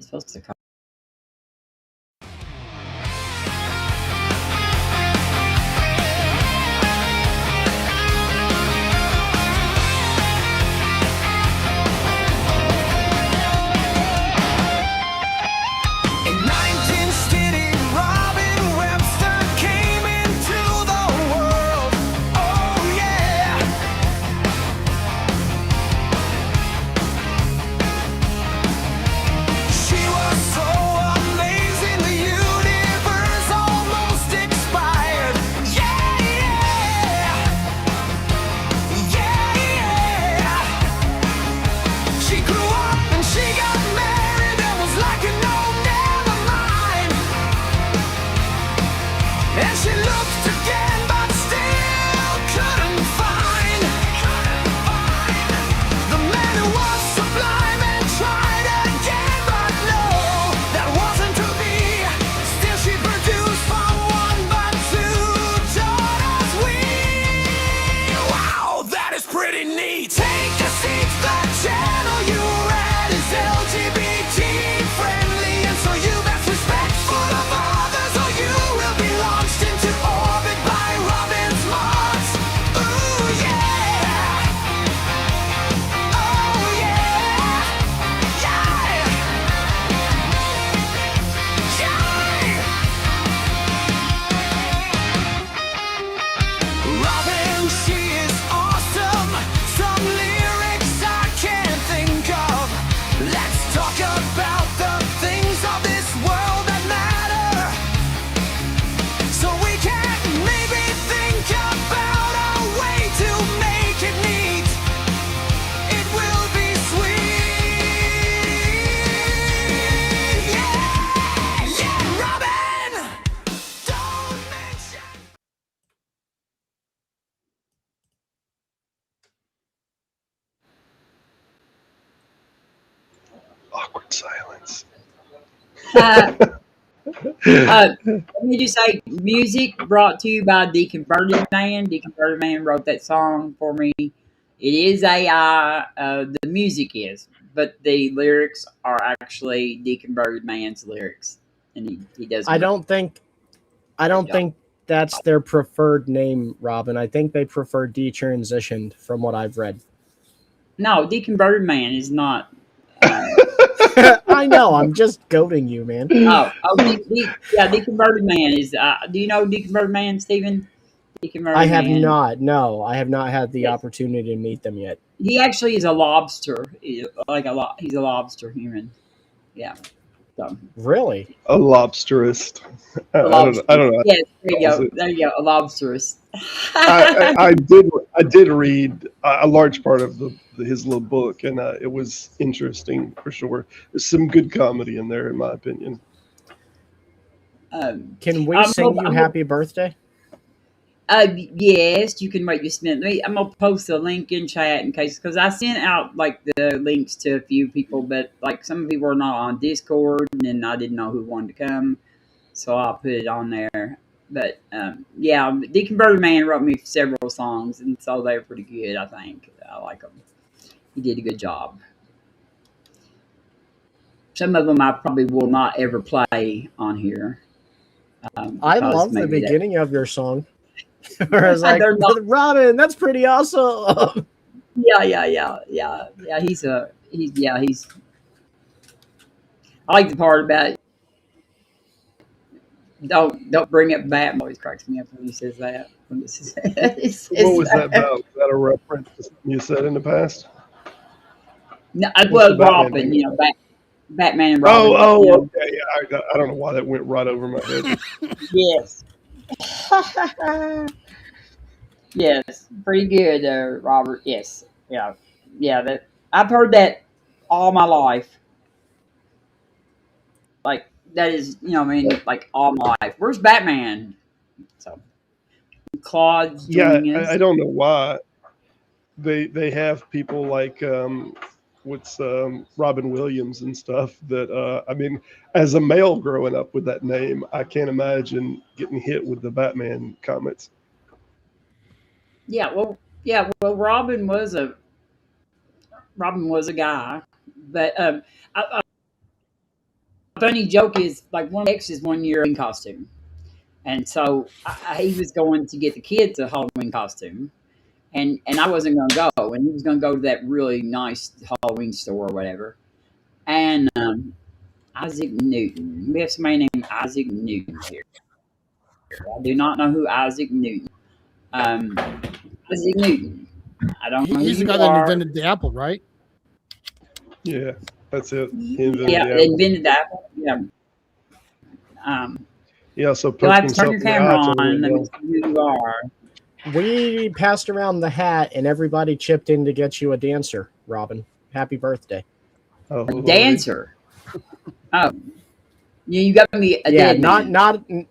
supposed to come. In 19th City, Robin Webster came into the world. Oh yeah. She was so amazing, the universe almost expired. Yeah, yeah. Yeah, yeah. She grew up and she got married and was like a no, never mind. And she looked again but still couldn't find the man who was sublime, and tried again but no, that wasn't to be. Still she produced from one but two daughters we. Wow, that is pretty neat. Take a seat, the channel you're at is LGBT friendly, and so you best respectful of others or you will be launched into orbit by Robin's Mars. Ooh yeah. Oh yeah. Yeah. Yeah. Robin, she is awesome. Some lyrics I can't think of. Let's talk about the things of this world that matter, so we can maybe think about a way to make it neat. It will be sweet. Yeah, yeah, Robin. Don't mention. Awkward silence. Uh, let me just say, music brought to you by Deconverted Man. Deconverted Man wrote that song for me. It is AI. The music is, but the lyrics are actually Deconverted Man's lyrics, and he does. I a don't think great job. that's their preferred name, Robin. I think they prefer detransitioned from what I've read. No, Deconverted Man is not. I know, I'm just goading you, man. Yeah, Deconverted Man is. Do you know Deconverted Man, Stephen? Deconverted I have Man. not. No, I have not had the Yes. opportunity to meet them yet. He actually is a lobster. He's a lobster human. Yeah. So Really? A lobsterist. a lobster. I don't know. Yes, there you Calls go. it. There you go. A lobsterist. I did read a large part of his little book, and it was interesting for sure. There's some good comedy in there, in my opinion. Can we I'm sing hope- you I'm happy birthday? Yes, you can wait just a minute. I'm gonna post a link in chat in case, because I sent out like the links to a few people, but like some people are not on Discord, and then I didn't know who wanted to come, so I'll put it on there. But yeah, Deconverted Man wrote me several songs, and so they're pretty good. I think I like them. He did a good job. Some of them I probably will not ever play on here. I because love the maybe beginning of your song. Where I was like, They're not- Robin, that's pretty awesome. Yeah. He's. I like the part about don't bring up Batman. Always cracks me up when he says that. When he says What was that about? Was that a reference to something you said in the past? No, What's well, the Batman Robin. thing? Batman and Robin. Oh, okay. Yeah, I don't know why that went right over my head. Yes. Yes, pretty good, Robert. Yes, yeah. That I've heard that all my life. Like that is, like all my life. Where's Batman? So Claude's Yeah, joining us. I don't know why they have people like Robin Williams and stuff that I mean, as a male growing up with that name, I can't imagine getting hit with the Batman comments. Well, Robin was a guy, but funny joke is like one of my exes one year in costume, and so he was going to get the kids a Halloween costume, and I wasn't going to go, and he was going to go to that really nice Halloween store or whatever, and Isaac Newton. We have somebody named Isaac Newton here. I do not know who Isaac Newton. Isaac Newton. I don't know who He's the you guy that are. invented the apple, right? Yeah, that's it. He invented Yeah, the they apple. invented the apple. Yeah. Yeah, so You'll poke have to turn himself your in the camera eye. on. Let me see who you are. We passed around the hat, and everybody chipped in to get you a dancer, Robin. Happy birthday. Oh, A dancer. Oh, yeah, you got me a Yeah, dead not man.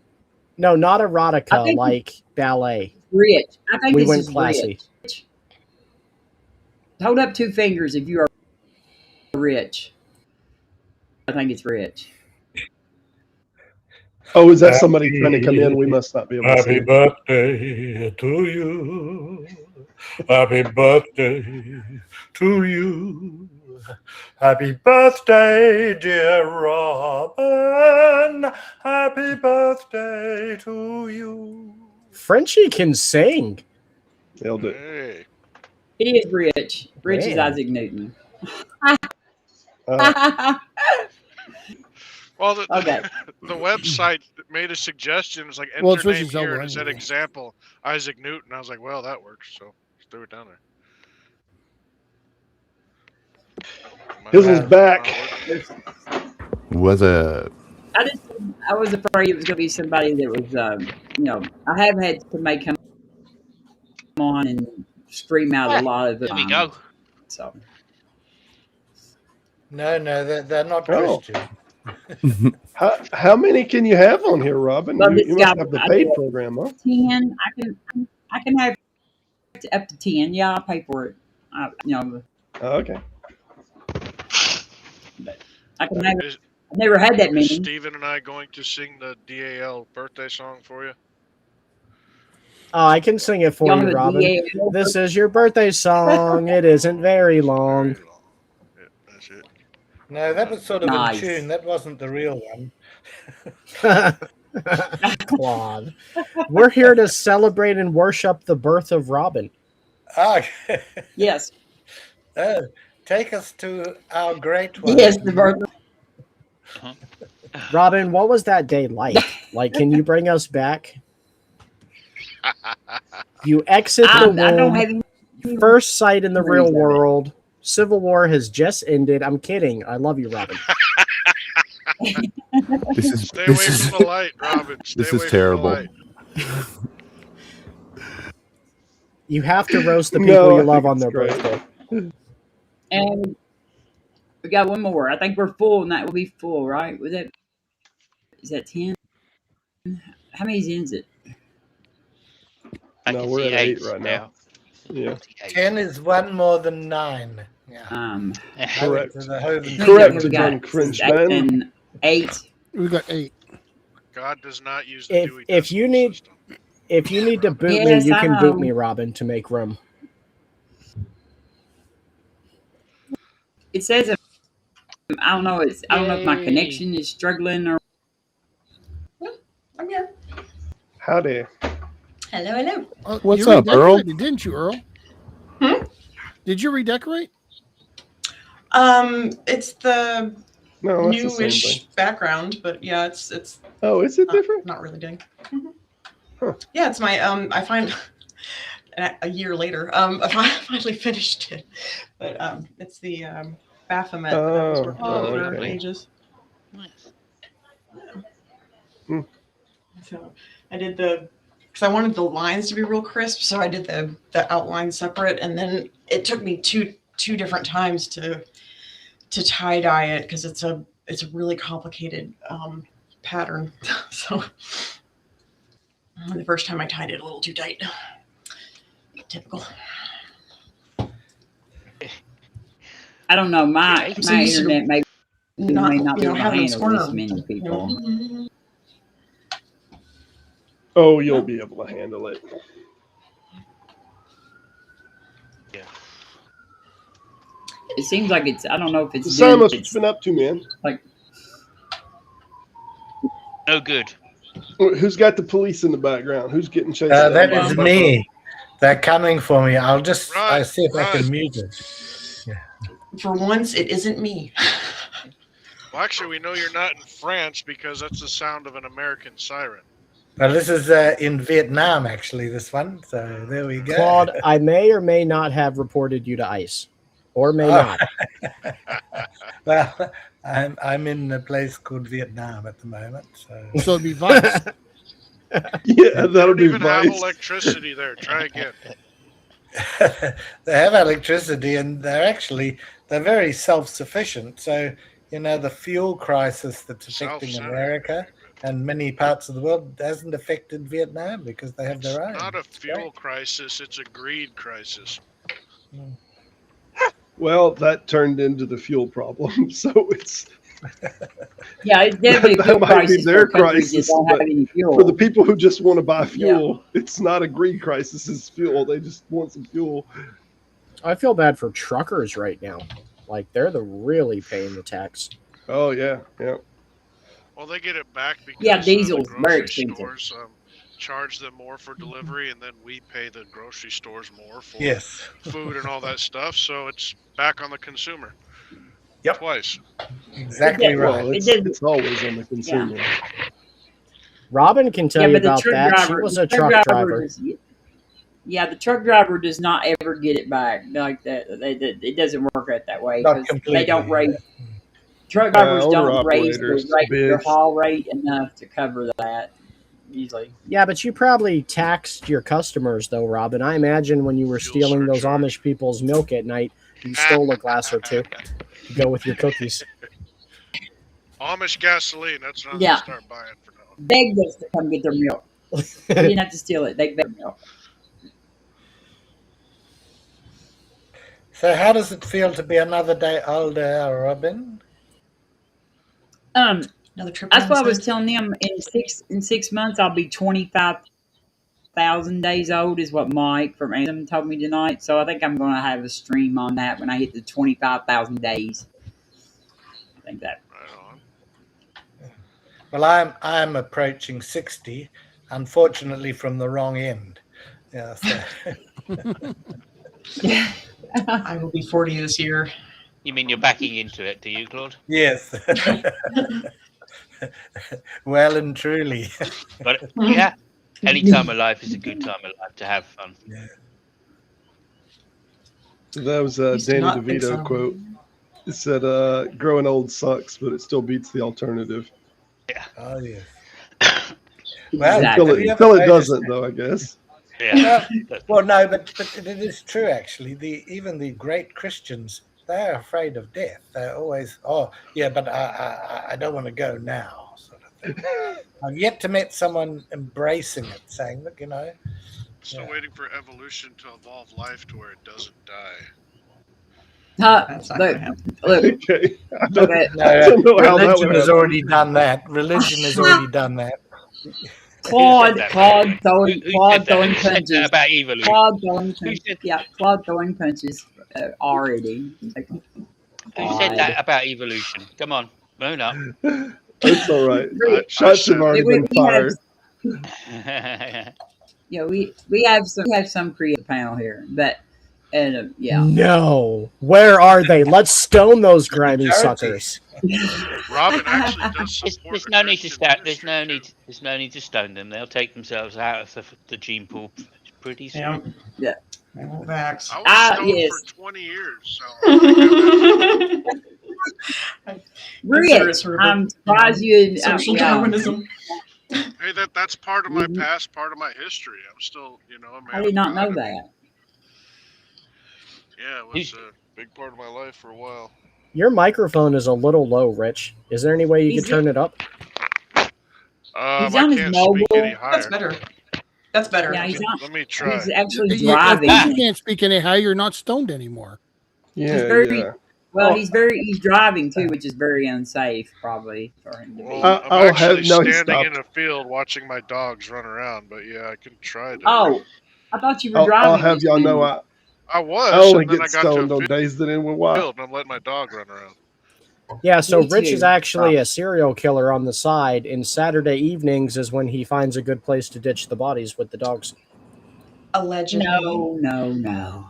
not I erotica think- like ballet. Rich. I think We this went is classy. Rich. Hold up 2 fingers if you are rich. I think it's Rich. Oh, is that somebody trying to come in? We must not be able to see Happy it. birthday to you. Happy birthday to you. Happy birthday, dear Robin. Happy birthday to you. Frenchie can sing. Nailed it. Hey, It is Rich. Rich is Man. Isaac Newton. well, the, Okay. the website made a suggestion. It's like enter Well, it's name Richard here, Zelda and it said anyway. example Isaac Newton. I was like, well, that works, so just threw it down there. Might Hizzle's not back. work. Was a I was afraid it was going to be somebody that was, I have had to make him come on and scream out a lot of the There we time. go. So, No, they're not Oh. Christian. How many can you have on here, Robin? Well, You, this you must guy- have the I paid do. program, huh? 10, I can have up to 10. Yeah, I'll pay for it. Oh, Okay. I can have, Is, I've never had that is many. Steven and I going to sing the DAL birthday song for you? Oh, I can sing it for Y'all you, have a Robin. DAL? This is your birthday song. It isn't very long. Very long. Yeah, that's it. No, that was sort of Nice. in tune. That wasn't the real one. Claude. We're here to celebrate and worship the birth of Robin. Ah, Yes. oh, take us to our great one. Yes, the birth. Robin, what was that day like? Like, can you bring us back? You exit the I don't womb, have any. first sight in the real memories of it. world. Civil War has just ended. I'm kidding. I love you, Robin. this is Stay away this is from the light, Robin. Stay this is away from the terrible. light. You have to roast the people No, I you love think on their it's great. birthday. And we got one more. I think we're full, and that will be full, right? Is that 10? How many is it? I No, can we're see at 8 eight right now. Yeah. 10 is one more than 9. Yeah. I Correct. To the Hoven. Correct, think we John got Frenchman. 8. We got 8. God does not use the If- Dewey if you Decimal need- System. If you need to boot Yes, me, you I can know. boot me, Robin, to make room. It says, I don't know. I don't know if my Yay. connection is struggling or. I'm here. Howdy. Hello, hello. Oh, What's you up, Earl? redecorated, didn't you, Earl? Hmm? Did you redecorate? It's the No, that's the same newish thing. background, but yeah, it's Oh, is it different? not really doing. Huh. Yeah, it's my I find a year later I finally finished it, but it's the Baphomet that I was working on for okay. ages. Nice. Hmm. So I did because I wanted the lines to be real crisp, so I did the outline separate, and then it took me two different times to tie dye it because it's a really complicated pattern. So the first time I tied it a little too tight. Typical. I don't know. My So you should internet may Not, may not be able to having handle this squirm. many people. Oh, you'll be able to handle it. Yeah. It seems like it's. I don't know if it's. Simon, doing- what you it's been up to, man? No good. Who's got the police in the background? Who's getting chased? That down is by me. They're coming for me. I'll Right, see if I can right. mute it. For once, it isn't me. Well, actually, we know you're not in France because that's the sound of an American siren. Well, this is in Vietnam, actually, this one. So there we go. Claude, I may or may not have reported you to ICE, or may Oh. not. Well, I'm in a place called Vietnam at the moment. So So it'd be Vice. Yeah, They that'll don't be even have Vice. electricity there. Try again. they have electricity, and they're very self-sufficient. So the fuel crisis that's affecting Self-centered. America and many parts of the world hasn't affected Vietnam because they have It's their own. not a It's fuel great. crisis, it's a greed crisis. Well, that turned into the fuel problem. So it's Yeah, it's definitely a That fuel might be crisis their for countries that crisis, don't have but any fuel. for the people who just want to buy fuel, it's not a greed crisis. It's fuel. They just want some fuel. I feel bad for truckers right now. Like they're really paying the tax. Oh yeah, yeah. Well, they get it back because Yeah, the diesel's grocery very expensive. stores charge them more for delivery, and then we pay the grocery stores more for Yes. food and all that stuff. So it's back on the consumer. Yep. Twice. Exactly Yeah, right. Well, It it's, did- it's always on the consumer. Robin can tell Yeah, you but the about truck that. She driver, was the a truck driver. Yeah, the truck driver does not ever get it back like that. It doesn't work out that way Not because completely. they don't raise. Truck drivers don't raise owner-operators, their bitch. haul rate enough to cover that. Usually, Yeah, but you probably taxed your customers, though, Robin. I imagine when you were Fuel stealing those surcharge. Amish people's milk at night, you stole a glass or two to go with your cookies. Amish gasoline. That's what I'm Yeah. gonna start buying for now. begged us to come get their milk. They didn't have to steal it. They begged milk. So how does it feel to be another day older, Robin? Another trip. That's what I down was south. telling them. In 6 months, I'll be 25,000 days old. Is what Mike from Anthem told me tonight. So I think I'm going to have a stream on that when I hit the 25,000 days. I think that. Right on. Well, I'm approaching 60, unfortunately from the wrong end. Yeah. So. I will be 40 this year. You mean you're backing into it, do you, Claude? Yes. Well and truly. But yeah, any time of life is a good time of life to have fun. That was Used to Danny not think DeVito so. quote. It said, "Growing old sucks, but it still beats the alternative." Oh, yes. Well, Exactly. have you ever Until it noticed- doesn't, though, I guess. Yeah. Well, no, but it is true, actually. Even the great Christians, they're afraid of death. They're always, oh, yeah, but I don't want to go now, sort of thing. I've yet to meet someone embracing it, saying, look, Still Yeah. waiting for evolution to evolve life to where it doesn't die. That's not Look, gonna happen. look, Okay. I don't, okay. no, I don't know how that religion would has happen. already done that. Religion has already done that. Claude that? throwing, Who Claude said that? throwing Who said that punches. about evolution? Claude throwing punches. said- Yeah, Claude throwing punches already. Like, Who said that about evolution? Come on, moan up. It's all right. Really? Shots have already We- been we have- fired. Yeah, we have some creative panel here, but yeah. No. Where are they? Let's stone those grimy suckers. Robin actually does There's, support there's the no need to Christian stone. There's ministry, no too. need. There's no need to stone them. They'll take themselves out of the gene pool pretty soon. Yeah. I won't vax. I was Ah, stoned yes. for 20 years, so Really? Consider it sort of a, I'm surprised you. Social yeah. Darwinism. hey, that's part of my past, part of my history. I'm still, a man. I did not of know God. that. Yeah, it was a big part of my life for a while. Your microphone is a little low, Rich. Is there any way you He's could turn it up? I on his can't mobile. speak any higher. That's better. That's better. Yeah, he's not. Let me try. He's actually If driving. you can't speak any higher, you're not stoned anymore. Yeah, very- yeah. Well, he's driving too, which is very unsafe, probably for him to be. Well, I'm I'll actually have- no, he standing in stopped. a field watching my dogs run around, but yeah, I can try to. Oh, I thought you were I'll driving. have y'all know I was, I only and then I get got to stoned a on days that end with wild. field, and I'm letting my dog run around. Yeah, so Me Rich too. is actually a serial killer on the side, and Saturday evenings is when he finds a good place to ditch the bodies with the dogs. Allegedly. No.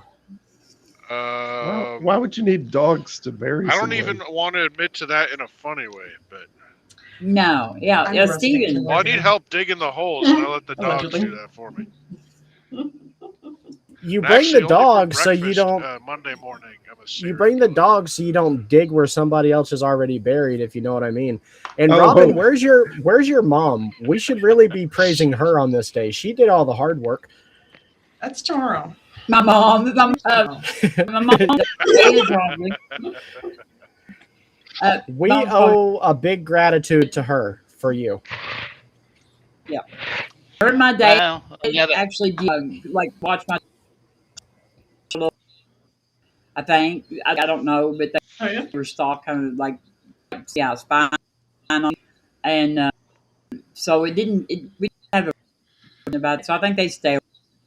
Why would you need dogs to bury I don't someone? even want to admit to that in a funny way, but No. Yeah. I'm Yeah. a resident Steven. killer. well, I need help digging the holes, and I let the dogs Allegedly. do that for me. You And bring actually, the only for dogs so you breakfast, don't. Monday morning, I'm a You serial bring the killer. dogs so you don't dig where somebody else is already buried, if you know what I mean. And Oh. Robin, where's your mom? We should really be praising her on this day. She did all the hard work. That's tomorrow. My mom. My mom. Probably. We Mom, owe a big gratitude to her for you. her and my dad Well, yeah, but actually did, like watch my. I think I don't know, but they Oh yeah. were stock kind of like spying on me. And so it didn't. We didn't have a about it. So I think they stay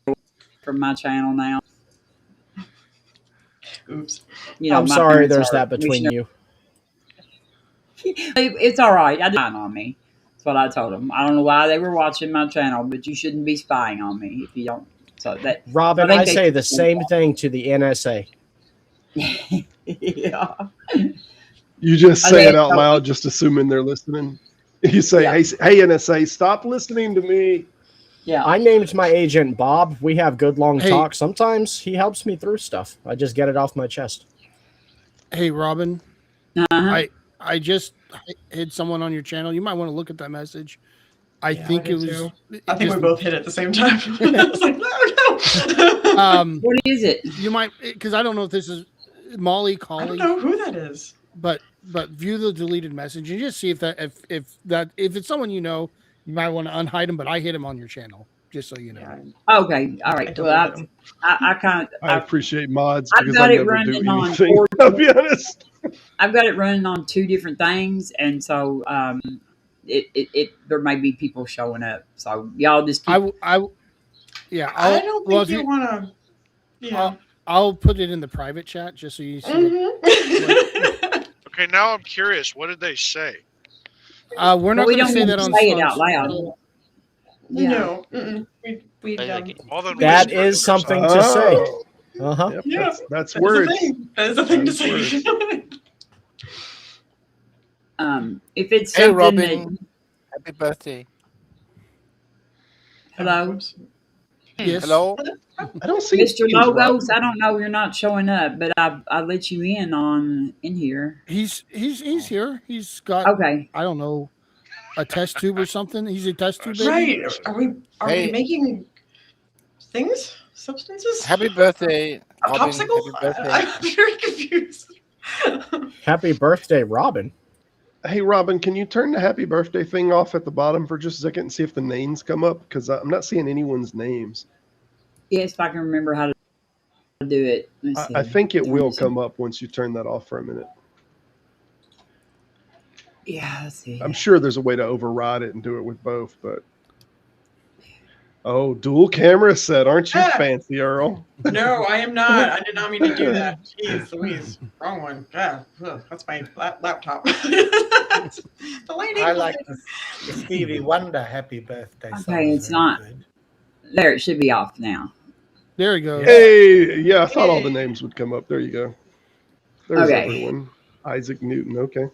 away from my channel now. Oops. You know, I'm my sorry, parents there's are that between missionary- you. It's all right. I did on me. That's what I told them. I don't know why they were watching my channel, but you shouldn't be spying on me if you don't. So that Robin, I think I they- say the same thing to the NSA. yeah. You just I say think it out so. loud, just assuming they're listening. You say, Yeah. hey, NSA, stop listening to me. Yeah. I named my agent Bob. We have good long Hey. talks. Sometimes he helps me through stuff. I just get it off my chest. Hey, Robin, Uh-huh. I just hit someone on your channel. You might want to look at that message. I Yeah, think I it did was. too. it I think just- we both hit it at the same time. I was like, no. What is it? You might, because I don't know if this is Molly I don't calling, know who that is. but view the deleted message and just see if it's someone you know, you might want to unhide them. But I hit him on your channel, just so you know. Yeah, Okay. All I right. deleted Well, him. I kind of I appreciate mods I've because got I it never do running on anything. 4. I'll be honest. I've got it running on 2 different things, and so it there may be people showing up. So y'all just keep. Yeah. I don't well, think if you want to. Yeah. I'll put it in the private chat just so you see. Mhm. Okay, now I'm curious. What did they say? We're not we going to don't say need that to on say it on- out loud. Yeah. No. We Say that again. All them That whispers is or something something. to say. Oh, Uh-huh. yep, Yeah. that's That is words. a thing. That is a thing to That is say. If it's Hey, something Robin. Happy birthday. Hello? Whoops. Yes. Hello. I don't see Mr. names, Logos, Rob. I don't know, you're not showing up, but I let you in here. He's here. He's got Okay. I don't know, a test tube or something. He's a test tube baby. Right. Are we Hey. making things? Substances? Happy birthday, A Robin. popsicle? Happy birthday. I'm very confused. Happy birthday, Robin. Hey, Robin, can you turn the happy birthday thing off at the bottom for just a second and see if the names come up? Because I'm not seeing anyone's names. Yes, if I can remember how to do it. Let's I see. think it Turn will this- come up once you turn that off for a minute. Yeah, let's see. I'm sure there's a way to override it and do it with both, but. Oh, dual camera set. Aren't you Yeah. fancy, Earl? No, I am not. I did not mean to do that. Jeez Louise. Wrong one. Yeah. Ugh, that's my laptop. the lady. I like the Stevie Wonder happy birthday song. Okay, it's Very not- good. There, it should be off now. There he goes. Hey, yeah, I thought all the names would come up. There you go. There's Okay. everyone. Isaac Newton. Okay.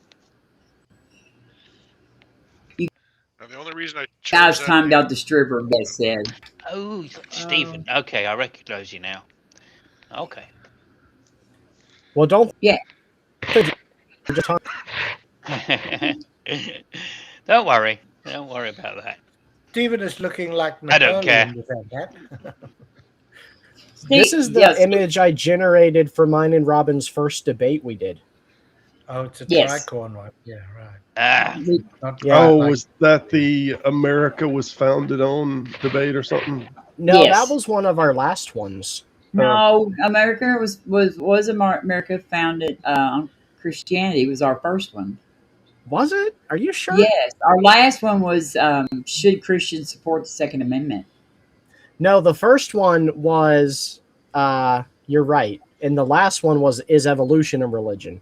Now, the only reason I chose Guys that timed name- out the stripper, Beth said. Oh, Stephen. Okay, I recognise you now. Okay. Well, don't. Yeah. Just talk- Don't worry. Don't worry about that. Stephen is looking like I don't care. Napoleon without that. This is the Yes. image I generated for mine and Robin's first debate we did. Oh, it's a Yes. tricorn one. Yeah, right. Ah, Not Yeah. Oh, quite like- was that the America was founded on debate or something? No, Yes. that was one of our last ones. No, America was America founded on Christianity was our first one. Was it? Are you sure? Yes, our last one was should Christians support the Second Amendment? No, the first one was you're right. And the last one was is evolution a religion?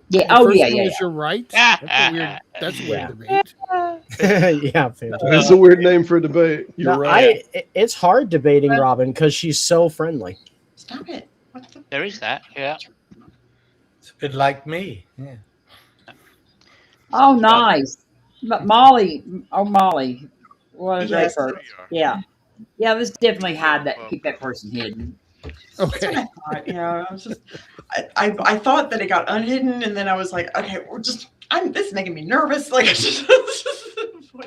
Yeah. The Oh first yeah, thing yeah, is yeah. you're right. That's a weird. That's a weird Yeah. debate. Yeah, fantastic. That's a weird name for a debate. You're No, right. it's hard debating Robin because she's so friendly. Stop it. What the? There is that. Yeah. It's a bit like me. Yeah. Oh, nice. Molly. Oh, Molly. What a great Yes. person. We are. Yeah. Yeah. Let's definitely hide that. Keep that person hidden. Okay. I thought, yeah, I was just, I thought that it got unhidden, and then I was like, okay, we're just, this is making me nervous. Like,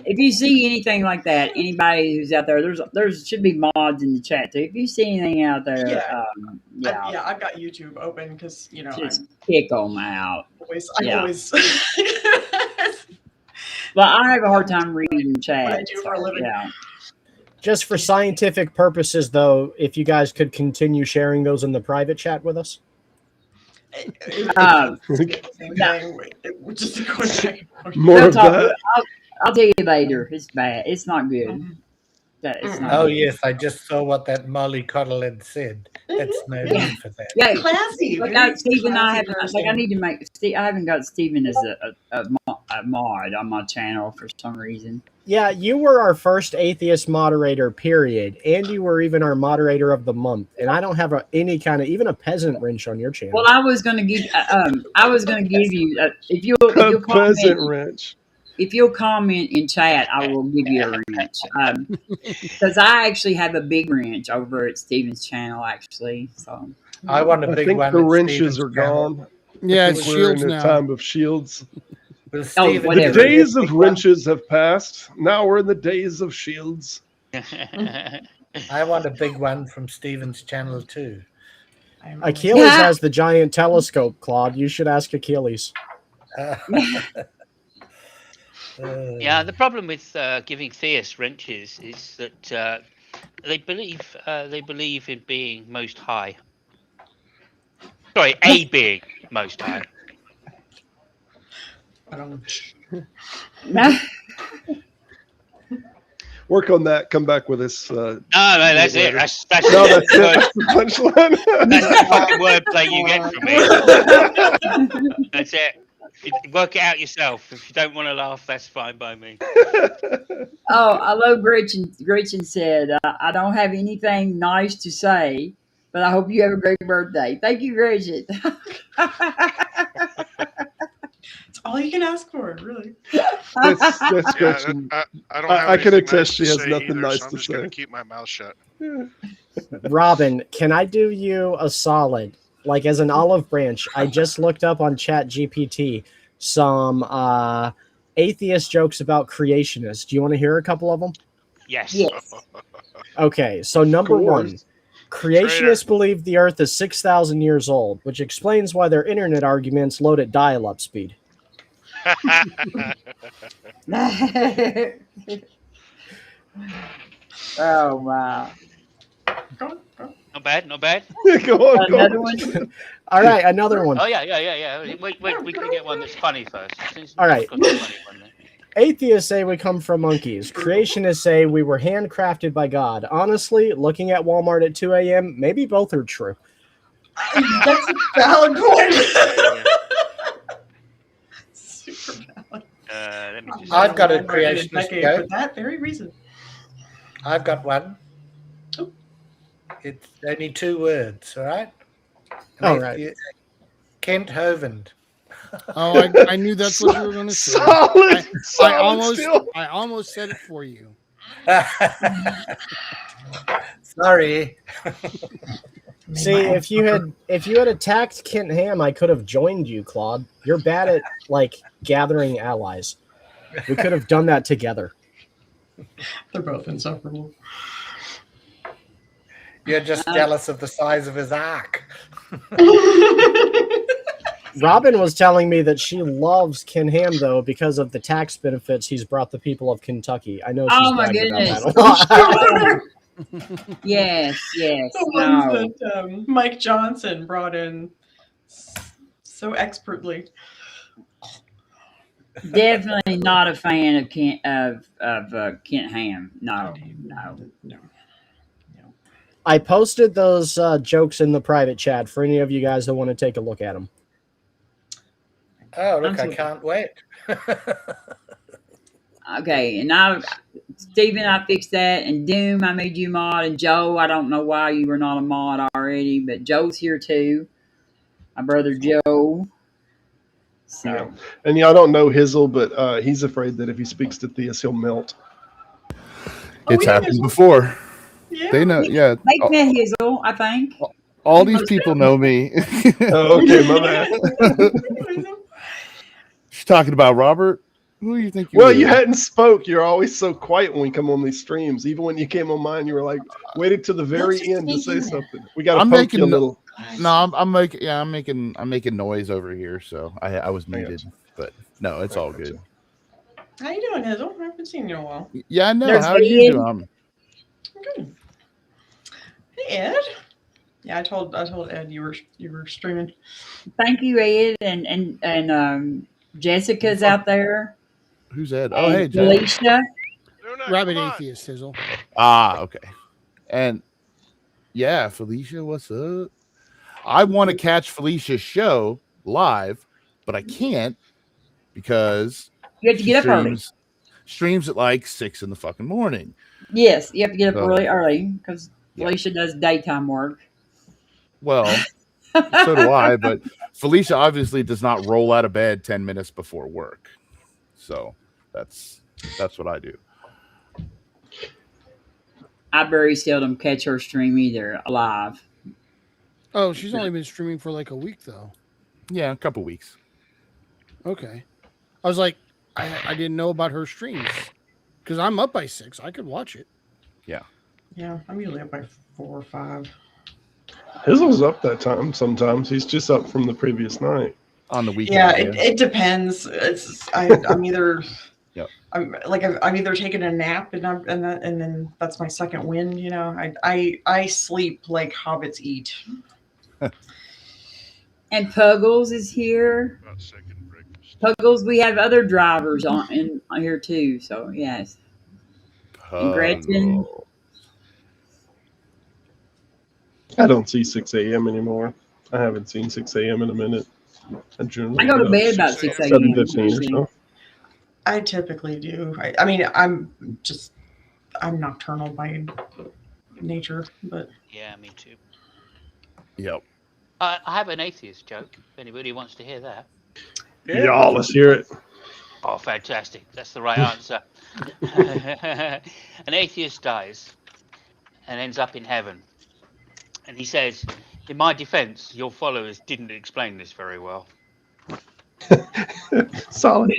If you see anything like that, anybody who's out there, there's should be mods in the chat too. If you see anything out there, Yeah. yeah, yeah, I've got YouTube open because just kick them out. I'm Yeah. always. But I have a hard time reading chat. What I do for a living. Yeah. Just for scientific purposes, though, if you guys could continue sharing those in the private chat with us. Um, Same thing. It would just go back. More We'll of talk- that. I'll tell you later. It's bad. It's not good. Mhm. It's not Oh good. yes, I just saw what that Molly Coddle had said. That's no Yeah. need for that. Yeah. Classy. Like very Stephen, I classy haven't. Like person. I need to make. I haven't got Stephen as a mod on my channel for some reason. Yeah, you were our first atheist moderator, period. And you were even our moderator of the month. And I don't have any kind of, even a peasant wrench on your channel. Well, I was going to give. I was going to give you if you'll A comment. peasant wrench. If you'll comment in chat, I will give you a wrench. Because I actually have a big wrench over at Stephen's channel, actually. So I want a I big think one. the at wrenches Stephen's are channel. gone. Yeah, I it's think we're shields in a now. time of shields. Will Oh, Stephen The whatever. do a days of big one? wrenches have passed. Now we're in the days of shields. I want a big one from Stephen's channel too. Achilles has the giant telescope, Claude. You should ask Achilles. Yeah, the problem with giving theists wrenches is that they believe in being most high. Sorry, a being most high. Work on that. Come back with us. No, that's it. That's No, it. that's it. That's the punchline. That's the fucking wordplay you get from me. That's it. Work it out yourself. If you don't want to laugh, that's fine by me. Oh, I love Gretchen. Gretchen said, I don't have anything nice to say, but I hope you have a great birthday. Thank you, Gretchen. It's all you can ask for, really. That's Yeah, Gretchen. I don't have I can anything attest nice she to has say nothing either, nice so I'm to just going say. to keep my mouth shut. Robin, can I do you a solid? Like as an olive branch, I just looked up on Chat GPT some atheist jokes about creationists. Do you want to hear a couple of them? Yes. Yes. Okay, so number one, creationists believe the Earth is 6,000 years old, which explains why their internet arguments load at dial-up speed. Oh, wow. Not bad, not bad. Go on, Another one? All right, another one. Oh yeah. Wait, we can get one that's funny first. All right. Got a funny one there. Atheists say we come from monkeys. Creationists say we were handcrafted by God. Honestly, looking at Walmart at 2 a.m., maybe both are true. That's a valid point. Super valid. Let me just. I've got a Walmart in creationist decade joke. for that very reason. I've got one. Oh. It's only 2 words, all right? All right. Kent Hovind. Oh, I knew that's what you were going to say. Solid. I almost still. I almost said it for you. Sorry. See, if you had attacked Kent Ham, I could have joined you, Claude. You're bad at like gathering allies. We could have done that together. They're both insufferable. You're just jealous of the size of his arc. Robin was telling me that she loves Ken Ham though because of the tax benefits he's brought the people of Kentucky. I know she's Oh, my bragged goodness. about that a lot. Yes. The ones that Mike Johnson brought in so expertly. Definitely not a fan of Kent Ham. No. I posted those jokes in the private chat for any of you guys that want to take a look at them. Oh, look, I'm I so- can't wait. Okay, and Steven, I fixed that, and Doom, I made you mod, and Joe, I don't know why you were not a mod already, but Joe's here too. My brother Joe. So Yeah. And y'all don't know Hizzle, but he's afraid that if he speaks to Theus, he'll melt. It's we know happened Hizzle. before. Yeah. They know, yeah. they met Hizzle, I think. All these people know me. Oh, okay, my bad. She's talking about Robert. Who do you think? Well, you hadn't spoke. You're always so quiet when we come on these streams. Even when you came on mine, you were like waited to the very just end to say thinking something. We got to I'm poke you a making- little. No, I'm making noise over here, so I was muted. But no, it's all good. How you doing, Hizzle? I haven't seen you in a while. Yeah, I know. There's How are you Ed. doing? Good. Hey, Ed. Yeah, I told Ed you were streaming. Thank you, Ed, and Jessica's out there. Who's Ed? Oh, and hey, Jen. Felicia. Luna, Rabbit come on. atheist, Hizzle. Okay. And yeah, Felicia, what's up? I want to catch Felicia's show live, but I can't because You have to she get up early. streams at like 6 in the fucking morning. Yes, you have to get up So- really early because Yeah. Felicia does daytime work. Well, so do I, but Felicia obviously does not roll out of bed 10 minutes before work. So that's what I do. I very seldom catch her stream either live. Oh, she's only been streaming for like a week though. Yeah, a couple weeks. Okay. I was like, I didn't know about her streams because I'm up by 6. I could watch it. Yeah, I'm usually up by 4 or 5. Hizzle's up that time sometimes. He's just up from the previous night. On the weekend. Yeah, it depends. I'm either Yep. I'm either taking a nap and then that's my second win. You know, I sleep like hobbits eat. And Puggles is here. About second breakfast. Puggles, we have other drivers on here too. So yes, and Gretchen. I don't see 6 a.m. anymore. I haven't seen 6 a.m. in a minute. I generally I go to get up bed about 6 a.m. 7:15 or so. I typically do. I mean, I'm nocturnal by nature, but Yeah, me too. Yep. I have an atheist joke. If anybody wants to hear that. Yeah, let's hear it. Oh, fantastic. That's the right answer. An atheist dies and ends up in heaven. And he says, in my defense, your followers didn't explain this very well. Solid.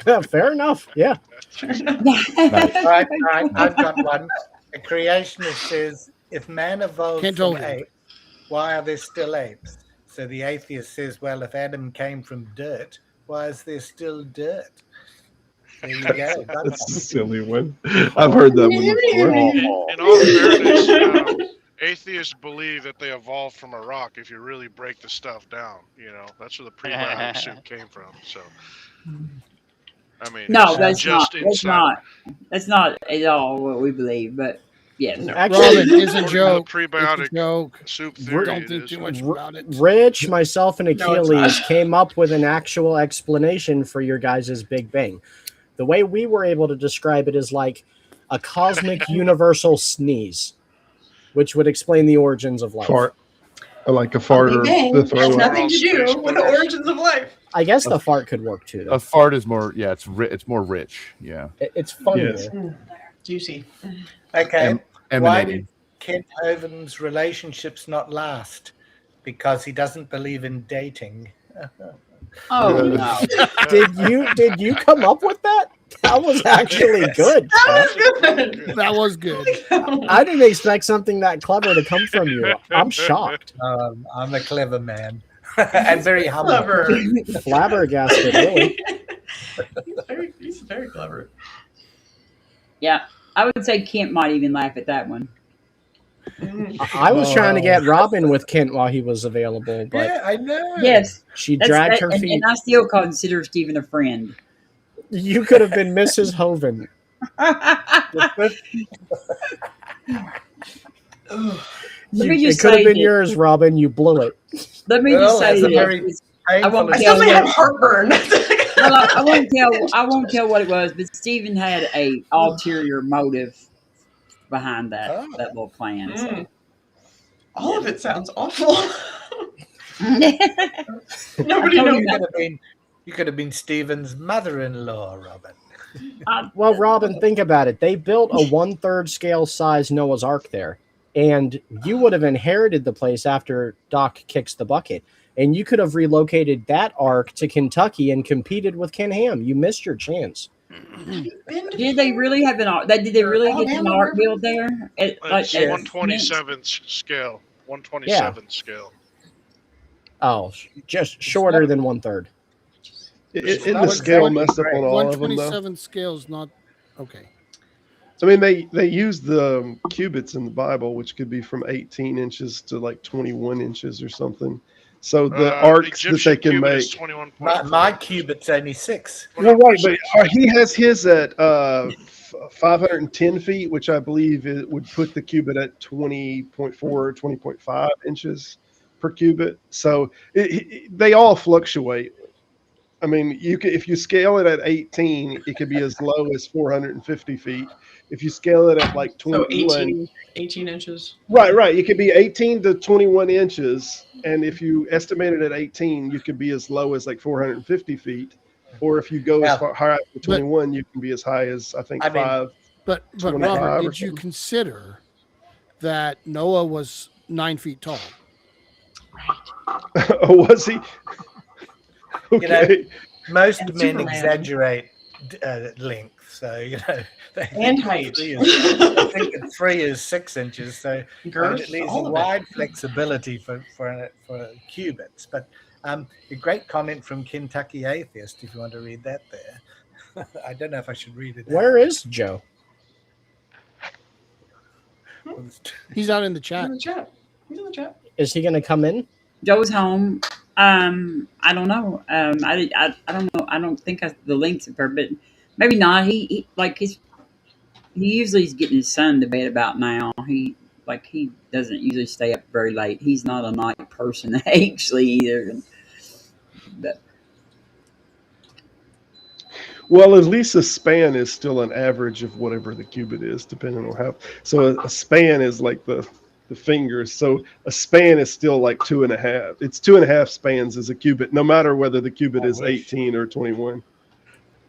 Yeah, fair enough. Yeah. Right, I've got one. A creationist says, if man evolved Can't from hold it. ape, why are there still apes? So the atheist says, well, if Adam came from dirt, why is there still dirt? There you go. That's a silly one. I've heard that one before. In all fairness, atheists believe that they evolved from a rock if you really break the stuff down. You know, that's where the prebiotic soup came from. So, I mean, No, it's that's not. just That's inside. not. That's not at all what we believe. But yes, Actually, Robin is a According to joke. the It's a prebiotic joke. soup We theory. don't it think is too what much it is. about it. Rich, myself, and No, it's Achilles not. came up with an actual explanation for your guys' Big Bang. The way we were able to describe it is like a cosmic universal sneeze, which would explain the origins of life. Fart. I like a fart or Big Bang the has throw up. nothing to do with the origins of life. I guess the fart could work too, though. A fart is more, yeah, it's more rich. Yeah. It's funnier. Yes. Juicy. Okay. Why Emanating. did Kent Hovind's relationships not last? Because he doesn't believe in dating. oh no, Did you come up with that? That was actually good. That Chuck. was good. That was good. I didn't expect something that clever to come from you. I'm shocked. I'm a clever man and very humble. Clever. Flabbergasted, really. He's very clever. yeah. I would say Kent might even laugh at that one. I was trying to get Robin with Kent while he was available, but Yeah, I know. Yes, she that's dragged that, her feet. and I still consider Stephen a friend. You could have been Mrs. Hovind. Let me just it could have say been that- yours, Robin. You blew it. Let me Well, just say that's a this. very won't I tell suddenly have what. heartburn. Well, I won't tell. I won't tell what it was. But Stephen had a ulterior motive behind that Oh. little plan. So. Mm. All of it sounds awful. Nobody I told knows. him You could have been Stephen's mother-in-law, Robin. Well, Robin, think about it. They built a 1/3 scale size Noah's Ark there, and you would have inherited the place after Doc kicks the bucket, and you could have relocated that Ark to Kentucky and competed with Ken Ham. You missed your chance. Did they really have an ark? Did they really get an Alabama ark River? built there? It's 127 scale. 127 scale. Oh, just shorter than 1/3. In the scale messed up on all of them, though. 127 scale's not okay. I mean, they use the cubits in the Bible, which could be from 18 inches to like 21 inches or something. So the arcs that they can make. My cubit's only 6. Well, right, but he has his at 510 feet, which I believe it would put the cubit at 20.4 or 20.5 inches per cubit. So they all fluctuate. I mean, if you scale it at 18, it could be as low as 450 feet. If you scale it at like 21, 18 inches. right, it could be 18 to 21 inches, and if you estimate it at 18, you could be as low as like 450 feet, or if you go as far high as 21, you can be as high as I think 5. But Robert, did you consider that Noah was 9 feet tall? Oh, was he? You know, Okay. most And men Superman. exaggerate length, so you know. And height. I think 3 is 6 inches, so Girth, it leaves all a of it. wide flexibility for cubits. But a great comment from Kentucky Atheist, if you want to read that there. I don't know if I should read it. Where is Joe? He's out in the He's chat. in the chat. He's in the chat. Is he going to come in? Joe's home. I don't know. I don't know. I don't think the link's up there, but maybe not. He usually is getting his son to bed about now. He doesn't usually stay up very late. He's not a night person actually either. But Well, at least a span is still an average of whatever the cubit is, depending on how. So a span is like the fingers. So a span is still like 2.5. It's 2.5 spans as a cubit, no matter whether the cubit is 18 or 21.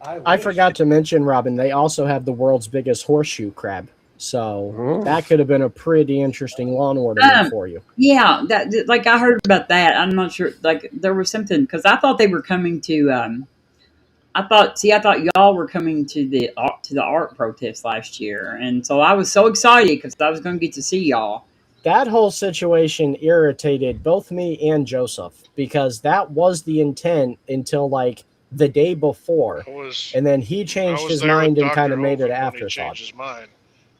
I forgot to mention, Robin, they also have the world's biggest horseshoe crab. So that could have been a pretty interesting lawn ornament for you. yeah, that like I heard about that. I'm not sure. Like there was something because I thought they were coming to. I thought y'all were coming to the art protest last year, and so I was so excited because I was going to get to see y'all. That whole situation irritated both me and Joseph because that was the intent until like the day before, and then he changed his mind and kind of made it afterthought. His mind.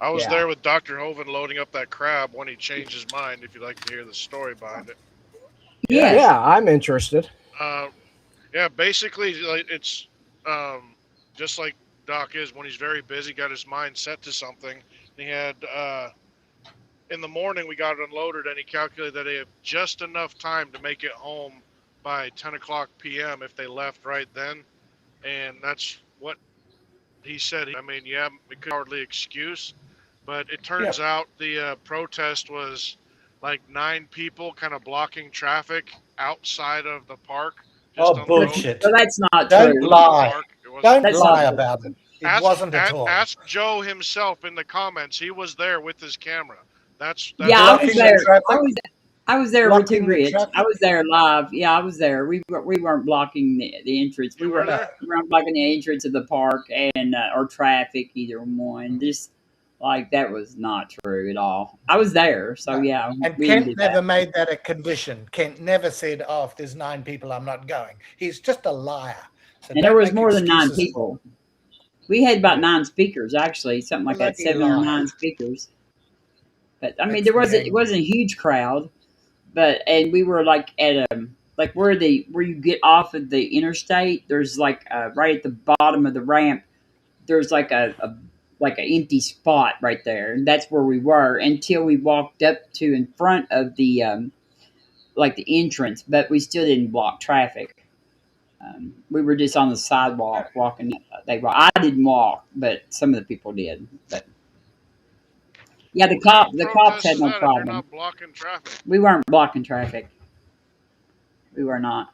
I was there with Dr. Hovind loading up that crab when he changed his mind. If you'd like to hear the story behind it. Yeah, I'm interested. Yeah, basically, like, it's just like Doc is when he's very busy, got his mind set to something. He had in the morning we got it unloaded, and he calculated that he had just enough time to make it home by 10 o'clock p.m. if they left right then, and that's what he said. I mean, yeah, it could hardly excuse, but it turns out the protest was like 9 people kind of blocking traffic outside of the park. Oh, bullshit. So that's not Don't true. lie. Don't That's lie not about it. It wasn't at all. Ask Joe himself in the comments. He was there with his camera. That's Yeah, I was there. I was there with Blocking Too the Rich. traffic? I was there live. Yeah, I was there. We weren't blocking the entrance. We weren't blocking the entrance of the park and or traffic, either one. Just like that was not true at all. I was there, so yeah. And we didn't Kent do never that. made that a condition. Kent never said, "Oh, if there's 9 people, I'm not going." He's just a liar. So And there don't was make more than 9 excuses. people. We had about 9 speakers, actually, something like that, Bloody 7 or liar. 9 speakers. But I mean, That's it wasn't a huge crowd, and we were like at like where you get off of the interstate. There's like right at the bottom of the ramp. There's like an empty spot right there, and that's where we were until we walked up to in front of the like the entrance, but we still didn't block traffic. We were just on the sidewalk walking. I didn't walk, but some of the people did. But yeah, the cops had no They're problem. not blocking traffic. We weren't blocking traffic. We were not.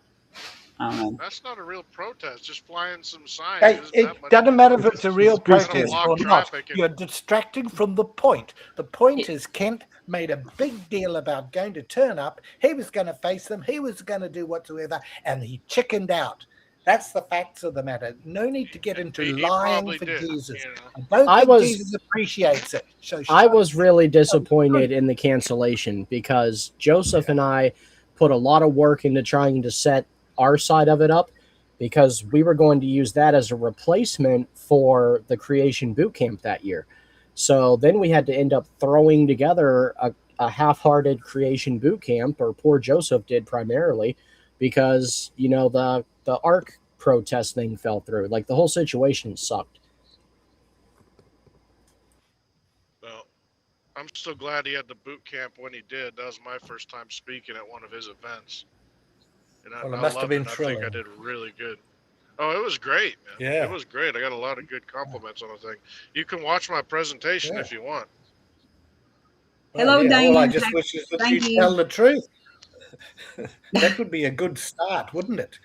I don't know. That's not a real protest. Just flying some signs. Hey, isn't it that much doesn't matter if protest. it's a real Just gotta protest block or not. traffic and- You're distracting from the point. The point is Kent made a big deal about going to turn up. He was going to face them. He was going to do whatsoever, and he chickened out. That's the facts of the matter. No need to get into He lying probably for did, Jesus. you know. I don't I think was- Jesus appreciates it. So I was really disappointed in the cancellation because Joseph and I put a lot of work into trying to set our side of it up because we were going to use that as a replacement for the Creation Boot Camp that year. So then we had to end up throwing together a half-hearted Creation Boot Camp, or poor Joseph did primarily, because, you know, the ARC protest thing fell through. Like, the whole situation sucked. Well, I'm still glad he had the boot camp when he did. That was my first time speaking at one of his events. And Well, it I must have loved been it. I think I thrilling. did really good. Oh, it was great, man. Yeah. It was great. I got a lot of good compliments on the thing. You can watch my presentation Yeah. if you want. Hello, All I Diane. just wish is that Thank you you. tell the truth. That would be a good start, wouldn't it?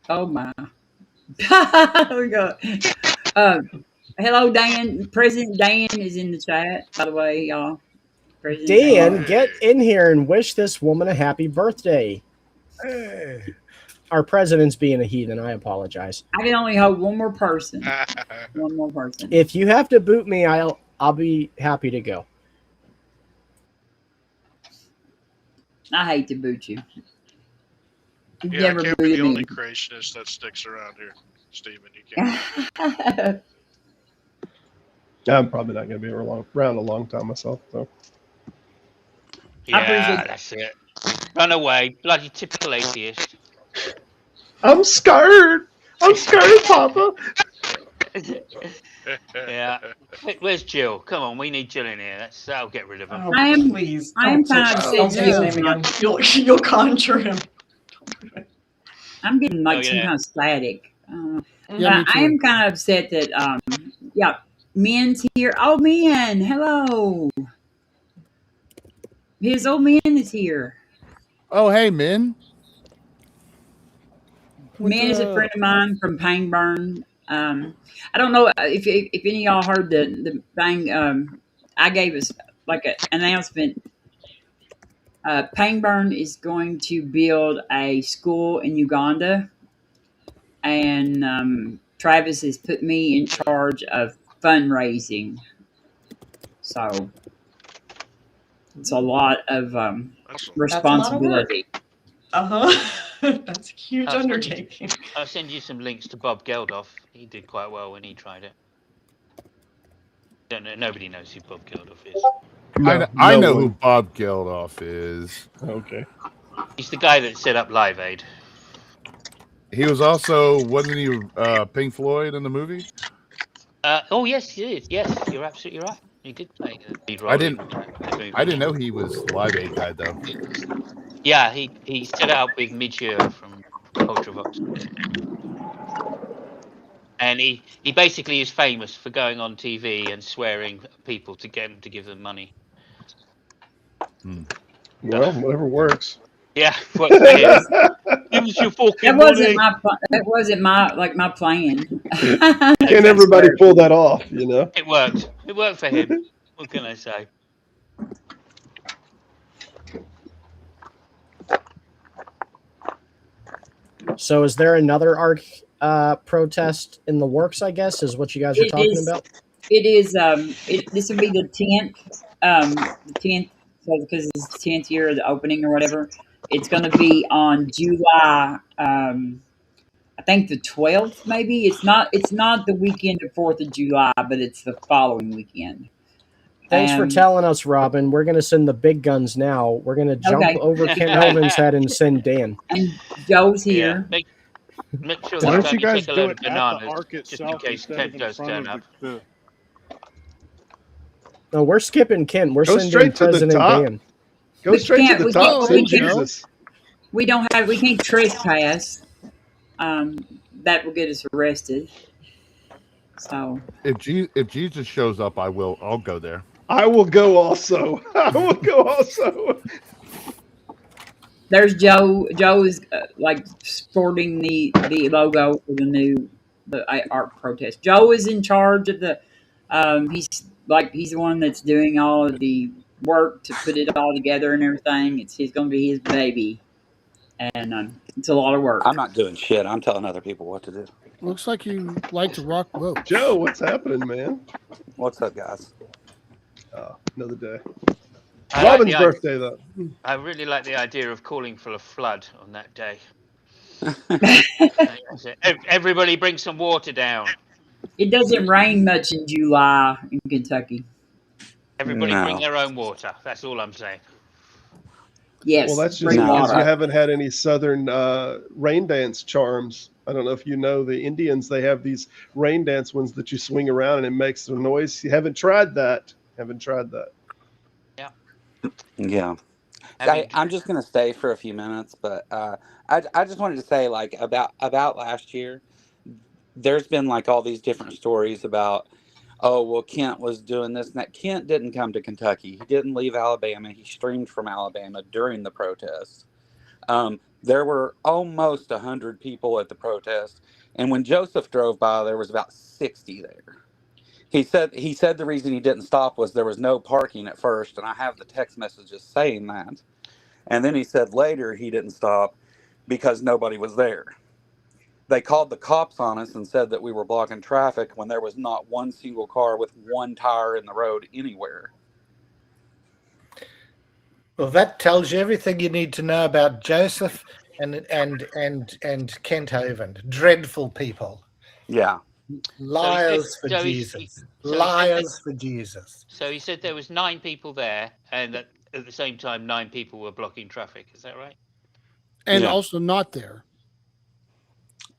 Oh my. We go. Hello, Dan. President Dan is in the chat, by the way, y'all. President Dan, get in here and wish this woman a happy birthday. Hey. Our president's being a heathen. I apologize. I can only hold one more person. One more person. If you have to boot me, I'll be happy to go. I hate to boot you. You've Yeah, I never can't be the booted only me. creationist that sticks around here, Stephen. You can't. I'm probably not going to be around a long time myself. So I appreciate Yeah, that. that's it. Run away, bloody typical atheist. I'm scared. I'm scared, Papa. Yeah. Where's Jill? Come on, we need Jill in here. That'll get rid of him. Oh, I am- please. I am don't kind of say- don't say his upset. name again. You'll conjure him. I'm getting like Oh, some yeah. kind of static. Yeah, me I too. am kind of upset that Min's here. Oh, Min, hello. His old Min is here. Oh, hey, Min. Min is a friend of mine from Pangburn. I don't know if any of y'all heard the thing. I gave us like an announcement. Pangburn is going to build a school in Uganda, and Travis has put me in charge of fundraising. So it's a lot of Excellent. responsibility. That's a huge I'll send you- undertaking. I'll send you some links to Bob Geldof. He did quite well when he tried it. Don't know. Nobody knows who Bob Geldof is. I know one. who Bob Geldof is. Okay. He's the guy that set up Live Aid. He was also, wasn't he Pink Floyd in the movie? Oh yes, he is. Yes, you're absolutely right. He did play the lead role. I in didn't- the movie. I didn't know he was Live Aid guy, though. Yeah, he set it up with Midge from Ultravox. And he basically is famous for going on TV and swearing at people to get them to give them money. Well, whatever works. Yeah, works for him. Give us your fucking money. That wasn't my plan. Can't everybody pull that off, you know? It worked. It worked for him. What can I say? So is there another ARC protest in the works, I guess, is what you guys are It talking is- about? It is. This will be the 10th. The 10th, because it's the 10th year of the opening or whatever. It's going to be on July. I think the 12th, maybe. It's not the weekend of 4th of July, but it's the following weekend. Thanks for telling us, Robin. We're going to send the big guns now. We're going to jump Okay. over Kent Melvin's head and send Dan. And Joe's Yeah. here. Make sure Why that don't you you guys take a do load it of at the bananas, arc just in itself case instead Kent of in does front turn of up. the No, we're skipping Kent. We're Go sending straight to the President top. Dan. Go We straight can't- to the we top. can't- Send we can't- Jesus. We can't trespass. that will get us arrested. So If Jesus shows up, I'll go there. I will go also. I will go also. there's Joe. Joe is like sporting the logo for the art protest. Joe is in charge of the. He's the one that's doing all of the work to put it all together and everything. He's going to be his baby, and it's a lot of work. I'm not doing shit. I'm telling other people what to do. Looks like you like to rock boat. Joe, what's happening, man? What's up, guys? Another day. I like Robin's the birthday, though. I really like the idea of calling for a flood on that day. Everybody bring some water down. It doesn't rain much in July in Kentucky. Everybody No. bring their own water. That's all I'm saying. Yes. Well, that's just bring because water. you haven't had any southern rain dance charms. I don't know if you know the Indians, they have these rain dance ones that you swing around and it makes a noise. You haven't tried that. Yeah. I mean, I'm just gonna stay for a few minutes, but I just wanted to say like about last year, there's been like all these different stories about, oh well, Kent was doing this and that. Kent didn't come to Kentucky. He didn't leave Alabama. He streamed from Alabama during the protest. There were almost 100 people at the protest, and when Joseph drove by, there was about 60 there. He said the reason he didn't stop was there was no parking at first, and I have the text messages saying that. And then he said later he didn't stop because nobody was there. They called the cops on us and said that we were blocking traffic when there was not one single car with one tire in the road anywhere. Well, that tells you everything you need to know about Joseph and Kent Hovind. Dreadful people. Yeah. Liars for so he- Jesus. so he Liars for Jesus. So he said there was 9 people there, and that at the same time 9 people were blocking traffic. Is that right? And Yeah. also not there.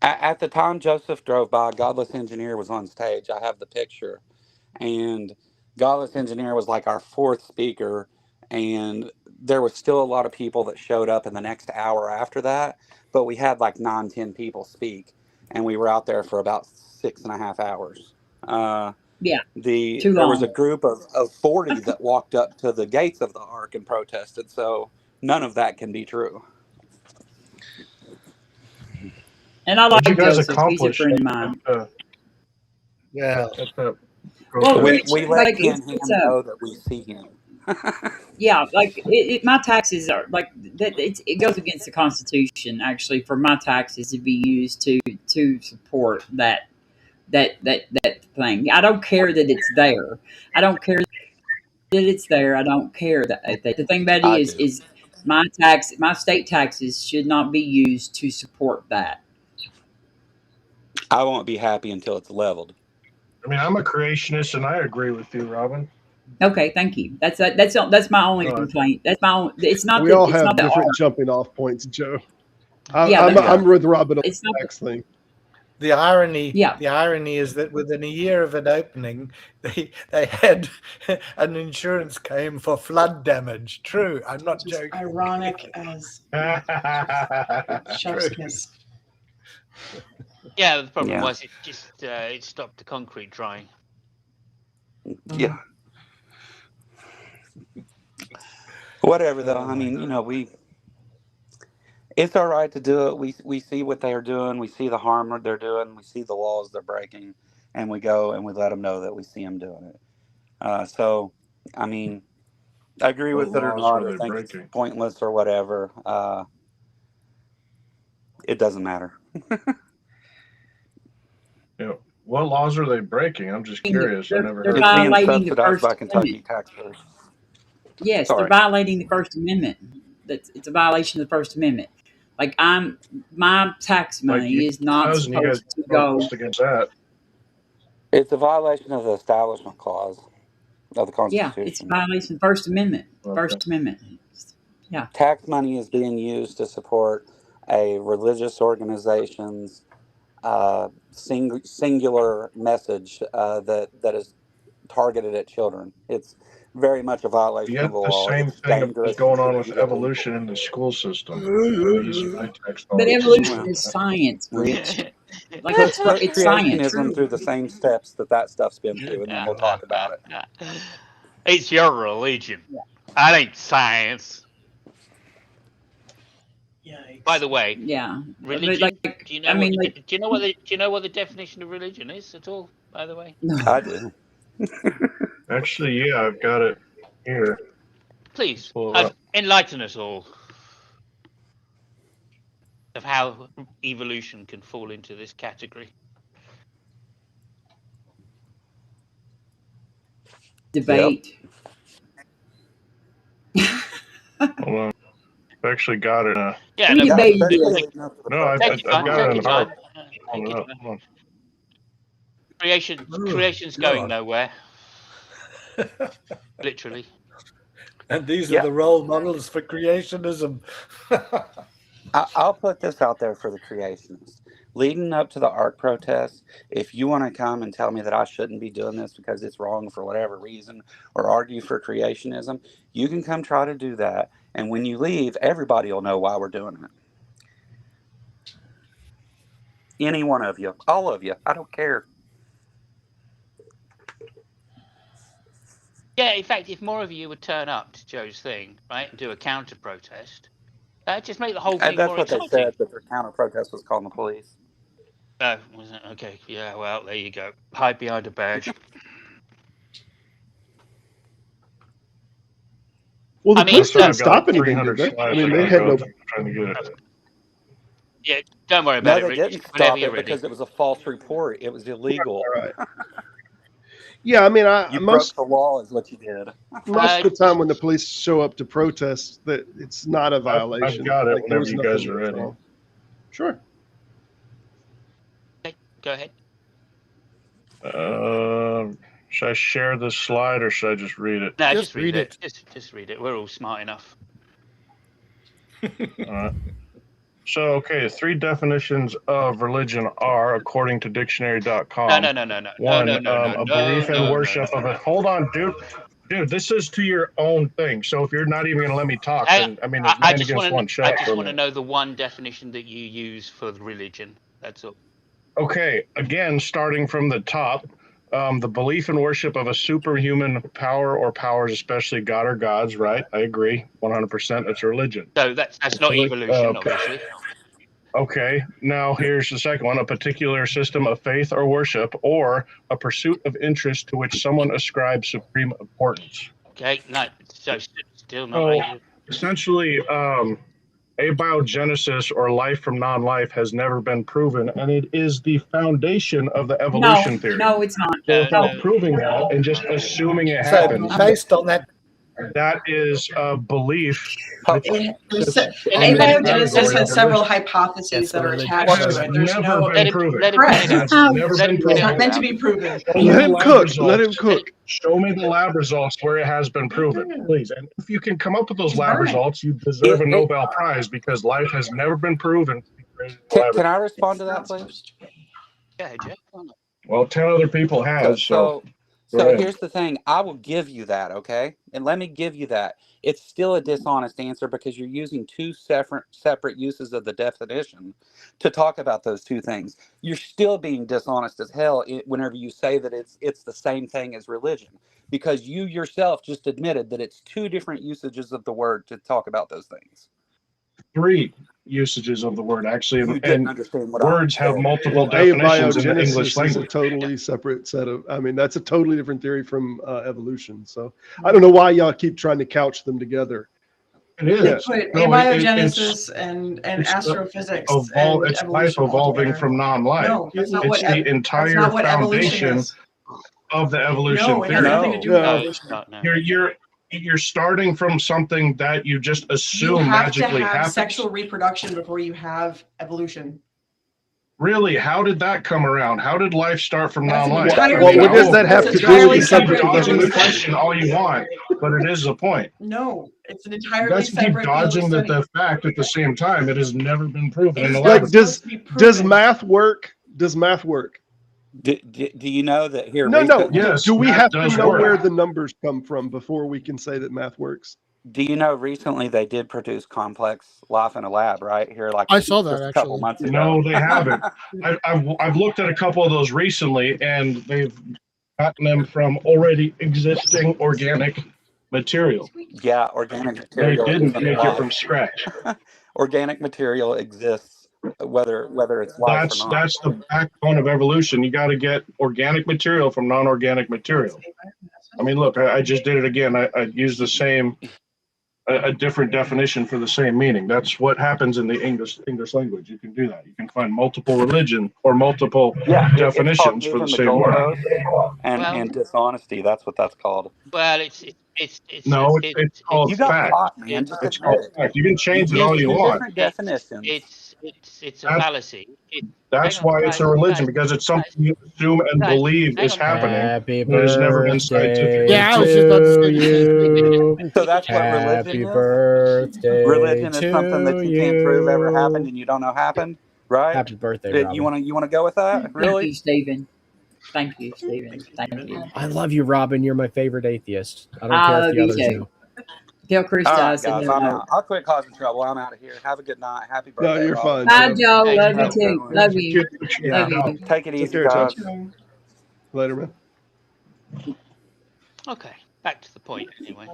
At the time Joseph drove by, Godless Engineer was on stage. I have the picture. And Godless Engineer was like our 4th speaker. And there was still a lot of people that showed up in the next hour after that. But we had like 9-10 people speak. And we were out there for about 6.5 hours. Yeah. There Too was a long. group of 40 that walked up to the gates of the Ark and protested. So none of that can be true. And I like What you guys Joseph. He's a accomplished friend of mine. Yeah. at the Well, protest? We Rich, let like him it's know that we see him. yeah, like my taxes are like that. It goes against the Constitution actually for my taxes to be used to support that thing. I don't care that it's there. I don't care that it's there. I don't care that the thing about I it do. is my state taxes should not be used to support that. I won't be happy until it's leveled. I mean, I'm a creationist, and I agree with you, Robin. Okay, thank you. That's my only All right. complaint. That's my own. It's not. We all it's have not the different art. jumping off points, Joe. Yeah, I'm with Robin on It's the not. tax thing. The irony, Yeah. the irony is that within a year of an opening, they had an insurance claim for flood damage. True, I'm not Just joking. ironic as chef's True. kiss. Yeah, the problem Yeah. was it just it stopped the concrete drying. Yeah. Whatever, though. I mean, it's all right to do it. We see what they're doing. We see the harm that they're doing. We see the laws they're breaking, and we go and we let them know that we see them doing it. So, I mean, I agree What with it or laws not. were I they think it's breaking? pointless or whatever. It doesn't matter. What laws are they breaking? I'm just curious. I never They're heard. It's being violating the subsidized First by Kentucky Amendment. taxpayers. Yes, Sorry. they're violating the First Amendment. It's a violation of the First Amendment. Like my tax Like money you is not guys, and you guys supposed to go. protest against that. It's a violation of the Establishment Clause of the Yeah, Constitution. it's a violation of the First Amendment. Okay. First Amendment. Yeah. Tax money is being used to support a religious organization's singular message that is targeted at children. very much a violation Yet of the the law. same It's thing dangerous. is going on It with should be illegal. evolution in the school system. These high-tech But knowledge evolution systems. is science, Rich. Like Let's it's put it's science. creationism through the same steps that stuff's been through, and then we'll talk about it. It's your religion. That ain't science. By the way, Yeah. religion. Like, do you know? I mean, do you know what the do you know what the definition of religion is at all? By the way, I do. Actually, yeah, I've got it here. please Pull it up. enlighten us all of how evolution can fall into this category. debate. Hold on. I've actually got it. Yeah, We no, debated That's this. really enough for the No, I've Take your time. got it Take in your the time. book. Take Hold your it up. time. Hold on. Creation's going nowhere. Literally. And these Yeah. are the role models for creationism. I'll put this out there for the creationists. Leading up to the ARC protest, if you want to come and tell me that I shouldn't be doing this because it's wrong for whatever reason, or argue for creationism, you can come try to do that. And when you leave, everybody will know why we're doing it. Any one of you, all of you, I don't care. Yeah, in fact, if more of you would turn up to Joe's thing, right, and do a counter protest, just make the whole thing And that's more what they exciting. said, that their counter protest was calling the police. Oh, was it? Okay, yeah, well, there you go. Hide behind a badge. Well, the I mean, police didn't I've got stop like anything, 300 did they? I slides mean, I they gotta had go no. through trying to get it. Yeah, don't worry No, about it, they Rich. didn't Whenever stop you're it ready. because it was a false report. It was illegal. All right. Yeah, I mean, You most broke the law, is what you did. of the time when the police show up to protest, that it's not a violation. I've got it Like, there whenever was you nothing guys are that was ready. wrong. Sure. Okay, go ahead. Should I share this slide or should I just read it? No, Just just read read it. Just read it. We're all smart enough. All right. So, okay, 3 definitions of religion are, according to dictionary.com. No. One, No. a belief and worship of it. Hold on, dude. Dude, this is to your own thing. So if you're not even going to let me talk, then, I mean, it's 9 against 1. Shut I up just for a want to minute. know the one definition that you use for the religion. That's all. Okay, again, starting from the top, the belief and worship of a superhuman power or powers, especially God or gods, right? I agree, 100%. That's a religion. So that's not evolution, obviously. Okay, now here's the second one: a particular system of faith or worship, or a pursuit of interest to which someone ascribes supreme importance. Okay, no, so still not. So evolution. essentially, abiogenesis or life from non-life has never been proven, and it is the foundation of the evolution theory. No, it's not. So without proving that and just assuming it So happens, based on that, that is a belief. Abiogenesis has several hypotheses that are attached to it. There's Never no. been proven. Correct. That's never been It's proven. not meant to be proven. Let him cook. Let him cook. Show me the lab results where it has been proven, please. And if you can come up with those lab Fine. results, you deserve a Nobel Prize because life has never been proven to be created in the Can I laboratory. respond to that, please? Yeah, Jeff. Well, 10 other people have. So go ahead. Here's the thing. I will give you that, okay? And let me give you that. It's still a dishonest answer because you're using 2 separate uses of the definition to talk about those 2 things. You're still being dishonest as hell whenever you say that it's the same thing as religion, because you yourself just admitted that it's 2 different usages of the word to talk about those things. 3 usages of the word, actually, You and didn't understand what words I have said. multiple definitions in the Abiogenesis English is a language. totally separate set of. I mean, that's a totally different theory from evolution. So I don't know why y'all keep trying to couch them together. It is. Yeah. Put No, abiogenesis and it's astrophysics Evolve, and it's life evolution evolving altogether. from non-life. No, that's not It's what. the That's entire not what evolution foundation is. of the evolution No, it has theory. nothing to do with No. evolution. You're starting from something that you just You assume have to magically have happens. sexual reproduction before you have evolution. Really, how did that come around? How did life start from That's an non-life? entirely Well, what does that have That's to do with entirely the subject of Dodging the evolution? question all you want, but it is a point. No, it's an You entirely guys keep separate field of dodging the study. fact at the same time. It has never been proven in the It's Like, not laboratory. supposed to be does proven. math work? Does math work? Do you know that here No, recently? Yes, Do we math have to does know work. where the numbers come from before we can say that math works? Do you know recently they did produce Complex Life in a Lab right here, like I saw that just a couple actually. months ago? No, they haven't. I've looked at a couple of those recently, and they've gotten them from already existing organic material. Yeah, organic They material didn't isn't make it from life. scratch. Organic material exists, whether it's life or not. That's the backbone of evolution. You got to get organic material from non-organic material. I mean, look, I just did it again. I used the same, a different definition for the same meaning. That's what happens in the English language. You can do that. You can find multiple religion or multiple Yeah, it's called definitions for the using the same word. goalpost and Well, dishonesty. That's what that's called. well, it's No, it's called You got fact. caught, man. it's Just It's admit called it. fact. You can change it Use all you two want. different definitions. it's a That's- fallacy. That's Hang on, why it's a guys, religion, guys, because it's something you assume and guys, believe hang is on. happening. Happy It has never been birthday scientifically Yeah, I was just about to to say the you. So that's what religion Happy is. birthday Religion is something that to you can't prove ever happened you. and you don't know happened, right? Happy birthday, You Robin. want to go with that? Thank Really? you, Stephen. Thank you, Stephen. Thank you. I love you, Robin. You're my favorite atheist. I don't I care if love the you others too. do. Tell Krista All I right, said guys, I'm hello. out. I'll quit causing trouble. I'm out of here. Have a good night. Happy No, birthday, you're Robin. fine, Bye, Joe. Joe. Hey, Love you Have a good too. one. Love you. Yeah. Love you. Take it Take easy, care, Joe. guys. Later, man. Okay, back to the point anyway.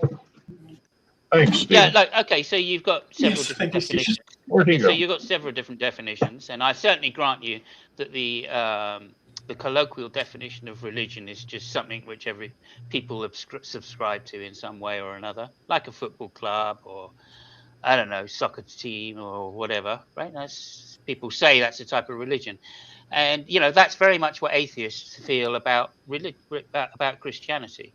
Thanks, Yeah, Steve. like okay, so you've got several Yes, different thank you, Steve. definitions. Where'd he So go? you've got several different definitions, and I certainly grant you that the colloquial definition of religion is just something which every people subscribe to in some way or another, like a football club or I don't know, soccer team or whatever, right? That's people say that's a type of religion, and you know that's very much what atheists feel about about Christianity.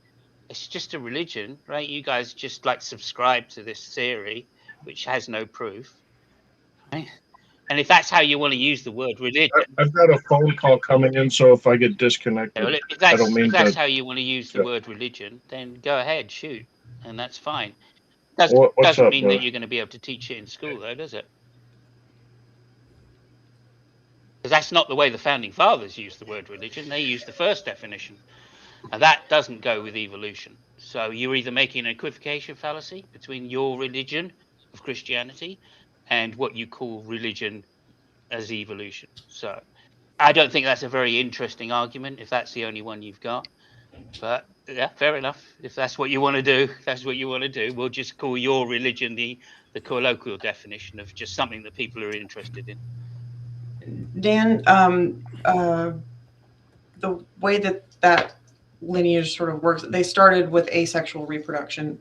It's just a religion, right? You guys just like subscribe to this theory, which has no proof, right? And if that's how you want to use the word religion, I've got a phone call coming in, so if I get disconnected, well, I don't mean if that's to. how you want to use the Yeah. word religion, then go ahead, shoot, and that's fine. What's Doesn't up, mean brother? that you're going to be able to teach it in school, though, does it? Because that's not the way the founding fathers used the word religion. They used the first definition, and that doesn't go with evolution. So you're either making an equivocation fallacy between your religion of Christianity and what you call religion as evolution. So I don't think that's a very interesting argument if that's the only one you've got. But yeah, fair enough. If that's what you want to do, we'll just call your religion the colloquial definition of just something that people are interested in. Dan, the way that lineage sort of works, they started with asexual reproduction.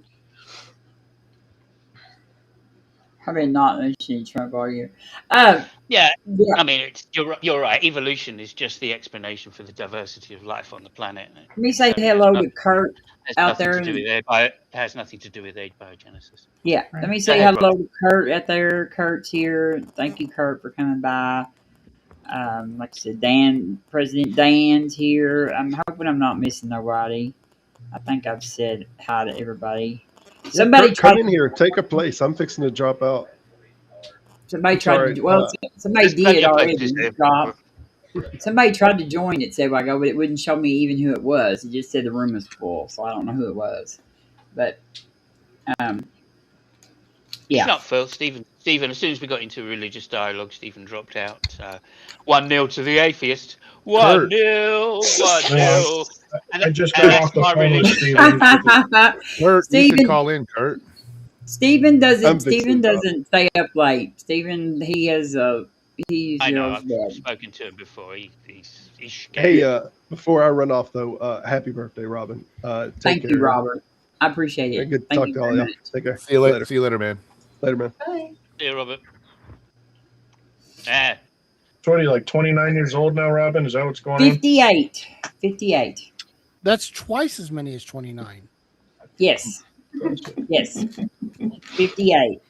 Probably not mentioning Trump, are you? Yeah, Yeah. I mean, you're right. Evolution is just the explanation for the diversity of life on the planet. Let me say hello to Kurt out there. It has nothing to do with biogenesis. Yeah, Right. let me Go say ahead, hello Rob. to Kurt out there. Kurt's here. Thank you, Kurt, for coming by. Like I said, President Dan's here. I'm hoping I'm not missing nobody. I think I've said hi to everybody. Somebody Kurt, come tried. in here. Take a place. I'm fixing to drop out. Somebody tried Sorry, to. Well, somebody There's plenty did of already. places there. Drop. Somebody tried to join it, said ago, but it wouldn't show me even who it was. It just said the room was full, so I don't know who it was. But It's yeah, not Phil. Stephen, as soon as we got into religious dialogue, Stephen dropped out. 1-0 to the atheist. 1-0. 1-0. I just got off the phone with Stephen. Kurt, you Stephen- should call in, Kurt. Stephen I'm doesn't. fixing Stephen to drop. doesn't stay up late. Stephen, he has he's I know. yours I've dead. spoken to him before. He's Hey, scared. before I run off though, happy birthday, Robin. Take Thank care. you, Robert. I appreciate it. Good to Thank talk you to all very y'all. much. Take care. See you later. See you later, man. Later, man. Bye. See you, Robert. So what are you, like 29 years old now, Robin? Is that what's going on? 58. 58. That's twice as many as 29. Yes. Yes. 58.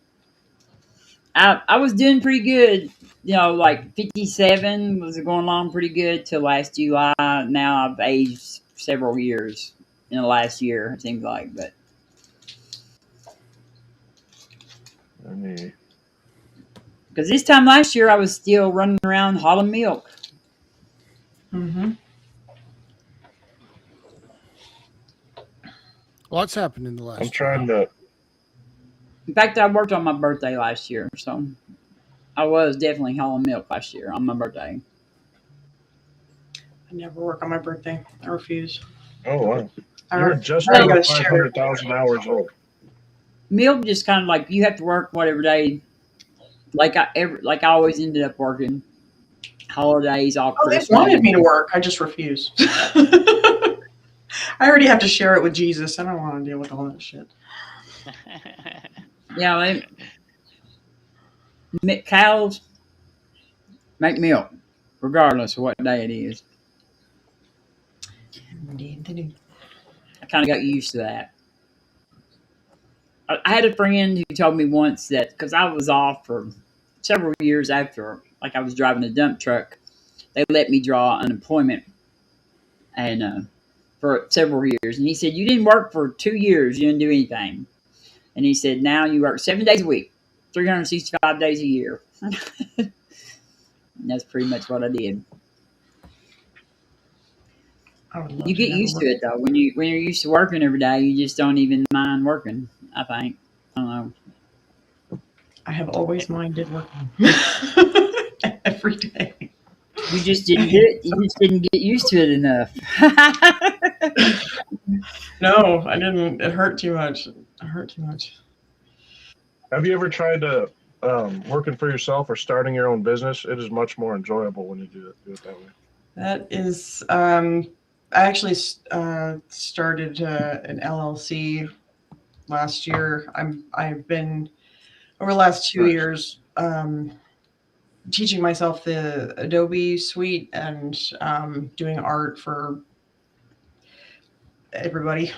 I was doing pretty good. You know, like 57 was going along pretty good till last July. Now I've aged several years in the last year, it seems like. But because this time last year I was still running around hauling milk. Mm-hmm. Lots happened in the last. I'm trying to. In fact, I worked on my birthday last year, so I was definitely hauling milk last year on my birthday. I never work on my birthday. I refuse. Oh wow. I You're re- just I over gotta share it. 500,000 hours old. Milk just kind of like you have to work whatever day. Like I always ended up working holidays, all Oh, they Christmas. wanted me to work. I just refuse. I already have to share it with Jesus. I don't want to deal with all that shit. Yeah, cows make milk, regardless of what day it is. Indeed, they do. I kind of got used to that. I had a friend who told me once that because I was off for several years after, like I was driving a dump truck, they let me draw unemployment, and for several years. And he said, "You didn't work for 2 years. You didn't do anything." And he said, "Now you work 7 days a week, 365 days a year." And that's pretty much what I did. I would love You get never used work. to it though. When you're used to working every day, you just don't even mind working. I think. I don't know. I have always minded working every day. You just didn't do it. You just didn't get used to it enough. No, I didn't. It hurt too much. It hurt too much. Have you ever tried to working for yourself or starting your own business? It is much more enjoyable when you do it that way. That is, I actually started an LLC last year. I've been over the last 2 years teaching myself the Adobe suite and doing art for everybody,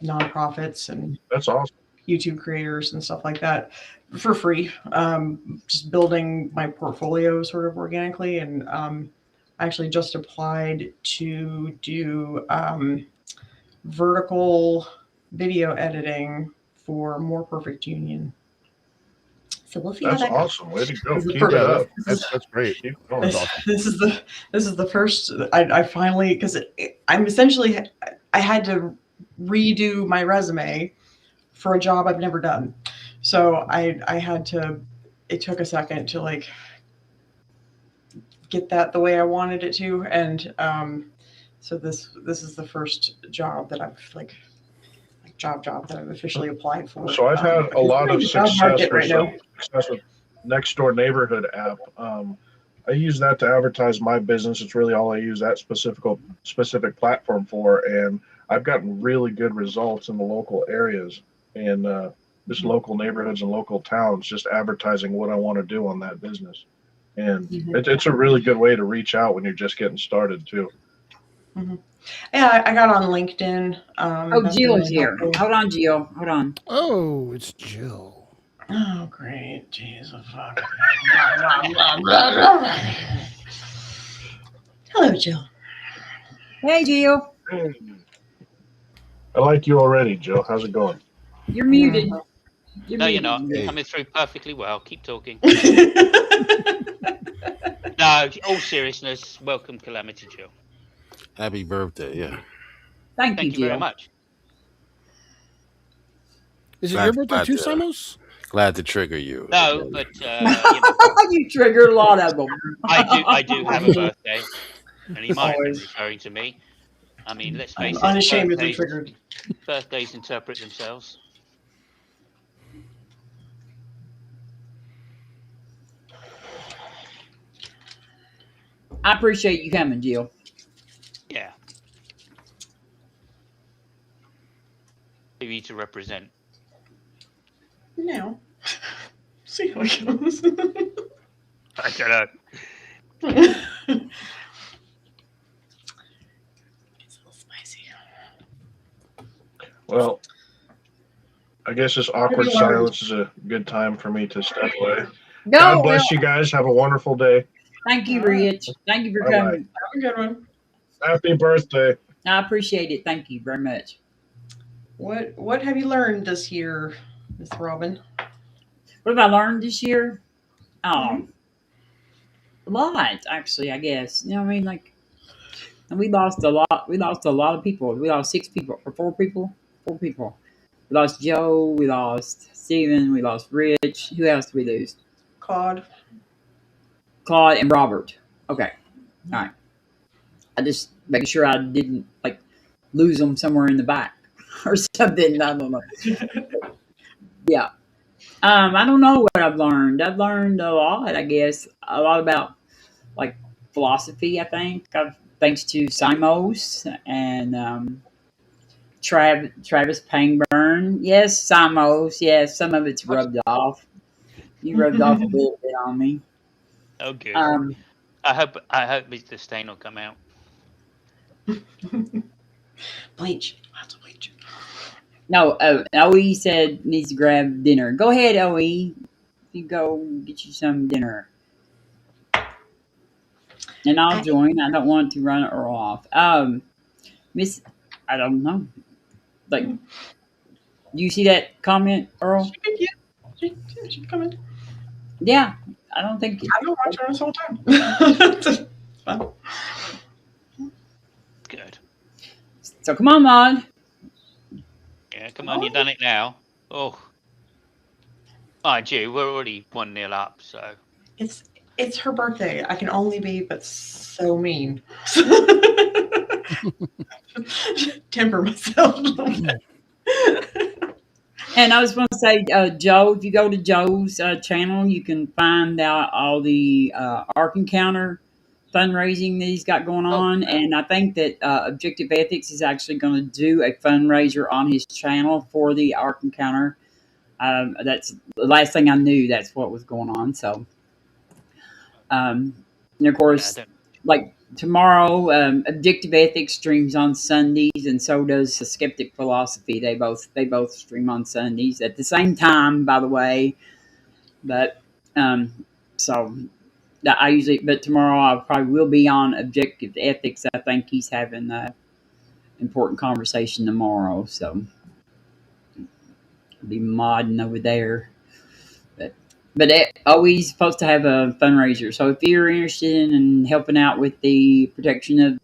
nonprofits and That's awesome. YouTube creators and stuff like that for free. Just building my portfolio sort of organically, and I actually just applied to do vertical video editing for More Perfect Union. So we'll see That's how that awesome. Way to go. This is Keep the that first- up. That's great. Keep going. This, Awesome. this is the first. I finally, because I'm essentially, I had to redo my resume for a job I've never done. So I had to. It took a second to like get that the way I wanted it to, and so this is the first job that I've like job that I've officially applied for. So I've had a lot of It's a job success market with right now. success with Next Door Neighborhood app. I use that to advertise my business. It's really all I use that specific platform for, and I've gotten really good results in the local areas and just local neighborhoods and local towns, just advertising what I want to do on that business. And it's a really good way to reach out when you're just getting started too. Yeah, I got on LinkedIn. Oh, that's Jill been is really here. helpful. Hold on, Jill. Hold on. Oh, it's Jill. Oh, great. Jeez, fuck. Hello, Jill. Hey, Jill. I like you already, Jill. How's it going? You're muted. You're No, you're muted. not. You're Hey. coming through perfectly well. Keep talking. No, all seriousness, welcome Calamity Jill. Happy birthday. Yeah. Thank you, Thank you very Jill. much. Is it Glad- your birthday glad too, to- Simos? Glad to trigger you. No, but you know, You triggered a lot of them. I do have a birthday, and he might have been Always. referring to me. I mean, let's I'm face it, unashamedly triggered. birthdays interpret themselves. I appreciate you coming, Jill. Yeah. Maybe to represent. No. See how it goes. I don't know. It's a little spicy. Well, I guess this awkward silence is a good time for me to step away. No, God bless you guys. Have a wonderful day. Thank you, Rich. Thank you for Bye-bye. coming. Have a good one. Happy birthday. I appreciate it. Thank you very much. What have you learned this year, Miss Robin? What have I learned this year? A lot, actually, I guess. You know what I mean? Like, and we lost a lot. We lost a lot of people. We lost 6 people or 4 people. 4 people. We lost Joe. We lost Steven. We lost Rich. Who else did we lose? Claude. Claude and Robert. Okay. All right. I just making sure I didn't like lose them somewhere in the back or something. I don't know. Yeah. I don't know what I've learned. I've learned a lot, I guess. A lot about like philosophy, I think. Thanks to Simos and Travis Pangburn. Yes, Simos. Yes, some of it's rubbed off. You rubbed off a little bit on me. Oh, good. Um, I hope the stain will come out. Bleach. Lots of bleach. No, OE said needs to grab dinner. Go ahead, OE. You go get you some dinner. And I'll join. I don't want to run her off. Miss, I don't know. Like, do you see that comment, Earl? She coming. Yeah, I don't think. I've been watching her this whole time. Fun. Good. So come on, Maud. Yeah, come on, you've done it now. Oh. Mind you, we're already 1-0 up, so. It's her birthday. I can only be but so mean. Temper myself a little bit. And I was going to say, Joe, if you go to Joe's channel, you can find out all the Ark Encounter fundraising that he's got going on. And I think that Objective Ethics is actually going to do a fundraiser on his channel for the Ark Encounter. That's the last thing I knew. That's what was going on. So, and of course, like tomorrow, Objective Ethics streams on Sundays, and so does Skeptic Philosophy. They both stream on Sundays at the same time, by the way. But so I usually, but tomorrow I probably will be on Objective Ethics. I think he's having an important conversation tomorrow, so I'll be modding over there. But always supposed to have a fundraiser. So if you're interested in helping out with the protection of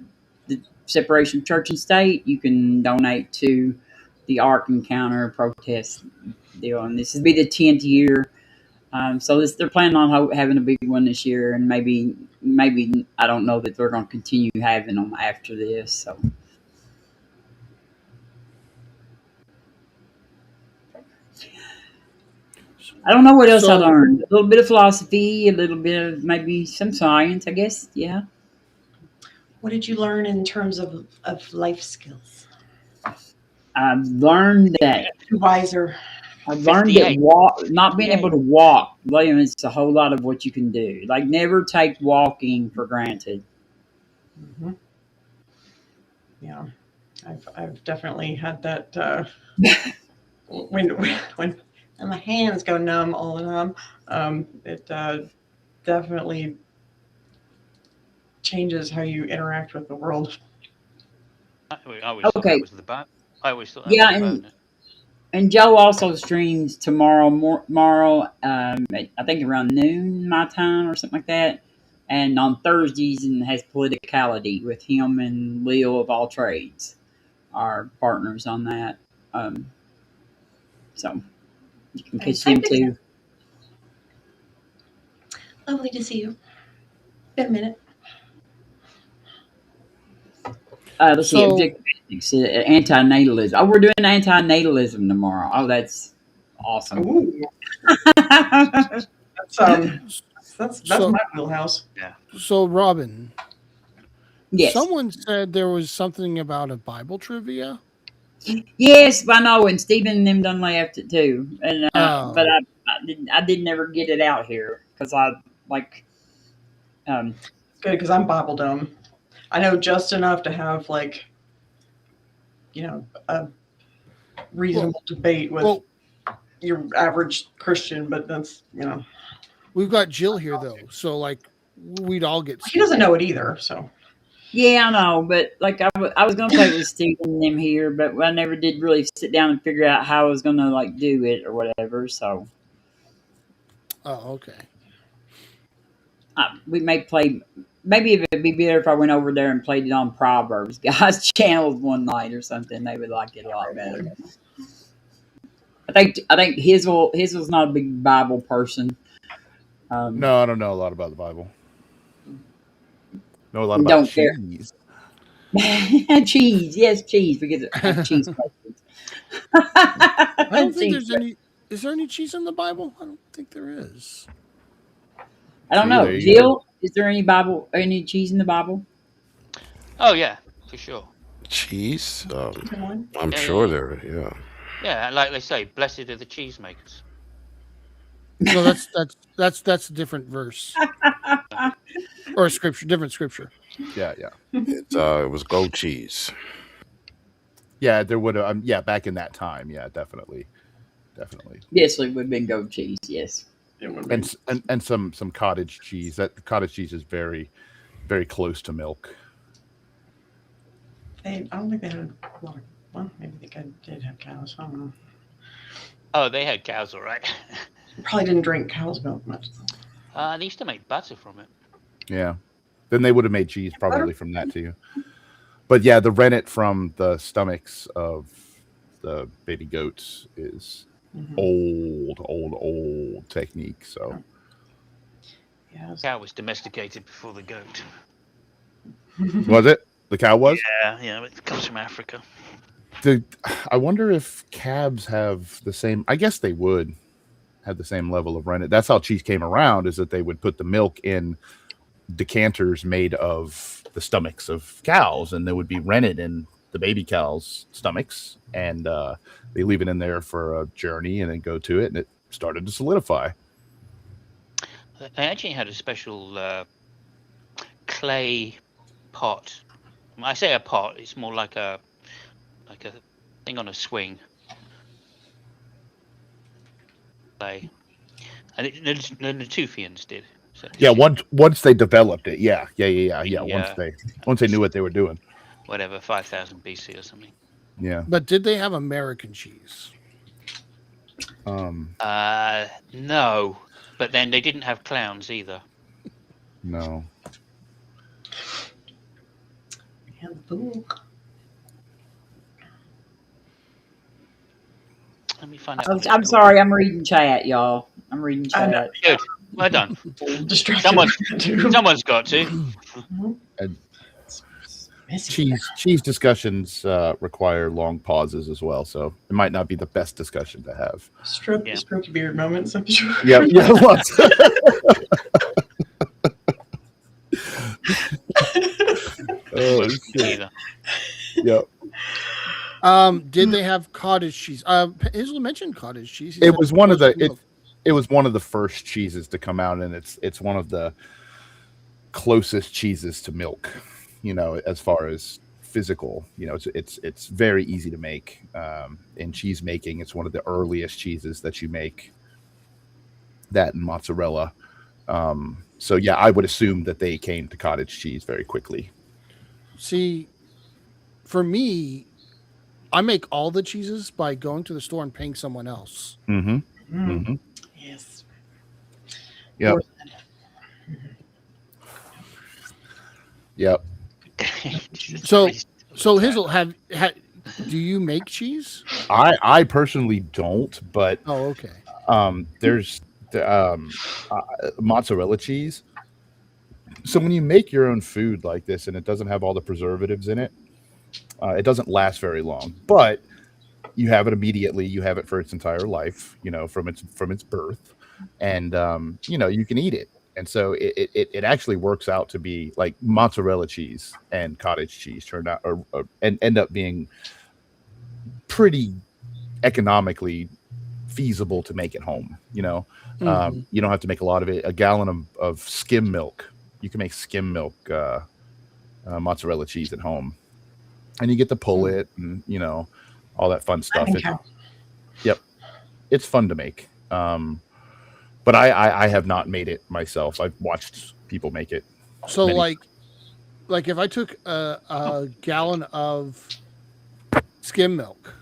the separation of church and state, you can donate to the Ark Encounter protest deal. And this will be the 10th year. So they're planning on having a big one this year. And maybe I don't know that they're going to continue having them after this. So. I don't know what else I learned. A little bit of philosophy, a little bit of maybe some science, I guess. Yeah. What did you learn in terms of life skills? I've learned that wiser. I've learned that not being able to walk limits a whole lot of what you can do. Like never take walking for granted. Mm-hmm. Yeah, I've definitely had that. When and my hands go numb all the time. It definitely changes how you interact with the world. I always thought that was the bone. I always thought that was the bone. And Joe also streams tomorrow. I think around noon my time or something like that. And on Thursdays and has Politicality with him and Leo of All Trades, our partners on that. So. You can catch them too. Lovely to see you. Been a minute. Let's see. Objective Ethics, antinatalism. Oh, we're doing antinatalism tomorrow. Oh, that's awesome. That's my wheelhouse. Yeah. So, Robin. Yes. Someone said there was something about a Bible trivia. Yes, I know, and Stephen and them done left it too, and but I didn't ever get it out here because I like. Good, because I'm Bible dumb. I know just enough to have a reasonable debate with your average Christian, but that's We've got Jill here though, so we'd all get. He doesn't know it either, so. Yeah, I know, but I was gonna play with Stephen and them here, but I never did really sit down and figure out how I was gonna do it or whatever. So. Oh, okay. We may play maybe it'd be better if I went over there and played it on Proverbs guys channels one night or something. They would like it a lot better. I think Hizzle's not a big Bible person. No, I don't know a lot about the Bible. Know a lot about Don't care. cheese. Cheese, yes, cheese. We get cheese questions. I don't think Cheese there's any. Is there any cheese in the Bible? I don't think there is. I don't See, know. there you Jill, is there any cheese in the Bible? Oh yeah, for sure. Cheese? I'm Yeah, sure yeah. there. Yeah. Yeah, like they say, blessed are the cheesemakers. No, that's a different verse or a scripture, different scripture. Yeah. It was goat cheese. Yeah, there would have. Yeah, back in that time. Yeah, definitely. Yes, it would have been goat cheese. Yes, it would have been. And some cottage cheese. That cottage cheese is very, very close to milk. I don't think they had a lot of. Well, maybe they did have cows. I don't know. Oh, they had cows, all right. Probably didn't drink cow's milk much. They used to make butter from it. Yeah. Then they would have made cheese probably from that too. But yeah, the rennet from the stomachs of the baby goats is old technique. So Yeah. Cow was domesticated before the goat. was it? The cow was? Yeah, it comes from Africa. I wonder if calves have the same. I guess they would have the same level of rennet. That's how cheese came around. Is that they would put the milk in decanters made of the stomachs of cows, and there would be rennet in the baby cows' stomachs, and they leave it in there for a journey, and then go to it, and it started to solidify. They actually had a special clay pot. When I say a pot, it's more like a thing on a swing. Clay. And the Natufians did. So Yeah, once they developed it, yeah. Yeah. Once they knew what they were doing, whatever, 5,000 BC or something. yeah. But did they have American cheese? No, but then they didn't have clowns either. No. Yeah, the book. Let me find out. I'm sorry. I'm reading chat, y'all. I'm reading I chat. know. Good. Well done. Distracted. Someone's got to. And cheese discussions require long pauses as well, so it might not be the best discussion to have. Stroke your beard moments, I'm sure. Yeah, lots. Oh shit. Yep. Did they have cottage cheese? Hazel mentioned cottage cheese. It was one of the it was one of the first cheeses to come out, and it's one of the closest cheeses to milk, as far as physical. It's very easy to make. In cheese making, it's one of the earliest cheeses that you make. That and mozzarella. So yeah, I would assume that they came to cottage cheese very quickly. See, for me, I make all the cheeses by going to the store and paying someone else. Yes. Yep. Yep. So Hazel, do you make cheese? I personally don't, but Oh, okay. there's mozzarella cheese. So when you make your own food like this and it doesn't have all the preservatives in it, it doesn't last very long. But you have it immediately. You have it for its entire life, from its birth, and you can eat it. And so it actually works out to be like mozzarella cheese and cottage cheese turned out and end up being pretty economically feasible to make at home. You don't have to make a lot of it. A gallon of skim milk, you can make skim milk mozzarella cheese at home, and you get to pull it and all that fun stuff. Yep, it's fun to make. But I have not made it myself. I've watched people make it. So like if I took a gallon of skim milk,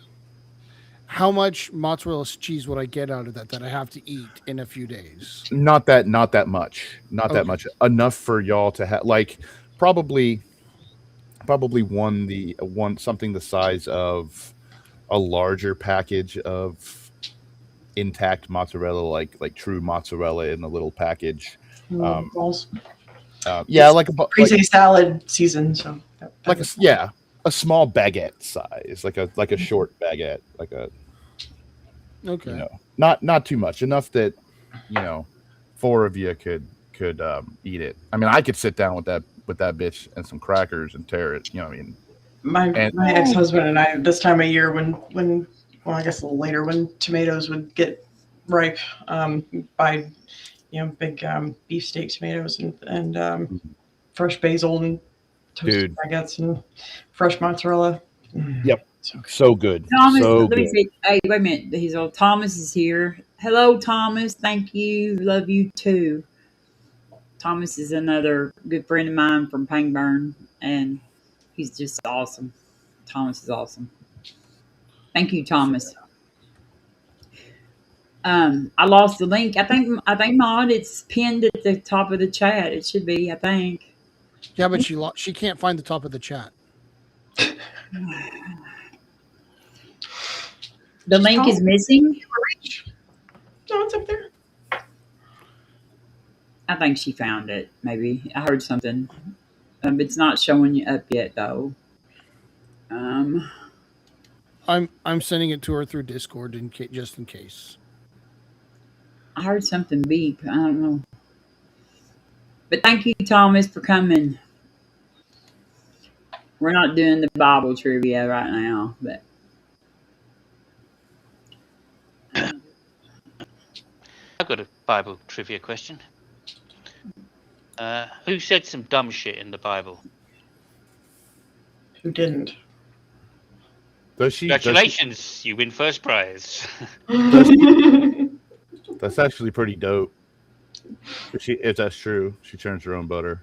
How much mozzarella cheese would I get out of that I have to eat in a few days? Not that much. Not that Okay. much. Enough for y'all to have like probably one something the size of a larger package of intact mozzarella, like true mozzarella in a little package. Balls. Yeah, like a Crazy salad season. So like a small baguette size, like a short baguette, like a Okay. you know, not too much, enough that 4 of you could eat it. I mean, I could sit down with that bitch and some crackers and tear it. You know what I mean? My ex-husband and I, this time of year, when well, I guess a little later, when tomatoes would get ripe, buy big beefsteak tomatoes and fresh basil and toasted baguettes and fresh mozzarella. Yep. So good. Thomas, so let me good. see. Hey, wait a minute. He's old. Thomas is here. Hello, Thomas. Thank you. Love you too. Thomas is another good friend of mine from Pangburn, and he's just awesome. Thomas is awesome. Thank you, Thomas. I lost the link. I think Maud, it's pinned at the top of the chat. It should be, I think. Yeah, but she can't find the top of the chat. The link is missing. No, it's up there. I think she found it. Maybe I heard something. It's not showing you up yet, though. I'm sending it to her through Discord just in case. I heard something beep. I don't know. But thank you, Thomas, for coming. We're not doing the Bible trivia right now, but I've got a Bible trivia question. Who said some dumb shit in the Bible? Who didn't? Congratulations, you win first prize. That's actually pretty dope. If that's true, she churns her own butter.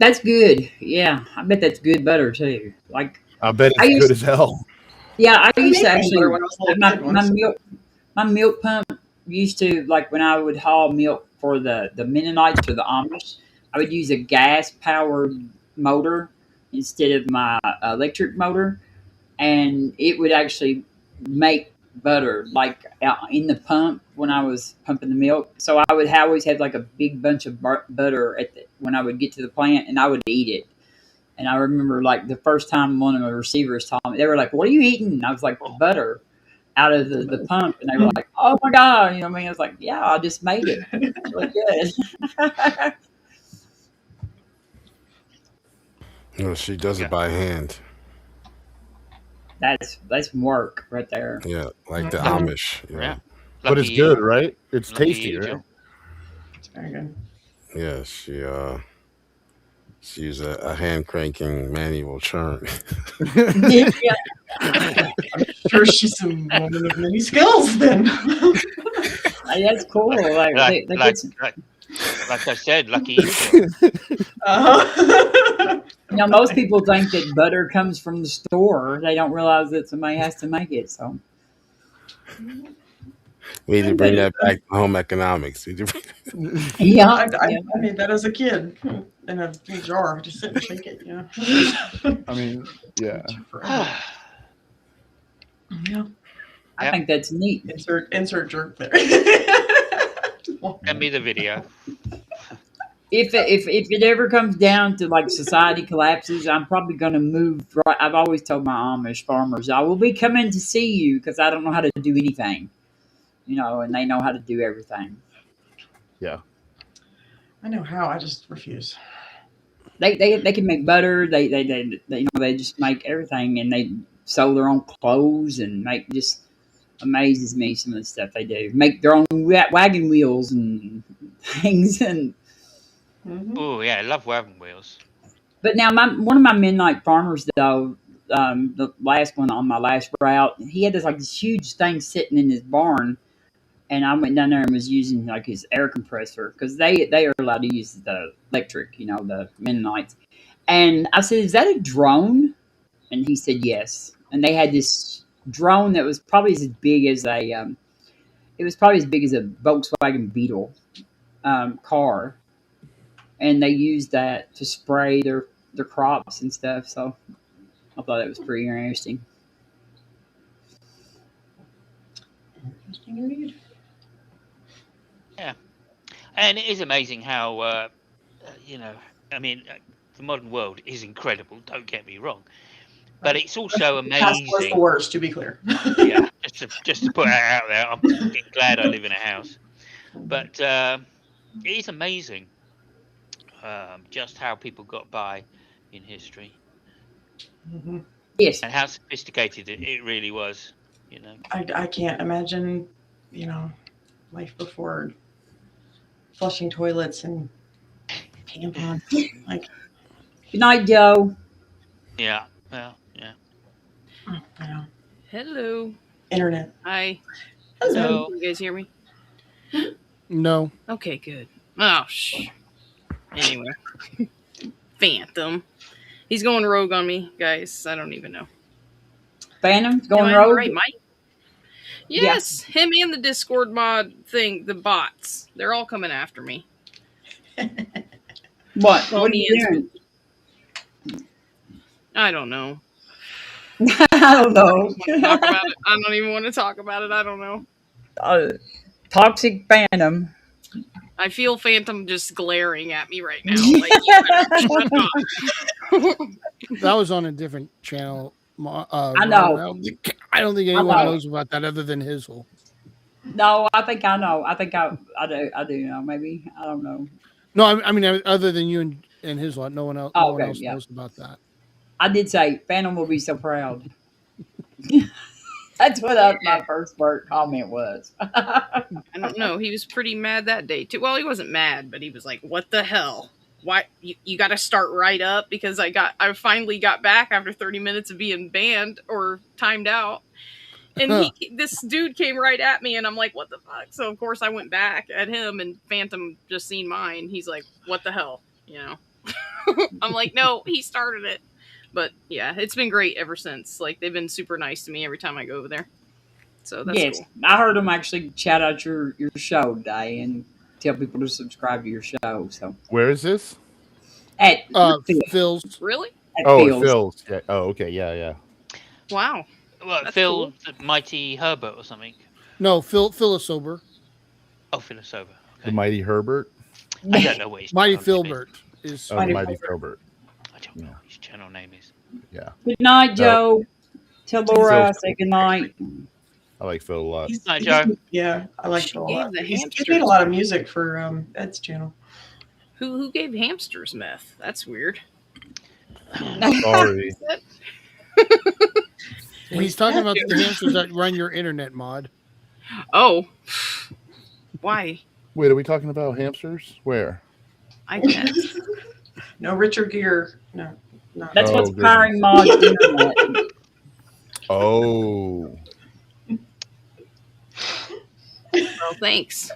that's good. Yeah, I bet that's good butter too. Like I bet it's good as hell. Yeah, I used to actually butter when I was a little kid my milk pump used to, like, when I would haul milk for the Mennonites or the Amish, I would use a gas powered motor instead of my electric motor, and it would actually make butter like out in the pump when I was pumping the milk. So I would always have like a big bunch of butter when I would get to the plant, and I would eat it. And I remember, like, the first time one of the receivers told me, they were like, "What are you eating?" And I was like, "Butter out of the pump." And they were like, "Oh my God." You know what I mean? I was like, "Yeah, I just made it. It's really good." No, she does it by hand. That's work right there. Yeah, like the Amish. Yeah. But it's good, right? It's tasty, right? It's very good. Yeah, she used a hand cranking manual churn. Yeah. I'm sure she's a woman of many skills then. That's cool. Like I said, lucky you. You know, most people think that butter comes from the store. They don't realize that somebody has to make it. So We need to bring that back to home economics. yeah, I made that as a kid in a big jar. Just sit and shake it. Yeah. I mean, yeah. Yeah. I think that's neat. Insert jerk there. Send me the video. If it ever comes down to, like, society collapses, I'm probably going to move. Right, I've always told my Amish farmers, I will be coming to see you because I don't know how to do anything, you know, and they know how to do everything. Yeah, I know how. I just refuse. They can make butter. They you know, they just make everything, and they sew their own clothes and make, just amazes me some of the stuff they do. Make their own wagon wheels and things and. Mm-hmm. Oh yeah, I love wagon wheels. But now, one of my Mennonite farmers, though, the last one on my last route, he had this huge thing sitting in his barn, and I went down there and was using, like, his air compressor because they are allowed to use the electric, you know, the Mennonites. And I said, "Is that a drone?" And he said, "Yes." And they had this drone that was probably as big as a it was probably as big as a Volkswagen Beetle car, and they used that to spray their crops and stuff. So I thought it was pretty interesting. Interesting indeed. Yeah, and it is amazing how you know. I mean, the modern world is incredible. Don't get me wrong, but it's also The past was the amazing. worst, to be clear. Yeah, just to put that out there, I'm fucking glad I live in a house. But it is amazing just how people got by in history Mhm. Yes. and how sophisticated it really was. You know. I can't imagine, life before flushing toilets and tampons. Like, Good night, Joe. Yeah. Well. Yeah. Hello. Internet. Hi. Hello. Can you guys hear me? No. Okay, good. Oh, Anyway. Phantom. He's going rogue on me, guys. I don't even know. Phantom Am going I rogue. right, Mike? Yes, him and the Discord mod thing, the bots. They're all coming after me. What? Well, What are you doing? I don't know. I don't know. Talk about it. I don't even want to talk about it. I don't know. Toxic Phantom. I feel Phantom just glaring at me right now. Like, you better shut up. That was on a different channel. I know. I don't think anyone know. knows about that other than Hizzle. No, I think I know. I think I do. I do know. Maybe I don't know. No, I mean other than you and Hizzle, no one else. Oh, No one okay, else yeah. knows about that. I did say Phantom will be so proud. That's what my first word comment was. I don't know. He was pretty mad that day too. Well, he wasn't mad, but he was like, "What the hell? Why you got to start right up?" Because I finally got back after 30 minutes of being banned or timed out, and this dude came right at me, and I'm like, "What the fuck?" So of course I went back at him, and Phantom just seen mine. He's like, "What the hell?" I'm like, "No, he started it." But yeah, it's been great ever since. Like, they've been super nice to me every time I go over there. So that's Yes, cool. I heard him actually shout out your show today and tell people to subscribe to your show. So Where is this? at Phil's. Really? At Oh, Phil's. Phil's. Yeah. Oh, okay. Yeah, yeah. Wow. Well, That's Phil, cool. the Mighty Herbert or something. No, Phil is sober. Oh, Phil is sober. The Mighty Herbert. I don't know what his Mighty channel name Filbert is. Oh, the Mighty Filbert. I don't know what his channel name is. Yeah. Good night, Joe. Tell Laura I Phil's say good night. I like Phil a lot. Hi, Joe. Yeah, I like She Phil a gave lot. the He's hamsters made a lot of music for Ed's channel. Who gave hamsters meth? That's weird. Sorry. He's talking about the hamsters that run your internet mod. Oh. Why? Wait, are we talking about hamsters? Where? I guess. No Richard Gere. No. That's Oh, what's goodness. powering Mod's internet. Oh. Well, thanks.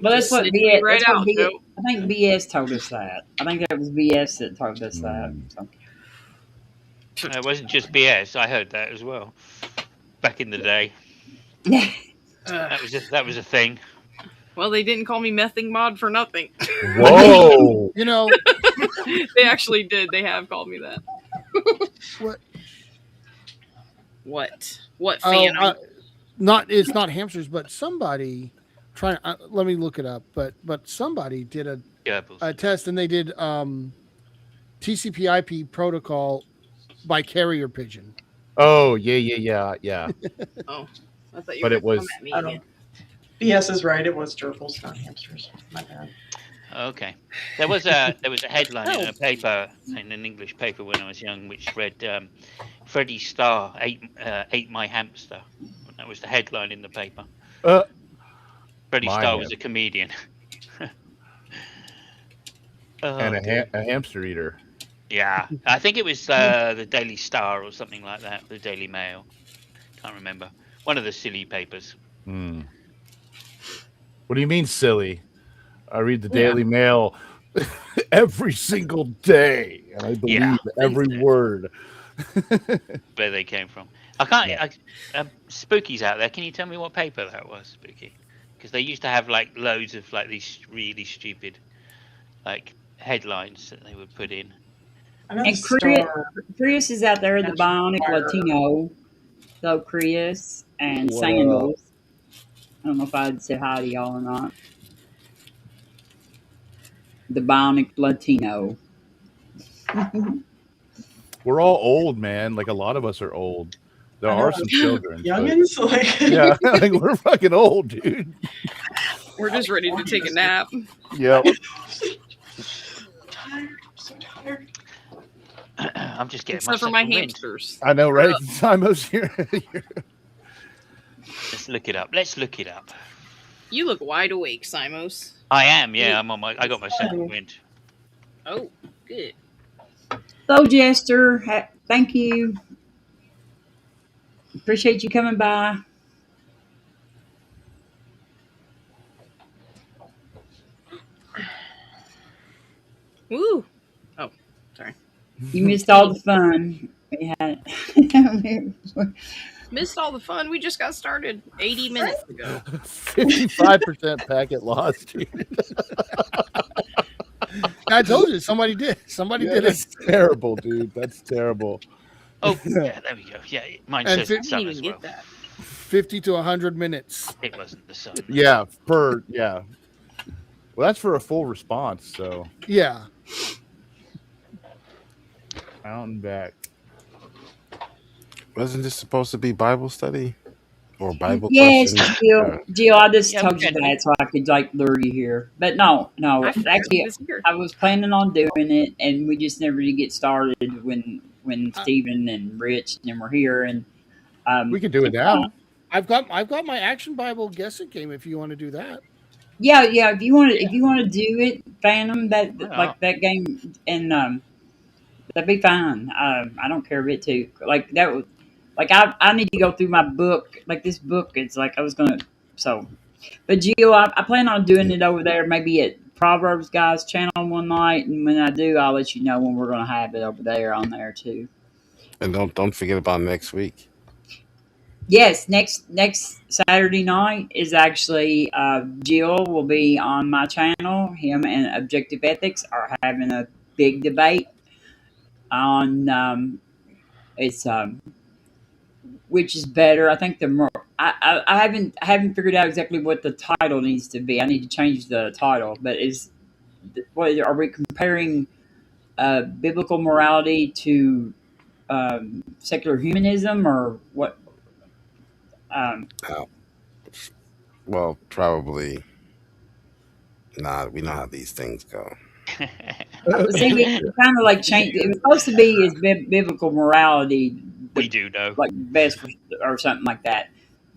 Well, that's Just what snitched me BS. right That's what out, BS Joe. I think BS told us that. I think that was BS that told us that. So. It wasn't just BS. I heard that as well. Back in the day, that was a thing. Well, they didn't call me mething mod for nothing. Whoa. You know, They actually did. They have called me that. what? What Oh, Phantom? it's not hamsters, but somebody trying. Let me look it up. But somebody did a test, and they did TCP/IP protocol by carrier pigeon. Oh, yeah. Oh, I thought you But were it was- coming at me I again. don't. BS is right. It was gerbils, not hamsters. My bad. Okay, there was a headline in a paper, in an English paper when I was young, which read Freddie Starr ate my hamster. That was the headline in the paper. Freddie my Starr was ham- a comedian. And Oh, a hamster eater. yeah, I think it was the Daily Star or something like that, the Daily Mail. Can't remember. One of the silly papers. Hmm. What do you mean, silly? I read the Daily Mail every single day, and I believe every word. Where they came from. I can't. Spooky's out there. Can you tell me what paper that was, Spooky? Because they used to have like loads of like these really stupid like headlines that they would put in. And Chris is out there, the Bionic Latino. So Chris and What Sandals. I don't know if I'd say hi to y'all or not. The Bionic Latino. We're all old, man. Like a lot of us are old. There are some children. Youngins, yeah, like we're fucking old, dude. We're just ready to take a nap. Yep. So tired. I'm just getting Except for my hamsters. I know, right? Simo's here. Let's look it up. Let's look it up. You look wide awake, Simos. I am. Yeah, I'm on my. I got my second wind. Oh, good. So Jester, thank you. Appreciate you coming by. Woo. Oh, sorry. You missed all the fun we had. Missed all the fun. We just got started 80 minutes ago. 55% packet lost, dude. I told you, somebody did. Somebody did it. That's terrible, dude. That's terrible. Oh, yeah, there we go. Yeah, mine And says fi- the sun as well. 50 to 100 minutes. It wasn't the sun. Yeah, Well, that's for a full response, so Yeah. out and back. Wasn't this supposed to be Bible study or Bible Yes, questions? Jill, I just Yeah, told we you can. that so I could like lure you here. But no, I forgot actually, he was here. I was planning on doing it, and we just never did get started when Steven and Rich and them were here, and We can do it now. I've got my Action Bible guessing game if you want to do that. Yeah. If you want to do it, Phantom, like that game, and that'd be fine. I don't care a bit too. Like that would, like I need to go through my book. Like this book, it's like I was gonna. So, but Jill, I plan on doing it over there, maybe at Proverbs Guys channel one night, and when I do, I'll let you know when we're gonna have it over there on there too. And don't forget about next week. Yes, next Saturday night is actually Jill will be on my channel. Him and Objective Ethics are having a big debate on it's which is better. I think the more I haven't figured out exactly what the title needs to be. I need to change the title, but what are we comparing biblical morality to secular humanism or what? Well, probably not. We know how these things go. See, we kind of like changed. It was supposed to be as biblical morality. We do know, like best or something like that.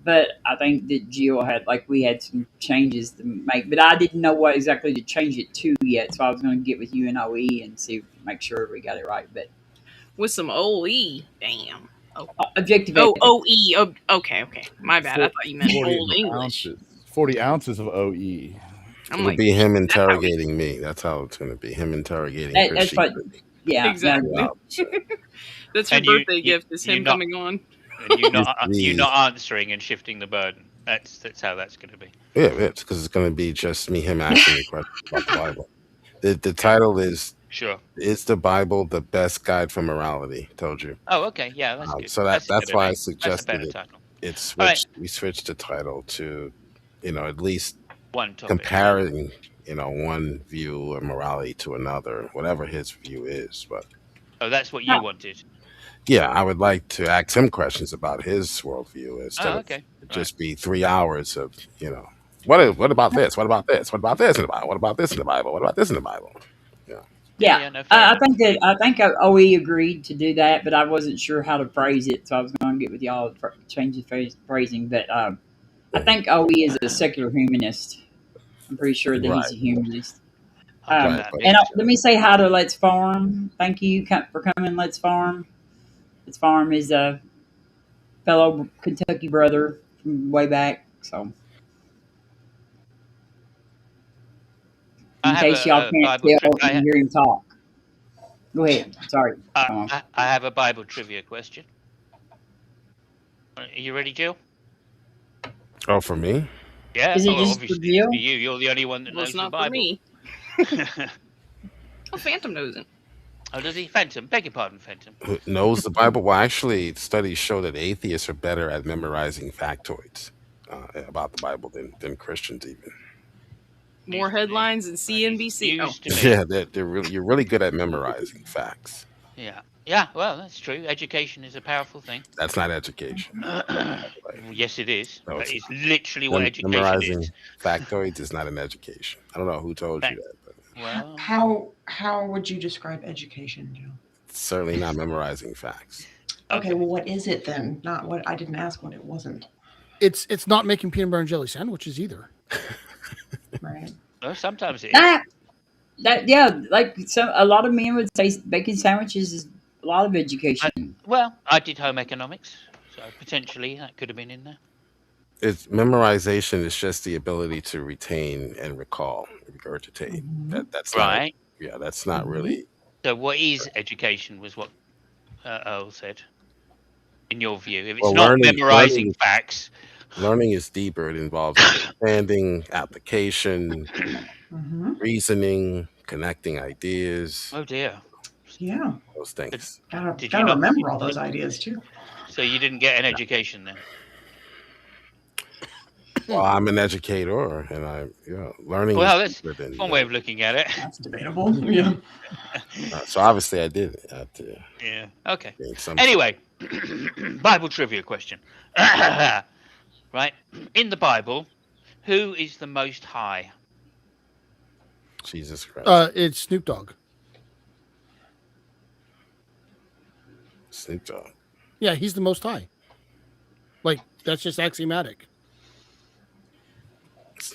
But I think that Jill had we had some changes to make, but I didn't know what exactly to change it to yet. So I was going to get with you and OE and make sure we got it right. But With some OE. Damn. Oh, Objective. OE. Okay. My bad. I thought you meant 40 Old English. 40 ounces of OE. It'll be him interrogating me. That's how it's going to be. Him interrogating That's Chris what. Shepherd. Yeah, Exactly. That's your And you- birthday gift is him not- coming on. And you not Yes, you please. not answering and shifting the burden. That's how that's going to be. Yeah, it's because it's going to be just him asking me questions about the Bible. The title is Sure. "Is the Bible the Best Guide for Morality?" Told you. Oh, okay. Yeah, that's good. So that's that's good why I name. That's a suggested better it. title. It's All right. we switched the title to, at least One topic. comparing, one view of morality to another, whatever his view is. But Oh, that's what you wanted. yeah, I would like to ask him questions about his worldview instead Oh, of okay. just be 3 hours of, what about this? What about this? What about this in the Bible? What about this in the Bible? What about this in the Bible? Yeah, no, fair I think OE agreed to do that, but I wasn't sure how to phrase it, so I was going to get with y'all to change the phrasing. But I think OE is a secular humanist. I'm pretty sure that he's a humanist. Right, And let me say hi to Let's Farm. Thank you for coming, Let's Farm. Let's Farm is a fellow Kentucky brother from way back. So, in case y'all can't tell and hear him talk. Go ahead. Sorry. I have a Bible trivia question. Are you ready, Jill? Oh, for me? Yeah. Is it Oh, just for obviously Jill? for you. You're the only one that Well, knows it's the not for Bible. me. Oh, Phantom knows it. Oh, does he? Phantom. Beg your pardon, Phantom. Who knows the Bible? Well, actually, studies show that atheists are better at memorizing factoids about the Bible than Christians even. More headlines than CNBC. Oh, News to me. Yeah, you're really good at memorizing facts. Yeah. Yeah. Well, that's true. Education is a powerful thing. That's not education. Yes, it is. No, That it's is not. literally what education Memorizing is. factoids is not an education. I don't know who told you that, but Well, How would you describe education, Joe? it's certainly not memorizing facts. Okay, well, what is it then? Not what I didn't ask what it wasn't. It's not making peanut butter and jelly sandwiches either. Right. well, sometimes it is. That like a lot of men would say bacon sandwiches is a lot of education. Well, I did home economics, so potentially that could have been in there. It's memorization is just the ability to retain and recall, regurgitate. That's Right. not. Yeah, that's not really. So, what is education? Was what Earl said. In your view, if it's Well, not memorizing facts, Learning is deeper. It involves understanding, application, reasoning, connecting ideas. oh dear. Yeah. Those things. Gotta Did you not- remember all those ideas too. So you didn't get an education then? Well, I'm an educator, and learning. Well, is that's deeper than, one way of looking at it. That's debatable. Yeah. so obviously, I did it. Yeah. Okay. Gain some- Anyway, Bible trivia question. Right. In the Bible, who is the Most High? Jesus Christ. It's Snoop Dogg. Snoop Dogg. Yeah, he's the Most High. Like that's just axiomatic.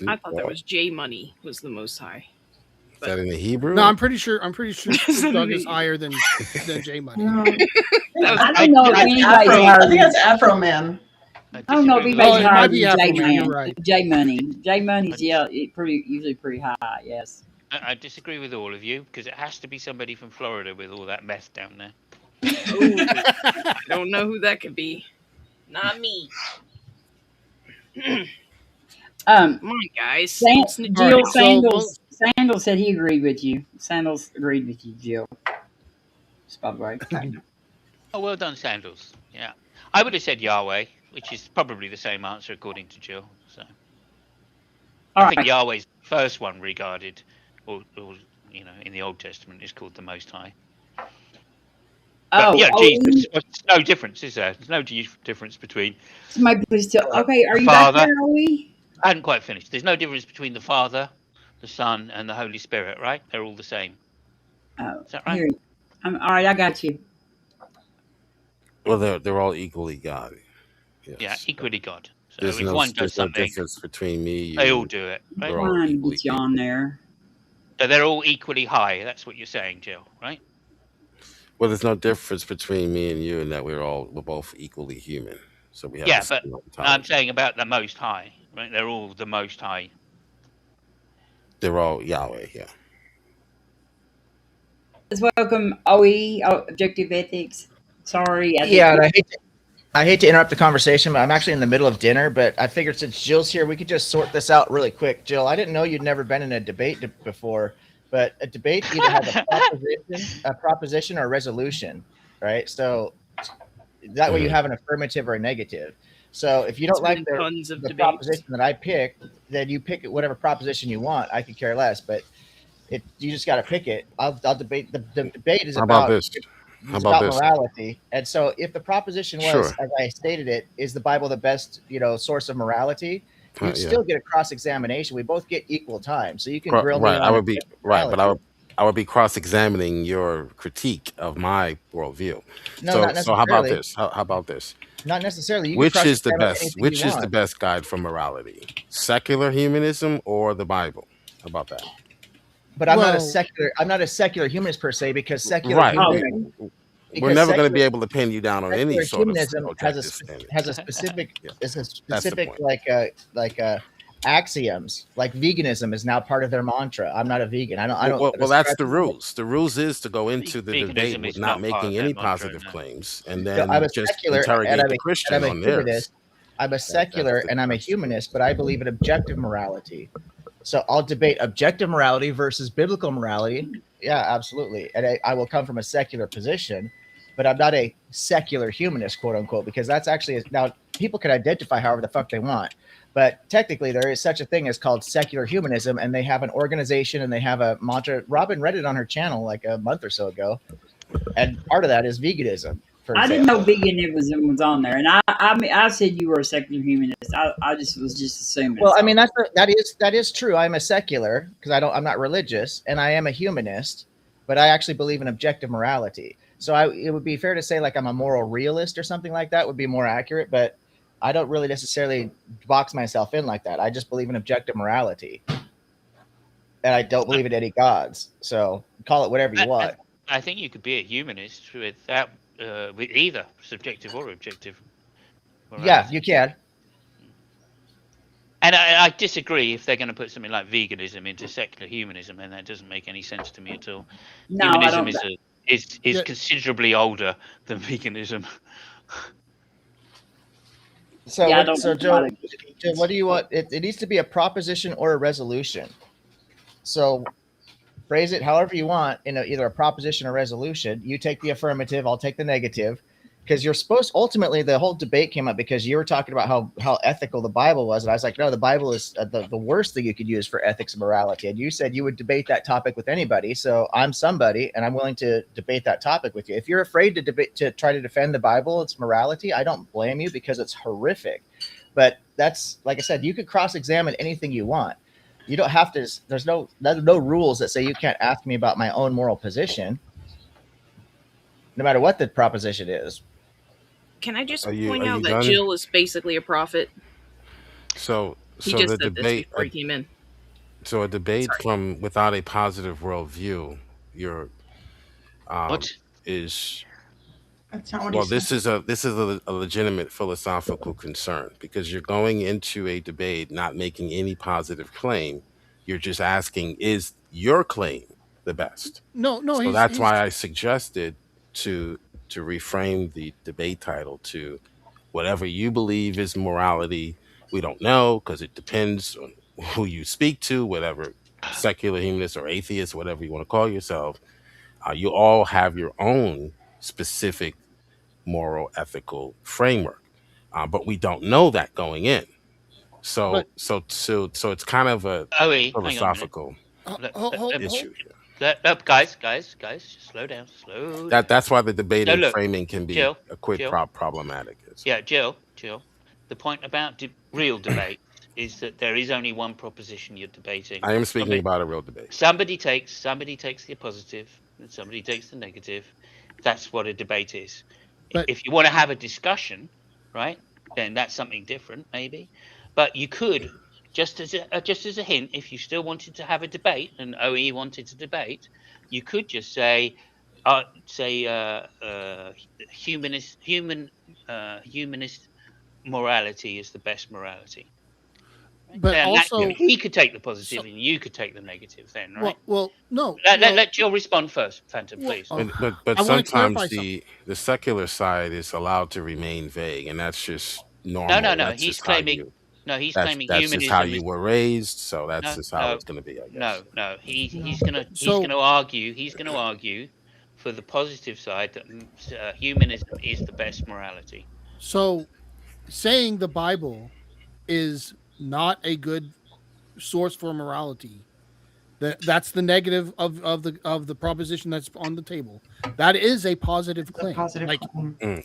I thought that was J Money was the Most High. Is that in the Hebrew? No, I'm pretty sure Snoop Dogg is higher than J Money. I don't know if anybody's higher I think that's Afro Man. I don't know if Oh, anybody's it higher might than be J Afro Man, Man. you're right. J Money. J Money's usually pretty high. Yes. I disagree with all of you because it has to be somebody from Florida with all that meth down there. I don't know who that could be. Not me. Come on, guys. Jill Sandals said he agreed with you. Sandals agreed with you, Jill. Just by the way. Oh, well done, Sandals. Yeah. I would have said Yahweh, which is probably the same answer according to Jill. So I think Yahweh's the first one regarded, or in the Old Testament is called the Most High. But, Jesus. There's no difference, is there? There's no difference between. Somebody please tell. Okay, are the you back Father. there? Are we? I hadn't quite finished. There's no difference between the Father, the Son, and the Holy Spirit, right? They're all the same. Oh, is that right? Here. All right, I got you. Well, they're all equally God. Yes. Yeah, equally God. So There's if no, one does there's no something, difference between me. You, they all do it. Right? They're all Trying to equally get you on there. So they're all equally high. That's what you're saying, Jill, right? Well, there's no difference between me and you in that we're both equally human. So we have Yeah, the but same I'm saying about the Most High, right? They're all the Most High. They're all Yahweh, yeah. Let's welcome OE, Objective Ethics. Sorry. Yeah, and I hate to interrupt the conversation, but I'm actually in the middle of dinner. But I figured since Jill's here, we could just sort this out really quick. Jill, I didn't know you'd never been in a debate before, but a debate either has a proposition or a resolution, right? So that way you have an affirmative or a negative. So if you don't like the proposition that I picked, then you pick whatever proposition you want. I could care less, but you just got to pick it. I'll debate. The debate is about this? It's about morality. And so if the proposition was, as I stated it, is the Bible the best, source of morality, you'd still get a cross-examination. We both get equal time. So you can grill me on I would be morality. but I would be cross-examining your critique of my worldview. No, not so how about necessarily. this? How about this? Not necessarily. You can Which is the cross-examine best? anything Which you is the want. best guide for morality? Secular humanism or the Bible? How about that? But I'm not a secular humanist per se, because secular Right. humanism, We're never going to be able to pin you down on any secular sort of humanism objective has standard. a specific That's the point. like a axioms. Like veganism is now part of their mantra. I'm not a vegan. I don't. Well, that's the rules. The rules is to go into the debate Veganism with is not not part of making that any mantra, positive no. claims, and So then I'm a just secular and interrogate I'm the a, Christian and I'm a on theirs. humanist. I'm a secular and I'm a humanist, but I believe in objective morality. So I'll debate objective morality versus biblical morality. Yeah, absolutely. And I will come from a secular position, but I'm not a secular humanist, quote unquote, because that's actually now people can identify however the fuck they want. But technically, there is such a thing as called secular humanism, and they have an organization and they have a mantra. Robin read it on her channel like a month or so ago, and part of that is veganism. For I didn't know example. veganism was on there, and I mean, I said you were a secular humanist. I just was just assuming. Well, I so. mean that is true. I'm a secular because I'm not religious, and I am a humanist, but I actually believe in objective morality. So it would be fair to say like I'm a moral realist or something like that would be more accurate, but I don't really necessarily box myself in like that. I just believe in objective morality, and I don't believe in any gods. So call it whatever you want. I think you could be a humanist without with either subjective or objective morality. Yeah, you can. And I disagree if they're going to put something like veganism into secular humanism, and that doesn't make any sense to me at all. No, I Humanism don't. is Yeah. considerably older than veganism. So, Yeah, I what, don't so think Joe, about Joe, what do you want? It needs to be a proposition or a resolution. So phrase it however you want in either a proposition or resolution. You take the affirmative, I'll take the negative, because you're supposed. Ultimately, the whole debate came up because you were talking about how ethical the Bible was, and I was like, no, the Bible is the worst thing you could use for ethics and morality. And you said you would debate that topic with anybody. So I'm somebody, and I'm willing to debate that topic with you. If you're afraid to debate to try to defend the Bible, its morality, I don't blame you because it's horrific. But that's like I said, you could cross-examine anything you want. You don't have to. There's no rules that say you can't ask me about my own moral position, no matter what the proposition is. Can I just Are you point out that done? Jill is basically a prophet? So He so just the said this debate. before he came in. So a debate Sorry. from without a positive worldview, your What? is That's not what well. he said. This is a legitimate philosophical concern because you're going into a debate not making any positive claim. You're just asking, is your claim the best? No, So that's why I suggested to reframe the debate title to whatever you believe is morality. We don't know because it depends on who you speak to, whatever secular humanist or atheist, whatever you want to call yourself. You all have your own specific moral ethical framework, but we don't know that going in. So it's kind of a Oh, hang on a minute. philosophical Let- issue. guys, just slow down. That's why the debate No, and look, framing can be Jill, a quid Jill. problematic. Yeah, Jill. The point about real debate is that there is only one proposition you're debating. I am speaking about a real debate. Somebody takes the positive and somebody takes the negative. That's what a debate is. If you want to have a discussion, right, then that's something different, maybe. But you could, just as a hint, if you still wanted to have a debate and OE wanted to debate, you could just say humanist morality is the best morality. But And also- he could take the positive and you could take the negative then, right? Well, no. Let Jill respond first, Phantom, please. But I wanna sometimes clarify the secular side is allowed to remain vague, and that's just normal. No. That's He's just how claiming. you- He's that's, claiming that's humanism. just how you is- were raised, so that's No, just how no, it's going to be. I guess. No. He's gonna So- argue. He's gonna argue for the positive side that humanism is the best morality. So, saying the Bible is not a good source for morality. That's the negative of the proposition that's on the table. That is a positive claim. Like,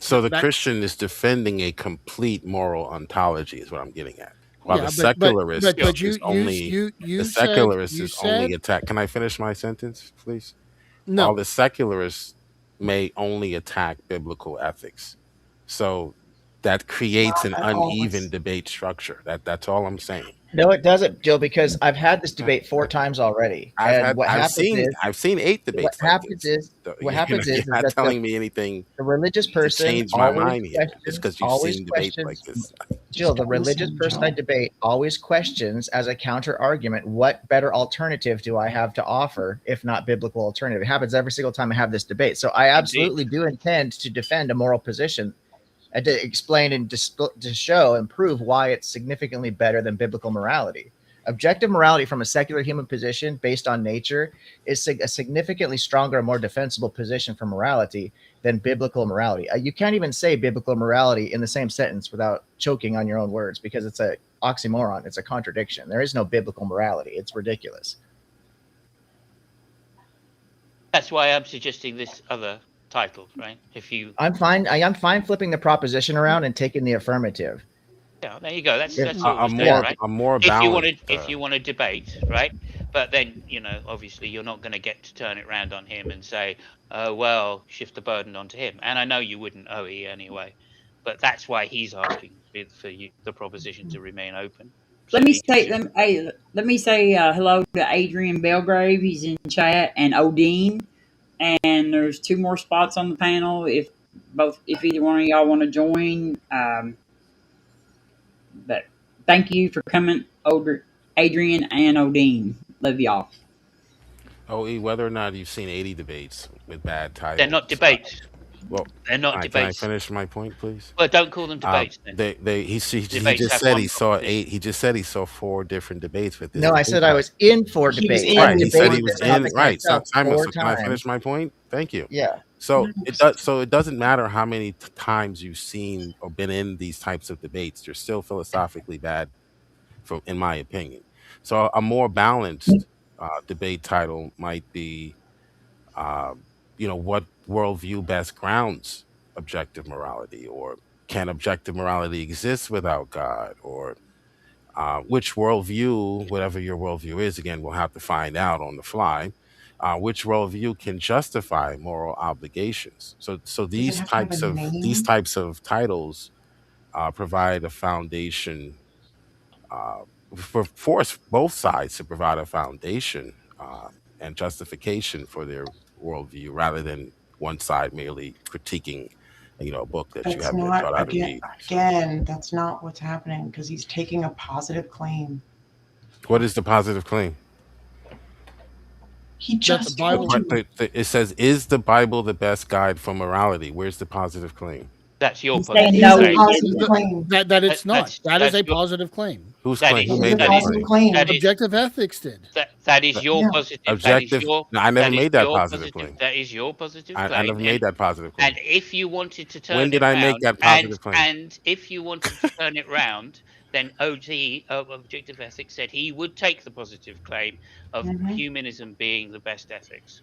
So the that- Christian is defending a complete moral ontology, is what I'm getting at. While Yeah, the but secularist you- is only you the said- secularist you is only said- attack. Can I finish my sentence, please? No. While the secularists may only attack biblical ethics, so that creates an Not always. uneven debate structure. That's all I'm saying. No, it doesn't, Jill, because I've had this debate 4 times already. And what happens is I've seen 8 debates. what like happens this. is So, what you happens know, is you're not that telling me anything the religious to person change my always mind here just questions, because you've always seen debates like questions. this. Jill, the religious person I debate always questions as a counter argument, what better alternative do I have to offer if not biblical alternative? It happens every single time I have this debate. So I absolutely do intend to defend a moral position and to explain and to show and prove why it's significantly better than biblical morality. Objective morality from a secular human position based on nature is a significantly stronger and more defensible position for morality than biblical morality. You can't even say biblical morality in the same sentence without choking on your own words because it's a oxymoron. It's a contradiction. There is no biblical morality. It's ridiculous. That's why I'm suggesting this other title, right? If you, I'm fine flipping the proposition around and taking the affirmative. yeah, there you go. That's Yeah. all I'm we're saying, more right? I'm more If you want balanced. to, if you want to debate, right? But then, you know, obviously you're not going to get to turn it round on him and say, well, shift the burden onto him. And I know you wouldn't, OE, anyway. But that's why he's asking for you, the proposition to remain open. So Let me he say, can- let me say hello to Adrian Belgrave. He's in chat, and Odine. And there's 2 more spots on the panel. If either one of y'all want to join, but thank you for coming, Adrian and Odine. Love y'all. OE, whether or not you've seen 80 debates with bad titles. They're not debates. Well, They're not all right, can I debates. finish my point, please? Well, don't call them debates then. He Debates just have said one he saw proposition. 8. He just said he saw 4 different debates with this. No, I debate said I title. was in for He was debate. in Right, he said he Debated was this in. topic Right, so myself Simon, 4 so can I finish times. my point? Thank you. Yeah. So it does. So it doesn't matter how many times you've seen or been in these types of debates. They're still philosophically bad, in my opinion. So a more balanced debate title might be, what worldview best grounds objective morality, or can objective morality exist without God, or which worldview, whatever your worldview is, again, we'll have to find out on the fly. Which worldview can justify moral obligations? So Does it have to have a these name? types of titles provide a foundation for force both sides to provide a foundation and justification for their worldview, rather than one side merely critiquing, a book that you That's haven't been not taught how to read. again. That's not what's happening because he's taking a positive claim. What is the positive claim? He That just the Bible. told you. It says, "Is the Bible the best guide for morality?" Where's the positive claim? That's your He's saying position. no, It's a he positive didn't. claim. That it's not. That's- That is that's a your- positive claim. Whose That claim? is- Who It's made a that positive claim? claim. That is- Objective ethics did. That is your Yeah. positive. Objective. No, I never that is made that your positive claim. That is your positive claim. I never made that positive claim. And if you wanted to turn When did it I make round, that positive claim? And if you wanted to turn it round, then OT of Objective Ethics said he would take the positive claim of humanism being the best ethics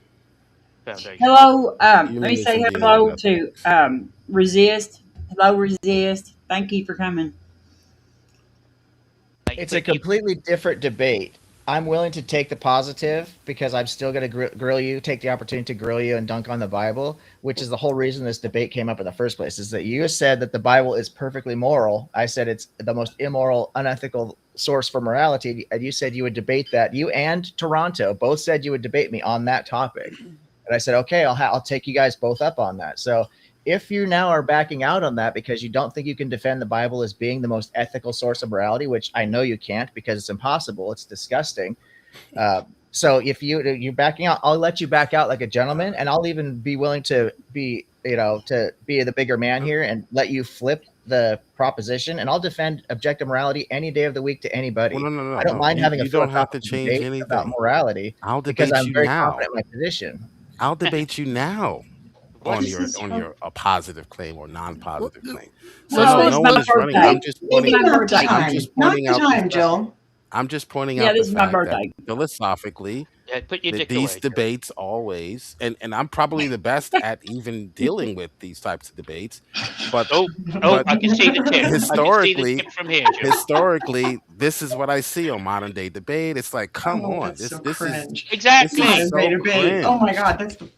foundation. Hello, let me say Humanism being hello nothing. to Resist. Hello, Resist. Thank you for coming. It's a completely different debate. I'm willing to take the positive because I'm still going to grill you, take the opportunity to grill you and dunk on the Bible, which is the whole reason this debate came up in the first place, is that you said that the Bible is perfectly moral. I said it's the most immoral, unethical source for morality. And you said you would debate that. You and Toronto both said you would debate me on that topic. And I said, okay, I'll take you guys both up on that. So if you now are backing out on that because you don't think you can defend the Bible as being the most ethical source of morality, which I know you can't because it's impossible, it's disgusting. So if you're backing out, I'll let you back out like a gentleman, and I'll even be willing to be, to be the bigger man here and let you flip the proposition, and I'll defend objective morality any day of the week to anybody. Well, no. I don't mind having a You don't have to philosophical change debate anything about morality I'll because debate I'm you very now. confident in my position. I'll debate you now on This is your a positive claim or non-positive claim. So Well, no it's my one is running. birthday. I'm just pointing. It's my Not the birthday. time. I'm just Not pointing the out. time, Jill. I'm just pointing Yeah, out the this is my fact that birthday. philosophically, Yeah, put your that dick these away. debates always, and I'm probably the best at even dealing with these types of debates, but I can see the tip. I can see the historically, tip from here, Joe. historically, this is what I see on modern day debate. It's like, come Oh, on, that's so this is cringe. Exactly. this is so Modern day debate. Oh my cringe. God, that's the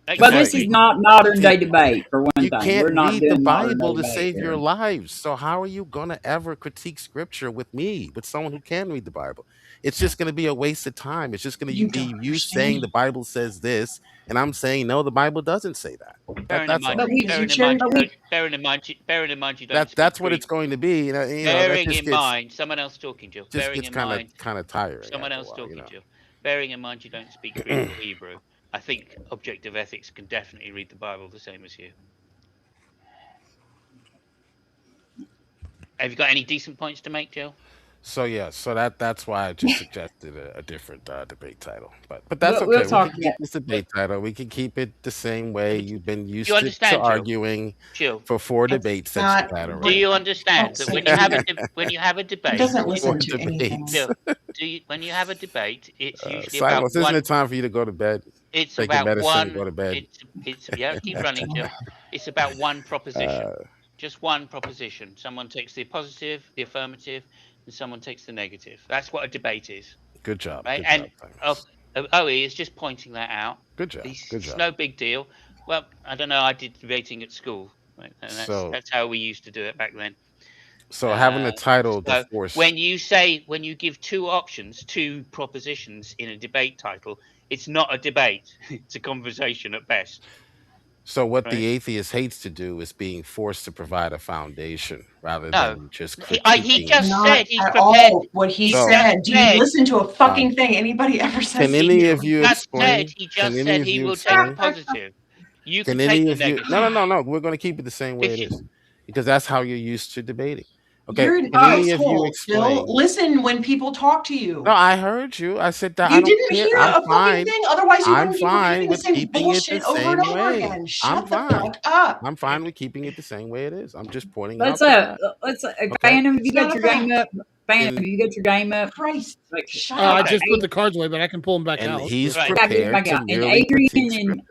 But this is Exactly. not modern day debate for one You thing. can't We're not read the doing modern day Bible to debate save your here. lives. So how are you gonna ever critique scripture with me, with someone who can read the Bible? It's just gonna be a waste of time. It's just gonna You be don't you saying understand. the Bible says this, and I'm saying no, the Bible doesn't say that. Bearing in That's mind, all. But we, Because you bearing in cherry mind, but you we, don't, bearing in mind, you don't speak That's what Greek. it's going to be. That Bearing just in gets mind, someone else talking, Jill. Bearing in mind, kind of tiring someone after a else while, talking, Jill. Bearing in mind, you don't speak Greek or Hebrew. I think objective ethics can definitely read the Bible the same as you. Have you got any decent points to make, Jill? So yeah, so that's why I just suggested a different debate title. But that's we'll okay. We talk can about. keep this debate title. We can keep it the same way you've been You used to understand, Jill? arguing Jill, for 4 It's debates that not. you've had do already. you understand that when you have a when you have a He debate, doesn't For listen to anything. debates. Jill, when you have a debate, it's usually about Silas, isn't one. it time for you to go to bed? It's Take your about medicine and one. go to bed. It's yeah. Keep running, Jill. It's about one proposition. Uh, Just one proposition. Someone takes the positive, the affirmative, and someone takes the negative. That's what a debate is, good job. right? Good And job. OE is just pointing that out. Good job. Good It's job. no big deal. Well, I don't know. I did debating at school, right? And that's how we used to do it back then. So having the title, So the force. when you give two options, two propositions in a debate title, it's not a debate. It's a conversation at best. So what Right. the atheist hates to do is being forced to provide a foundation rather No. than just He critiquing. just Not said he's at prepared. all what he So- said. Do you said- listen to a fucking thing anybody ever says Can to any you? of you Just explain? said he Can just any said of he you will take explain? the positive. You Can can take any the of you? negative. No. We're going to keep it the same way If it you- is, because that's how you're used to debating. Okay. You're an Can any of you asshole, Bill. explain? Listen when people talk to you. No, I heard you. I said that I You don't didn't care. hear I'm a fucking fine. thing. Otherwise, you I'm wouldn't be fine repeating the with same keeping it the bullshit over same and over way. again. I'm Shut the fine. fuck up. I'm fine with keeping it the same way it is. I'm just pointing Let's out. Phantom, have you It's got not your a game up? Phantom, In- have you got your game up? Christ. Like, Shut I up. just put the cards away, but I can pull them back And out. he's Right. I got it prepared back to out. And merely critique Adrian and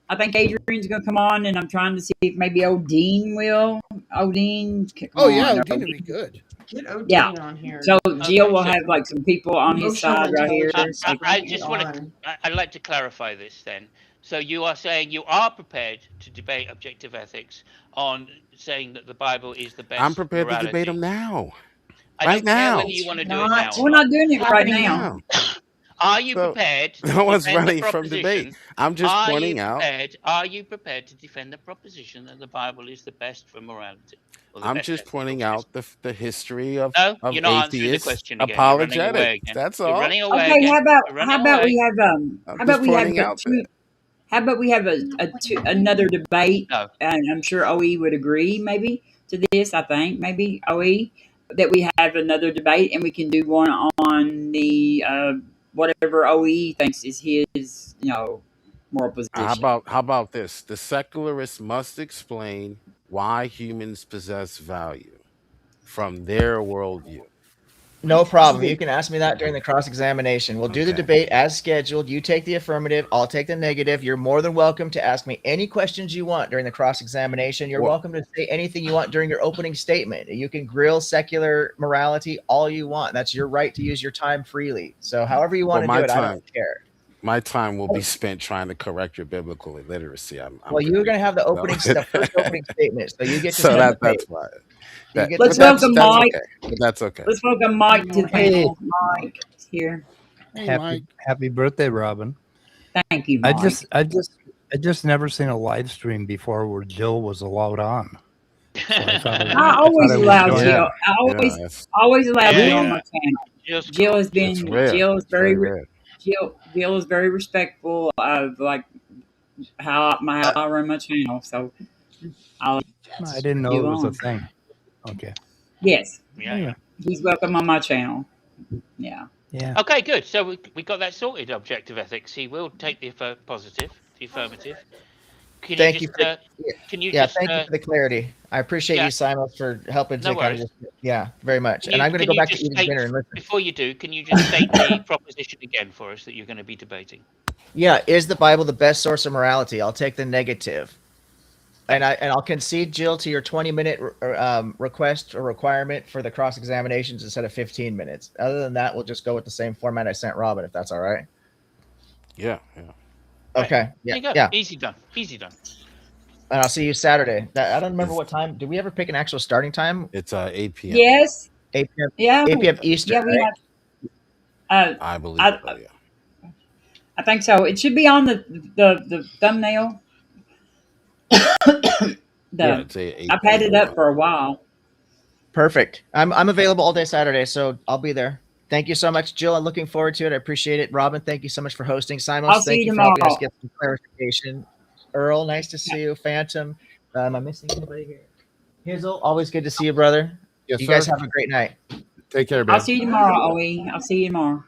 I think Adrian's gonna come on, and I'm trying to see if maybe Odin will. Odin. Come Oh yeah, on, Odin would be good. Get Odin Yeah. on here. So Jill will so- have like some people on his Emotional side right here. intelligence. So I just want to. I'd like to clarify this then. So you are saying you are prepared to debate objective ethics on saying that the Bible is the best. I'm prepared to morality. debate him now. I right don't care now. whether you want to do it Not- now. we're not doing it right happening now. Are you So, prepared? To No one's defend the running from debate. proposition? I'm just Are pointing you out. prepared? Are you prepared to defend the proposition that the Bible is the best for morality? Or the I'm best just ethical pointing system? out the history of, No, of you're not answering the atheist question again. You're running away apologetics. again. That's You're all. running away Okay, again. how about You're running we away. have I'm how just about we have pointing out that. how about we have another debate? No. And I'm sure OE would agree maybe to this. I think maybe OE that we have another debate and we can do one on the whatever OE thinks is his moral position. How about this? The secularists must explain why humans possess value from their worldview. No problem. You can ask me that during the cross examination. We'll do the Okay. debate as scheduled. You take the affirmative, I'll take the negative. You're more than welcome to ask me any questions you want during the cross examination. You're Well- welcome to say anything you want during your opening statement. You can grill secular morality all you want. That's your right to use your time freely. So, however you want to Well, do my it, I time- don't care. My time will be spent trying to correct your biblical illiteracy. I'm Well, you're going to have the so- opening, the first opening statement. So, you get to So set the that's pace. fine. You That- get Let's to- but welcome that's Mike. okay. But that's okay. Let's welcome Mike to the Hey. panel. Mike is here. Hey, Mike. Happy birthday, Robin. Thank you, I Mike. just never seen a live stream before where Jill was allowed on. So I thought it- I always I would allow join Jill. in. I always that's- allow Yeah, Jill on yeah. my channel. Just Jill has It's been rare. Jill is It's very very rare. Jill is very respectful of like how I run my channel. So I'll I didn't know you it was a on. thing. Okay. Yes, Yeah. he's welcome on my channel. Yeah. Yeah. Okay, good. So we got that sorted. Objective ethics. He will take the positive, the affirmative. Can Thank you you just, for can you Yeah, just thank you for the clarity. I appreciate yeah. you, Simon, for helping to No kind of worries. just, yeah, very much. Can And you- I'm going to can go you back to just eating state- dinner and listen. before you do, can you just state the proposition again for us that you're going to be debating? Yeah, is the Bible the best source of morality? I'll take the negative. And I'll concede, Jill, to your 20-minute request or requirement for the cross examinations instead of 15 minutes. Other than that, we'll just go with the same format I sent Robin, if that's all right. Yeah. Okay. There you go. Yeah. Easy done. Easy done. And I'll see you Saturday. I don't remember what time. Did we ever pick an actual starting time? It's 8 p.m. Yes. 8 p.m. Yeah. 8 p.m. Eastern. Yeah, we right? have. I believe so, yeah. I think so. It should be on the thumbnail. Yeah, it's 8 I've had it up for a while. Perfect. I'm available all day Saturday, so I'll be there. Thank you so much, Jill. I'm looking forward to it. I appreciate it. Robin, thank you so much for hosting. Simon, I'll see thank you you for helping us tomorrow. get some clarification. Earl, nice to see you. Phantom, am I missing anybody here? Hazel, always good to see you, brother. Yes, you guys sir. have a great night. Take care, man. I'll see you tomorrow, Oe. I'll see you tomorrow.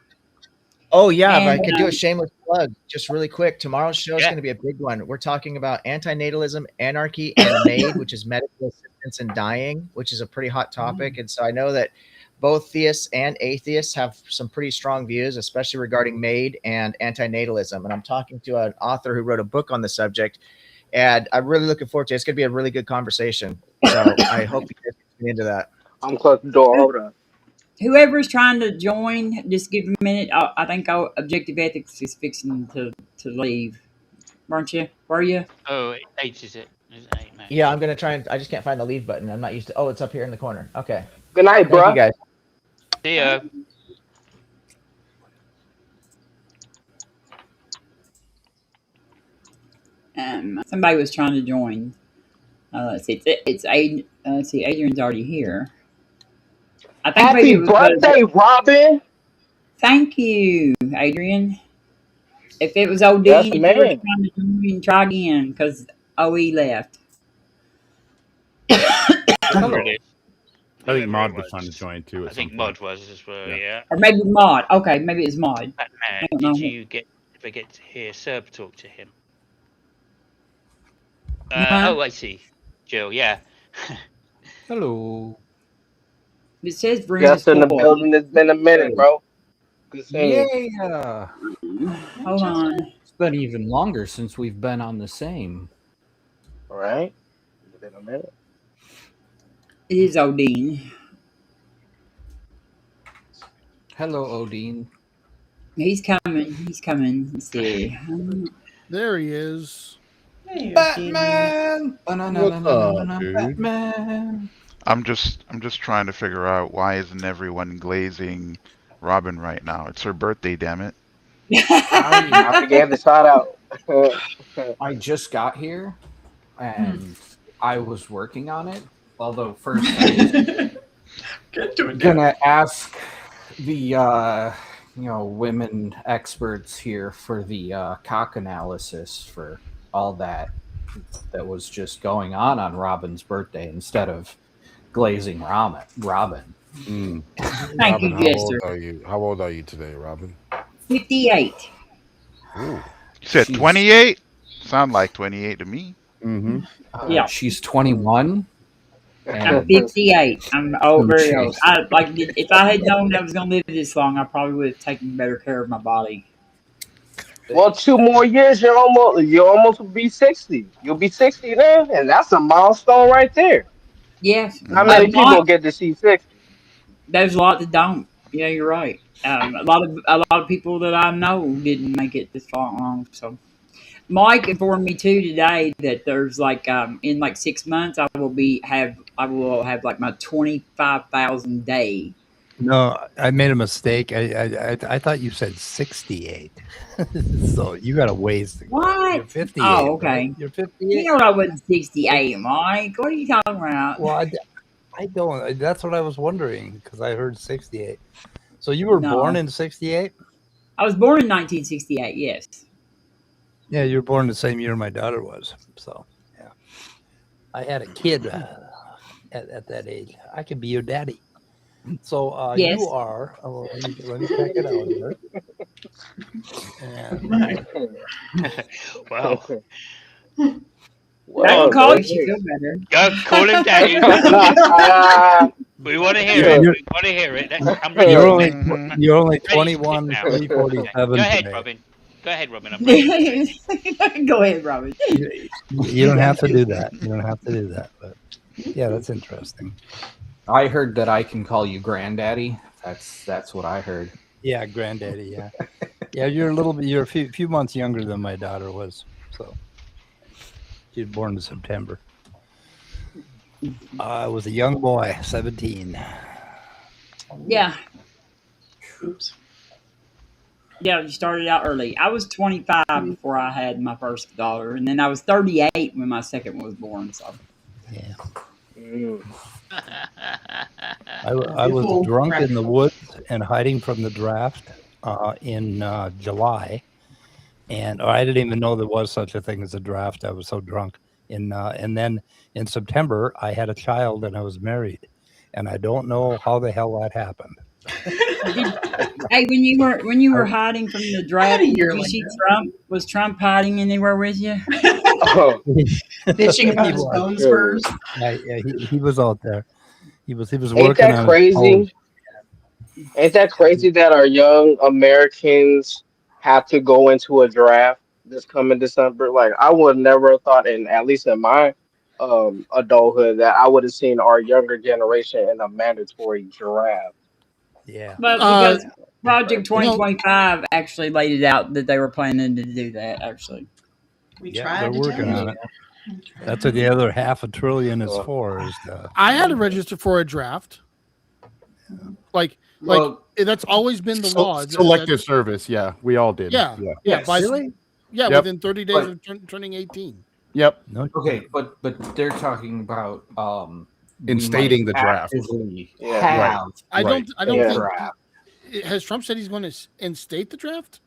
Oh yeah, if I And, could do a shameless plug, just really quick. Tomorrow's show is Yeah. going to be a big one. We're talking about antinatalism, anarchy, and MAID, which is medical assistance in dying, which is a pretty hot topic. And so I know that both theists and atheists have some pretty strong views, especially regarding MAID and antinatalism. And I'm talking to an author who wrote a book on the subject, and I'm really looking forward to it. It's going to be a really good conversation. So I hope you guys can get into that. I'm close the door. Hold on. Whoever's trying to join, just give them a minute. I think Objective Ethics is fixing to leave. Weren't you? Were you? Oh, 8 is it? Is it 8, mate? Yeah, I'm going to try and I just can't find the leave button. I'm not used to. Oh, it's up here in the corner. Okay. Good night, Thank bro. you guys. See ya. Somebody was trying to join. Let's see. Let's see. Adrian's already here. I think maybe Happy it was birthday, Robin. Thank you, Adrian. If it was OD, Yes, if you were ma'am. trying to join, try again because OE left. Whatever it is. I think Mod was trying to join too. I think Mod was as well, yeah. Or maybe Mod. Okay, maybe it's Mod. Batman, don't know. did you ever get to hear Serb talk to him? Uh-huh. Oh, I see. Jill, yeah. Hello. It says room Just is in the full. building. It's been a minute, bro. Good seeing you. Yeah. Hold on. It's been even longer since we've been on the same. All right. It's been a minute. It is Odin. Hello, Odin. He's coming. He's coming. Let's see. There he is. Batman. Batman. I'm just trying to figure out why isn't everyone glazing Robin right now? It's her birthday, damn it. I forgave the shout out. I just got here, and I was working on it. Although first, I was gonna ask the women experts here for the cock analysis for all that was just going on Robin's birthday instead of glazing Robin. Mm. Thank you, Robin, Jester. how old are you today, Robin? 58. Ooh. You said 28? Sound like 28 to me. Mm-hmm. Yeah. She's 21. I'm 58. I'm very Jeez. old. If I had known I was going to live this long, I probably would have taken better care of my body. Well, 2 more years, you almost will be 60. You'll be 60 then, and that's a milestone right there. Yes. How many people get to see 60? There's a lot that don't. Yeah, you're right. A lot of people that I know didn't make it this long. So, Mike informed me too today that there's in 6 months I will have like my 25,000 day. No, I made a mistake. I thought you said 68. So you got a ways to go. What? You're 58. Oh, okay. Right? You're 58. You know I wasn't 68, Mike. What are you talking about? Well, I don't. That's what I was wondering because I heard 68. So you were No. born in 68? I was born in 1968. Yes. Yeah, you were born the same year my daughter was. So, yeah. I had a kid at that age. I could be your daddy. So Yes. you are. Let me check it out here. And, Wow. I can call you. She feel better. Go call him down. We want to hear it. We want to hear it. I'm ready. you're only Ready to 21, now. 347 Go ahead, today. Robin. Go ahead, Robin. I'm ready. Go ahead, Robin. You don't have to do that. You don't have to do that. But yeah, that's interesting. I heard that I can call you granddaddy. That's what I heard. Yeah, granddaddy. Yeah, Yeah, you're a few months younger than my daughter was. So she was born in September. I was a young boy, 17. Yeah. Oops. Yeah, you started out early. I was 25 before I had my first daughter, and then I was 38 when my second one was born. So, yeah. Mm. I was drunk in the woods and hiding from the draft in July, and I didn't even know there was such a thing as a draft. I was so drunk. And then in September, I had a child and I was married, and I don't know how the hell that happened. hey, when you were hiding from the draft, did you see Trump? Was Trump hiding anywhere with you? Bitching about his bone spurs. Yeah, he was out there. He was Ain't working that on crazy? Ain't that crazy that our young Americans have to go into a draft this coming December? Like, I would never have thought, at least in my adulthood, that I would have seen our younger generation in a mandatory draft. Yeah. But because Project 2025 actually laid it out that they were planning to do that. Actually, they're working on it. That's what the other $500 billion is for. I had to register for a draft. Like that's always been the law. Selective service, yeah, we all did. Yeah. Really? Yeah, Yep. within 30 days of turning 18. Yep. Okay, but they're talking about Instating the draft. Have I don't think draft. has Trump said he's going to instate the draft?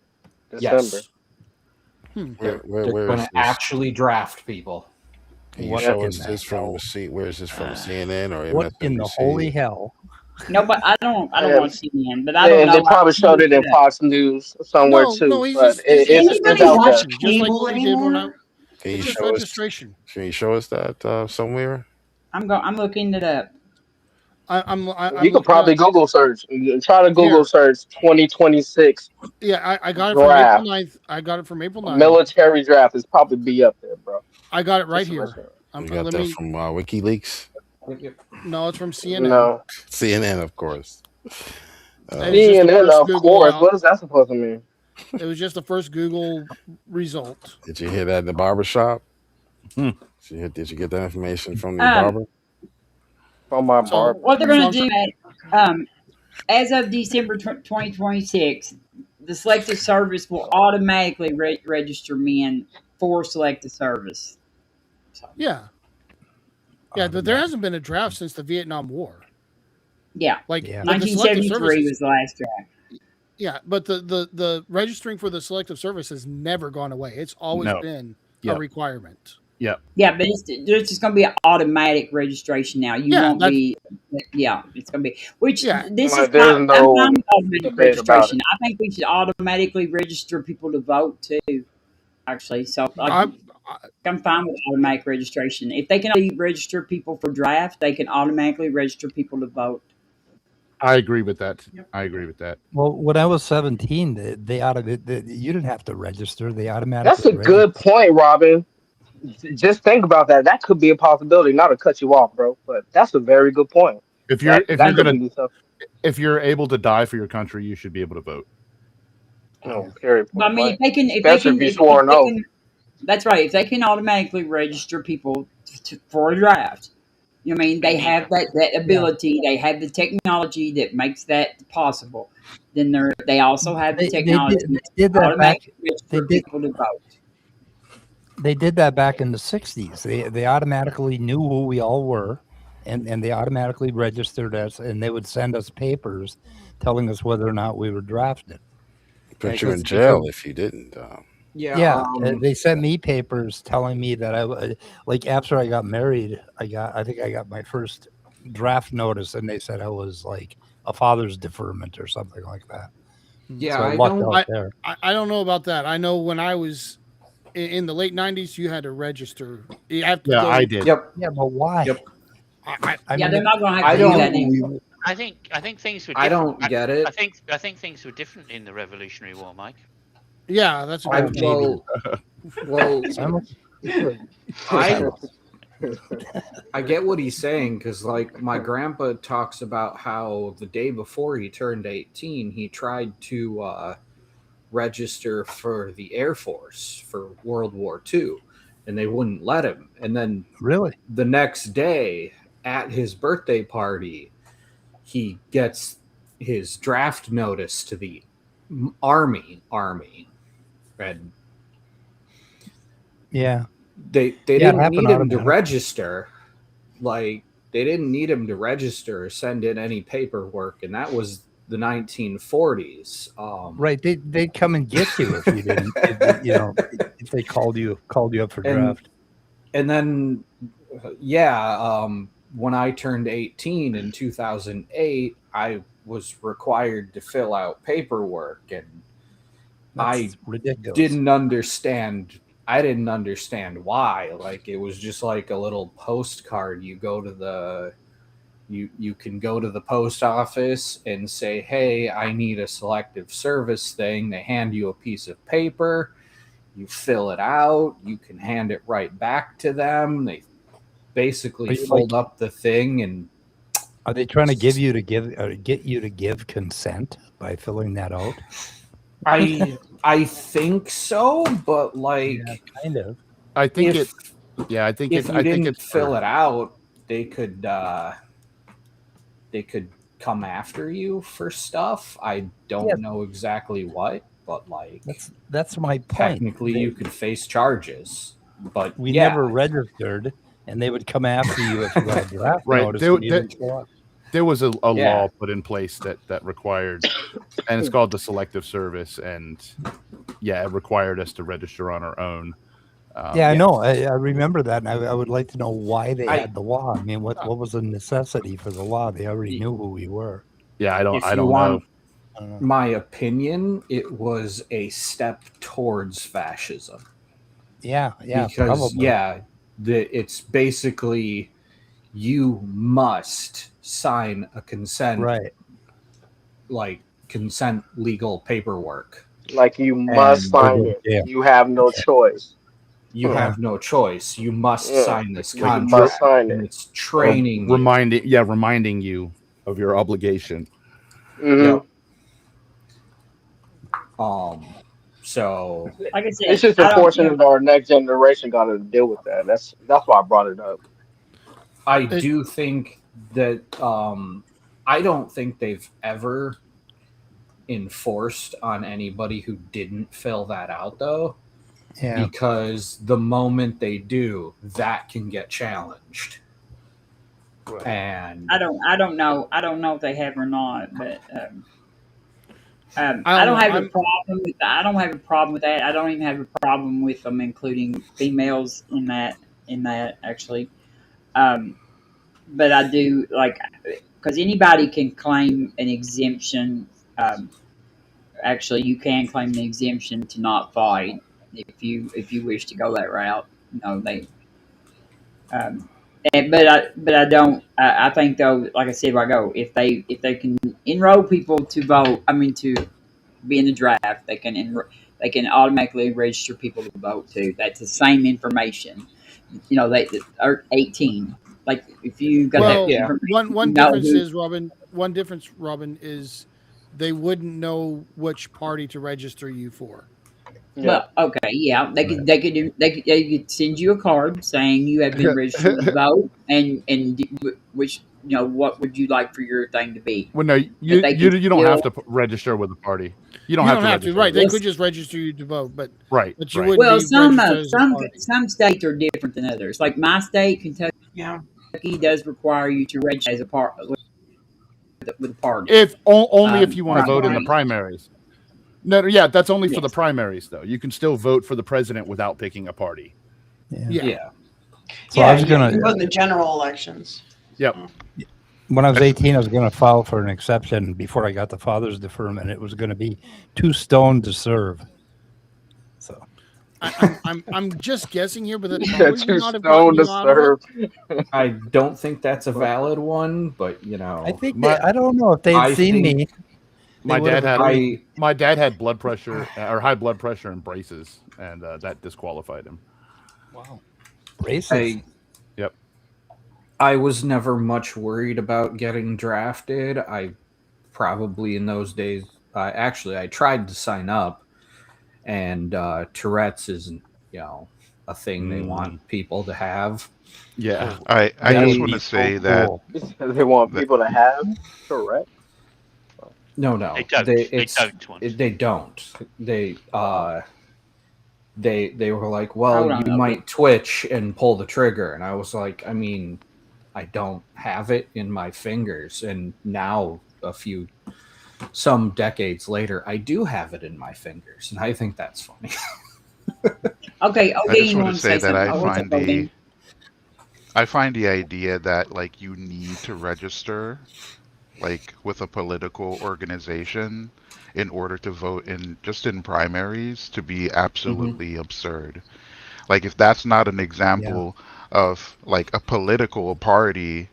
Yes. Where They're is going to this? actually draft people. Can you What show in us the this from hell? a seat? Where is this from? CNN or What in the MSNBC? holy hell? no, but I don't watch CNN, but I don't And know. they probably showed it in Fox News somewhere too. No, he's but just it's out registration, there. just like what we did when I. Can you It's just show us? registration. Can you show us that somewhere? I'm looking it up. I'm You could probably Google search. Try to Google search 2026 Yeah, I got it from draft. April 9th. I got it from April 9th. Military draft is probably be up there, bro. I got it right Just here. You got Let that me. from WikiLeaks? No, it's from CNN. No. CNN, of course. It was just the CNN, first of Google course. out. What is that supposed to mean? It was just the first Google result. Did you hear that in the barber shop? Did you get that information from the barber? From my barber. What they're going to do, as of December 2026, the Selective Service will automatically register men for Selective Service. Yeah. Yeah, but there hasn't been a draft since the Vietnam War. Yeah. Like Yeah. but the Selective 1973 Service was the last draft. Yeah, but the registering for the Selective Service has never gone away. It's always No. been Yep. a requirement. Yep. Yeah, but there's just going to be an automatic registration now. You Yeah, won't be. Yeah, it's going to be. Which this Like, is there's not. no I'm not automatic debate about registration. it. I think we should automatically register people to vote too. Actually, so I'm fine with automatic registration. If they can only register people for draft, they can automatically register people to vote. I agree with that. I agree with that. Well, when I was 17, you didn't have to register. They automatically. That's a good point, Robin. Just think about that. That could be a possibility. Not to cut you off, bro, but that's a very good point. If you're That if you're able to die for your country, you should be able to vote. No, period. But I mean, if they can, Especially if you swore no. That's right. If they can automatically register people for a draft, you know what I mean, they have that ability. They have the technology that makes that possible. Then they also have the technology They did to that automatically back. register people to vote. They did that back in the 60s. They automatically knew who we all were, and they automatically registered us, and they would send us papers telling us whether or not we were drafted. Put you in jail if you didn't. Yeah, they sent me papers telling me that like after I got married, I think I got my first draft notice, and they said I was like a father's deferment or something like that. Yeah, so I don't know about that. I know when I was in the late 90s, you had to register. You have to I did. Yep. Yeah, but why? Yep. They're not going to have to do that anymore. I think things were. I Different. don't get it. I think things were different in the Revolutionary War, Mike. Yeah, that's a good well, I get what he's saying because, like, my grandpa talks about how the day before he turned 18, he tried to register for the Air Force for World War II, and they wouldn't let him. And then Really? the next day at his birthday party, he gets his draft notice to the army, and Yeah. they Yeah, it didn't happened need him to automatically. register. Like, they didn't need him to register or send in any paperwork, and that was the 1940s. Right. They'd come and get you if you didn't, if they called you up for And- draft. And then, when I turned 18 in 2008, I was required to fill out paperwork, and That's I ridiculous. didn't understand. I didn't understand why. Like, it was just like a little postcard. You go to the, you can go to the post office and say, "Hey, I need a selective service thing." They hand you a piece of paper. You fill it out. You can hand it right back to them. They basically Are you fold up the thing, and Are they trying to get you to give consent by filling that out? I think so, but like, kind of. I think if, I think if it's. you I think didn't it's fill it out, they could come after you for stuff. I don't Yeah. know exactly what, but like, That's my point. technically you could face charges. But We yeah, never registered, and they would come after you if you got a draft Right. notice. There, and you there- didn't show up. there was a Yeah. law put in place that required, and it's called the Selective Service, and it required us to register on our own. I know. I remember that, and I would like to know why they I- had the law. I mean, what was the necessity for the law? They already knew who we were. Yeah, I don't. if I you don't know. want I don't know. my opinion, it was a step towards fascism. Yeah, because probably. it's basically you must sign a consent, Right. like consent legal paperwork. Like you must And- sign it. Yeah. You have no choice. You Yeah. have no choice. You must Yeah. sign this You must contract. sign And it. it's training you. reminding you of your obligation. Mhm. So Like I said, It's just I don't unfortunate that our next generation got to deal with that. That's why I brought it up. I do think that I don't think they've ever enforced on anybody who didn't fill that out, though. Yeah. Because the moment they do, that can get challenged. And I don't know if they have or not, but I I don't don't know. have a problem with that. I don't have a problem with that. I don't even have a problem with them including females in that actually. But I do like, because anybody can claim an exemption. Actually, you can claim an exemption to not fight if you wish to go that route. They. But I don't. I think though, like I said, if they can enroll people to vote. I mean, to be in the draft, they can automatically register people to vote too. That's the same information. They are 18. Like if you got Well, that information, one you know difference who- is Robin. One difference, Robin, is they wouldn't know which party to register you for. Well, okay, yeah, they could send you a card saying you have been registered to vote, and which what would you like for your thing to be? Well, no, you don't have to register with the party. You don't have to register. right? They Yes. could just register you to vote, but Right, but you right. wouldn't Well, be some registered as a party. some states are different than others. Like my state, Kentucky, does require you to register as a part with a party. If only if you want to Right. vote in the primaries. No, yeah, that's only for the primaries, though. You can still vote for the president without picking a party. Yeah. So I was gonna. you vote in the general elections. Yep. When I was 18, I was going to file for an exception before I got the father's deferment. It was going to be 2 stone to serve. So I'm just guessing here, but that Yeah, probably too would not have stoned gotten to you out of it. serve. I don't think that's a valid one, but I think I don't know if they'd I seen think- me. My They dad would've- had my dad had blood pressure or high blood pressure and braces, and that disqualified him. Wow. Braces. Yep. I was never much worried about getting drafted. I probably in those days, I tried to sign up, and Tourette's isn't, a thing they want people to have. Yeah. I That just would want be to say so that cool. They want people to have correct. No, They don't. they don't. They were like, well, Hold on, you okay. might twitch and pull the trigger, and I was like, I mean, I don't have it in my fingers, and now some decades later, I do have it in my fingers, and I think that's funny. Okay, I okay, just you want want to to say say that something? Oh, what's up, Logan? I find the idea that like you need to register like with a political organization in order to vote in primaries to be absolutely absurd. Like if that's not an example of like a political party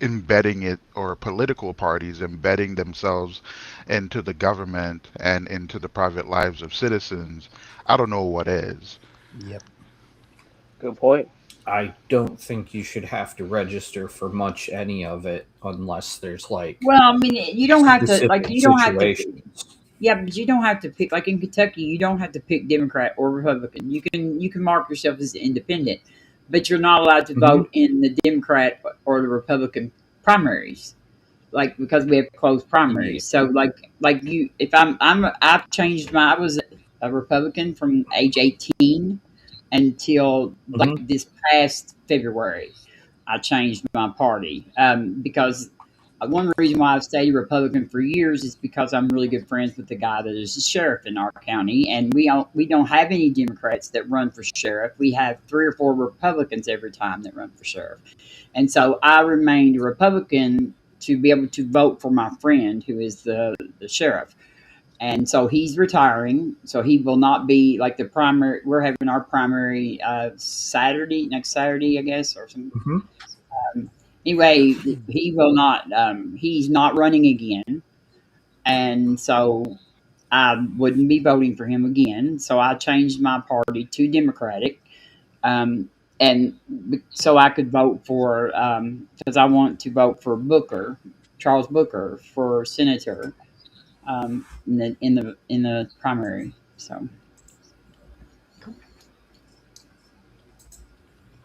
embedding it or political parties embedding themselves into the government and into the private lives of citizens, I don't know what is. Yep. Good point. I don't think you should have to register for much any of it unless there's like Well, I mean, you don't have to like. specific You don't have to. situations. Yeah, but you don't have to pick. Like in Kentucky, you don't have to pick Democrat or Republican. You can mark yourself as independent, but you're not allowed to vote in the Democrat or the Republican primaries. Like because we have closed primaries. So like you, if I've changed I was a Republican from age 18 until like this past February. I changed my party because one reason why I've stayed Republican for years is because I'm really good friends with the guy that is the sheriff in our county, and we don't have any Democrats that run for sheriff. We have 3 or 4 Republicans every time that run for sheriff, and so I remained a Republican to be able to vote for my friend who is the sheriff. And so he's retiring, so he will not be like the primary. We're having our primary next Saturday, I guess, or something. Anyway, he will not. He's not running again, and so I wouldn't be voting for him again. So I changed my party to Democratic, and so I could vote for because I want to vote for Charles Booker, for senator in the primary. So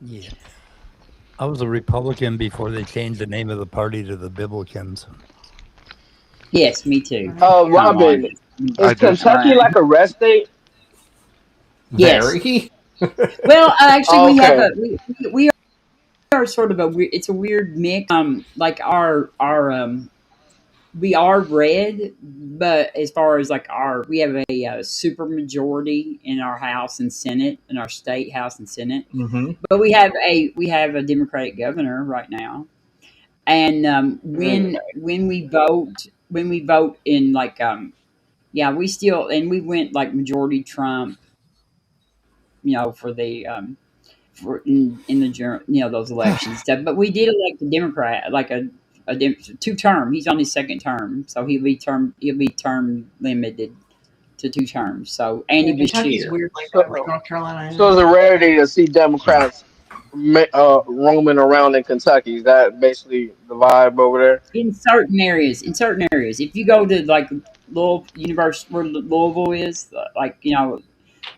Yeah. I was a Republican before they changed the name of the party to the Biblicans. yes, me too. Robin, is Kentucky like a red state? Yes. Very. Well, actually, we have Okay. we are sort of it's a weird mix. Like our we are red, but as far as like we have a super majority in our House and Senate, in our state House and Senate. But we have a Democratic governor right now, and when we vote in like yeah, we still and we went like majority Trump, for the for in the those elections stuff. But we did elect a Democrat, like a 2-term. He's on his 2nd term, so he'll be term limited to 2 terms. So Andy Kentucky's Beshear. weird like that, like North Carolina. So it's a rarity to see Democrats roaming around in Kentucky. Is that basically the vibe over there? In certain areas, if you go to like Louisville University, where Louisville is, like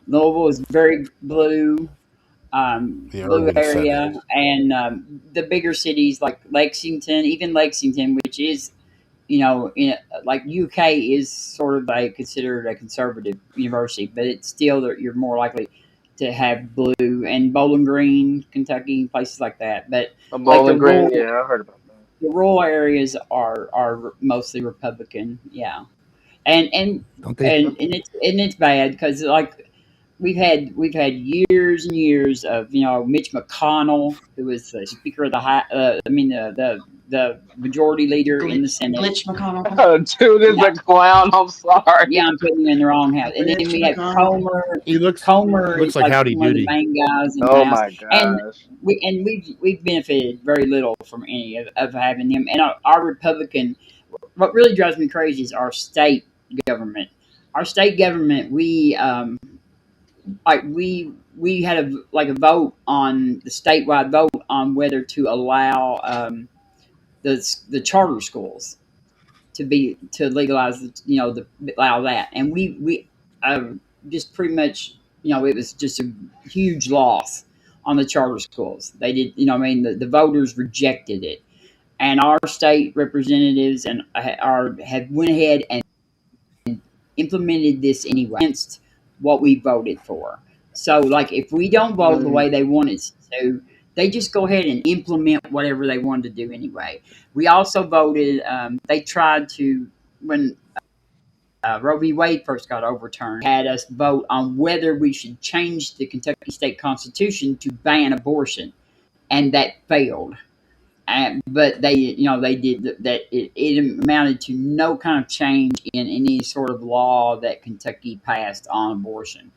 Louisville is very blue. The Blue urban area, setting. and the bigger cities like Lexington, even Lexington, which is like UK is sort of considered a conservative university, but it's still that you're more likely to have blue, and Bowling Green, Kentucky, places like that. But Bowling Green, yeah, I heard about that. the rural areas are mostly Republican, yeah, and it's bad because like we've had years and years of Mitch McConnell, who was the Speaker of the Majority Leader in the Senate. Glitch McConnell. Dude is a clown. I'm sorry. Yeah, I'm putting him in the wrong house. And then we have Comer. He looks is like Howdy one of the Doody. main guys in Oh the house. my gosh. And we've benefited very little from any of having them. And our Republican, what really drives me crazy is our state government. Our state government, we had a vote on the statewide vote on whether to allow the charter schools to legalize allow that, and just pretty much, it was just a huge loss on the charter schools. They did, the voters rejected it, and our state representatives have went ahead and implemented this anyway against what we voted for. So, like, if we don't vote the way they wanted to, they just go ahead and implement whatever they wanted to do anyway. We also voted. They tried to, when Roe v. Wade first got overturned, had us vote on whether we should change the Kentucky State Constitution to ban abortion, and that failed. But they did that. It amounted to no kind of change in any sort of law that Kentucky passed on abortion.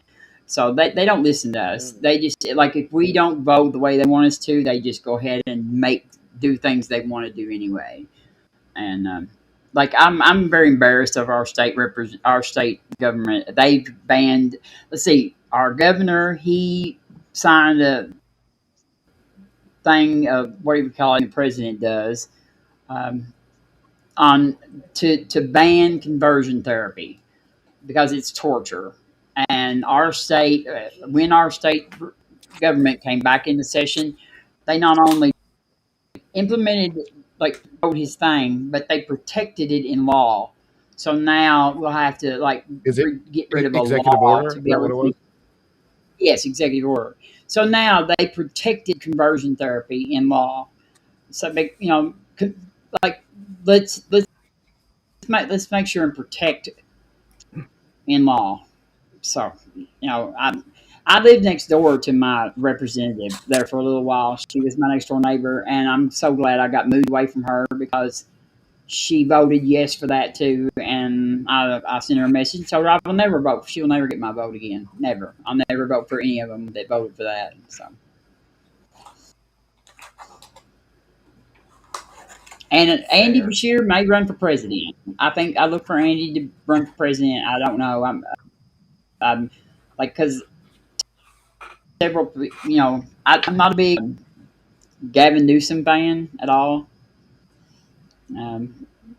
So they don't listen to us. They just, like, if we don't vote the way they want us to, they just go ahead and do things they want to do anyway. And like, I'm very embarrassed of our state government. They've banned. Let's see, our governor, he signed a thing of what do you call it? The president does on to ban conversion therapy because it's torture. And our state, when our state government came back into session, they not only implemented his thing, but they protected it in law. So now we'll have to get rid of a executive law order? to be Is that what able it was? to. Yes, executive order. So now they protected conversion therapy in law. So let's make sure and protect it in law. So I lived next door to my representative there for a little while. She was my next door neighbor, and I'm so glad I got moved away from her because she voted yes for that too. And I sent her a message and told her I will never vote. She will never get my vote again. Never. I'll never vote for any of them that voted for that. So. And Andy Beshear may run for president. I think I look for Andy to run for president. I don't know. I'm because several, I'm not a big Gavin Newsom fan at all.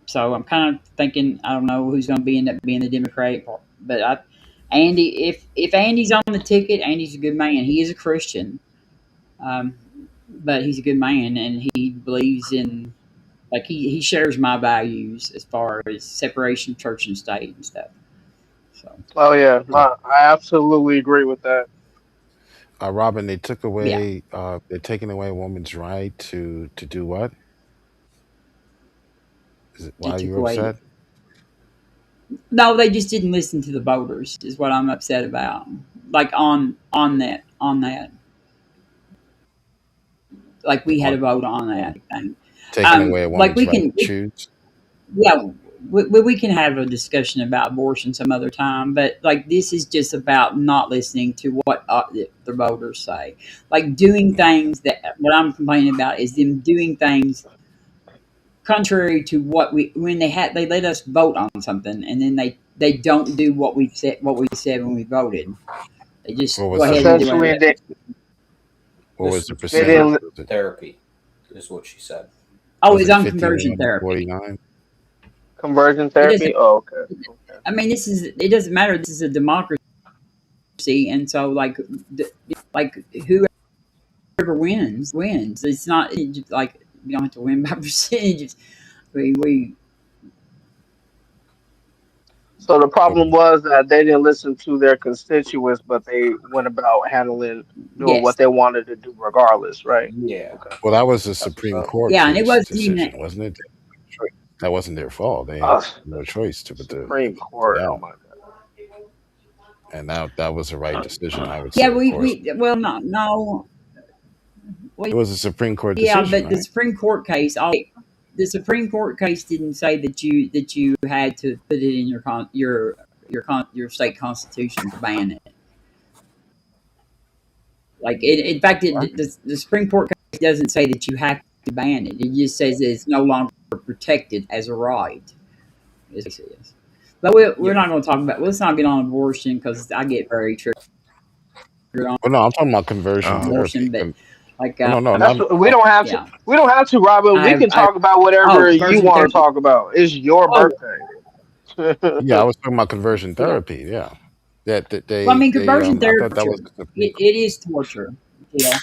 So I'm kind of thinking, I don't know who's going to end up being the Democratic part. But Andy, if Andy's on the ticket, Andy's a good man. He is a Christian, but he's a good man, and he believes in, he shares my values as far as separation of church and state and stuff. So. Oh yeah, I absolutely agree with that. Robin, they took away. They're taking away a woman's right to do what? Is it why you're upset? No, they just didn't listen to the voters. Is what I'm upset about. On that. Like, we had a vote on that thing. Taking away a woman's right to choose. Yeah, we can have a discussion about abortion some other time, but this is just about not listening to what the voters say. Doing things what I'm complaining about is them doing things contrary to what when they let us vote on something, and then they don't do what we said when we voted. They just go ahead and do it. What was the percentage? Therapy is what she said. Oh, it's on conversion therapy. 49? Conversion therapy? Oh, okay. I mean, it doesn't matter. This is a democracy, and so whoever wins. It's not you don't have to win by percentages. So the problem was that they didn't listen to their constituents, but they went about doing what they wanted to do regardless, right? Yeah. Okay. Well, that was the Supreme Court. Yeah, and it wasn't decision, even wasn't it? That wasn't their fault. They had no choice to put the Supreme Court. Oh my God. And that was the right decision, I would say. Yeah, no. It was a Supreme Court Yeah, decision. but the Supreme Court case, the Supreme Court case didn't say that you had to put it in your state constitution to ban it. In fact, the Supreme Court case doesn't say that you have to ban it. It just says that it's no longer protected as a right. But we're not going to talk about. Let's not get on abortion because I get very triggered. Well, no, I'm talking about conversion abortion, therapy. But we don't have to. We don't have to, Robin. We can talk about whatever you want to talk about. It's your birthday. Yeah, I was talking about conversion therapy. Yeah. That they Well, I mean, conversion I thought therapy, that was the Supreme it is torture. Yeah,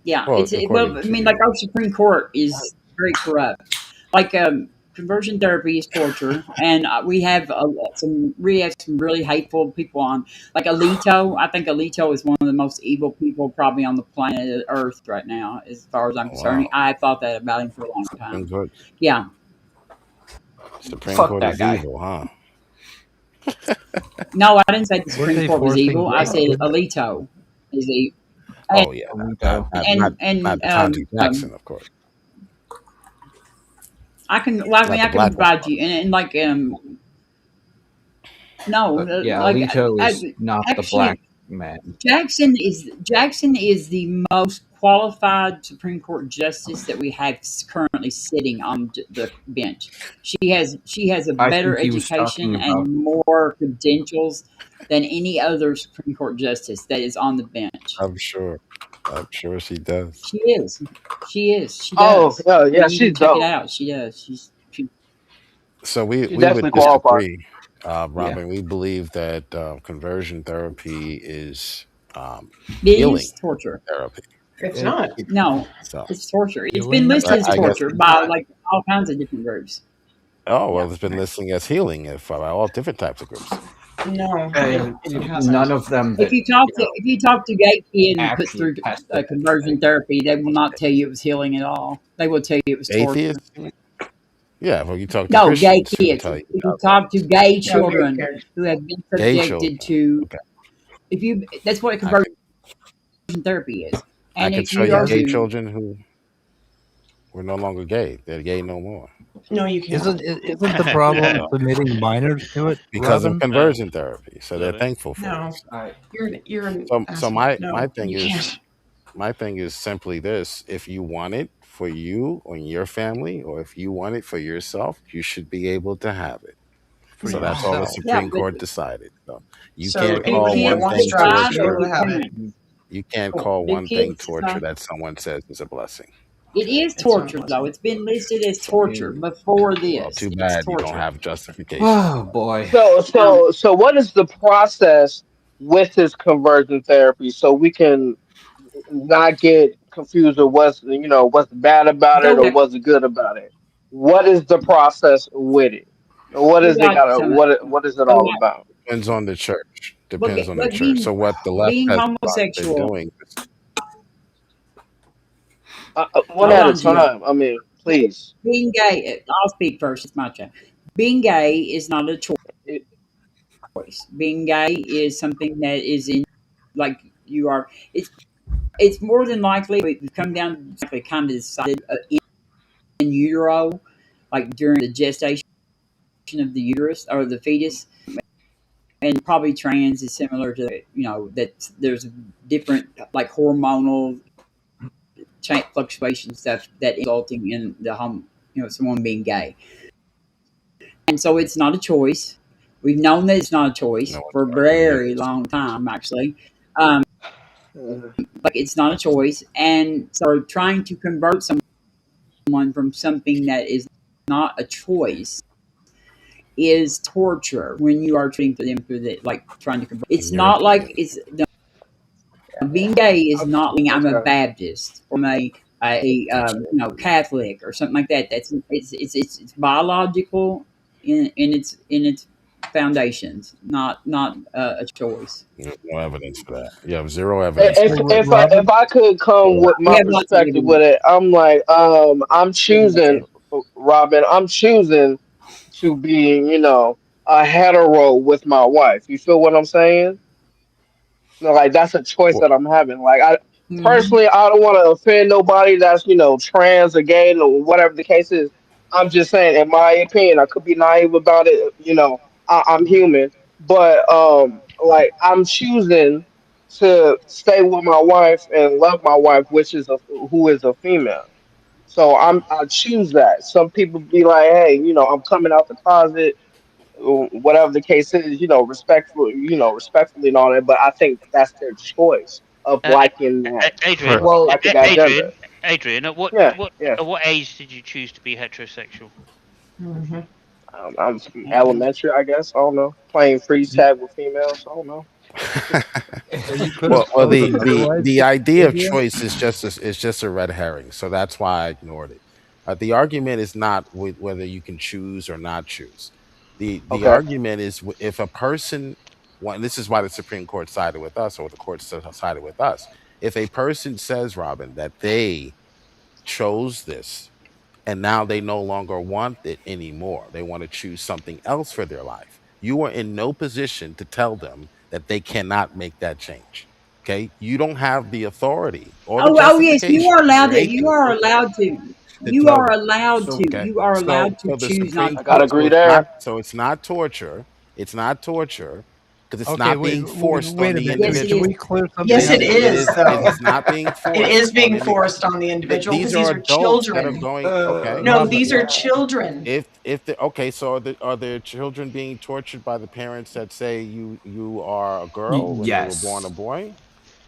yeah. Well, Well, according I to mean, like you. our Supreme Court is very corrupt. Like conversion therapy is torture, and we have some really hateful people on, like Alito. I think Alito is one of the most evil people probably on the planet Earth right now, as far as I'm concerned. Wow. I thought that about him for a long Supreme time. Court. Yeah. Supreme Fuck Court that is guy. evil, huh? No, I didn't say the Weren't Supreme they Court was forcing evil. I said Jacob? Alito is evil. Oh yeah, Alito. not Ketanji Jackson, of course. I can. Well, I Not mean, the I can black one. provide you, and like no, But yeah, like Alito is not the actually, black man. Jackson is the most qualified Supreme Court justice that we have currently sitting on the bench. She has a I better think he was education talking about. and more credentials than any other Supreme Court justice that is on the bench. I'm sure she does. She is. She is. She Oh, does. yeah, I yeah, mean, you can she's check it dope. out. She does. She So we She's would definitely qualified. disagree, Robin. We believe that conversion therapy is It healing is torture. therapy. It's not. No, So it's torture. It's Healing? been listed as I guess torture by like all kinds of different groups. oh well, it's been listed as healing by all different types of groups. No, And it hasn't. none of them If that you talk to gay kid and put actually through tested. conversion therapy, they will not tell you it was healing at all. They will tell you it was torture. Atheists? Yeah, well, you talk to No, gay Christians who will kids. tell you. If you talk to gay No, children gay kids. who have been Gay subjected children. to, that's what I conversion could, therapy is. I And could if show you you are gay to, children who were no longer gay. They're gay no more No, you can't. Isn't the problem submitting minors to it, because of Robin? conversion therapy. So they're thankful for No, it. I, you're an So asshole. my No, thing you is can't. my thing is simply this: if you want it for you or your family, or if you want it for yourself, you should be able to have it. for So that's all the yourself. yeah, Supreme but Court decided. So you So can't call anybody that one wants thing drugs decide should be able torture. to have it. You can't Cool. call the one thing kids torture decide. that someone says is a blessing. It is It's not a torture, though. blessing. It's been listed as torture before Well, this. too It's bad you don't torture. have justification. Oh boy. So what is the process with this conversion therapy so we can not get confused with what's bad about it Go or back. what's good about it? What is the process with it? What Go is it watch got? some. What is it Go all watch. about? Depends on the church. Look Depends at on the look church. So what the left being has been homosexual. doing is One Hold at a on, Jill. time. I mean, please. Being gay. I'll speak first. It's my turn. Being gay is not a choice. Being gay is something that is in, like you are. It's more than likely it come down to like kind of decided in utero, like during the gestation of the uterus or the fetus, and probably trans is similar to that there's different like hormonal fluctuation stuff that resulting in someone being gay, and so it's not a choice. We've known that it's not a choice no for a one's arguing very against. long time, actually. Like it's not a choice, and so trying to convert someone from something that is not a choice is torture when you are treating for them through the like trying to convert. It's You're not like it's being gay is not like I'm a Okay. Baptist or a Catholic or something like that. It's biological in its foundations, not a choice. There's no evidence for that. You have zero evidence. If I could come with We my have lots of perspective with evidence. it, I'm like, I'm We have lots of choosing, Robin. I'm choosing to be, a hetero with my wife. You feel what I'm saying? Like that's a choice that I'm having. Like I Mhm. personally, I don't want to offend nobody that's trans or gay or whatever the case is. I'm just saying, in my opinion, I could be naive about it. I'm human, but like I'm choosing to stay with my wife and love my wife, who is a female. So I choose that. Some people be like, hey, I'm coming out the closet, whatever the case is, respectfully and all that. But I think that's their choice of liking that, Adrian, Well, liking that gender. Adrian, at Yeah, what yeah. at what age did you choose to be heterosexual? Mm-hmm. I'm from elementary, I guess. I don't know. Playing freeze tag with females. I don't know. Well, chosen otherwise, the idea of Adrian. choice is just a red herring. So that's why I ignored it. The argument is not whether you can choose or not choose. The Okay. argument is if a person, this is why the Supreme Court sided with us, or the court sided with us. If a person says, Robin, that they chose this and now they no longer want it anymore, they want to choose something else for their life, you are in no position to tell them that they cannot make that change. Okay, you don't have the authority or the Oh yes, you justification are allowed to. created You are allowed to. to You tell are them. allowed to. Okay, You are allowed to so the choose not Supreme to. I gotta Court, agree there. so it's not torture. It's not torture because it's Okay, not being forced wait on a the minute. Yes, it Can individual. is. we clear something Yes, up? it is, It though. is not being forced. It is being on forced on the individual these because these are are adults that are children. going. Okay, No, Robin, these are children. if the okay, so are there children being tortured by the parents that say you are a girl when they were born a Yes. boy?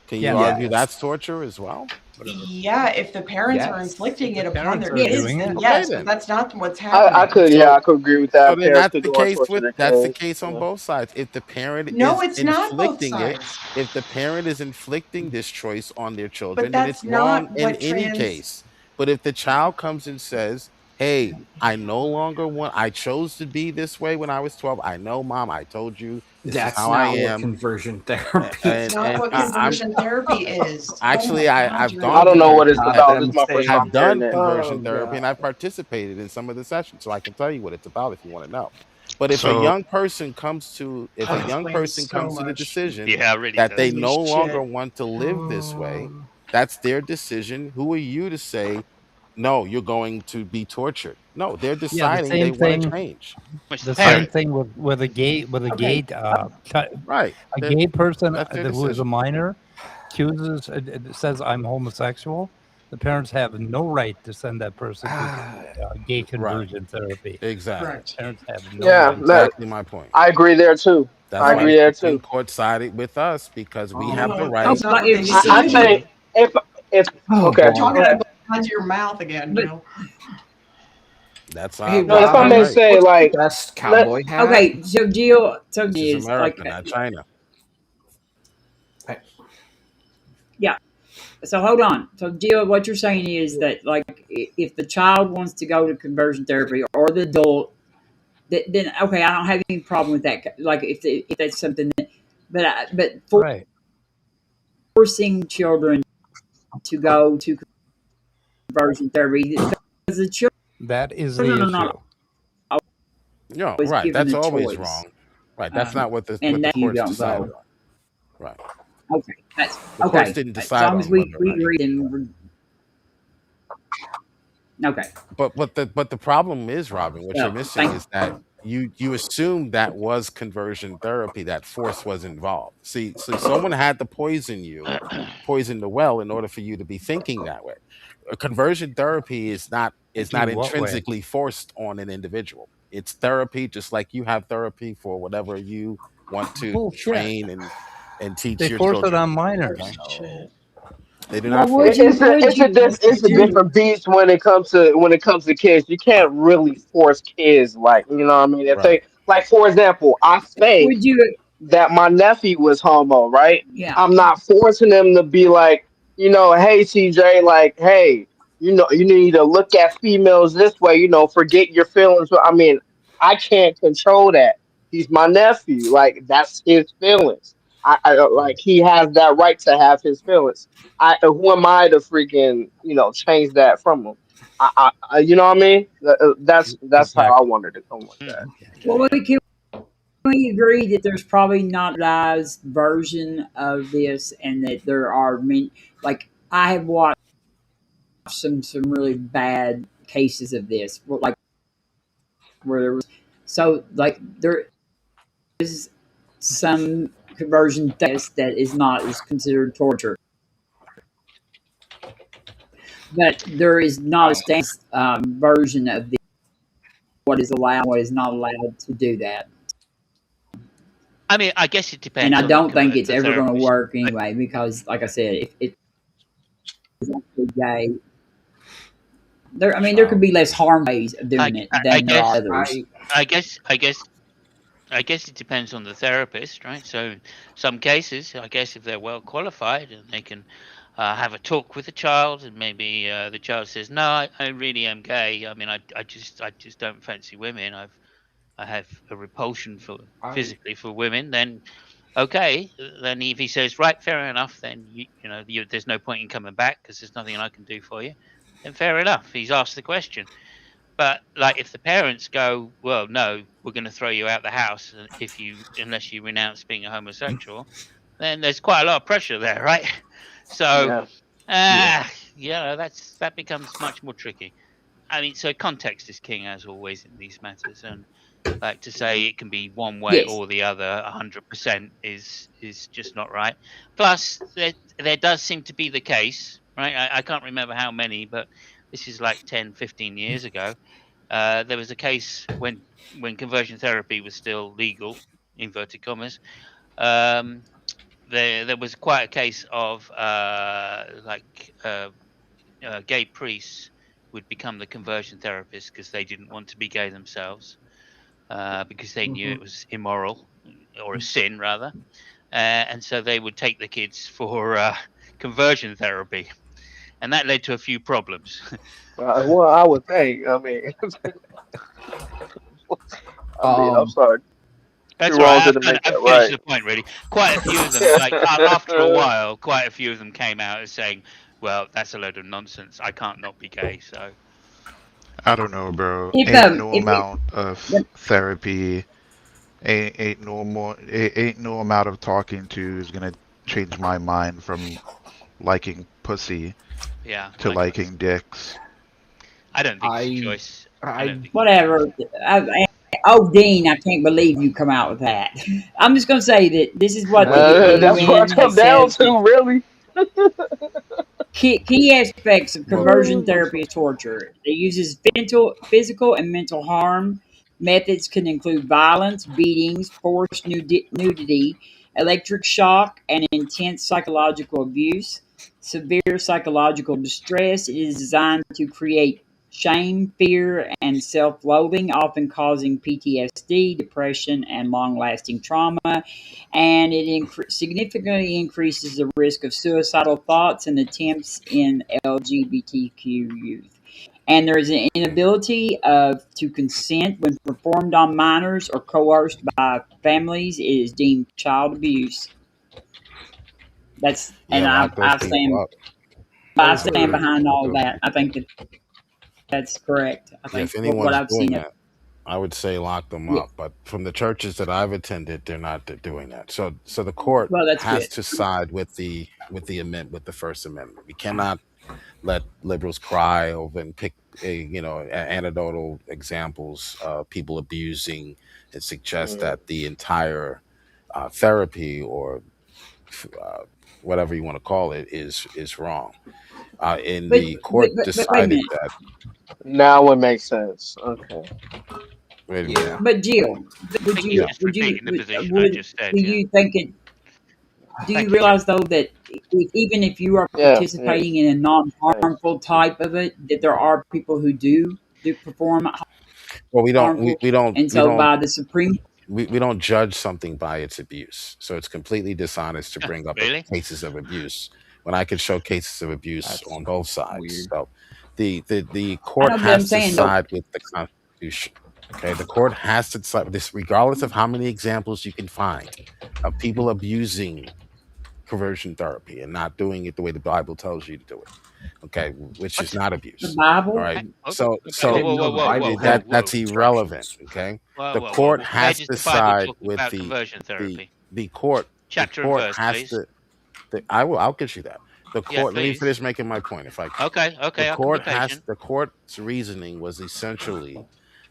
Can you yes, argue that's Yes. torture as well? Yeah, if the parents are Yes. inflicting the it upon parents their are kids, doing then it. Okay, yes, but then. that's not what's I happening. could, yeah, So I could agree with so that. then Parents that's could the go and case torture with their that's the kids. case on Yeah. both sides. If the parent No, is it's not both inflicting it, sides. if the parent is inflicting this choice on their But children, then it's that's not wrong in what any case. But if the child comes and says, "Hey, I no longer want. I chose to be this way when I was 12. I know, Mom. I told you this is That's how I not what am." conversion therapy That's not what I'm conversion therapy is. Oh actually my God, I've Drew. I gone don't to know ver- what it's God, about. This is them my first saying, time I've hearing done it. oh conversion therapy and God. I've participated in some of the sessions, so I can tell you what it's about if you want to know. But if a So young person comes to if a That young explains person so comes to the much. decision Yeah, it really that they does. Holy no longer shit. want to live this way, that's their decision. Who are you to say, no, you're going to be tortured? No, they're Yeah, the deciding they same want to thing. change. It's The the same parent. thing with Okay. Right. a gay person That's their who is a decision. minor says I'm homosexual. The parents have no right to send that person to gay Right. conversion therapy. Exactly. Correct. Parents have no Yeah, right. Exactly my point. I agree there too. That's I why agree the there Supreme too. Court sided with us because we have the No, right. that's not But what they I said. think if Oh okay, You're boy. talking go out of ahead. both sides of your mouth again, but Joe. Hey No, if That's I our may Robin, right. say, what's the like, best let cowboy hat? okay, so Jill, so This is is like America, not China. yeah. So hold on. So Jill, what you're saying is that like if the child wants to go to conversion therapy or the adult, then okay, I don't have any problem with that. Like if that's something that, but Right. forcing children to go to conversion therapy because the children That is the are issue. not No, always right. given That's a always choice, wrong. Right. That's not what the and that you courts don't decided go. on. Right. Okay, that's The courts okay. didn't As decide long as on we whether or not you agree, could. then okay. But the problem is, Robin, what you're So missing thank is that you assume that was conversion therapy, that force was involved. See, so someone had to poison the well in order for you to be thinking that way. Conversion therapy is not Thinking what way? intrinsically forced on an individual. It's therapy, just like you have therapy for whatever you want to Bullshit. train and teach They your force it children. on minors. Okay? They do Well, not force it. it's a different beast when it comes to kids. You can't really force kids, like, you know what I mean. If Right. they, like, for example, I think would you? that my nephew was homo, right? Yeah. I'm not forcing him to be like, hey CJ, like, hey, you need to look at females this way, forget your feelings. I mean, I can't control that. He's my nephew, like, that's his feelings. I like, he has that right to have his feelings. Who am I to freaking change that from him? You know what I mean? That's how I Exactly. wanted to come with that. Well, we agree that there's probably not a realized version of this, and that there are many. Like I have watched some really bad cases of this, like where there was like there is some conversion test that is considered torture, but there is not a standard version of what is allowed, what is not allowed to do that. I mean, I guess it depends. And I on don't think it's the ever going to therapist. work anyway, because, like I said, if it's actually gay, There, I mean, there could be less harm ways of doing it than there are others. I guess it depends on the therapist, right? So, in some cases, I guess if they're well qualified and they can have a talk with the child, and maybe the child says, "No, I really am gay. I mean, I just don't fancy women. I have a repulsion for physically for women." Then, okay, then if he says, "Right, fair enough," then there's no point in coming back because there's nothing I can do for you. Then fair enough. He's asked the question. But like, if the parents go, "Well, no, we're going to throw you out the house unless you renounce being a homosexual," then there's quite a lot of pressure there, right? So, that becomes much more tricky. I mean, so context is king as always in these matters, and like to say it can be one way or the other, 100% is just not right. Plus, there does seem to be the case, right? I can't remember how many, but this is like 10, 15 years ago. There was a case when conversion therapy was still legal, inverted commas. There was quite a case of gay priests would become the conversion therapists because they didn't want to be gay themselves, because they knew it was immoral or a sin rather, and so they would take the kids for conversion therapy, and that led to a few problems. Well, I would think. I mean, I'm sorry. That's Too wrong right. to make that I've right. finished the point, really. Quite a few of them, like after a while, quite a few of them came out as saying, "Well, that's a load of nonsense. I can't not be gay." So I don't know, bro. If, Ain't no if amount of therapy, ain't no amount of talking to is gonna change my mind from liking pussy to liking dicks. I don't think it's a choice. Whatever. Dean, I can't believe you come out with that. I'm just going to say that this is what the that's what I come down to, really. Key aspects of conversion therapy is torture. It uses physical and mental harm. Methods can include violence, beatings, forced nudity, electric shock, and intense psychological abuse. Severe psychological distress. It is designed to create shame, fear, and self-loathing, often causing PTSD, depression, and long-lasting trauma. And it significantly increases the risk of suicidal thoughts and attempts in LGBTQ youth. And there is an inability to consent when performed on minors or coerced by families. It is deemed child abuse. That's I stand behind all of that. I think that's correct. I think If anyone's what I've doing seen. that, I would say lock them up. But from the churches that I've attended, they're not doing that. So the court Well, that's has good. to side with the First Amendment. We cannot let liberals cry over and pick anecdotal examples of people abusing and suggest that the entire therapy or whatever you want to call it is wrong. The court wait a decided minute. that. Now it makes sense. Okay. Wait a minute. But Jill, would you think it? Do you realize though that even if you are participating in a non-harmful type of it, that there are people who do perform Well, we don't. and so by the Supreme. We don't judge something by its abuse. So it's completely dishonest to bring up cases of abuse when I could show cases of abuse on both sides. So the court has to side with the Constitution. Okay, the court has to decide this, regardless of how many examples you can find of people abusing conversion therapy and not doing it the way the Bible tells you to do it. Okay, which is not abuse. The Bible, all right? So Whoa. that's irrelevant. Okay, the court has to side with the court. Chapter the court and verse, has please. to. I'll get you that. The court. Let me please. finish making my point. If I can. Okay. The court's reasoning was essentially,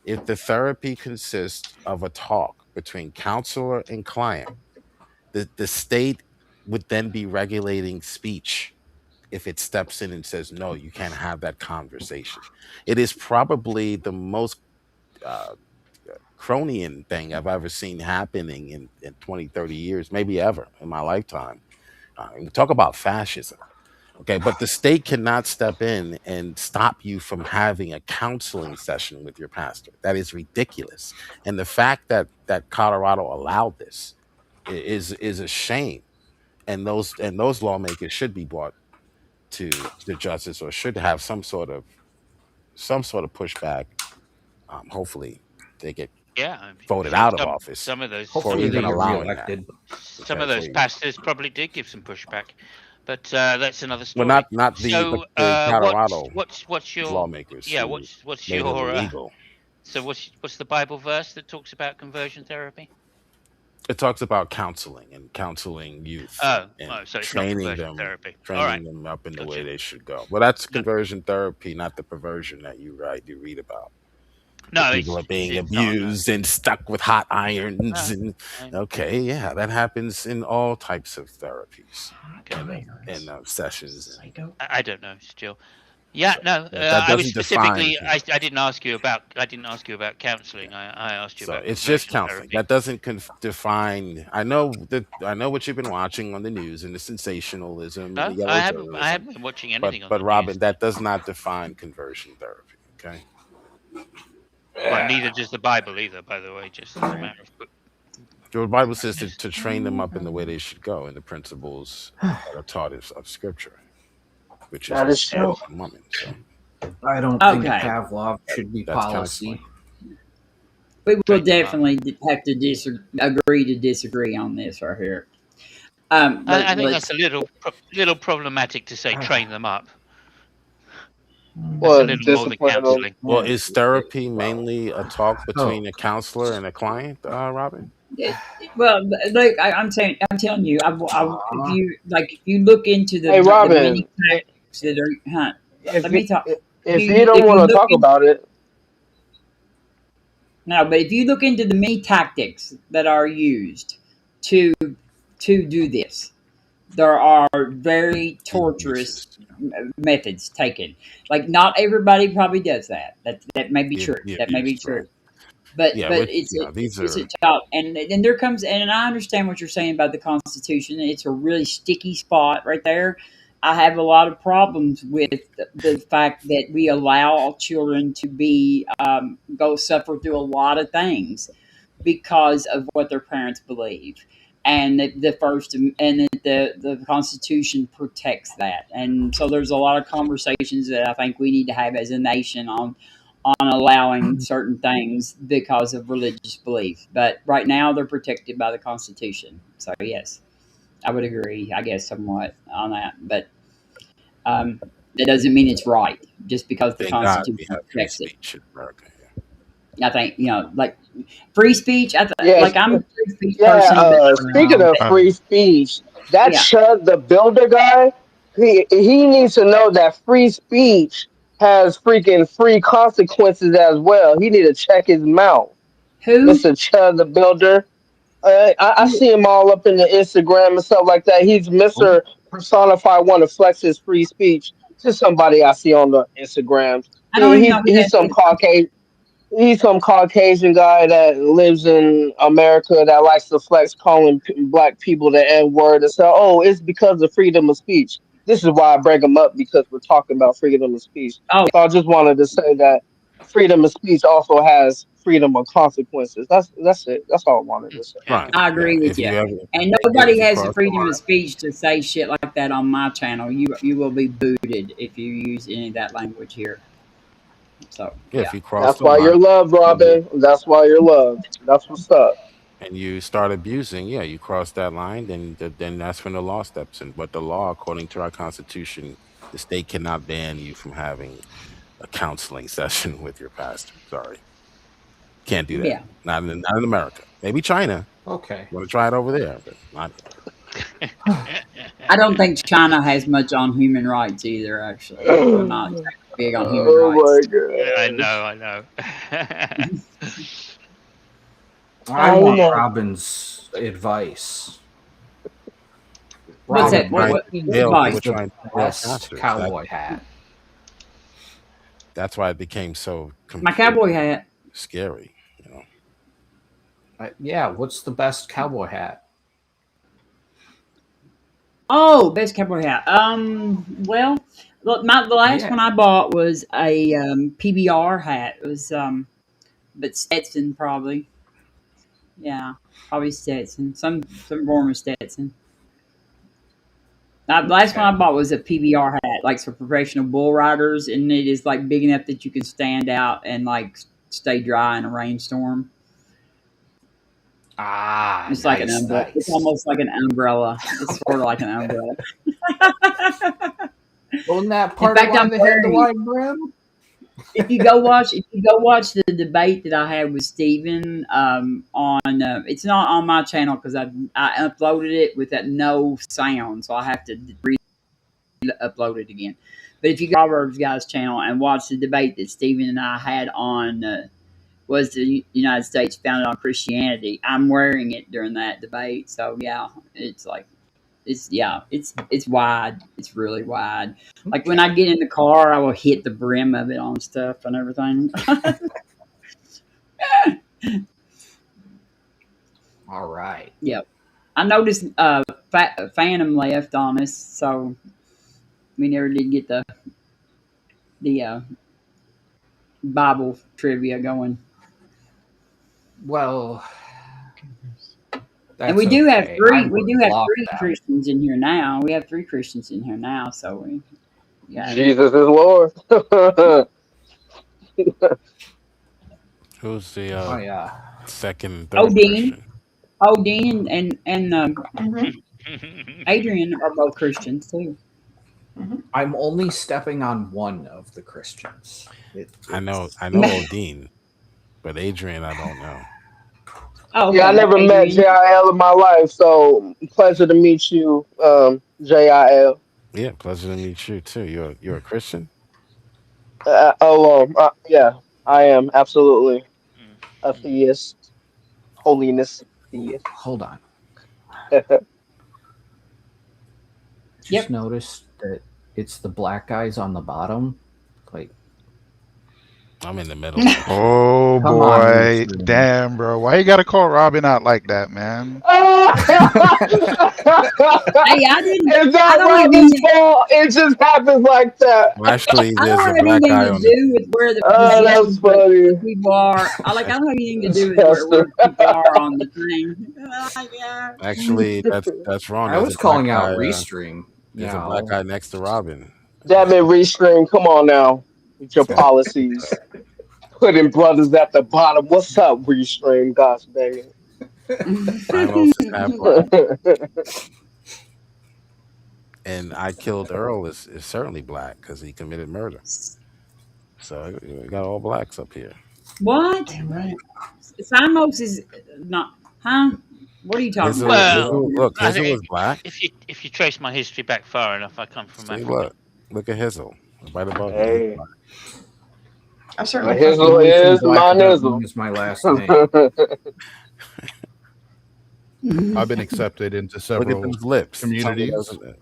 if the therapy consists of a talk between counselor and client, the state would then be regulating speech if it steps in and says, no, you can't have that conversation. It is probably the most Cronian thing I've ever seen happening in 20, 30 years, maybe ever in my lifetime. We talk about fascism. Okay, but the state cannot step in and stop you from having a counseling session with your pastor. That is ridiculous. And the fact that Colorado allowed this is a shame. And those lawmakers should be brought to the justice, or should have some sort of pushback. Hopefully, they get Yeah, I'm voted sure out of office some of those for Hopefully they even get allowing that. reelected. some Okay, of those pastors probably did give some pushback, but that's another well, story. not the So, Colorado what's your lawmakers yeah who what's made it your illegal. so what's the Bible verse that talks about conversion therapy? It talks about counseling and counseling youth and So it's not conversion therapy. All right, training them up in the way gotcha. they should go. Well, that's conversion therapy, not the perversion that you read about. No, Where people are being abused and stuck with hot irons, and okay, yeah, that happens in all types of therapies and sessions. I don't know, still. Yeah, no. that I was doesn't define. specifically. I didn't ask you about. I didn't ask you about counselling. I asked you So about. it's just conversion counseling. therapy. That doesn't define. I know what you've been watching on the news and the sensationalism No, and the yellow I haven't journalism. been watching anything on But the Robin, that does not define conversion therapy. Okay. Well, neither does the Bible either, by the way. Just as a matter of. The Bible says to train them up in the way they should go, in the principles that are taught of Scripture, which is That the is true. woman. So I don't think Okay. Pavlov should be that's policy. We will definitely have to agree to disagree on this right here. I think that's a little problematic to say train them up. Well, That's a little more than counselling. Well, is therapy mainly a talk between a counselor and a client, Robin? Well, like I'm telling you, if you look into the, Hey, the Robin, many tactics that are, let me talk. If you don't want to talk about it, No, but if you look into the many tactics that are used to do this, there are very torturous methods taken. Like not everybody probably does that. That may be true. That may be true. But it's a child, and there comes, and I understand what you're saying about the Constitution. It's a really sticky spot right there. I have a lot of problems with the fact that we allow children to be go suffer through a lot of things because of what their parents believe, and the Constitution protects that, and so there's a lot of conversations that I think we need to have as a nation on allowing certain things because of religious belief. But right now they're protected by the Constitution. So yes, I would agree, I guess, somewhat on that. But that doesn't mean it's right just because the Thank God we Constitution have free protects it. speech in America. I think, like free speech. yes, Like I'm a free speech person. speaking of free speech, that Chud the Builder guy, he needs to know that free speech has freaking free consequences as well. He need to check his mouth. Who? Mr. Chud the Builder. I see him all up in the Instagram and stuff like that. He's Mr. Personify want to flex his free speech to somebody I see on the Instagrams. I don't even know who He's that some is. Caucasian. He's some Caucasian guy that lives in America that likes to flex calling black people the N word and say, "Oh, it's because of freedom of speech." This is why I bring him up because we're talking about freedom of speech. Oh, so I just wanted to say that freedom of speech also has freedom of consequences. That's it. That's all I wanted to say. Right. I agree with If you. you ever And nobody has the cross freedom the of speech to say shit like that on my channel. You will be booted if you use any of that language here. So if you cross That's the why line you're loved, Robin. That's why you're loved. That's what's up. and you start abusing, you cross that line, then that's when the law steps in. But the law, according to our Constitution, the state cannot ban you from having a counseling session with your pastor. Sorry, can't do that. Yeah. Not in America. Maybe China. Okay. Want to try it over there, but not. I don't think China has much on human rights either. Actually, they're not big on human rights. I know. I want Robin's advice. What's Robin, that? What advice? what's the best cowboy hat? That's why it became so My cowboy hat. scary. Yeah, what's the best cowboy hat? Oh, best cowboy hat. Well, look, the last Yeah. one I bought was a PBR hat. It was but Stetson probably. Yeah, probably Stetson. Some form of Stetson. The last one I bought was a PBR hat, like for professional bull riders, and it is like big enough that you can stand out and like stay dry in a rainstorm. Ah, It's like an nice, umbrella. It's almost like an umbrella. It's sort of like an umbrella. Wasn't that In part fact, of why I'm they had the wearing wide brim? if you go watch the debate that I had with Steven on it's not on my channel because I uploaded it with that no sound, so I have to upload it again. But if you go to Robert's guy's channel and watch the debate that Steven and I had on was the United States founded on Christianity, I'm wearing it during that debate. So yeah, it's like it's wide. It's really wide. Like when I get in the car, I will hit the brim of it on stuff and everything. All right. Yep. I noticed Phantom left on us, so we never did get the Bible trivia going. Well, and we do have okay. three. I We do would have block three that. Christians in here now. We have 3 Christians in here now. So we, yeah. Jesus is Lord. Who's the Oh yeah. second and third Odin, Christian? and Adrian are both Christians too. I'm only stepping on one of the Christians. I know Odin, but Adrian, I don't know. Oh, Yeah, I never met JIL in my life, so pleasure to meet you, JIL. Yeah, pleasure to meet you too. You're a Christian? Yeah, I am absolutely a theist, holiness theist. Hold on. Yep. Just noticed that it's the black guys on the bottom. Like I'm in the middle. Oh Come on, boy, Adrian. damn, bro, why you gotta call Robin out like that, man? Hey, I didn't. It's I not don't have Robin's anything. fault. It just happens like that. Well, actually, I there's don't a have black anything guy to on do with where the That's positions funny. of people are. I don't have anything to do with where people are on the thing. Yeah. Actually, that's wrong. I There's was a calling black out guy, Restream. There's a black guy next to Robin. Damn it, Restream. Come on now with your policies. Putting brothers at the bottom. What's up, Restream? Gosh dang it. Rhinos is half black. And I Killed Earl is certainly black because he committed murder. So we got all blacks up here. What? Right. Simos is not. Huh? What are you talking about? Look, I Hizzle think was black. if you trace my history back far enough, I come from See, Africa. look at Hizzle. Right above him. Hey. I'm certainly Hizzle is my nizzle. Is my last name. I've been accepted into Look several at those lips. communities.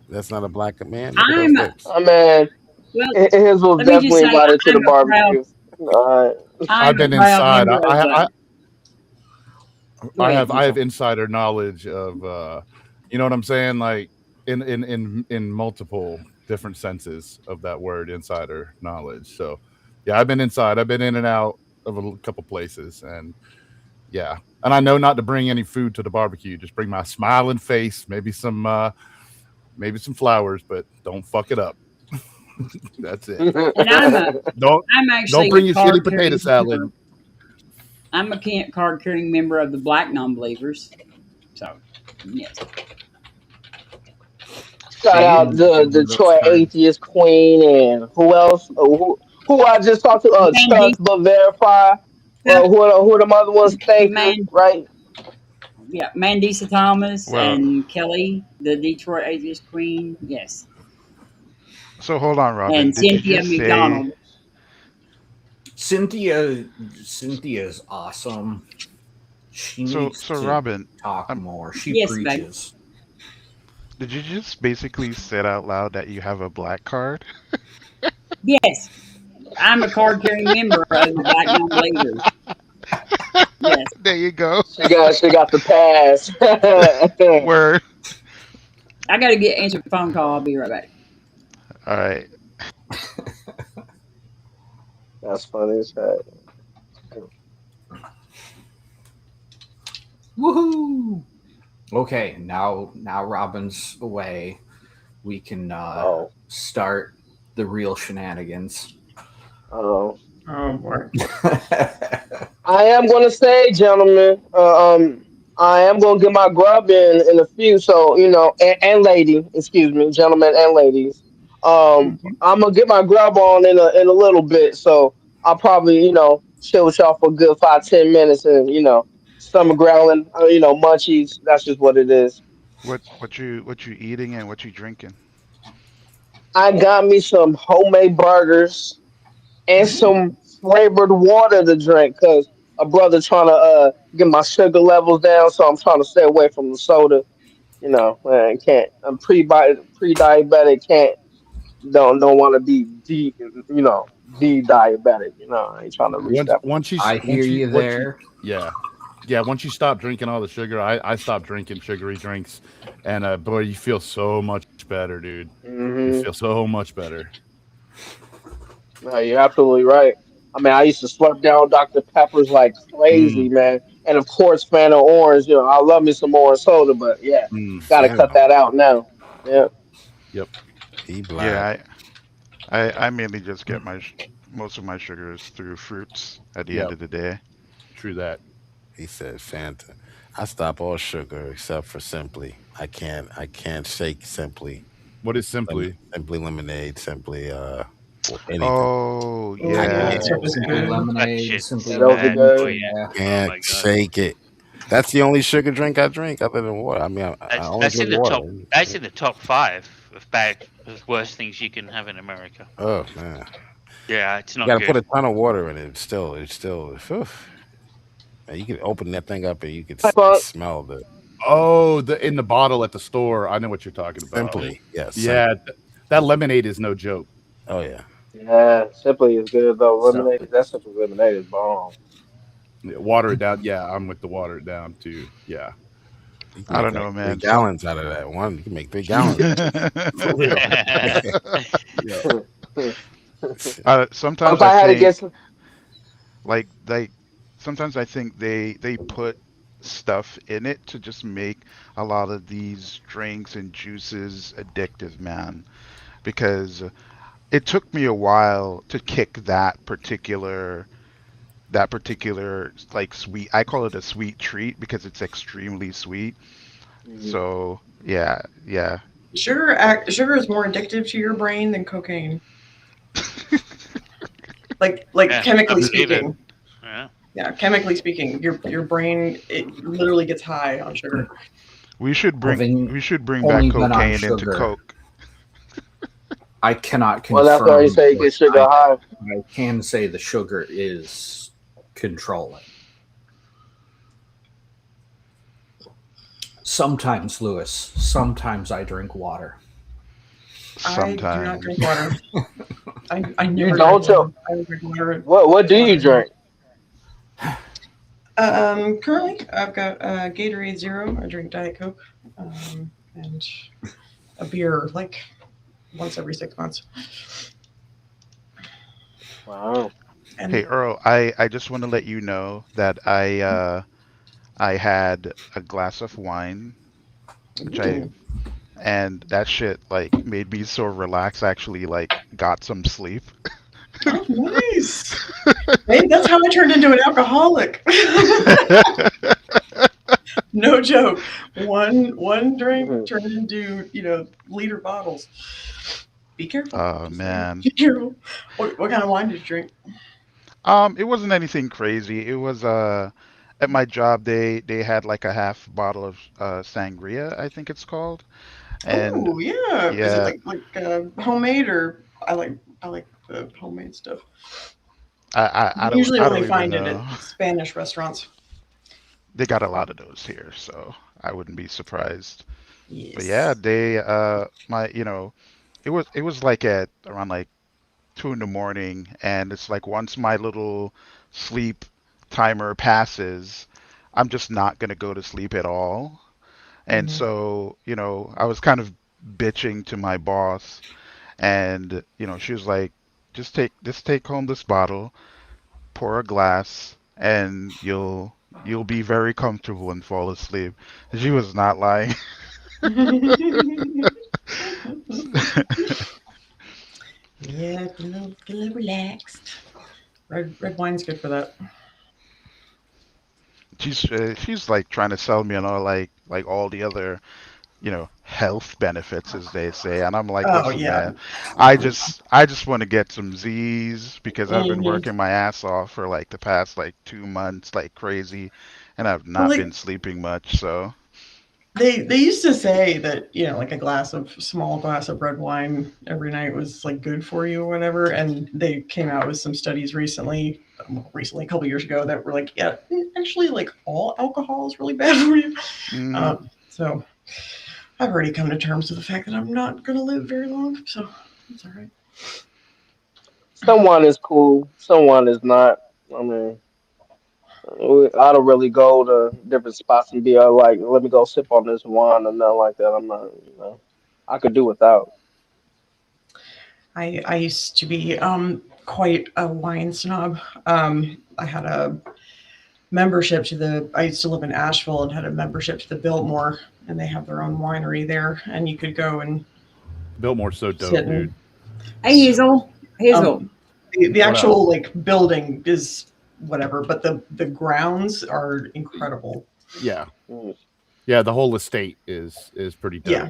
That's not a black man. Look at I'm. those lips. Oh, man. Well, His was let me just definitely say, invited to the I'm a proud. barbecue. All right. I'm I've been a proud inside. member of Go I ahead, have insider knowledge of you know what I'm saying, like in multiple different senses of that word, insider knowledge. So yeah, I've been inside. I've been in and out of a couple places, and yeah, and I know not to bring any food to the barbecue. Just bring my smiling face, maybe some flowers, but don't fuck it up. That's it. And I'm actually don't bring a your shitty card-carrying potato salad. member. I'm a card-carrying member of the Black Non-Believers. So, yes. Shout out the Detroit Atheist Queen and who else? Who I just talked to? Trust but verify. Who are the other ones? Right? Yeah, Mandisa Thomas Well- and Kelly, the Detroit Atheist Queen. Yes. So hold on, Robin. And Did you Cynthia just say- McDonald. Cynthia's awesome. She So needs to Robin, talk more. She Yes, babe. preaches. did you just basically say out loud that you have a black card? Yes. I'm a card-carrying member of the Black Non-Believers. Yes. There you go. She got the pass. Word. I got to get answer the phone call. I'll be right back. All right. That's funny as heck. Woohoo! Okay, now Robin's away. We can start the real shenanigans. Oh. Oh boy. I am gonna say, gentlemen, I am gonna get my grub in a few. So and lady, excuse me, gentlemen and ladies. I'm gonna get my grub on in a little bit. So I'll probably chill with y'all for a good 5-10 minutes, and stomach growling, munchies. That's just what it is. What you eating and what you drinking? I got me some homemade burgers and some flavored water to drink because a brother trying to get my sugar levels down, so I'm trying to stay away from the soda. Can't. I'm pre-diabetic. Don't want to be diabetic. I ain't trying to reach that. Yeah. Once you stop drinking all the sugar, I stopped drinking sugary drinks, and boy, you feel so much better, dude. You feel so much better. No, you're absolutely right. I mean, I used to slurp down Dr. Peppers like crazy, man. And of course, Fanta Orange. I love me some orange soda, but yeah, gotta cut that out now. Yeah. Yep. Yeah, I mainly just get most of my sugars through fruits at the end of the day. True that. He said Fanta. I stop all sugar except for Simply. I can't shake Simply. What is Simply? Simply lemonade. Simply anything. Oh yeah. Simply lemonade. Simply Can't shake it. That's the only sugar drink I drink other than water. I mean, I only That's in drink the water. top. That's in the top 5 of worst things you can have in America. Oh man. Yeah, it's not You gotta good. put a ton of water in it. It's still. Man, you can open that thing up and you can smell the. Oh, in the bottle at the store. I know what you're talking about. Simply, yes. Yeah, that lemonade is no joke. Oh yeah. Yeah, Simply is good though. Lemonade, that Simply lemonade is bomb. Yeah, water it down. Yeah, I'm with the water it down too. Yeah. I don't know, man. 3 gallons out of that one. You can make 3 gallons. For real. Sometimes sometimes I think they put stuff in it to just make a lot of these drinks and juices addictive, man. Because it took me a while to kick that particular like sweet. I call it a sweet treat because it's extremely sweet. So yeah. Sugar is more addictive to your brain than cocaine. like chemically speaking. Yeah, chemically speaking, your brain, it literally gets high on sugar. We should bring back only been on cocaine into sugar. Coke. I cannot confirm. Well, that's why you say you get sugar high. I can say the sugar is controlling. Sometimes, Lewis. Sometimes I drink water. I do not drink water. I You never don't, drink water. I don't drink water. What do you drink? Currently, I've got Gatorade Zero. I drink Diet Coke, and a beer like once every 6 months. Wow. And Hey Earl, I just want to let you know that I had a glass of wine, and that shit like made me so relaxed. I actually like got some sleep. Oh, nice. Hey, that's how I turned into an alcoholic. No joke. One drink turned into liter bottles. Be careful. Oh man. Be careful. What kind of wine did you drink? It wasn't anything crazy. It was at my job they had like a half bottle of sangria, I think it's called. And Oh yeah. Is yeah, it like homemade or I like the homemade stuff. I don't Usually I only don't find even it know. at Spanish restaurants. They got a lot of those here, so I wouldn't be surprised. But Yes. yeah, they it was like at around like 2 in the morning, and it's like once my little sleep timer passes, I'm just not gonna go to sleep at all. And so, you know, I was kind of bitching to my boss, and you know, she was like, just take home this bottle, pour a glass, and you'll be very comfortable and fall asleep. And she was not lying. Yeah, get a little relaxed. Red wine's good for that. She's like trying to sell me on all the other, you know, health benefits, as they say, and I'm like, Oh listen, yeah. man, I just want to get some Z's because I've been Mhm. working my ass off for like the past like 2 months like crazy, and I've Well, not like been sleeping much. So they used to say that, you know, like small glass of red wine every night was like good for you or whatever, and they came out with some studies recently, a couple years ago, that were like, yeah, actually, like all alcohol is really bad for you. mhm. So I've already come to terms with the fact that I'm not going to live very long, so it's all right. Someone is cool, someone is not. I mean, I don't really go to different spots and be like, let me go sip on this wine or nothing like that. I'm not, I could do without. I used to be quite a wine snob. I had a membership to I used to live in Asheville and had a membership to the Biltmore, and they have their own winery there, and you could go and Biltmore's so dope, sit dude. and Hey, Hazel. Hazel. the What up? actual like building is whatever, but the grounds are incredible. Yeah. Yeah, the whole estate is pretty dope. Yeah.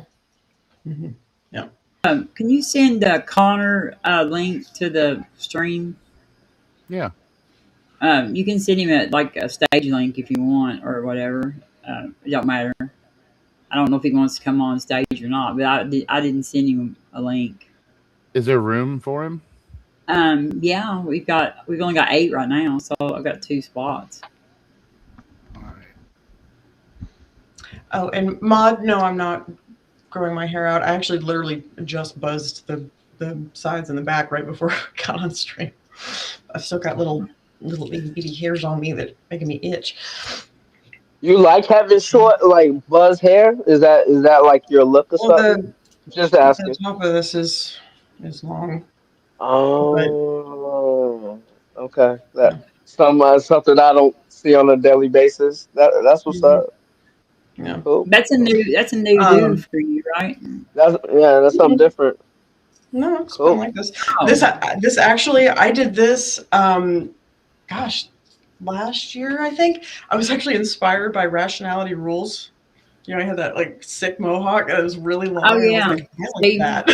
Mhm. Yeah. Can you send Connor a link to the stream? Yeah. You can send him like a stage link if you want or whatever. It don't matter. I don't know if he wants to come on stage or not, but I didn't send him a link. Is there room for him? Yeah, we've only got 8 right now, so I've got 2 spots. Oh, and Mod, no, I'm not growing my hair out. I actually literally just buzzed the sides and the back right before I got on stream. I've still got little itty bitty hairs on me that making me itch. You like having short, like buzz hair? Is that like your look or Well, something? Just the asking. top of this is long. Oh, okay. That something I don't see on a daily basis. That's what's up. Yeah. Cool. That's a new do for you, right? That's something different. No, it's Cool. been like this. This actually, I did this. Gosh, last year I think I was actually inspired by Rationality Rules. You know, I had that like sick mohawk that was really long. Oh, and yeah. I was like, I like that.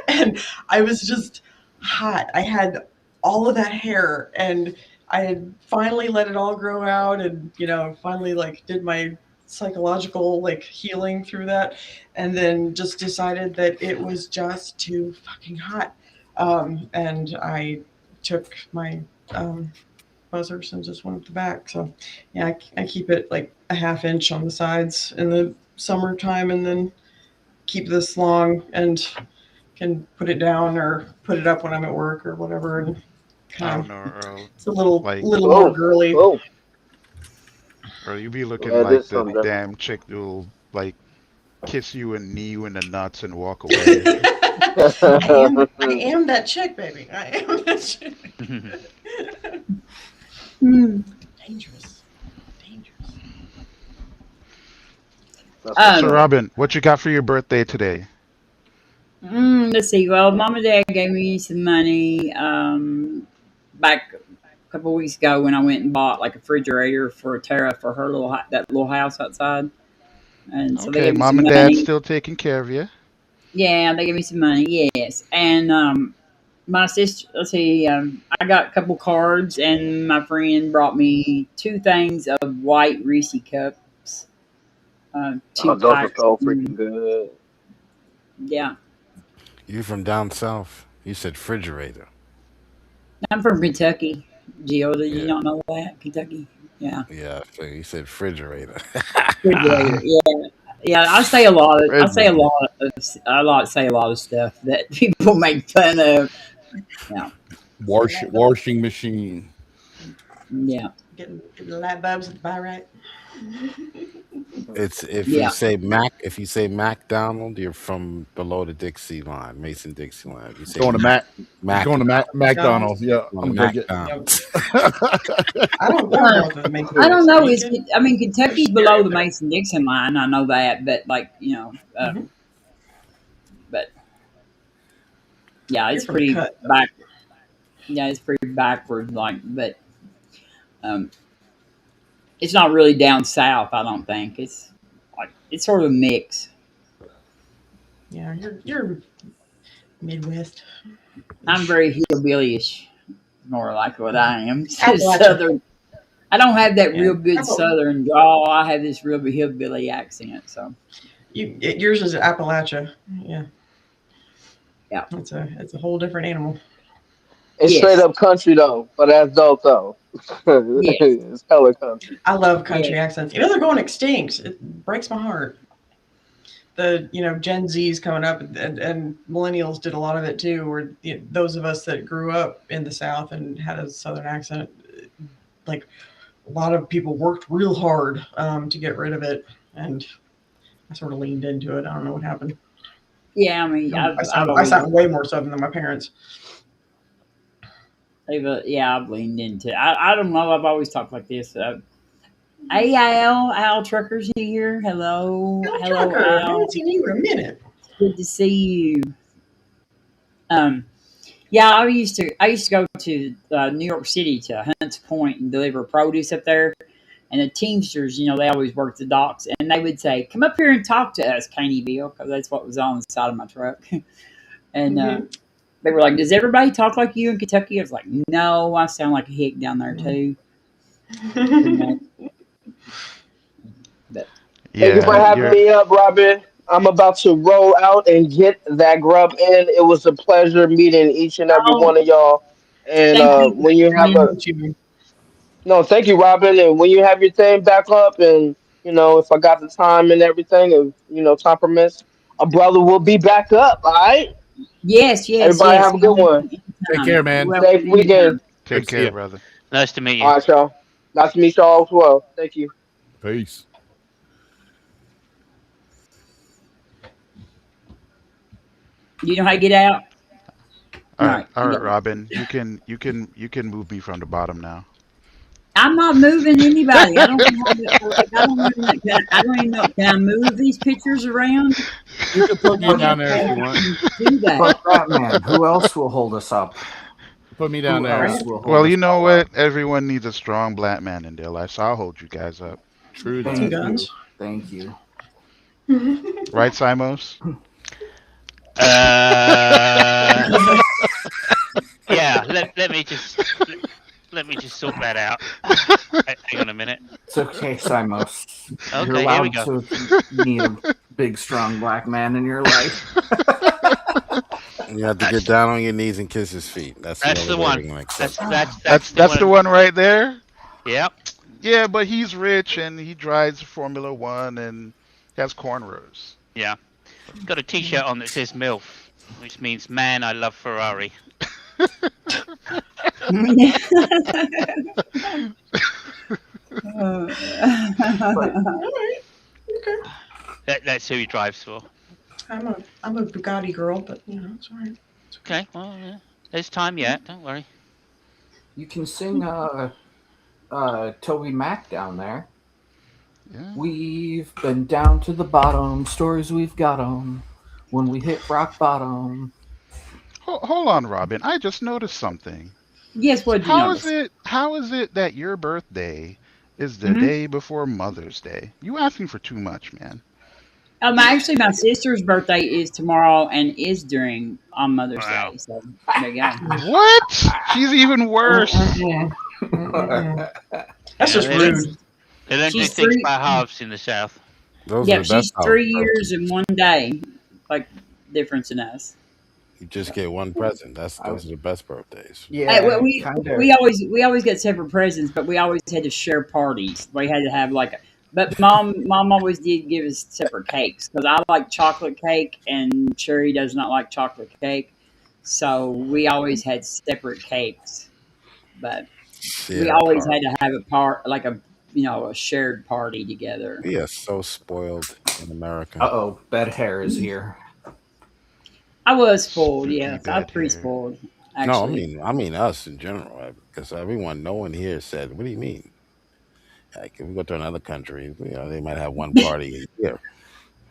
And I was just hot. I had all of that hair, and I had finally let it all grow out, and finally like did my psychological like healing through that, and then just decided that it was just too fucking hot. And I took my buzzers and just went up the back. So yeah, I keep it like a half inch on the sides in the summertime, and then keep this long and can put it down or put it up when I'm at work or whatever. And I kind don't of, know, Earl. it's a little Like, more girly. or you be looking Yeah, like this the something damn chick who'll like kiss you and knee you in the nuts and walk away. I am that chick, baby. I am that chick. Dangerous. So Robin, what you got for your birthday today? Let's see. Well, Mom and Dad gave me some money back a couple weeks ago when I went and bought like a refrigerator for Tara for her that little house outside. And so they Okay, gave me mom some and money. dad's still taking care of you. Yeah, they gave me some money. Yes, and my sister. Let's see. I got a couple cards, and my friend brought me 2 things of white Reese cups. 2 those are packs. so freaking good. Yeah, You from down south? You said refrigerator. I'm from Kentucky. Jill, did you Yeah. not know that? Kentucky. Yeah. Yeah, so you said refrigerator. Refrigerator. Yeah. I say a lot of say a lot of stuff that people make fun of. Yeah. Washing machine. Yeah. getting the light bulbs at the buy right. It's if Yeah. you say McDonald, you're from below the Dixie line, Mason Dixie line. If you say Going to McDonald's. Yeah, I'm gonna get. McDonald's. I don't know. I don't know. I mean, Kentucky's below the Mason-Dixon line. I know that, but like but yeah, it's You're from pretty the cut. back. Yeah, it's pretty backward. Like, but it's not really down south. I don't think it's like it's sort of a mix. Yeah, you're Midwest. I'm very hillbilly-ish, more like what I am. Appalachia. Southern. I don't have that real good Apple- Southern drawl. I have this real hillbilly accent. So Yours is Appalachia. Yeah. Yeah. It's a whole different animal. It's Yes. straight up country though, but that's dope though. Yes. It's hella country. I love country accents. You know they're going extinct. It breaks my heart. The Gen Z's coming up and millennials did a lot of it too. Where those of us that grew up in the South and had a Southern accent, like a lot of people worked real hard to get rid of it, and I sort of leaned into it. I don't know what happened. yeah, I mean, I sound way more Southern than my parents. I've leaned into. I don't know. I've always talked like this. Hey, Al Trucker's here. Hello, hello, Trucker, I Al. haven't seen you in a minute. Good to see you. Yeah, I used to go to New York City to Hunts Point and deliver produce up there. And the Teamsters, they always worked the docks, and they would say, "Come up here and talk to us, Caneyville," because that's what was on the side of my truck. And they were like, "Does everybody talk like you in Kentucky?" I was like, "No, I sound like a hick down there too." But Thank you for having me up, Robin. I'm about to roll out and get that grub in. It was a pleasure meeting each and every one of y'all. And when you have thank you, Robin. And when you have your thing back up, and if I got the time and everything, and time permits, a brother will be back up. All right. Yes. Everybody have a good one. Take care, man. Safe weekend. Take care, brother. Nice to meet you. All right, y'all. Nice to meet y'all as well. Thank you. Peace. You know how to get out? All right, Robin. You can move me from the bottom now. I'm not moving anybody. I don't even know. Can I move these pictures around? You can put me down there if you want. Do that. But Batman, who else will hold us up? Put me down Who there. else will hold Well, us you know all what? up? Everyone needs a strong black man in their life, so I'll hold you guys up. True. Thank you. Thank you. Right, Simos? Yeah, let me just sort that out. Hang on a minute. It's okay, Simos. Okay, You're here we allowed go. to need a big, strong black man in your life. You have to get down on your knees and kiss his feet. That's the one. Like That's the one right there. Yep. Yeah, but he's rich and he drives Formula One and has cornrows. Yeah. Got a T-shirt on that says MILF, which means man I love Ferrari. That's who he drives for. I'm a Bugatti girl, but it's all right. Okay, well, yeah. There's time yet. Don't worry. You can sing Toby Mac down there. Yeah. We've been down to the bottom, stories we've got 'em. When we hit rock bottom. Hold on, Robin. I just noticed something. Yes, what did you notice? How is it that your birthday is the day before Mother's Day? You asking for too much, man. Actually, my sister's birthday is tomorrow and is on Mother's Day. So there you go. What? She's even worse. That's just rude. They don't do She's things three- by halves in the South. She's 3 years and 1 day, like difference in us. You just get one present. Those are the best birthdays. Hey, well, we always get separate presents, but we always had to share parties. We had to have but mom always did give us separate cakes because I like chocolate cake and Cherry does not like chocolate cake, so we always had separate cakes. But we Yeah, always part. had to have a part, like a a shared party together. We are so spoiled in America. Uh-oh, bed hair is here. I was spoiled, Spooky yes. I was bed pretty hair. spoiled, No, actually. I mean us in general, because everyone, no one here said, "What do you mean?" Like if we go to another country, they might have one party a year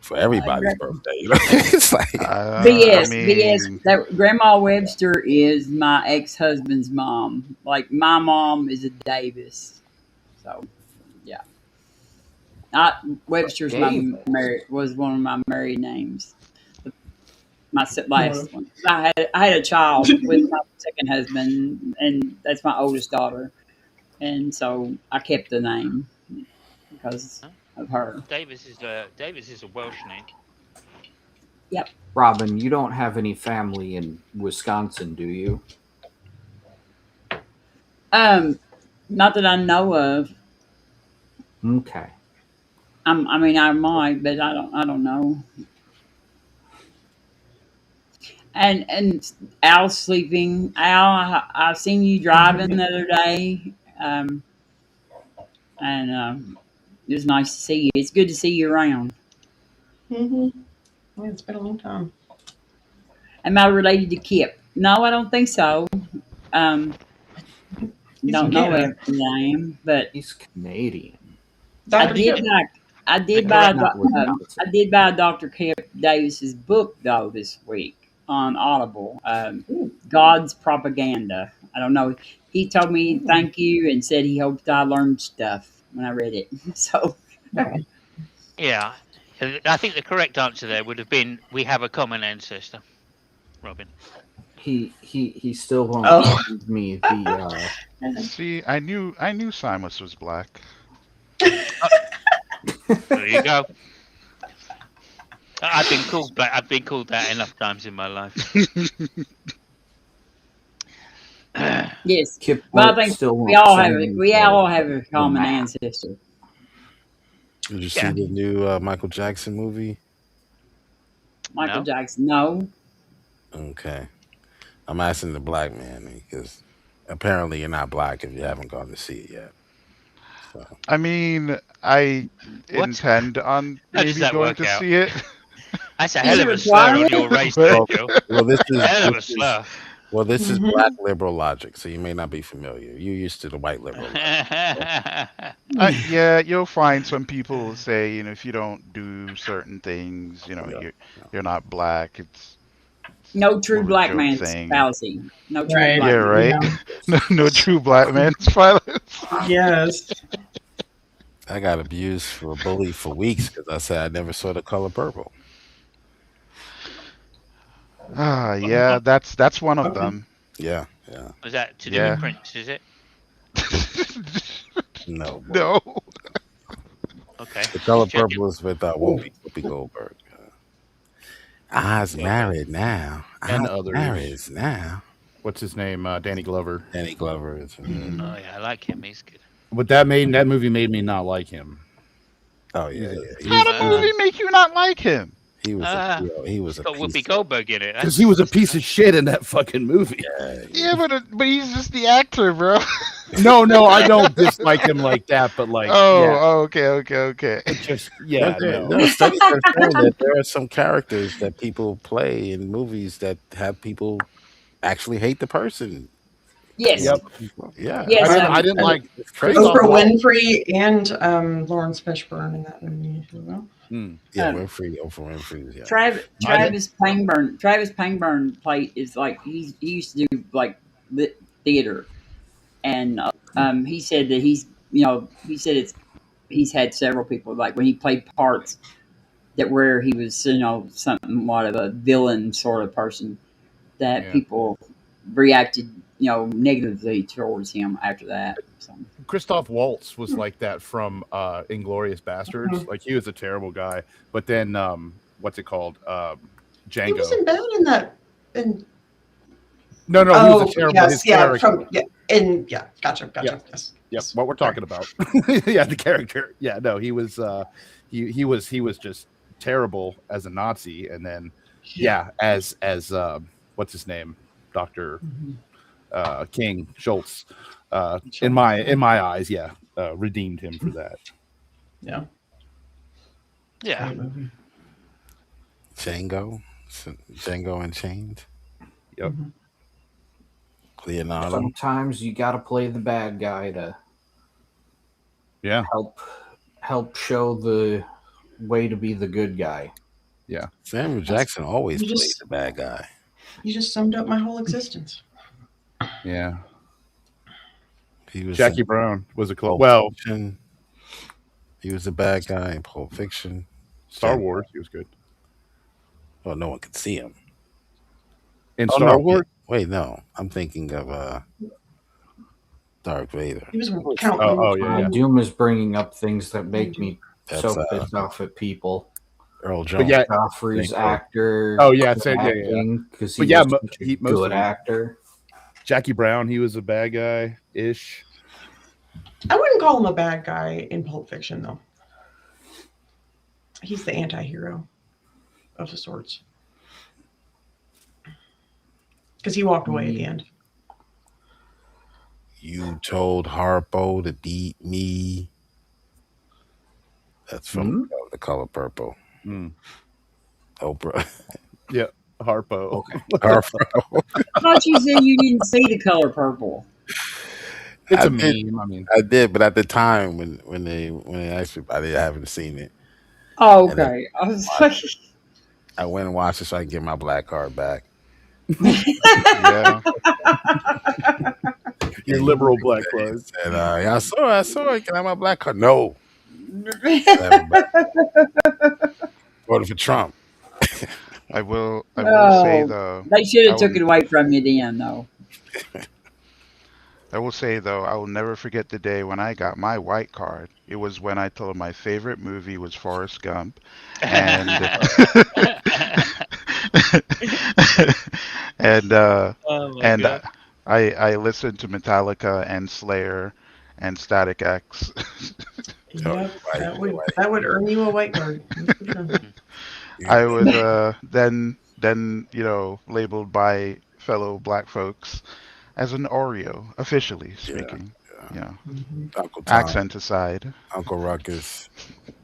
for everybody's birthday. It's like I BS. mean, That Grandma Webster is my ex-husband's mom. Like my mom is a Davis, so yeah. Webster's Davis. was one of my married names. My last one. I had a child with my second husband, and that's my oldest daughter, and so I kept the name because of her. Davis is a Welsh name. Yep. Robin, you don't have any family in Wisconsin, do you? Not that I know of. Okay. I mean, I might, but I don't know. And Al's sleeping. Al, I seen you driving the other day, and it was nice to see you. It's good to see you around. Yeah, it's been a long time. Am I related to Kip? No, I don't think so. Don't He's know from Canada. if I am, but he's Canadian. Dr. Kip. I did buy Dr. Kip Davis's book though this week on Audible. God's Propaganda. I don't know. He told me thank you and said he hoped I learned stuff when I read it. So Yeah, I think the correct answer there would have been we have a common ancestor, Robin. He still won't send me the. see, I knew Simus was black. There you go. I've been called black. I've been called that enough times in my life. yes. Kip Well, I think still we won't all send have me we the- all have a the common map. ancestor. Did you see the new Michael Jackson movie? Michael Jackson. No. Okay, I'm asking the black man because apparently you're not black if you haven't gone to see it yet. So. I mean, I intend on How does maybe that going work to out? see it. That's a hell of a slur on your race, there, Joe. Well, this is Hell of a slur. Well, this is black liberal logic, so you may not be familiar. You're used to the white liberal logic. Yeah, you'll find some people say, if you don't do certain things, you're not black. It's No true more of a black joke man's thing. fallacy. No true Right. black Yeah, man. right. No true black man's violence. Yes. I got abused for a bully for weeks because I said I never saw The Color Purple. Yeah, that's one of them. Yeah. Was that to do Yeah. with Prince? Is it? No. No. Okay. The Color Just checking. Purple is with Whoopi Goldberg. I's married now. And I's others. married now. What's his name? Danny Glover. Danny Glover is. Oh yeah, I like him. He's good. But that movie made me not like him. Oh yeah. How did the movie make you not like him? He was. He was a got piece Whoopi Goldberg in it. Because he was a piece of shit in that fucking movie. Yeah, but he's just the actor, bro. No, I don't dislike him like that, but like, okay. It just, yeah. There are studies that are showing that there are some characters that people play in movies that have people actually hate the person. Yes. Yep. Yeah. Yes. I didn't like It's crazy. Oh, Oprah Winfrey and Lawrence Fishburne in that movie as well. Yeah, Oprah Winfrey. Yeah. Travis Pangburn played is like he used to do like lit theater, and he said that he's had several people like when he played parts that where he was somewhat of a villain sort of person that people reacted negatively towards him after that. So. Christoph Waltz was like that from Inglourious Bastards. Like he was a terrible guy, but then what's it called? Django. He wasn't bad in that. No, he was a terrible. Yes, his character. Gotcha. Yeah. Yes. Yep, what we're talking about. Yeah, the character. Yeah, no, he was he was just terrible as a Nazi, and then as what's his name, Dr. King Schultz, in my eyes, redeemed him for that. Yeah. Yeah. Django Unchained. Yep. Leonardo. Sometimes you got to play the bad guy to help show the way to be the good guy. Yeah. Samuel Jackson always You played just- the bad guy. You just summed up my whole existence. Yeah. He was Jackie in Brown was a Pulp well. Fiction. He was the bad guy in Pulp Fiction. Star Wars, he was good. Well, no one could see him. In Star Wars? Wait, no. I'm thinking of Darth Vader. He was Doom is bringing up things that make me That's, so pissed off at people. Earl But Jones. yeah, Joffrey's thank you. actor. Oh yeah, because But he yeah, was such a most good of them. actor. Jackie Brown, he was a bad guy ish. I wouldn't call him a bad guy in Pulp Fiction, though. He's the anti-hero of the sorts. Because he walked away at the end. You told Harpo to beat me. That's from The Color Purple. Oprah. Yeah, Harpo. Harpo. I thought you said you didn't see The Color Purple. It's a did- meme. I mean, I did, but at the time when they actually, I haven't seen it. Oh, And then okay. I was like, I went and watched it so I could get my black card back. Yeah. your liberal black card. And I saw it. Can I have my black card? No. Voted for Trump. I will say oh, though. they should I have took will- it away from you then, though. I will say though, I will never forget the day when I got my white card. It was when I told my favorite movie was Forrest Gump, and and God. I listened to Metallica and Slayer and Static X. Yep, that would earn you a white card. That's for sure. I was then labeled by fellow black folks as an Oreo, officially speaking. Uncle Tom, Accent aside. Uncle Ruckus.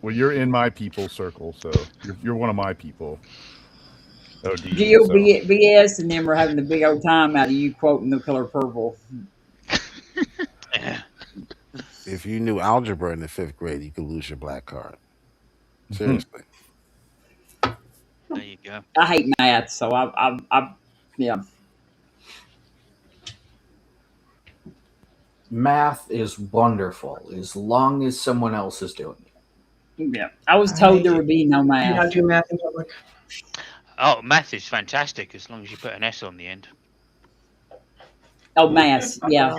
Well, you're in my people circle, so you're one of my people. OD, Gil so. BS, and then we're having a big old time out of you quoting The Color Purple. If you knew algebra in the 5th grade, you could lose your black card. Seriously. There you go. I hate math, so yeah. Math is wonderful as long as someone else is doing it. Yeah, I was told there would be no Do math. not do math in public. Oh, math is fantastic as long as you put an S on the end. Oh, math, yeah.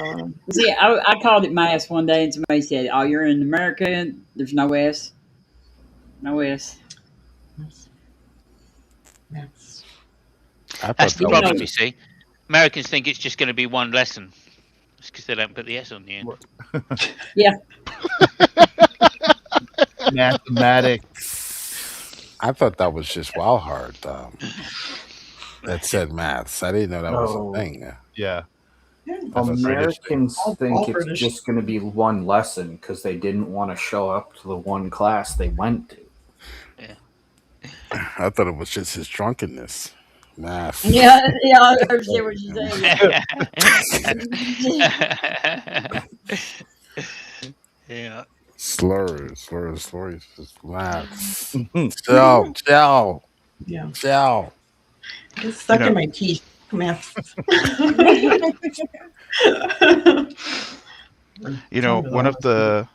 See, I called it math one day, and somebody said, "Oh, you're in America. There's no S, no S." That's the that problem, was- you see. Americans think it's just going to be one lesson. It's because they don't put the S on the end. Yeah. Mathematics. I thought that was just Wild Heart that said maths. I didn't know that was Oh. a thing. Yeah. Americans think all it's British. just going to be one lesson because they didn't want to show up to the one class they went to. I thought it was just his drunkenness. Math. Yeah, I understand what you're saying. Yeah. Slurs. Just maths. Chill. Yeah. It's stuck in my teeth. Math. You know, one of the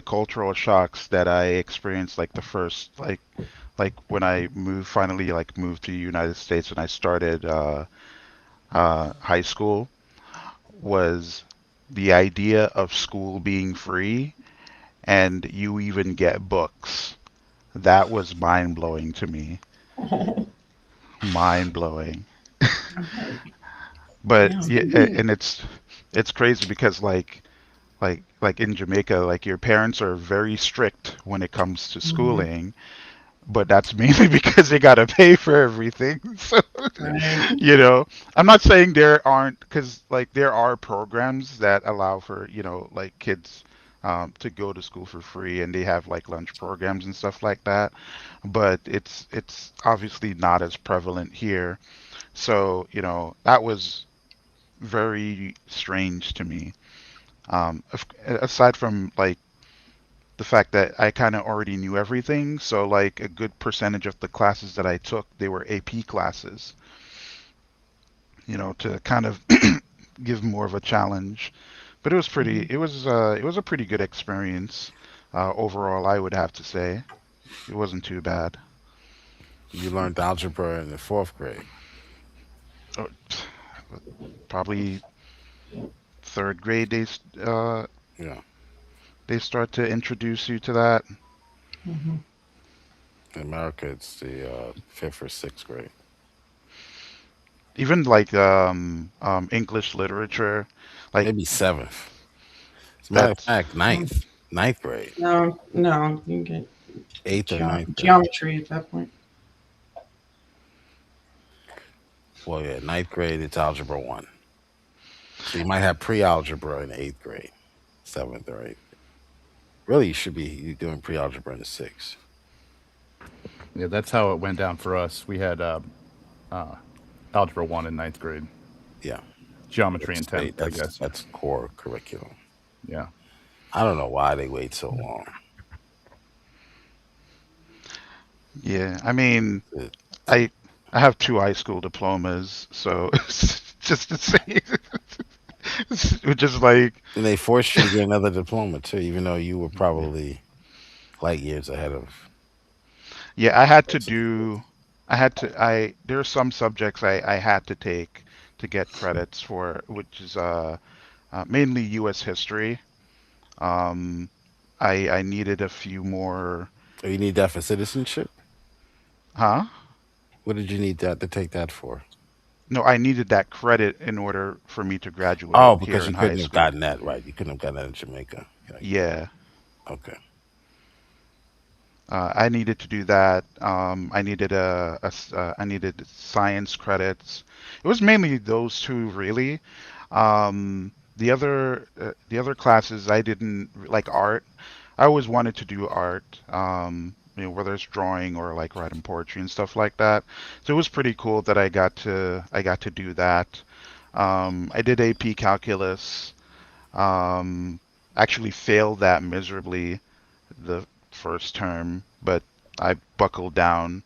cultural shocks that I experienced, like the first, like when I moved to the United States and I started high school, was the idea of school being free and you even get books. That was mind blowing to me. Mind blowing. But yeah, and it's crazy because like in Jamaica, like your parents are very strict when it comes to schooling, but that's mainly because they got to pay for everything. So, Right. you know, I'm not saying there aren't, because like there are programs that allow for, like kids to go to school for free, and they have like lunch programs and stuff like that. But it's obviously not as prevalent here. So, that was very strange to me. Aside from like the fact that I kind of already knew everything, so like a good percentage of the classes that I took, they were AP classes, to kind of give more of a challenge. But it was pretty, it was a pretty good experience overall, I would have to say. It wasn't too bad. You learned algebra in the 4th grade. Oh, probably 3rd grade, Yeah. they start to introduce you to that. Mhm. In America, it's the 5th or 6th grade. Even like English literature, like Maybe 7th. As a matter of that's fact, 9th grade. No, you get 8th or 9th grade. geometry at that point. Well, yeah, 9th grade, it's algebra 1. So you might have pre-algebra in 8th grade, 7th or 8th. Really, you should be doing pre-algebra in the 6th. Yeah, that's how it went down for us. We had algebra 1 in 9th grade. Yeah. Geometry in 10th, I guess. That's core curriculum. Yeah. I don't know why they wait so long. Yeah, I mean, I have 2 high school diplomas, so it's just the same. It's just like, And they forced you to get another diploma too, even though you were probably light years ahead of. yeah, there are some subjects I had to take to get credits for, which is mainly U.S. history. I needed a few more. Oh, you need that for citizenship? Huh? What did you need that to take that for? No, I needed that credit in order for me to graduate Oh, here because in you high couldn't have school. gotten that right. You couldn't have gotten that in Jamaica. Yeah. Okay. I needed to do that. I needed I needed science credits. It was mainly those two, really. The other classes I didn't like art. I always wanted to do art. Whether it's drawing or like writing poetry and stuff like that. So it was pretty cool that I got to do that. I did AP calculus. Actually failed that miserably the first term, but I buckled down.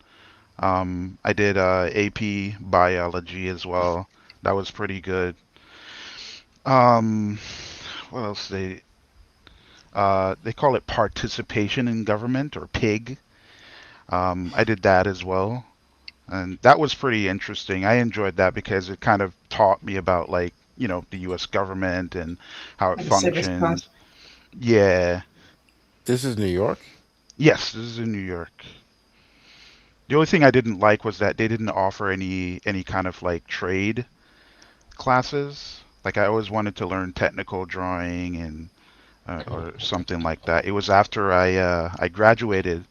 I did AP biology as well. That was pretty good. Um, what else they call it participation in government, or PIG. I did that as well, and that was pretty interesting. I enjoyed that because it kind of taught me about like the U.S. government and how it Like a civics functions. class. Yeah. This is New York? Yes, this is in New York. The only thing I didn't like was that they didn't offer any kind of like trade classes. Like I always wanted to learn technical drawing and or something like that. It was after I graduated,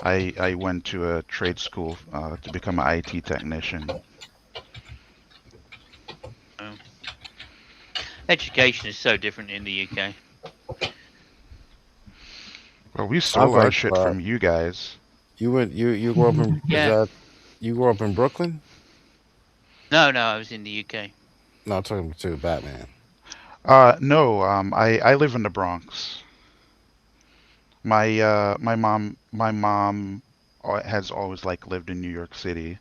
I went to a trade school to become an IT technician. Oh. Education is so different in the UK. Well, we stole our shit from you guys. You grew up in you grew up in Brooklyn? No, I was in the UK. No, I'm talking to Batman. No, I live in the Bronx. My mom has always like lived in New York City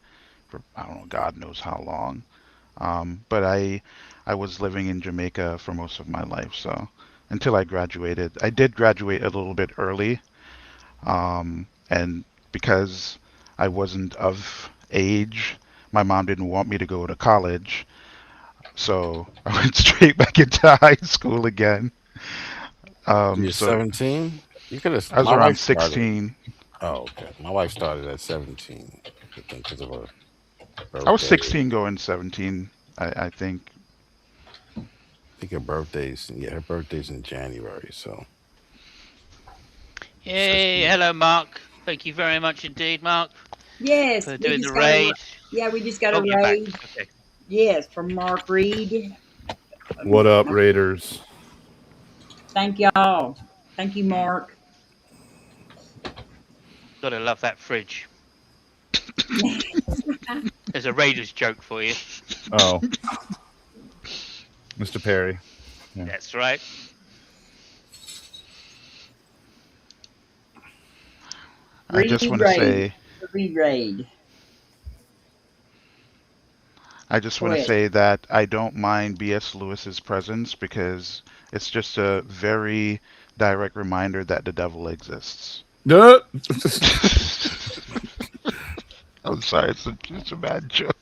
for I don't know, God knows how long. But I was living in Jamaica for most of my life, so until I graduated. I did graduate a little bit early, and because I wasn't of age, my mom didn't want me to go to college, so I went straight back into high school again. You're So 17? You could have. I was My around wife started. 16. Oh, okay. My wife started at 17. I think because of her I was birthday. 16 going 17, I think. I think her birthday's her birthday's in January, so Yay! Hello, Mark. Thank you very much indeed, Mark. Yes. For we doing just the got a raid. Yeah, we just got a Oh, you're back. raid. Okay. Yes, from Mark Reed. What up, Raiders? Thank y'all. Thank you, Mark. Gotta love that fridge. There's a Raiders joke for you. Oh, Mr. Perry. Yeah. That's right. I just want to say, Raid. I just Go want to ahead. say that I don't mind B.S. Lewis's presence because it's just a very direct reminder that the devil exists. No. I'm sorry, it's a bad joke.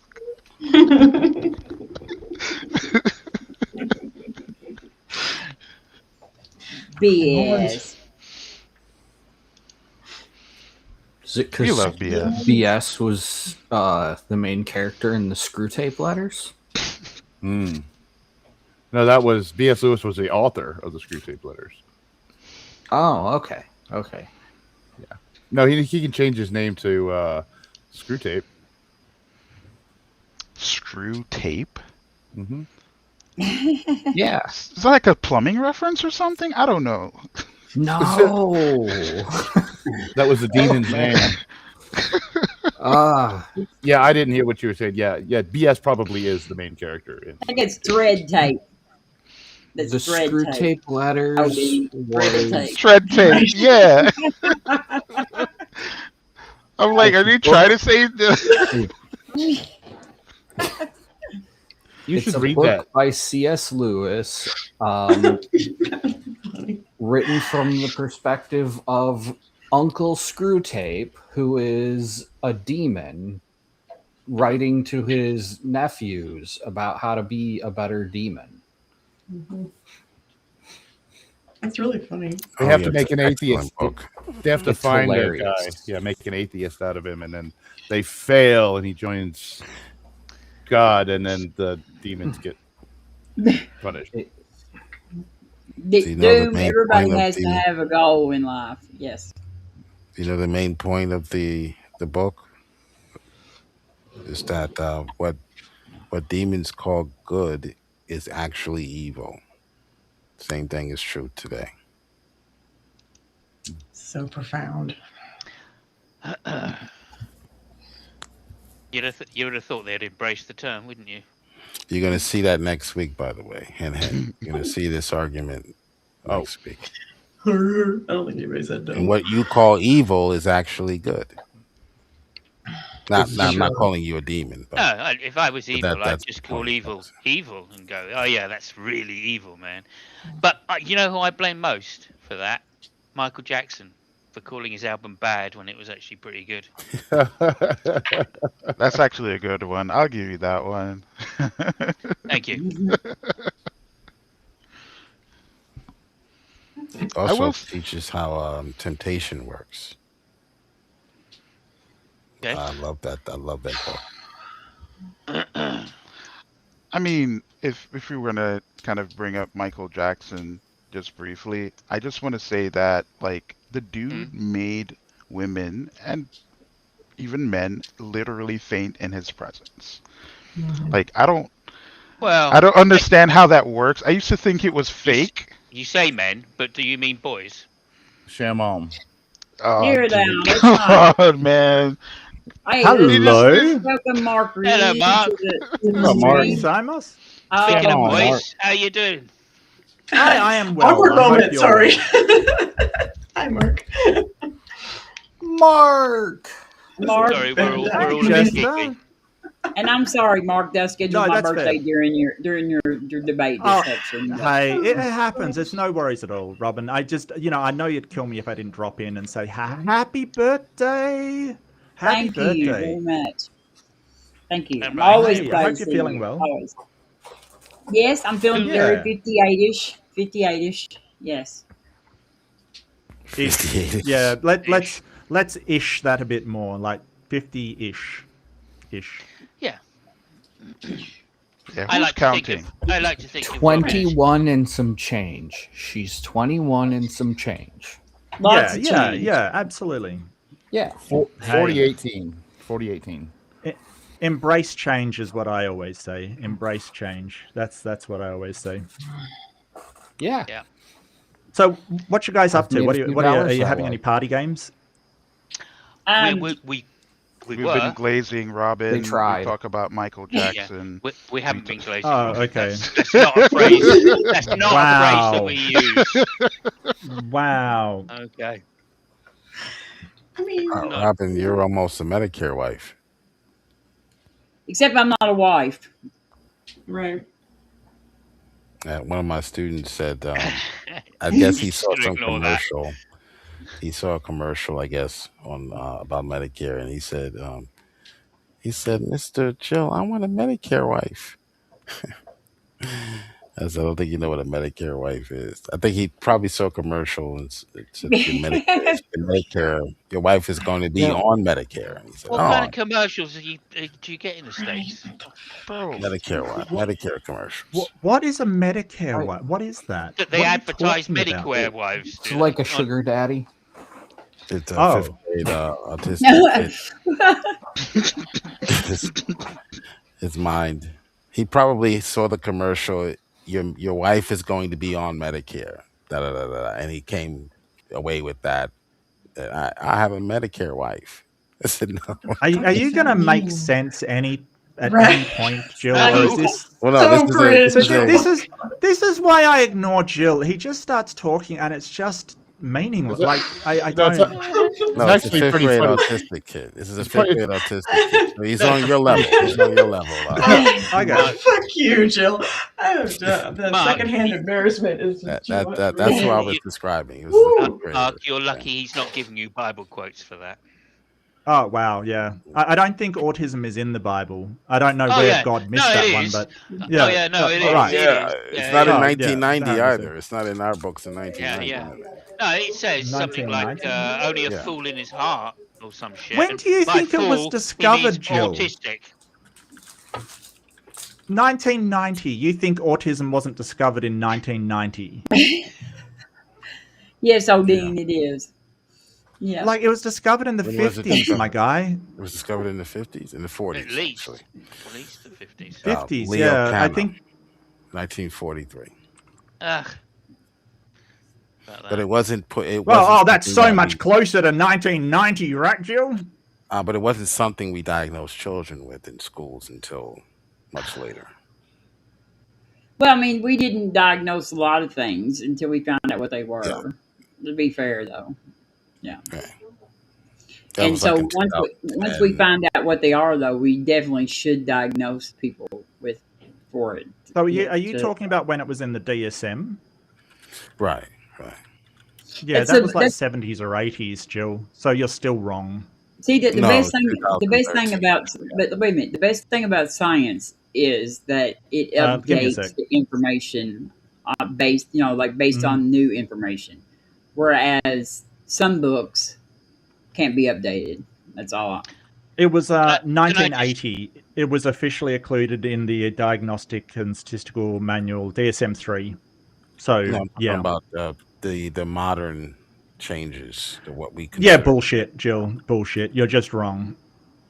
BS. Is it You because love BS. BS was the main character in the Screw Tape letters? No, that was B.S. Lewis was the author of the Screw Tape Letters. Oh, okay. Okay. Yeah. No, he can change his name to Screw Tape. Screw Tape? Mm-hmm. Yeah. Is that like a plumbing reference or something? I don't know. No. That was the demon's name. Yeah, I didn't hear what you were saying. Yeah, BS probably is the main character. I think it's thread tape. That's The thread Screw tape. Tape letters Oh, the thread was... tape. Shred tape, yeah. I'm like, are you trying to say the... You It's should a read book that. by C.S. Lewis, written from the perspective of Uncle Screwtape, who is a demon, writing to his nephews about how to be a better demon. That's really funny. They have to make an atheist. They have to It's find hilarious. a guy. Yeah, make an atheist out of him, and then they fail, and he joins God, and then the demons get punished. So you know the Doom, main everybody point of has to the- have a goal in life. Yes. You know the main point of the book is that what demons call good is actually evil. Same thing is true today. So profound. You would have thought they'd embrace the term, wouldn't you? You're gonna see that next week, by the way. And you're gonna see this argument next week. I don't think anybody's that dumb. And what you call evil is actually good. I'm not calling you a demon, but No, if I was but evil, I'd that's just the call point. evil evil and go, oh yeah, that's really evil, man. But you know who I blame most for that? Michael Jackson, for calling his album bad when it was actually pretty good. That's actually a good one. I'll give you that one. Thank you. Also teaches how temptation works. Okay. I love that. I love that book. I mean, if we were to kind of bring up Michael Jackson just briefly, I just want to say that like the dude made women and even men literally faint in his presence. Like I don't understand how that works. I used to think it was fake. You say men, but do you mean boys? Shamam. Oh, Hear that, dude. that's Come fine. on, man. Hey, Hello. welcome, Mark Reed. Hello, Mark. To the Hello, Mark stream. Simons. Speaking of Oh, boys, how you doing? I am well. Awkward I hope moment. you're Sorry. well. Hi, Mark. Mark. Mark. Sorry, we're all Jester? giggling. And I'm sorry, Mark. That's scheduled No, my that's birthday fair. during your debate Oh, section. hey, it happens. It's no worries at all, Robin. I just, I know you'd kill me if I didn't drop in and say happy birthday. Happy Thank birthday. you very much. Thank you. I'm Hey, always I glad hope to you're see feeling you. well. Always. Yes, I'm feeling very 58ish. 58ish. Yes. Ish. Yeah, let's ish that a bit more, like 50-ish. Yeah. Yeah, I who's like counting? I like to think. 21 and some change. She's 21 and some change. Lots of yeah, change. yeah, absolutely. Yeah. 4018. 4018. Embrace change is what I always say. Embrace change. That's what I always say. Yeah. Yeah. So, what you guys up to? made What a are you? few What are dollars you that having way. any party games? We We've were. been glazing Robin. They tried. We talk about Michael Yeah. Jackson. We haven't been glazing. Oh, Robin. okay. That's not a phrase. That's not a phrase that we use. Wow. Okay. I mean, Robin, you're almost a Medicare wife. Except I'm not a wife. right. One of my students said, I guess he saw Just some ignore that. commercial. He saw a commercial, I guess, on about Medicare, and he said, Mr. Jill, I want a Medicare wife. I said, I don't think you know what a Medicare wife is. I think he probably saw a commercial and said, Medicare, your wife is going to be on Medicare. And he said, What kind of commercials do you get in the States? Bro. Medicare wife, Medicare commercials. What is a Medicare wife? What is that? That they What are you advertise talking about? Medicare wives. It's like a sugar daddy. It's a Oh. fifth grade autistic kid. His mind. He probably saw the commercial. Your wife is going to be on Medicare. Da, da, da, da, and he came away with that. I have a Medicare wife. I said no. Are you going to make sense at any point, Jill? Or is this? Well, no. This is why I ignore Jill. He just starts talking, and it's just meaningless. Like I don't. No, it's a fifth grade autistic kid. This is a fifth grade autistic kid. So he's on your level. He's on your level. I got it. Fuck you, Jill. The secondhand embarrassment is That's what I was describing. It was the fifth grade. Mark, you're lucky he's not giving you Bible quotes for that. Oh wow, yeah. I don't think autism is in the Bible. I don't know where God missed that one, but yeah. Oh yeah, no, it is. Right. Yeah, it's not in 1990 yeah, either. It's not in our books in 1990. Yeah. No, it says something like only a Yeah. fool in his heart or some shit. When do you By think it was fool, he discovered, means Jill? Autistic. 1990. You think autism wasn't discovered in 1990? Yes, Odin, it is. Yeah. Like it was discovered in the When was it 50s, discovered? my guy. It was discovered in the 50s, in the 40s, At least. actually. At least the 50s. 50s, Leo yeah. I Cano, think 1943. Ugh. But it wasn't put. It Well, wasn't oh, that's something so that much closer to 1990, right, Jill? but it wasn't something we diagnosed children with in schools until much later. Well, I mean, we didn't diagnose a lot of things until we found out what they were. To be fair, though. Yeah. That And was so like in once we find out what they are, though, we definitely should diagnose people for it. So are you talking about when it was in the DSM? Right. Yeah, It's that a- was like that's- 70s or 80s, Jill. So you're still wrong. See, the No, best thing, it's the best thing 2013. about, but wait a minute, the best thing about science is that it Give me a updates sec. the information based, based Mhm. on new information, whereas some books can't be updated. That's all. It was 1980. It was officially included in the Diagnostic and Statistical Manual, DSM-3. So, No, I'm yeah. talking about the modern changes to what we Yeah, consider, bullshit, Jill. Bullshit. You're just wrong.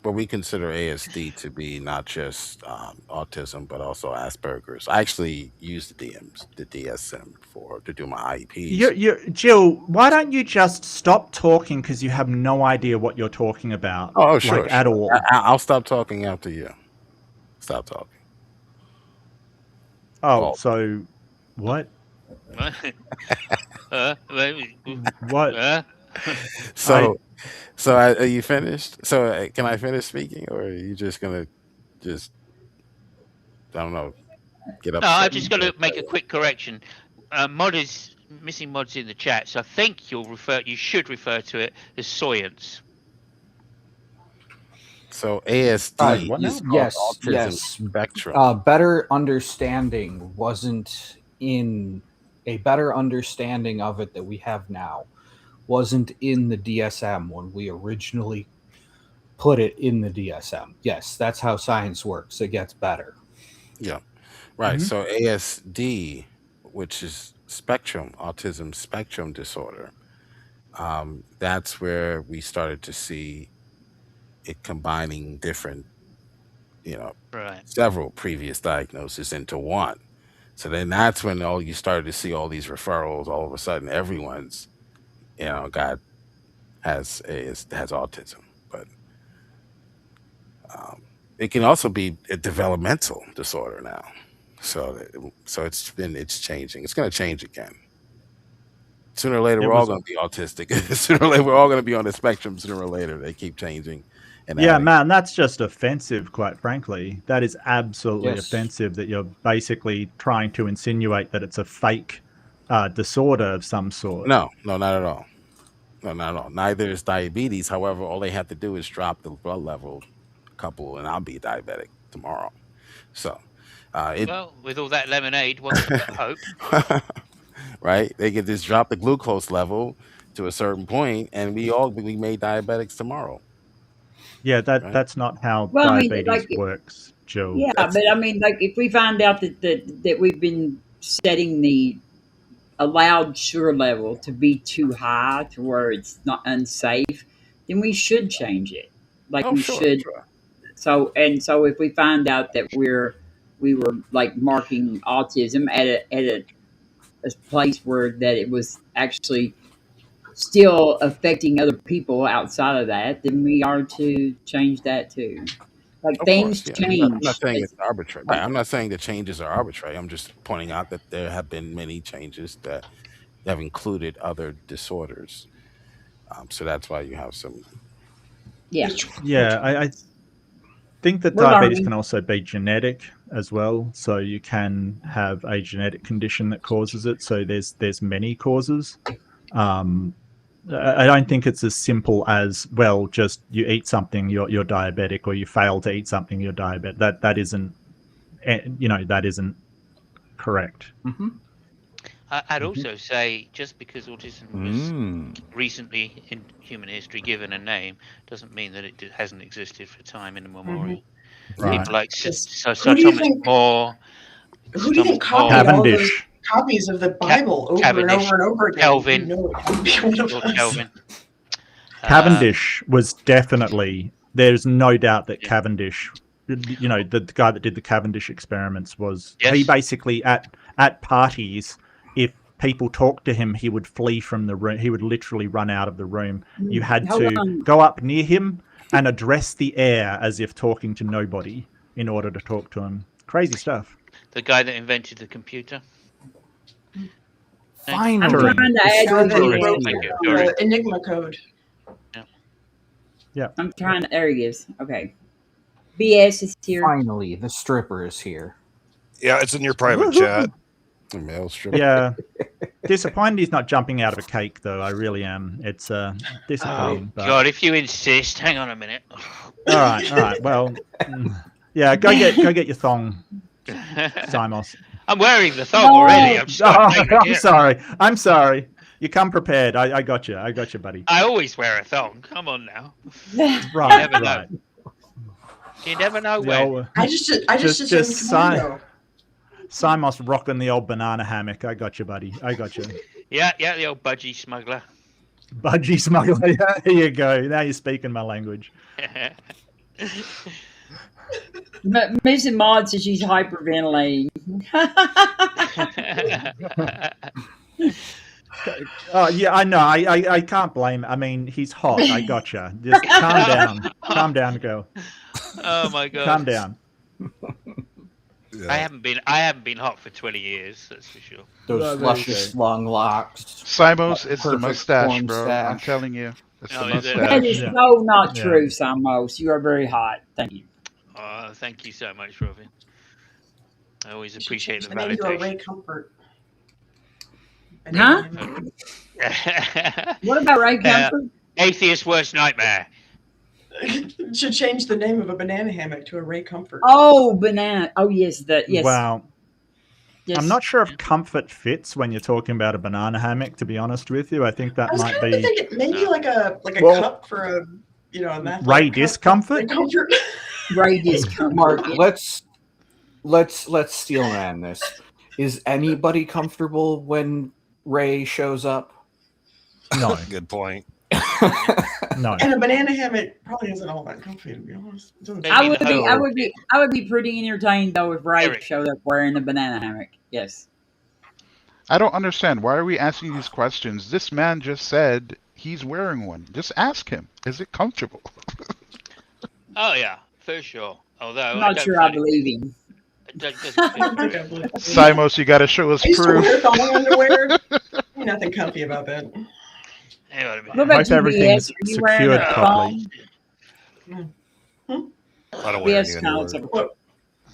what we consider ASD to be not just autism but also Asperger's. I actually use the DSM to do my IEPs. Jill, why don't you just stop talking because you have no idea what you're talking about? Oh, sure. Like, at all. I'll stop talking after you. Stop talking. Oh, so what? What? So are you finished? So can I finish speaking, or are you just gonna I don't know, get up? No, I'm just going to make a quick correction. Missing mods in the chat, so I think you should refer to it as science. So ASD What now? is called Yes, autism yes. spectrum. Better understanding a better understanding of it that we have now wasn't in the DSM when we originally put it in the DSM. Yes, that's how science works. It gets better. Yeah, right. Mhm. So ASD, which is autism spectrum disorder, that's where we started to see it combining different, Right. several previous diagnoses into one. So then that's when you started to see all these referrals. All of a sudden, everyone's, has autism, but it can also be a developmental disorder now. So it's changing. It's going to change again. Sooner or later, It we're all was going to be autistic. Sooner or later, we're all going to be on the spectrum. Sooner or later, they keep changing. And Yeah, adding. man, that's just offensive, quite frankly. That is absolutely Yes. offensive that you're basically trying to insinuate that it's a fake disorder of some sort. No, not at all. No, not at all. Neither is diabetes. However, all they have to do is drop the blood level a couple, and I'll be diabetic tomorrow. So, Well, with all that lemonade, what's the hope? right? They can just drop the glucose level to a certain point, and we be made diabetics tomorrow. Yeah, Right. that's not how Well, I mean, diabetes like, works, Joe. yeah, but I mean, like, if we find out that we've been setting the allowed sugar level to be too high to where it's not unsafe, then we should change it. Like, Oh, we sure, should. sure. So if we find out that we were like marking autism at a place where that it was actually still affecting other people outside of that, then we are to change that too. Like, Of things course, yeah. change. I'm not saying It's- it's arbitrary. Right, I'm not saying the changes are arbitrary. I'm just pointing out that there have been many changes that have included other disorders. So that's why you have some. Yeah. Yeah, I think that We're diabetes learning. can also be genetic as well. So you can have a genetic condition that causes it. So there's many causes. I don't think it's as simple as, well, just you eat something, you're diabetic, or you fail to eat something, you're diabetic. That isn't, that isn't correct. I'd also say just because autism was recently in human history given a name doesn't mean that it hasn't existed for time immemorial. Right. People like Who do you Thomas think- More. Who do you think Thomas More. copied all those Cavendish. copies of the Bible over Cavendish. and over and over again? Kelvin. You know it couldn't be one of Lord us. Kelvin. Cavendish was definitely, there's no doubt that Cavendish, the guy that did the Cavendish experiments was, he Yes. basically at parties, if people talked to him, he would flee from the room. He would literally run out of the room. You had Hold to on. go up near him and address the air as if talking to nobody in order to talk to him. Crazy stuff. The guy that invented the computer. Finally, I'm trying to add Guy that Turing. wrote Thank you. the Enigma code. I'm trying to. There he is. Okay. BS is here. Finally, the stripper is here. Yeah, it's in your private chat. The male strip. Yeah. Disappointed he's not jumping out of a cake, though. I really am. It's disappointing. but- God, if you insist, hang on a minute. All right. Well, yeah. Go get your thong, Simos. I'm wearing the thong already. I'm, I'm sorry. You come prepared. I got you. I got you, buddy. I always wear a thong. Come on now. Right. You never know. Right. You never know The when. old- I just assumed commando. Simos rocking the old banana hammock. I got you, buddy. I got you. Yeah, the old budgie smuggler. Budgie smuggler. Yeah, there you go. Now you're speaking my language. But Mrs. Maud says she's hyperventilating. Oh yeah, I know. I can't blame. I mean, he's hot. I gotcha. Just calm down. Calm down, girl. Oh my god. Calm down. I haven't been hot for 20 years, that's for sure. Those luscious long locks. Simos, it's the Perfect mustache, porn bro. I'm stash. telling you. It's Oh, the is it? mustache. That is so not true, Simos. You are very hot. Thank you. Thank you so much, Robin. I always appreciate the The name to a validation. Ray Comfort. Huh? What about Ray Comfort? Atheist worst nightmare. Should change the name of a banana hammock to a Ray Comfort. Oh, banana. Oh, yes. Yes. Wow. Yes. I'm not sure if comfort fits when you're talking about a banana hammock. To be honest with you, I think that I was might kind of be thinking maybe like a Well, cup for a an athletic Ray cup. discomfort. Ray Comfort. Ray discomfort. Mark, let's steel man this. Is anybody comfortable when Ray shows up? No. Good point. No. And a banana hammock probably isn't all that comfy, to be honest. It doesn't- I would be pretty entertained though if Ray showed up wearing a banana hammock. Yes. I don't understand. Why are we asking these questions? This man just said he's wearing one. Just ask him. Is it comfortable? Oh yeah, for sure. Although I'm not sure I believe him. Simos, you got to show us I used to wear proof. thong underwear. Nothing comfy about that. What about you, everything's BS? Are you wearing secured a properly. thong? I don't wear BS any counts. underwear.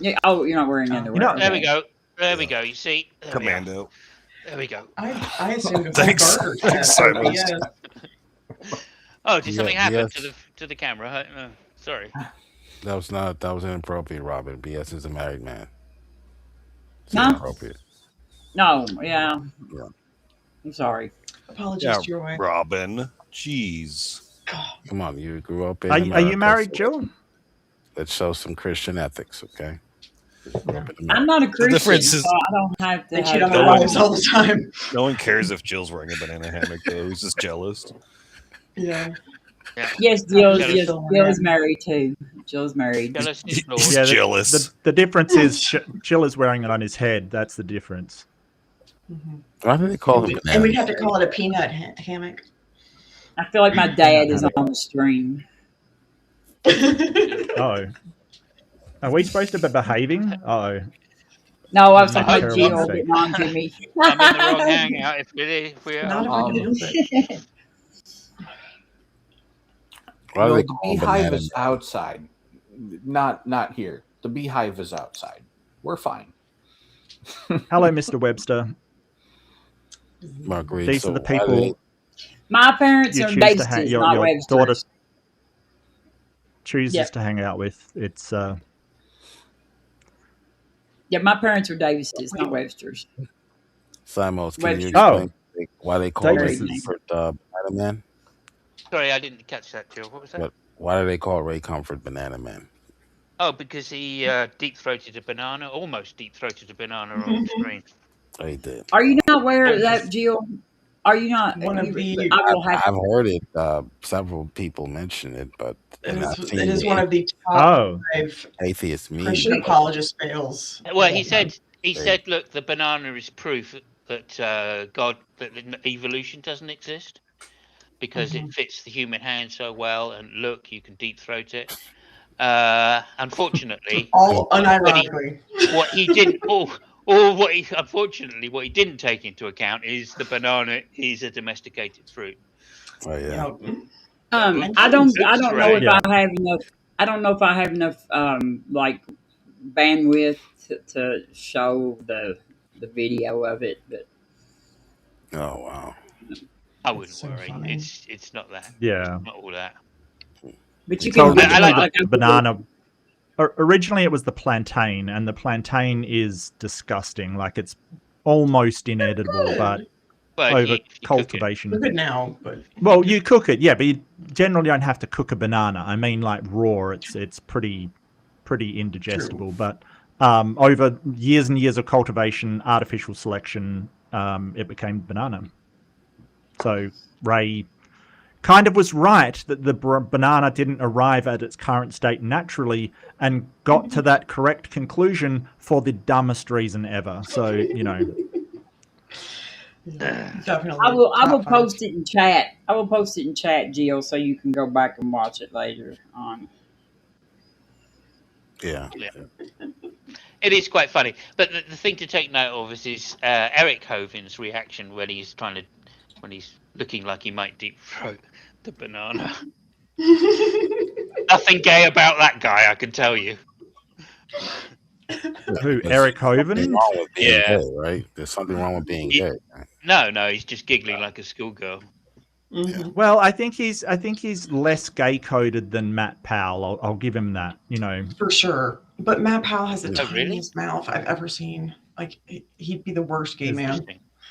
Yeah. Oh, you're not wearing underwear. There we go. There we go. You see? There we are. Commando. There we go. I assumed it was Thanks. a garter Thanks, set, Simon. yes. Oh, did something happen yes. to the camera? Huh? Sorry. That was inappropriate, Robin. BS is a married man. It's Huh? inappropriate. No. Yeah. Yeah. I'm sorry. Apologies Yeah, to your wife. Robin. Jeez. Come on, you grew up in Are you America, married, so Jill? let's show some Christian ethics, okay? I'm not a Christian, difference is- so I don't have to. They cheat have on their that. wives all the time. No one cares if Jill's wearing a banana hammock, though. He's just jealous. Yeah. Yes, Jill Jealous. is married too. Jill's married. Jealous is Lord. He's Yeah, jealous. The difference is Jill is wearing it on his head. That's the difference. Why do they call him And we'd banana? have to call it a peanut hammock. I feel like my dad is on the stream. Oh. Are we supposed to be behaving? Oh. No, I was talking That's about a Jill terrible getting on to me. I'm in the wrong hangout. If we are. Not if I can help it. Why do No, they the call him beehive banana? is outside, not here. The beehive is outside. We're fine. Hello, Mr. Webster. Marguerite, These so are the why do people My parents you are choose to hang, Davises, your not daughter Websters. chooses Yep. to hang out with. It's Yeah, my parents are Davises, not Websters. Simos, can you Webster. explain why they call Ray Davises. Comfort Banana Man? Sorry, I didn't catch that, Jill. What was that? But why do they call Ray Comfort Banana Man? Oh, because he deep-throated a banana, almost deep-throated a banana on the screen. Oh, he did. Are you not aware of that, Jill? Are you not? One of the- I will have I've heard it. Several people mention it, but and I've seen It is one of the Oh. top 5 atheist memes. Christian apologist fails. Well, he said, look, the banana is proof that that evolution doesn't exist because it fits the human hand so well, and look, you can deep throat it. Unfortunately, All unironically. what he didn't, unfortunately, what he didn't take into account is the banana is a domesticated fruit. Oh yeah. I don't know if Yeah. I have enough. I don't know if I have enough like bandwidth to show the video of it, but Oh wow. I wouldn't worry. It's not that. Yeah. Not all that. but you So can. originally the banana. Originally, it was the plantain, and the plantain is disgusting. Like it's almost inedible, but But over you cook it. cultivation. Look at now, but Well, you cook it, yeah, but you generally don't have to cook a banana. I mean, like raw, it's pretty indigestible. But over years and years of cultivation, artificial selection, it became banana. So Ray kind of was right that the banana didn't arrive at its current state naturally, and got to that correct conclusion for the dumbest reason ever. So definitely. I will top 5. post it in chat. I will post it in chat, Jill, so you can go back and watch it later on. Yeah. It is quite funny, but the thing to take note of is Eric Hoven's reaction when he's looking like he might deep throat the banana. Nothing gay about that guy, I can tell you. who Eric Hoven? Something wrong with being Yeah. gay, right? There's something wrong with being gay. No, he's just giggling like a schoolgirl. Well, I think he's less gay coded than Matt Powell. I'll give him that. For sure. But Matt Powell has the Oh, really? tiniest mouth I've ever seen. Like he'd be the worst gay man.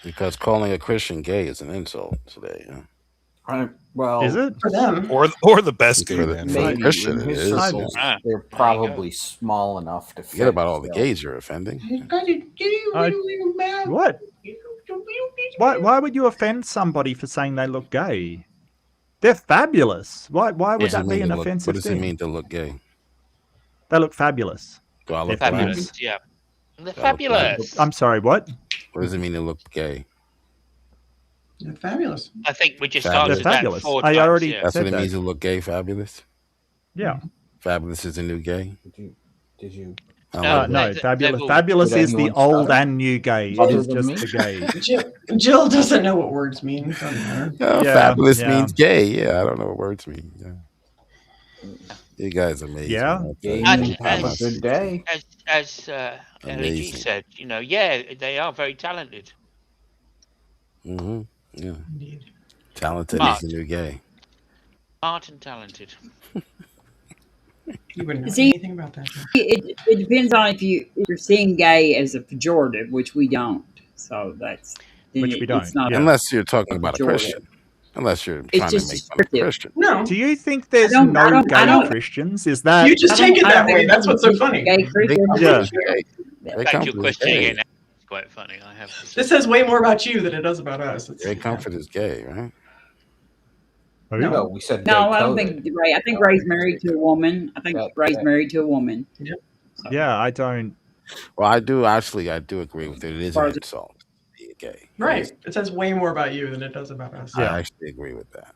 Because calling a Christian gay is an insult today. Yeah. Well, Is it? For them. Or the best gay For the- man. for the maybe Christian in it his is. circles, Ah, they're probably small enough to fit. Forget about all the still. gays you're offending. What? Why would you offend somebody for saying they look gay? They're fabulous. Why would that be an offensive What does thing? it mean to look gay? They look fabulous. Do I They're look black? Fabulous, yeah. They're Do I look black? fabulous. I'm sorry, what? What does it mean to look gay? They're fabulous. I think we just Fabulous. answered They're that fabulous. 4 I times. already Yeah. That's said what it that. means to look gay, fabulous? Yeah. Fabulous is a new gay? Did you? No, fabulous is the old and new gay. It is just the gay. Jill doesn't know what words mean. Doesn't matter. No, Yeah, fabulous yeah. means gay. Yeah, I don't know what words mean. Yeah. You guys are amazing. Yeah. Have a good day. As LG Amazing. said, yeah, they are very talented. Mm-hmm. Yeah. Talented Smart. is the new gay. Smart and talented. You wouldn't know See, anything about that. it depends on if you're seeing gay as a pejorative, which we don't. So that's then Which we don't, It's not yeah. Unless you're talking about a pejorative. Christian. Unless you're It's trying to just make fun of a descriptive. Christian. No. Do you think there's I no don't- I gay don't- Christians? Is that You just take it I that don't way. think That's what's so funny. Gay Christian. Yeah. They Back come to your for question gay. again. That's quite funny. I have to say. This says way more about you than it does about us. It's, Gay comfort is gay, right? No, we said No, gay I don't coded. think Ray. I think Ray's married to a woman. I think Ray's married to a woman. Yeah, I don't. Well, I do agree with it. It is Far an as- insult to be gay. right. It says way more about you than it does about us. I actually agree with that.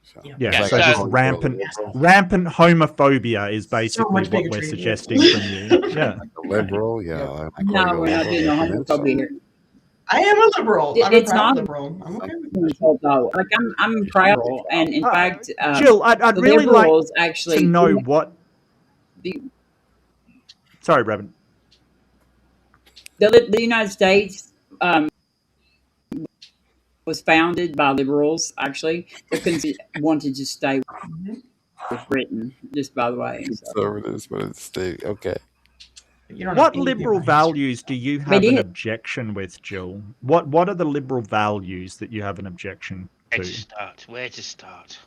So, Yeah, Yeah, so so- just rampant homophobia is basically much what we're bigotry. suggesting from you. Yeah. a liberal, yeah. I call No, you a we're not doing no liberal. homophobia here. I am a liberal. I'm It's a proud not liberal. I'm okay with that. though. Like I'm proud, and in fact, Jill, I'd the really like liberals actually to know what. the, Sorry, Brevin. the United States was founded by liberals. Actually, they couldn't wanted to stay with Britain. Just by the way, so. Conservatives, but it's still okay. You don't What have anything liberal right. values do you have They an did. objection with, Jill? What are the liberal values that you have an objection Where to? to start? Where to start?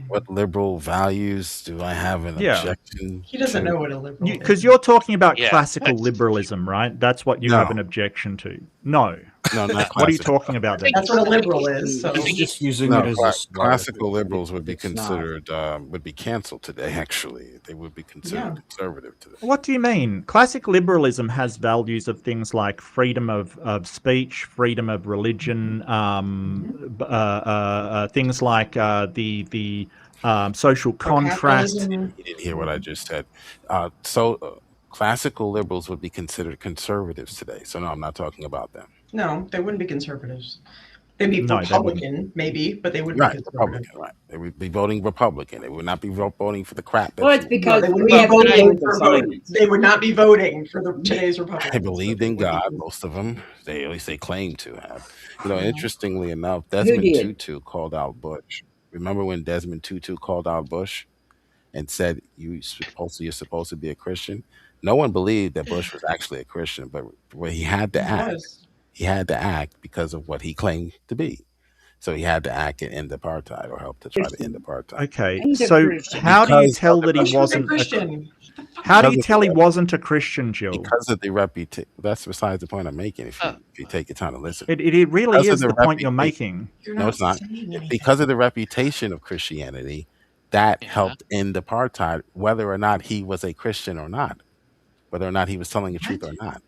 What liberal values do I have an Yeah. objection? He doesn't to? know what a liberal is. Because you're talking about Yeah. classical liberalism, right? That's what you No. have an objection to. No. No, not What are you classical. talking about then? That's what a liberal is. So He's just using No, it as a start. classical liberals would be It's not. considered would be canceled today. Actually, they would be considered conservative today. What do you mean? Classic liberalism has values of things like freedom of speech, freedom of religion, things like the social contract. capitalism. You didn't hear what I just said. Classical liberals would be considered conservatives today. So no, I'm not talking about them. No, they wouldn't be conservatives. They'd be No, they Republican, maybe, but they wouldn't Right, be conservative. Republican. Right, they would be voting Republican. They would not be voting for the crap. that Well, it's you- because they wouldn't we be have voting political for voting. science. They would not be voting for the today's Republicans. They believed in God, most of them. They at least they claim to have. Interestingly enough, Desmond did? Tutu called out Bush. Remember when Desmond Tutu called out Bush and said you're supposed to be a Christian? No one believed that Bush was actually a Christian, but where he had to act. He had to act because of what he claimed to be. So he had to act and end apartheid or help to try to end apartheid. Okay, He's a so Christian. how do you Because tell of that the- he wasn't? Christian. How do Because you of tell he the- wasn't a Christian, Jill? Because of the reputation. That's besides the point I'm making. If you take your time to listen, It really Because of is the point you're reputation- making. No, it's not. Because of the reputation of Christianity, that helped end apartheid, whether or not he was a Christian or not, whether or not he was telling the truth or not.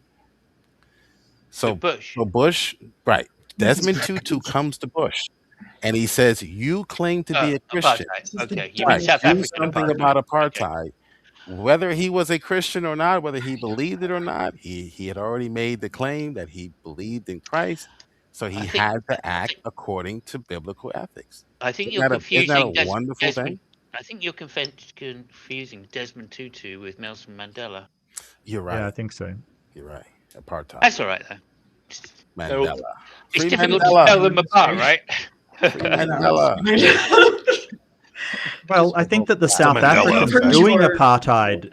So Bush, right? Desmond Tutu comes to Bush, and he says, "You claim to be a Christian. Apartheid. Okay, you Right. mean South Do African something about apartheid." Whether he was a Christian or not, whether he believed it or not, he had already made the claim that he believed in Christ, so he had to act according to biblical ethics. I think Isn't you're that confusing. isn't that a wonderful thing? I think you're confusing Desmond Tutu with Nelson Mandela. You're right. Yeah, I think so. You're right. Apartheid. That's all right though. Mandela. It's Free difficult Mandela. to tell them apart, right? Mandela. Well, I think that the South Mandela Africans effect. doing apartheid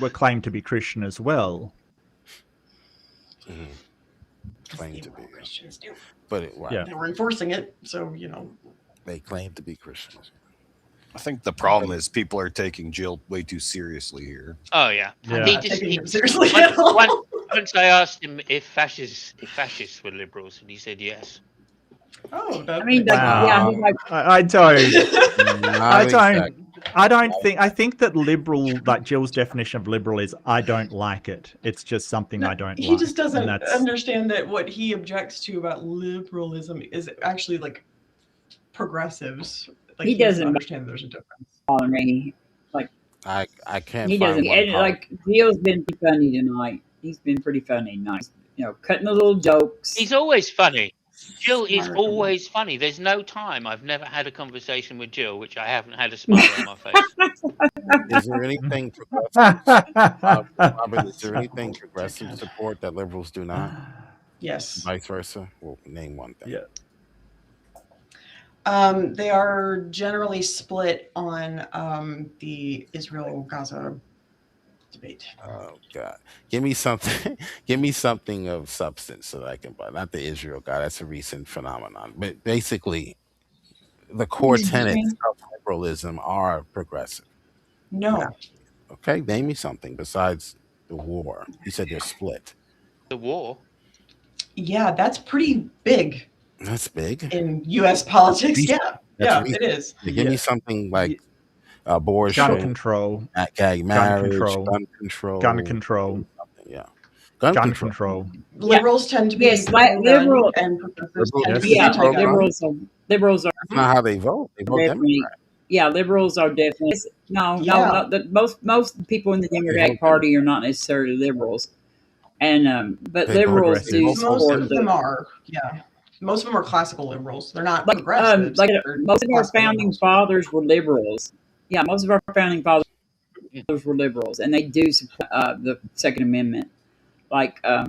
were claimed to be Christian as well. Claim to be. Christians do. But it, right. Yeah. They were enforcing it, so They claim to be Christians. I think the problem is people are taking Jill way too seriously here. Oh yeah. Yeah. He Not just taking he, him seriously one, at all. Once I asked him if fascists were liberals, and he said yes. Oh, that I mean, makes yeah, he's like, I don't. Not exactly. I think that liberal, like Jill's definition of liberal is I don't like it. It's just something I don't he like. just doesn't and that's- understand that what he objects to about liberalism is actually like progressives. Like He doesn't understand there's a difference. bother me. Like, I can't he find doesn't. one And, like, Jill's been pretty funny tonight. He's been pretty funny tonight. You know, cutting the little jokes. He's always funny. Jill is always funny. There's no time I've never had a conversation with Jill which I haven't had a smile on my face. Is there anything progressive? Robert, is there anything progressive support that liberals do not? Yes. Vice versa. Well, name one thing. They are generally split on the Israel-Gaza debate. Oh God! Give me something. Give me something of substance so that I can buy. Not the Israel guy. That's a recent phenomenon. But basically, the core tenets of liberalism are progressive. No. Yeah. Okay, name me something besides the war. You said they're split. The war. Yeah, that's pretty big That's big. in U.S. politics. Recent. Yeah, That's yeah, recent. it is. Give me something like abortion, gun control, gay marriage, control, gun control, gun control, yeah, gun control. Liberals tend to be Yes, like liberal and progressives Liberals- tend to be Yeah, anti-gun. liberals are That's not how they vote. They vote definitely. Democrat. Yeah, liberals are definitely no. Yeah. Most people in the Democratic Party are not necessarily liberals, and but They vote liberals do progressive. Most support of the them are. Yeah, most of them are classical liberals. They're not like progressives. like they're most of our classical founding liberals. fathers were liberals. Yeah, most of our founding fathers were liberals, and they do support the Second Amendment. Like Yeah,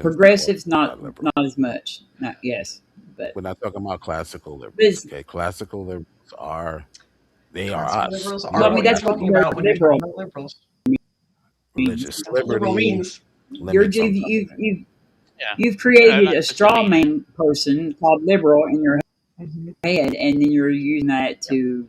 progressives, not not liberal. as much. Not yes, but We're not talking about classical liberals. It's- Okay, classical liberals are they are Classical us. liberals You are well, I know, mean what that's you're what talking about when you're liberal talking about liberals. religious That's what liberal liberty. means. you're Limits on you've Yeah. created that's a what straw you mean. man person called liberal in your Mhm. head, and then you're using that to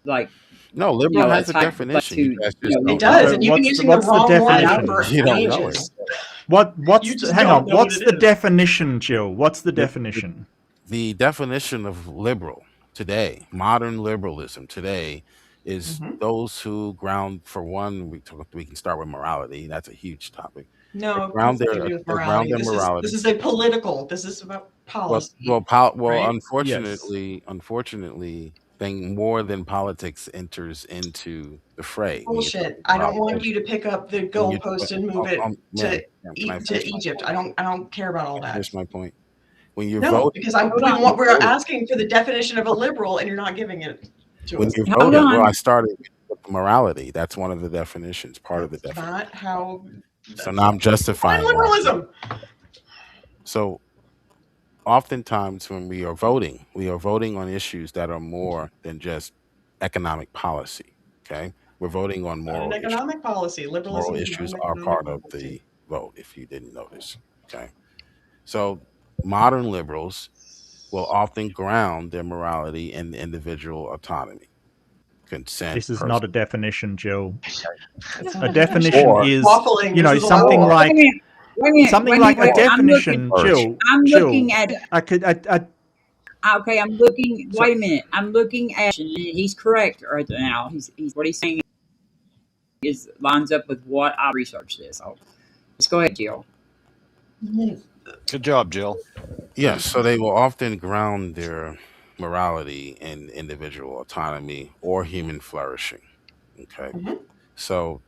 like No, you liberal know has a attack, but definition. to You guys you just know It don't know does, it. and you've been What's using what's the the wrong one definition? for You don't know ages. it. What's You just hang don't on? know What's what the it is. definition, Jill? What's the definition? The definition of liberal today, modern liberalism today, is Mhm. those who ground for one. We can start with morality. That's a huge topic. They No, it ground has nothing their to do with they ground morality. their This morality. is a political. This is about policy. Right? Unfortunately, thing more than politics enters into the fray. When you talk Bullshit. I about don't want religion. you to pick up the When you goalpost and move it ma'am, to ma'am, can I to finish my Egypt. point? I don't care about all Can I that. finish my point? When you're No, voting, because hold on. we're asking for the definition of a liberal, and you're not giving it to when us. you're Hold voting, well, I on. started with morality. That's one of the definitions, part of the That's definition. not how. So now I'm justifying Define why. liberalism. So oftentimes when we are voting on issues that are more than just economic policy. Okay, we're voting on Not an moral issues. economic policy. Liberalism Moral is not issues an are economic part of policy. the vote. If you didn't notice, okay. So modern liberals will often ground their morality in individual autonomy, consent, This is personal. not a definition, Jill. It's A not definition Or is, waffling. you know, This is a something lot. like Wait a minute. something like a Wait. definition, Jill. I'm Jill. looking at. I could. Okay, I'm looking. So- Wait a minute. I'm looking at. He's correct right now. He's what he's saying is lines up with what I researched this. So let's go ahead, Jill. Good job, Jill. Yes, so they will often ground their morality in individual autonomy or human flourishing. Okay, Mhm. so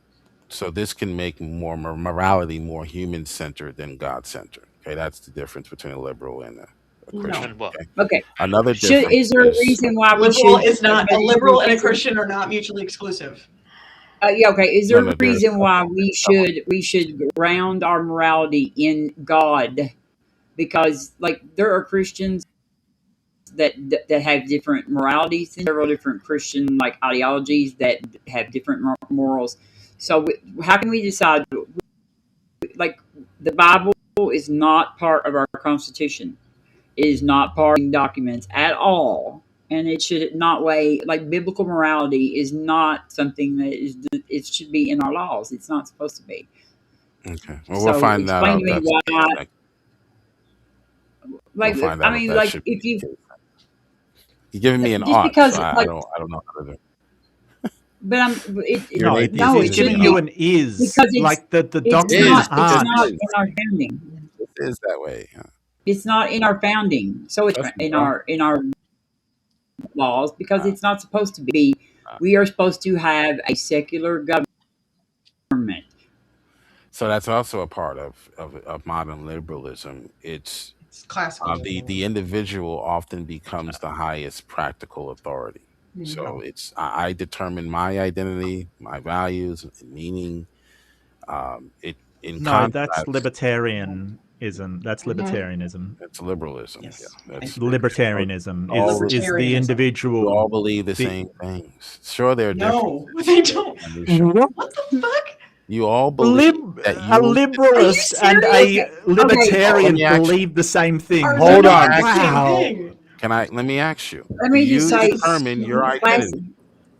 this can make morality more human centered than God centered. Okay, that's the difference between a liberal and a Christian. And what? Okay, Okay. another difference Is there a reason why we Liberal should? is not a liberal and a Christian are not mutually exclusive. Yeah. Okay. Is there No, a no, there's reason why we should ground our morality in God? Because like there are Christians that have different moralities, and several different Christian like ideologies that have different morals. So how can we decide? Like the Bible is not part of our Constitution. It is not part of documents at all, and it should not weigh. Like biblical morality is not something that is. It should be in our laws. It's not supposed to be. Okay. Well, we'll So find that explain out. to me That's why. Like, we'll find I out if mean, that like should be if you the case. You're giving me an just ought, because so I like, don't know how to do. but You're No, an he's, atheist. no, he's it Isn't giving shouldn't it? you be an is. because Like the It doctrines is it's not aren't. in our founding. It is that way. Yeah. It's not in our founding. So it's Trust me, in bro. our laws because it's not supposed to be. Uh, We are supposed to have a secular government. So that's also a part of modern liberalism. It's classical. the individual often becomes the highest practical authority. So it's I determine my identity, my values, and meaning. It in No, that's contrast, libertarianism. That's libertarianism. it's liberalism. Yeah, that's Libertarianism all. is the Libertarianism. You individual. all believe the same things. Sure, there are No, differences. they don't. And you should- What the fuck? You all believe that A you. liberalist and serious? a libertarian Let me ask you. believe the same thing. Are Hold they on. not the same Wow. thing? Can I? Let me ask you. Let Do me you just say, determine your class. identity?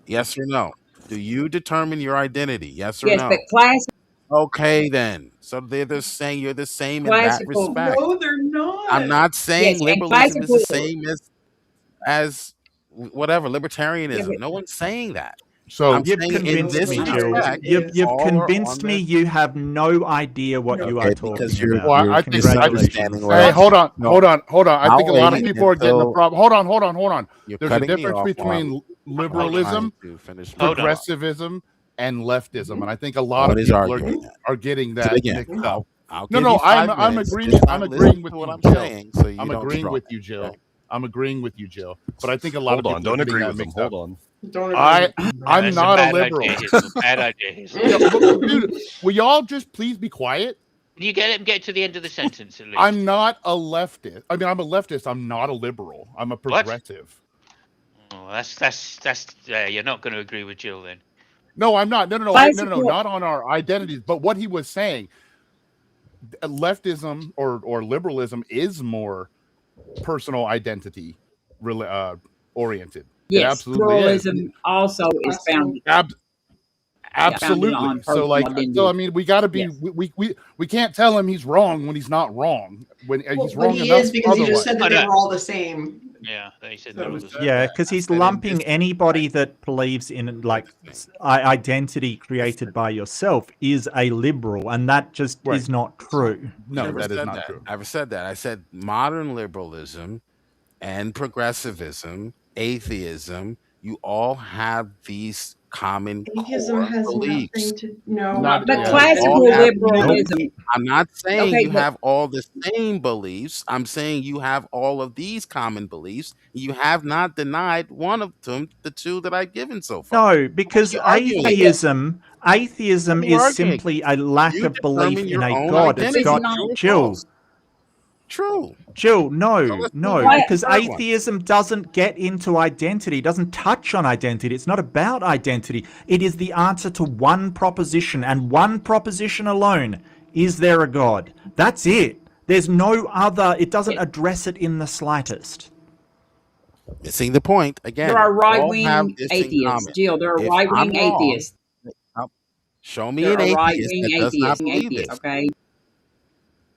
Yes or no? Do you determine your identity? Yes or Yes, no? but class Okay, then. So they're the same. You're the same in that classical. respect. No, they're not. I'm not saying Yes, and liberalism is the classical. same as whatever Yeah, libertarianism. but No one's saying that. So I'm You've saying in convinced this me, I know Jill. what respect, it You've, is. you've all are on convinced me this. you have no idea what you are Okay, because talking you're about. well, I think you're Congratulations. misunderstanding hey, what. hold on, No, hold on. I think a I'll lot of wait people are getting the until problem. Hold on. you're There's a cutting me difference off while between I'm liberalism, trying to finish my Hold on. thought. progressivism, and leftism, and I think a lot What of is people arguing that? are getting So that again, mixed up. I'll No, give no, you 5 I'm minutes. agreeing. This I'm time, agreeing listen with to what you, I'm Jill. saying, so you I'm don't agreeing strong. with you, Jill. Okay. I'm agreeing with you, Jill. But I think a lot Hold of on. people are Don't getting agree that with him. mixed up. Hold on. Don't I'm That's not a a bad liberal. idea. Hazel. Bad idea. Hazel. Yeah, but, dude, will y'all just please be quiet? You get to the end of the sentence at least. I'm not a leftist. I mean, I'm a leftist. I'm not a liberal. I'm a What? progressive. Oh, that's you're not going to agree with Jill then. No, I'm not. No, Classical. not on our identities. But what he was saying, leftism or liberalism is more personal identity oriented. It Yes, absolutely is. pluralism also is founded. Ab- Yeah, founded on absolutely. So like, personal so I identity. mean, we got to be. Yes. We can't tell him he's wrong when he's not wrong. When Well, he's but wrong he enough is because he just otherwise. said that they were all the same. Yeah, they said So- that was. Yeah, because he's said in lumping this- anybody that believes in like identity created by yourself is a liberal, and that just Right. is not true. No, Never that is said not that. true. I never said that. I said modern liberalism and progressivism, atheism, you all have these common Atheism core has beliefs. nothing to no. Not- But yeah. classical All have- liberalism. I'm not saying Okay, you but- have all the same beliefs. I'm saying you have all of these common beliefs. You have not denied one of them, the two that I've given so far. No, because You're arguing. atheism What is are you arguing? simply a lack You of belief determine in your a own god. It's identity. got True or Jill. false? True. Jill, So no, let's no, move on to the because third one. atheism doesn't get into identity, doesn't touch on identity. It's not about identity. It is the answer to one proposition, and one proposition alone. Is there a God? That's it. There's no other, it doesn't address it in the slightest. Missing the point again. There are right all have wing this in atheists. common. Jill, there are If right I'm wing wrong, atheists. show me There an are right atheist wing that does not atheists. believe this. Okay.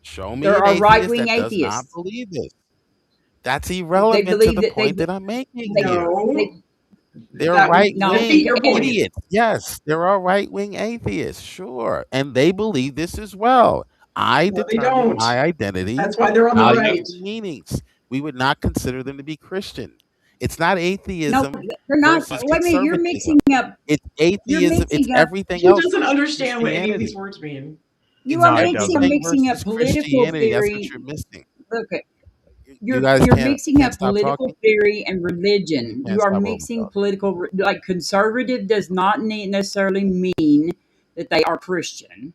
Show me There an are atheist right-wing that does not atheists. believe this. That's irrelevant to believe the that point that I'm making they- here. No. They're That would right no, wing defeat your point. idiots. Yes, there are right wing atheists, sure. And they believe this as well. I No, they determine don't. my identity, That's why they're on the values, right. and meanings. We would not consider them to be Christian. It's not No, atheism they're not. versus Wait a minute, you're conservatism. mixing up. It's You're atheism, it's mixing up. everything He else. doesn't versus understand what any of Christianity. these words mean. You No, are it mixing doesn't. up Versus political Christianity, that's what theory. you're missing. Look, You guys you're can't mixing up stop political talking. theory and religion. Can't You are stop mixing over political, like conservative does not necessarily mean that they are Christian.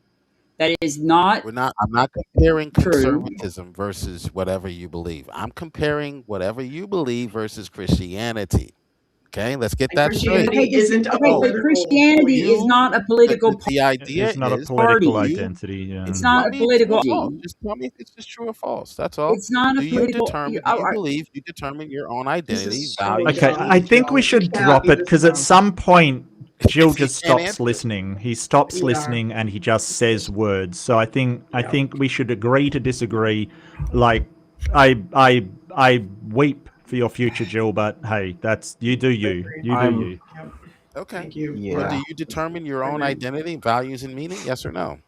That is not I'm not comparing true. conservatism versus whatever you believe. I'm comparing whatever you believe versus Christianity. Okay, let's get And that straight. Christianity isn't a Okay, but political Christianity is You- not a political The idea It's not a is political party. identity. Yeah. It's not a tell me it's true political. or false. Just tell me if it's just true or false. That's all. It's not Do a you political. determine? Do you believe you determine your own identity, so values? Okay, dumb. I think we should You cannot drop be it this because at dumb. some point Jill He just can't stops answer. listening. He stops Yeah. listening and he just says words. So I think we should agree to disagree. Like I weep for your future, Jill, but hey, that's you do you. You do I'm- you. Okay. Thank you. Well, do Yeah, you determine your own identity, values, and meaning? Yes or no?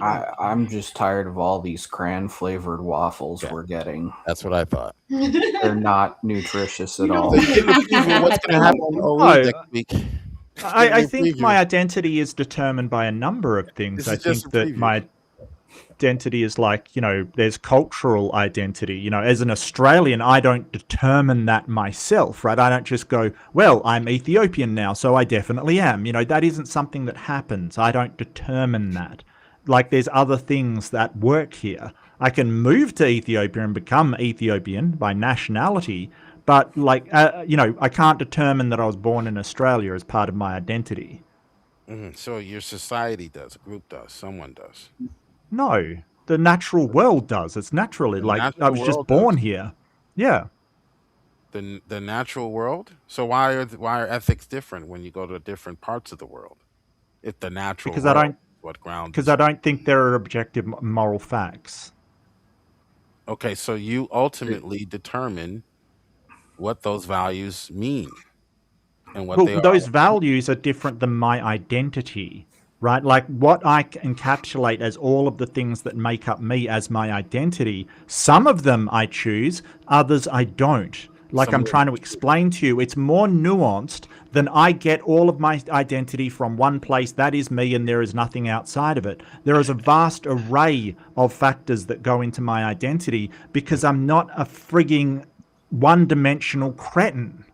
I'm just tired of all these cran flavored waffles we're getting. That's what I thought. They're not nutritious at all. So give a preview of what's going to happen on OE No, next week. I think my identity is determined by a number of things. This I is just think a that preview. my identity is like, there's cultural identity. As an Australian, I don't determine that myself, right? I don't just go, well, I'm Ethiopian now, so I definitely am. That isn't something that happens. I don't determine that. Like, there's other things that work here. I can move to Ethiopia and become Ethiopian by nationality, but I can't determine that I was born in Australia as part of my identity. So your society does, a group does, someone does. No, the natural world does. It's naturally like I natural was just world born here. Yeah. The natural world. So why are ethics different when you go to different parts of the world? If the natural Because world, I don't what ground? because I don't think there are objective moral facts. Okay, so you ultimately determine what those values mean and what they Well, are. those values are different than my identity, right? Like what I encapsulate as all of the things that make up me as my identity. Some of them I choose, others I don't. Like I'm trying to explain to you, it's more nuanced than I get all of my identity from one place, that is me, and there is nothing outside of it. There is a vast array of factors that go into my identity because I'm not a frigging one-dimensional cretin.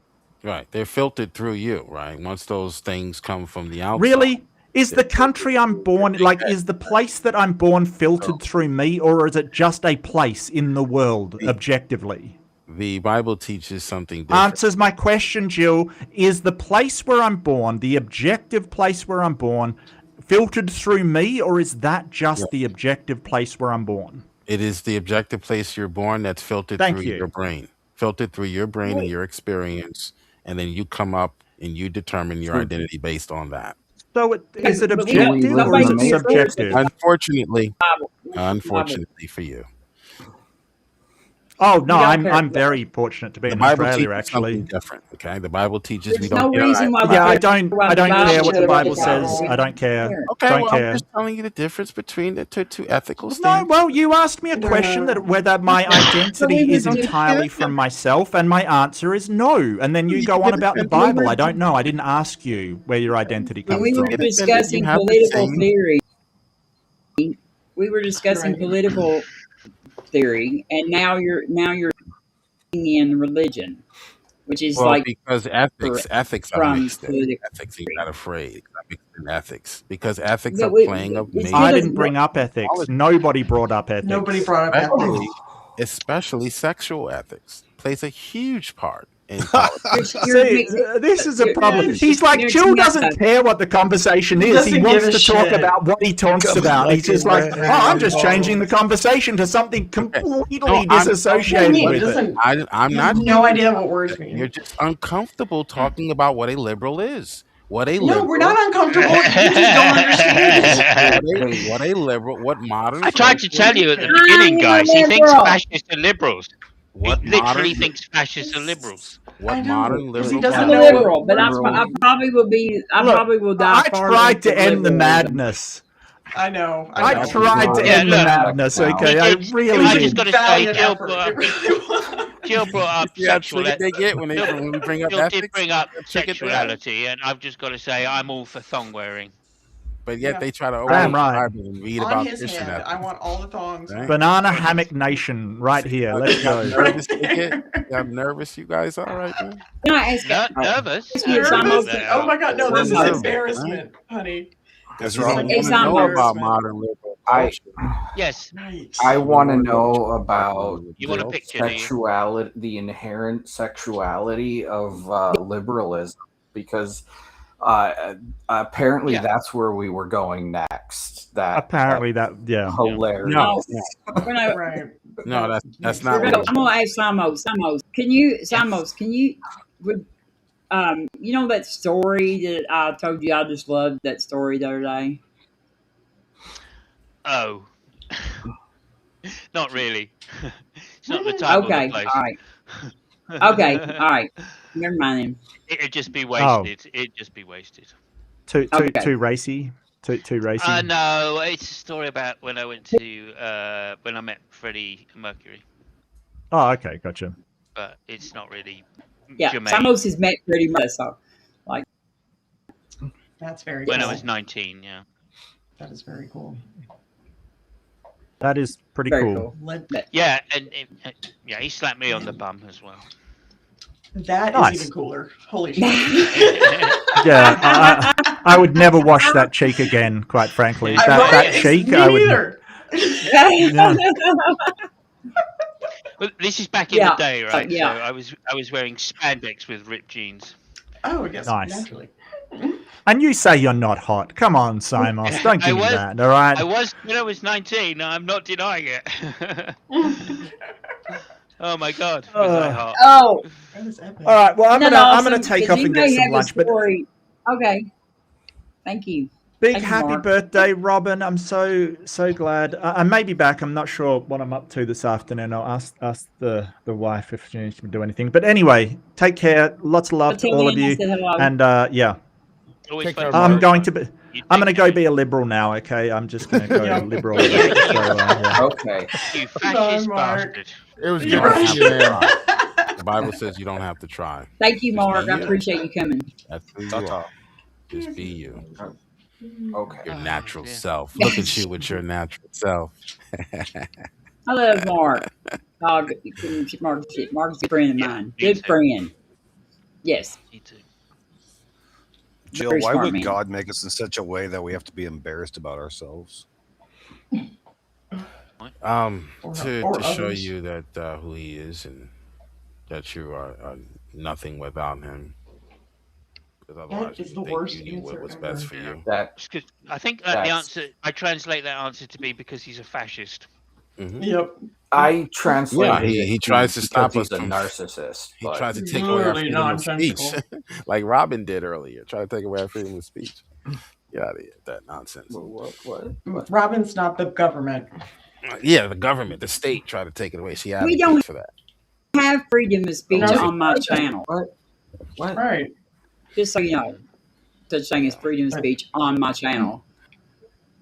Right, they're filtered through you, right? Once those things come from the outside. Really? Is the country I'm born, like, is the place that I'm born filtered through me, or is it just a place in the world, objectively? The Bible teaches something different. Answers my question, Jill. Is the place where I'm born, the objective place where I'm born, filtered through me, or is that just the objective place where I'm born? It is the objective place you're born that's filtered Thank through you. your brain. Filtered through your brain and your experience, and then you come up and you determine your identity based on that. So is it But we don't- objective or nobody is it refers to subjective? Unfortunately for you. Oh, no, We don't I'm care. very fortunate to be The in Bible Australia, teaches actually. something different. Okay, the Bible teaches we There's don't. no reason why we Yeah, I care don't about the care what the Bible. Bible says. I don't care. Okay, Don't well, care. I'm just telling you the difference between the two ethical No, standards. well, you asked me a question that whether my identity is entirely from myself, and my answer is no. And then you go on about the Bible. I don't know. I didn't ask you where your identity When comes we were from. discussing have the political same- theory, political theory, and now you're in religion, which is Well, like because ethics are from mixed in. political Ethics, you're not afraid. It's mixed in ethics because ethics Yeah, are we- playing a it's major. I didn't bring up ethics. Nobody brought up ethics. Nobody brought up especially, ethics. especially sexual ethics plays a huge part in See, this is a problem. He's like, Jill doesn't care what the conversation is. He Doesn't wants give to a talk shit. about what he talks about. He's just like, oh, I'm just changing the conversation to something completely disassociated with it. I'm You not. have no idea what words mean. You're just uncomfortable talking about what a liberal is. What a No, liberal. we're not uncomfortable. You just don't understand. What a liberal. What modern. I tried to tell you at the culture- beginning, guys. He thinks liberal. fascists are liberals. What He literally modern- thinks fascists are liberals. What modern liberal. I'm a liberal, but I probably will be. I Look, probably will die. I far tried with to end the liberalism. madness. I know. I tried to end the madness, okay? I really I did. just got to say, Jill brought up Yeah, sexual that's what they get when we bring up Jill did ethics. bring up Check it out. sexuality, and I've just got to say, I'm all for thong wearing. But yet Yeah. they try to Damn override right. and read On about his Christian hand, ethics. I want all the thongs. Right? Banana Hammock Nation, right here. Let's go. Nervous, you get? I'm nervous. You guys all right? Man? Can I ask Nervous? Nervous? Oh my god, no, this is Nervous, embarrassment, honey. Because This you is don't like want to know about embarrassment. modern liberal I culture. Yes. I want to know about You want a the picture, do you? sexuality, the inherent sexuality of liberalism, because apparently that's where we were going next. Apparently that, yeah. Hilarious. No, We're not- Right. no, that's We're not. gonna- I'm gonna ask Samos. Samos, can you? Would You know that story that I told you I just loved that story the other day? Oh, not really. It's not the time or the Okay, place. all right. Okay, all right. Never mind him. It'd just be Oh. wasted. It'd just be wasted. Too Okay. too racy. Too racy. No, it's a story about when I went to when I met Freddie Mercury, Oh, okay, gotcha. but it's not really Yeah, germane. Samos has met pretty much. So, like, That's very When I cool. was 19, yeah. That is very cool. That is pretty very cool. cool. Yeah, and yeah, he slapped me on the bum as well. That is Nice. even cooler. Holy shit. Yeah, I would never wash that cheek again. Quite frankly, that Right? cheek, Me I would. neither. Yeah. But this is back in Yeah, the day, right? yeah. So I was wearing spandex with ripped jeans. Oh, I guess Nice. naturally. And you say you're not hot. Come on, Simos. Don't I give me was- that. All right. I was when I was 19. I'm not denying it. Oh my God, was I hot? Oh, That is epic. All right. Well, I'm no, gonna no, I'm gonna so- take 'cause off you and may get some have a lunch. But story. Okay, thank you. big Thank you, happy Mark. birthday, Robin. I'm so glad. I may be back. I'm not sure what I'm up to this afternoon. I'll ask the wife if she needs to do anything. But anyway, take care. Lots of love But to tell all of Ian I you. said hello. And yeah, Always Take fun care, to I'm Mark. going to be. You I'm going to take go care. be a liberal now. Okay, I'm just going to go Yeah. liberal. So, yeah. Okay. You fascist Mark. bastard. It was good You're to see you, right. man. The Bible says you don't have to try. Thank you, Just Mark. be I you. appreciate you coming. That's who you Ta-ta. are. Just be you. Okay. Your Oh, natural dear. self. Look at you with your natural self. I love Mark. Oh, Mark's a friend of Yeah, mine. me Good too. friend. Yes. Me too. Jill, Very why smart would man. God make us in such a way that we have to be embarrassed about ourselves? Or To show others. you that who he is and that you are nothing without him. Because otherwise, is you the think worst you knew what answer was ever. best for you. That It's 'cause I think the That's- answer. I translate that answer to be because he's a fascist. Mhm. Yep. I translated. Yeah, he it tries to because stop he's us a from. narcissist. He but- tries to take away our Literally freedom of speech, nonsensical. like Robin did earlier. Try to take away our freedom of speech. Get out of here, that nonsense. What? Robin's not the government. Yeah, the government, the state tried to take it away. She We advocates don't for that. have freedom of speech No. on my channel. What? Right. Just so you know. Such thing as freedom of speech on my channel.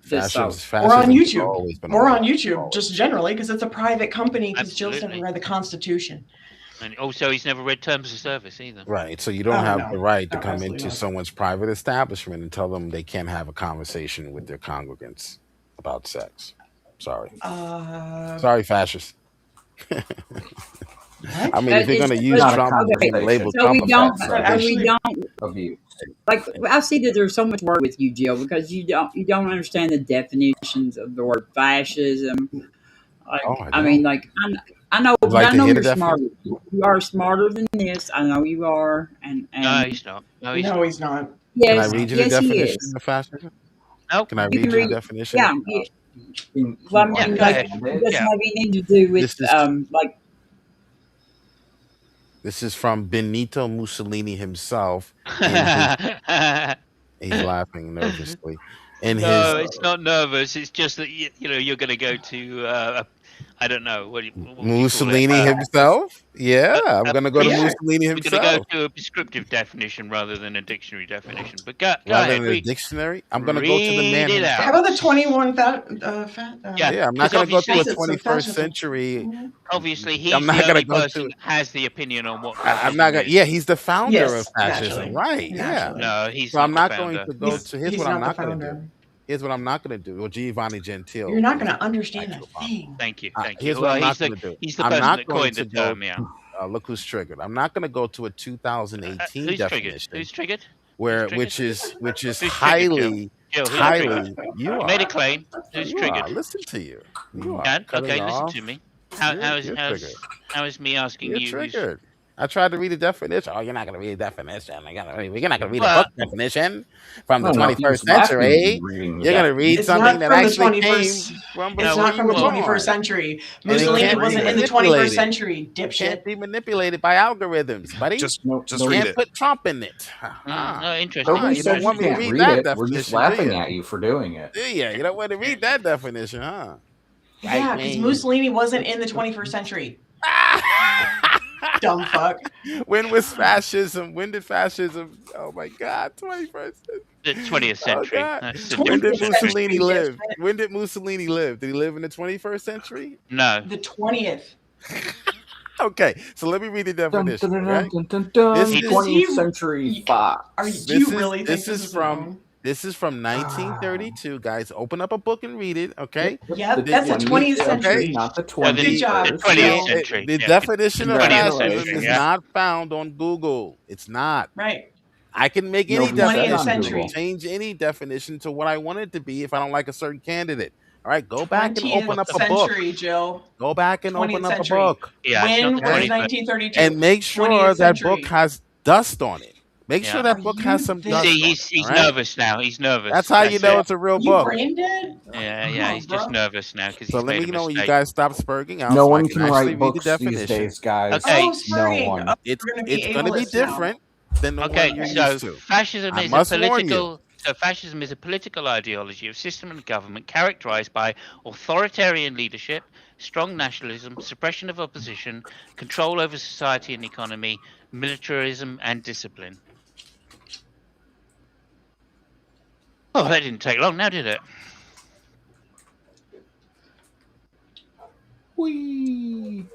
Just so. Fascism, Or on has YouTube. always been Or around. on YouTube, just generally, because it's a private company, because Jill's never Absolutely. read the Constitution. And also, he's never read terms of service either. Right. So you don't Oh, have no. the right to No, come absolutely into not. someone's private establishment and tell them they can't have a conversation with their congregants about sex. Sorry. Sorry, fascist. I mean, if you're going to use not a Trump, conversation. you're gonna label So we Trump a don't. fascist. So we don't. Abuse. Like I see that there's so much work with you, Jill, because you don't understand the definitions of the word fascism. Like, Oh, I mean, like I know, Would you like I to know hear you're the smart. You are smarter than this. I know you are, and No, he's not. No, he's No, not. he's not. Can I yes, read you the yes, he definition is. of fascism? Nope. Can I You read can you read. the definition? Yeah. Well, I mean, Yeah, go like, ahead. it doesn't Yeah. have anything to do with This is- like. This is from Benito Mussolini himself. In his, he's laughing nervously. In No, his it's not nervous. It's just that you know you're going to go to I don't know what do you call it? Mussolini himself? Yeah, I'm going to go to yeah. Mussolini We're going to himself. go to a prescriptive definition rather than a dictionary definition. But go Rather ahead, than a read, dictionary, I'm going to go to the man read it himself. out. How about the 21 Yeah, Yeah, I'm not because going to go to a obviously- 21st century. Obviously, he's I'm not the gonna only go to- person that has the opinion on what. I'm not going. fascism is. Yeah, he's the founder Yes, of fascism, naturally. right? Naturally. No, he's So I'm not not the going founder. to go He's- to. Here's he's what I'm not not the going to founder. do. Here's what I'm not going to do. Well, Giovanni Gentile. You're not is going to the understand a actual founder. thing. Thank you, Uh, thank you. here's what Well, I'm not he's the going to do. he's the I'm person not that going coined to the go. term. Yeah. Look who's triggered. I'm not going to go to a 2018 Who's triggered? definition Who's triggered? where Who's triggered? which is Who's triggered, highly Jill, who's highly. triggered? You You are. made a claim. Who's You triggered? are. Listen to you. You are. Dan, Cut it okay, listen off. to me. You're triggered. How is me asking You're you? triggered. I tried to read the definition. Oh, you're not gonna read the definition. We're not gonna read a Well, book definition from the No, he was 21st laughing at you century. reading the You're gonna read It's something not that from the actually 21st. came from It's before not you from were the 21st born. century. And it Mussolini can't be wasn't in the 21st manipulated. century, It dipshit. can't be manipulated by algorithms, buddy. Just You read can't it. put Trump in it. no, interesting. Nobody You said don't you want me to can't read read that it. We're just definition, do laughing you? at you for doing it. Do you? You don't want to read that definition, huh? Yeah, because Mussolini wasn't in the 21st century. Dumb fuck. When was fascism? When did fascism? Oh my God, 21st. The 20th Oh century. God. That's the When did difference. Mussolini live? When did Mussolini live? Did he live in the 21st century? No. The 20th. Okay, so let me read the Dun, definition. dun, dun, Right? dun, dun, dun, This dun, is 20th century Fox. Do you really think this this is is from wrong? this is from 1932, guys. Open up a book and read it, okay? Yep, that's the 20th century. Not the Good 20th. job. The 20th century. The yeah. definition of 20th fascism century, is yeah. not found on Google. It's not. Right. I can make any Nobody said Twentieth definition, century. change any definition to what I want it to be if I don't like a certain candidate. All right, go back and 20th open up a book. century, Jill. Go back and 20th open up a century. book. Yeah, it's When not the was 20th. 1932? And make sure 20th that century. book has dust on it. Make sure Yeah. that Are book you has some dust. See, on he's it, all right? nervous now. He's nervous. That's how you know it. it's a real You book. brain dead? Yeah, Come yeah. on, He's just bro. nervous now because So he's let made me a know when you mistake. guys stop spurging out. No so I one can can actually write read the books these definition. days, guys. Okay. Oh, No spurring. one. Oh, It's we're gonna be it's going to be ableist now. different than the Okay, one you're so used to. fascism I is a must warn you. political. So fascism is a political ideology of system and government characterized by authoritarian leadership, strong nationalism, suppression of opposition, control over society and economy, militarism, and discipline. Oh, that didn't take long now, did it? Whee!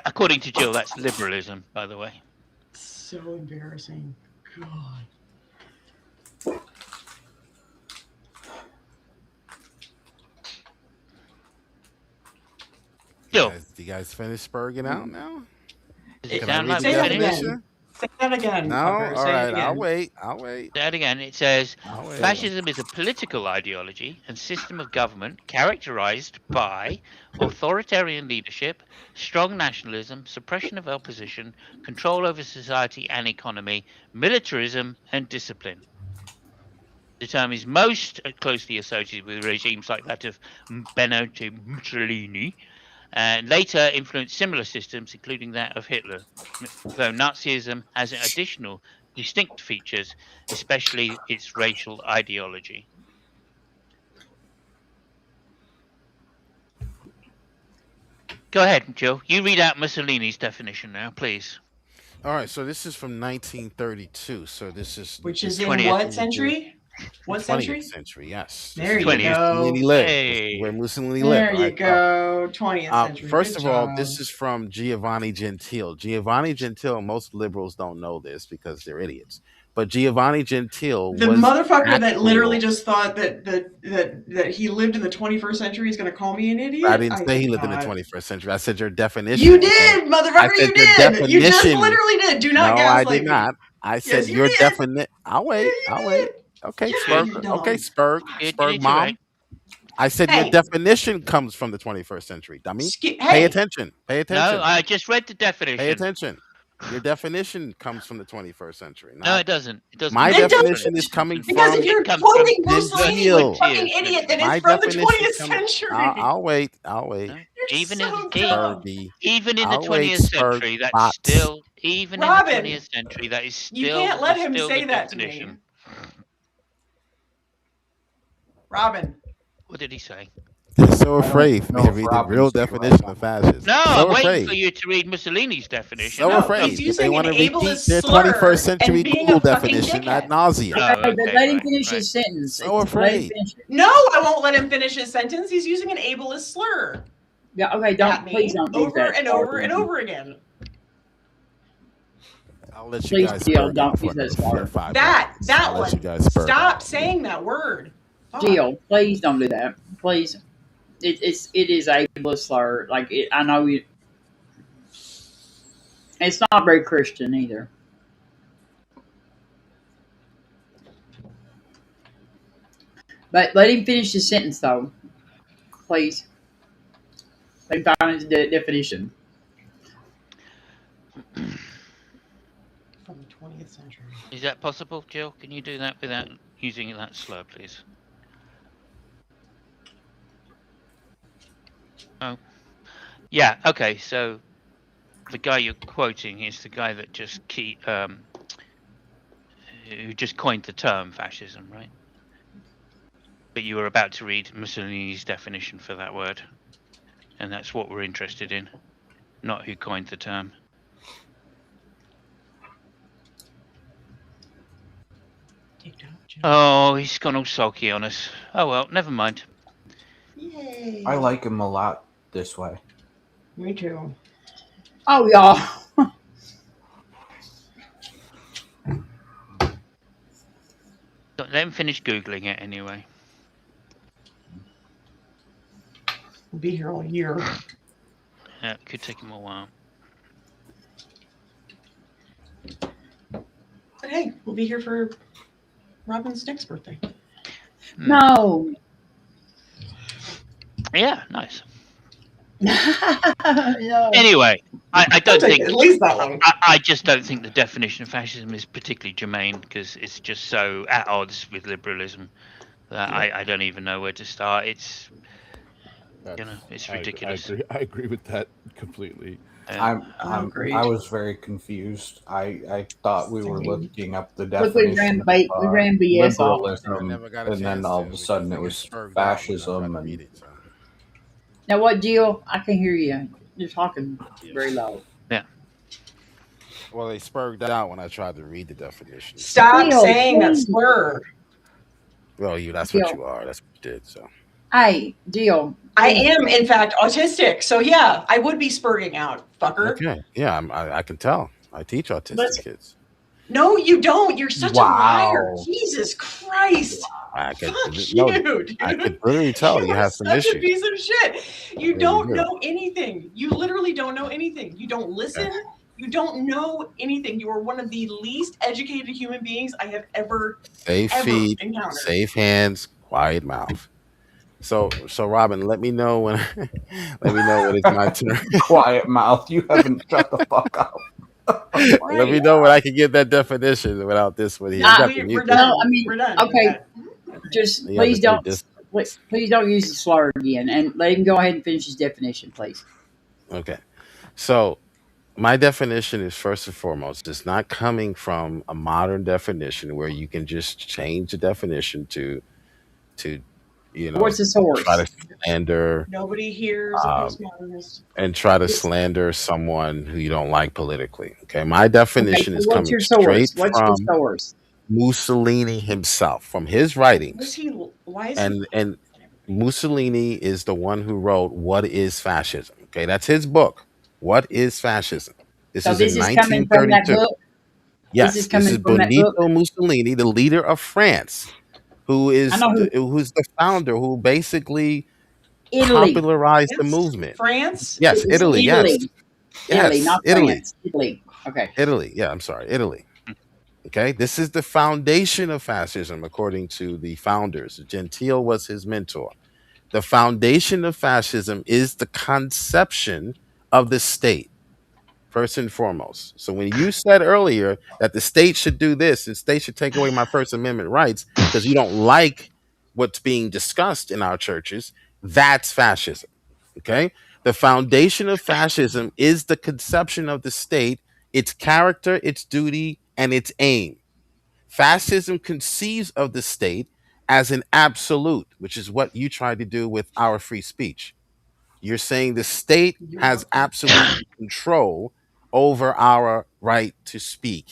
According to Jill, that's liberalism, by the way. So embarrassing. God. Jill, You guys finish spurging out now? does it Can I sound read like the Say that definition? again. Say that again. No? fucker. All Say it right, again. I'll wait. I'll wait. Say that again. It says I'll wait. fascism is a political ideology and system of government characterized by authoritarian leadership, strong nationalism, suppression of opposition, control over society and economy, militarism, and discipline. The term is most closely associated with regimes like that of Benito Mussolini, and later influenced similar systems, including that of Hitler, though Nazism has additional distinct features, especially its racial ideology. Go ahead, Jill. You read out Mussolini's definition now, please. All right, so this is from 1932. So this is Which is in 20th. what century? What 20th century? century, yes. There This you is where go. Mussolini lived. Hey. Where Mussolini There lived. you right? go. 20th century. First Good of all, job. this is from Giovanni Gentile. Giovanni Gentile, most liberals don't know this because they're idiots. But Giovanni Gentile The was motherfucker that actual- literally just thought that he lived in the 21st century is going to call me an idiot. I didn't say he lived in the God. 21st century. I said your definition. You did, motherfucker. I said You your did. You just definition. literally did. Do not No, I gaslight did me. not. I said Yes, you your did. definition. I'll wait. I'll wait. Okay, You're Spurg. dumb. Okay, Spurg. It- Spurg, it's mom. alright. I said Hey. your definition comes from the 21st century. Dummy. Pay Hey, attention. Pay attention. No, I just read the definition. Pay attention. Your definition comes from the 21st century. No, it doesn't. It doesn't. My It doesn't. definition is coming because from if you're It comes quoting from Mussolini, Gentile. you fucking idiot, then My it's from the definition 20th coming- century. I'll wait. I'll wait. No. You're Even so in dumb. Spurgy. even in the I'll wait, 20th Spurg century, that's bots. still even Robin, in the 20th century, that is still You can't let him still say the that to me. definition. Robin. What did he say? They're so afraid for me know to if read the Robin's real gonna definition write of fascism. No, so I'm waiting afraid. for you to read Mussolini's definition. So No, afraid. he's If using they want to an repeat ableist their slur 21st century and being Google a fucking definition ad dickhead. nauseum. Oh, Okay, but okay, let him right, finish right. his sentence. So Let him afraid. finish. No, I won't let him finish his sentence. He's using an ableist slur Yeah, okay, at don't me please don't do over that. and over and over again. I'll let you Please, guys Jill, spurg don't out for use that another 4 or slur. 5 That minutes. that I'll let you one. guys spurg Stop out. saying that word. Fuck. Jill, please don't do that. Please. It is a slur. Like I know you. It's not very Christian either. But let him finish his sentence, though. Please. Let him find his definition. 20th century. Is that possible, Jill? Can you do that without using that slur, please? Oh. Yeah, okay, so the guy you're quoting is the guy that just who just coined the term fascism, right? But you were about to read Mussolini's definition for that word. And that's what we're interested in, not who coined the term. Oh, he's gone all sulky on us. Oh well, never mind. Yay. I like him a lot this way. Me too. Oh, y'all. Let him finish Googling it anyway. We'll be here all year. Yeah, it could take him a while. But hey, we'll be here for Robin's next birthday. No. Yeah, nice. No. Anyway, I don't It'll take think at least that long. I just don't think the definition of fascism is particularly germane because it's just so at odds with liberalism that I don't even know where to start. It's it's ridiculous. I agree with that completely. I was very confused. I thought we were looking up the Look, we definition ran BS off. liberalism, and then all of a sudden it was fascism. And Now what, Jill? I can hear you. You're talking very loud. Yeah. Well, they spurred out when I tried to read the definition. Stop Jill, saying that please. slur. Well, that's what Jill. you are. That's what you did. So. Hey, Jill. I am, in fact, autistic. So yeah, I would be spurting out, fucker. Okay. Yeah, I can tell. I teach autistic kids. No, you don't. You're such Wow. a liar. Jesus Christ. I could, Fuck no, you, dude. I could literally tell you You're have some such a issues. piece of shit. You Yeah, don't you do. know anything. You literally don't know anything. You don't listen. You don't know anything. You are one of the least educated human beings I have ever Safe feet, encountered. safe hands, quiet mouth. So Robin, let me know when when it's my turn. quiet mouth. You haven't shut the fuck up. Let me know when I can get that definition without this one here. You Nah, got the we're mute done. button. I mean, We're done. okay. Just You have please to do don't this. please don't use the slur again, and let him go ahead and finish his definition, please. Okay. So my definition is first and foremost, it's not coming from a modern definition where you can just change the definition to What's the source? try to slander Nobody hears a postmodernist. and try to slander someone who you don't like politically. Okay. My definition Okay, is so what's coming your source? straight What's from your source? Mussolini himself, from his Why writings. is he? And Mussolini is the one who wrote What is Fascism? Okay, that's his book. What is Fascism? This So is this in is coming from that 1932. book? Yes, This is this coming is from that book? Benito Mussolini, the leader of France, who's the founder, who basically Italy. popularized the movement. France? Yes, It was Italy. Yes, Italy. Italy, yes, not Italy. France. Italy. Okay. Italy. Yeah, I'm sorry, Italy. Okay, this is the foundation of fascism, according to the founders. Gentile was his mentor. The foundation of fascism is the conception of the state, first and foremost. So when you said earlier that the state should do this, and state should take away my First Amendment rights because you don't like what's being discussed in our churches, that's fascism. Okay, the foundation of fascism is the conception of the state, its character, its duty, and its aim. Fascism conceives of the state as an absolute, which is what you try to do with our free speech. You're saying the state has absolute control over our right to speak,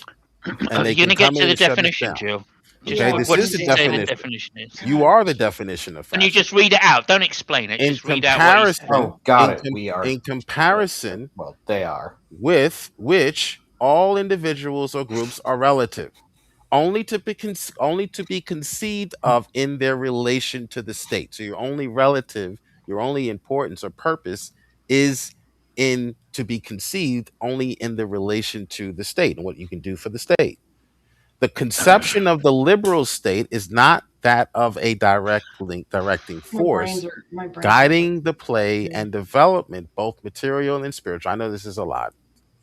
and they You're can gonna get come to in the and shut us definition, down. Jill. Just Okay, what this does is the it say the definition. definition is? You are the definition of Can you fascism. just read it out? Don't explain it. In Just read out what you said. comparison, Oh, got it. We are. in comparison Well, they are. with which all individuals or groups are relative, only to be conceived of in their relation to the state. So your only relative, your only importance or purpose is in to be conceived only in the relation to the state and what you can do for the state. The conception of the liberal state is not that of a directing force, my brains guiding the play and development, both material and spiritual. I know this is a lot.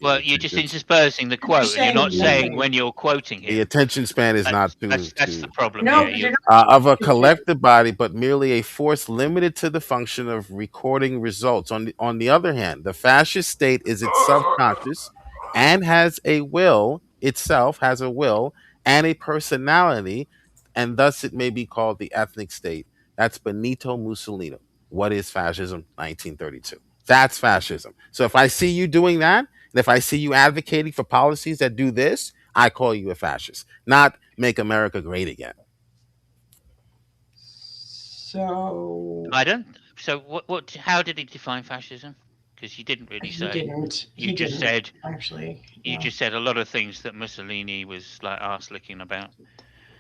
Well, you're just interspersing the quote, and you're not saying when you're quoting The him. attention span is not too, That's the problem No, here. you're of a collective body, but merely a force limited to the function of recording results. On the other hand, the fascist state is itself conscious and has a will, and a personality, and thus it may be called the ethnic state. That's Benito Mussolini. What is fascism? 1932. That's fascism. So if I see you doing that, and if I see you advocating for policies that do this, I call you a fascist, not make America great again. So I don't. So what? How did he define fascism? Because he didn't really say. He didn't. You just said actually. You just said a lot of things that Mussolini was like arse licking about.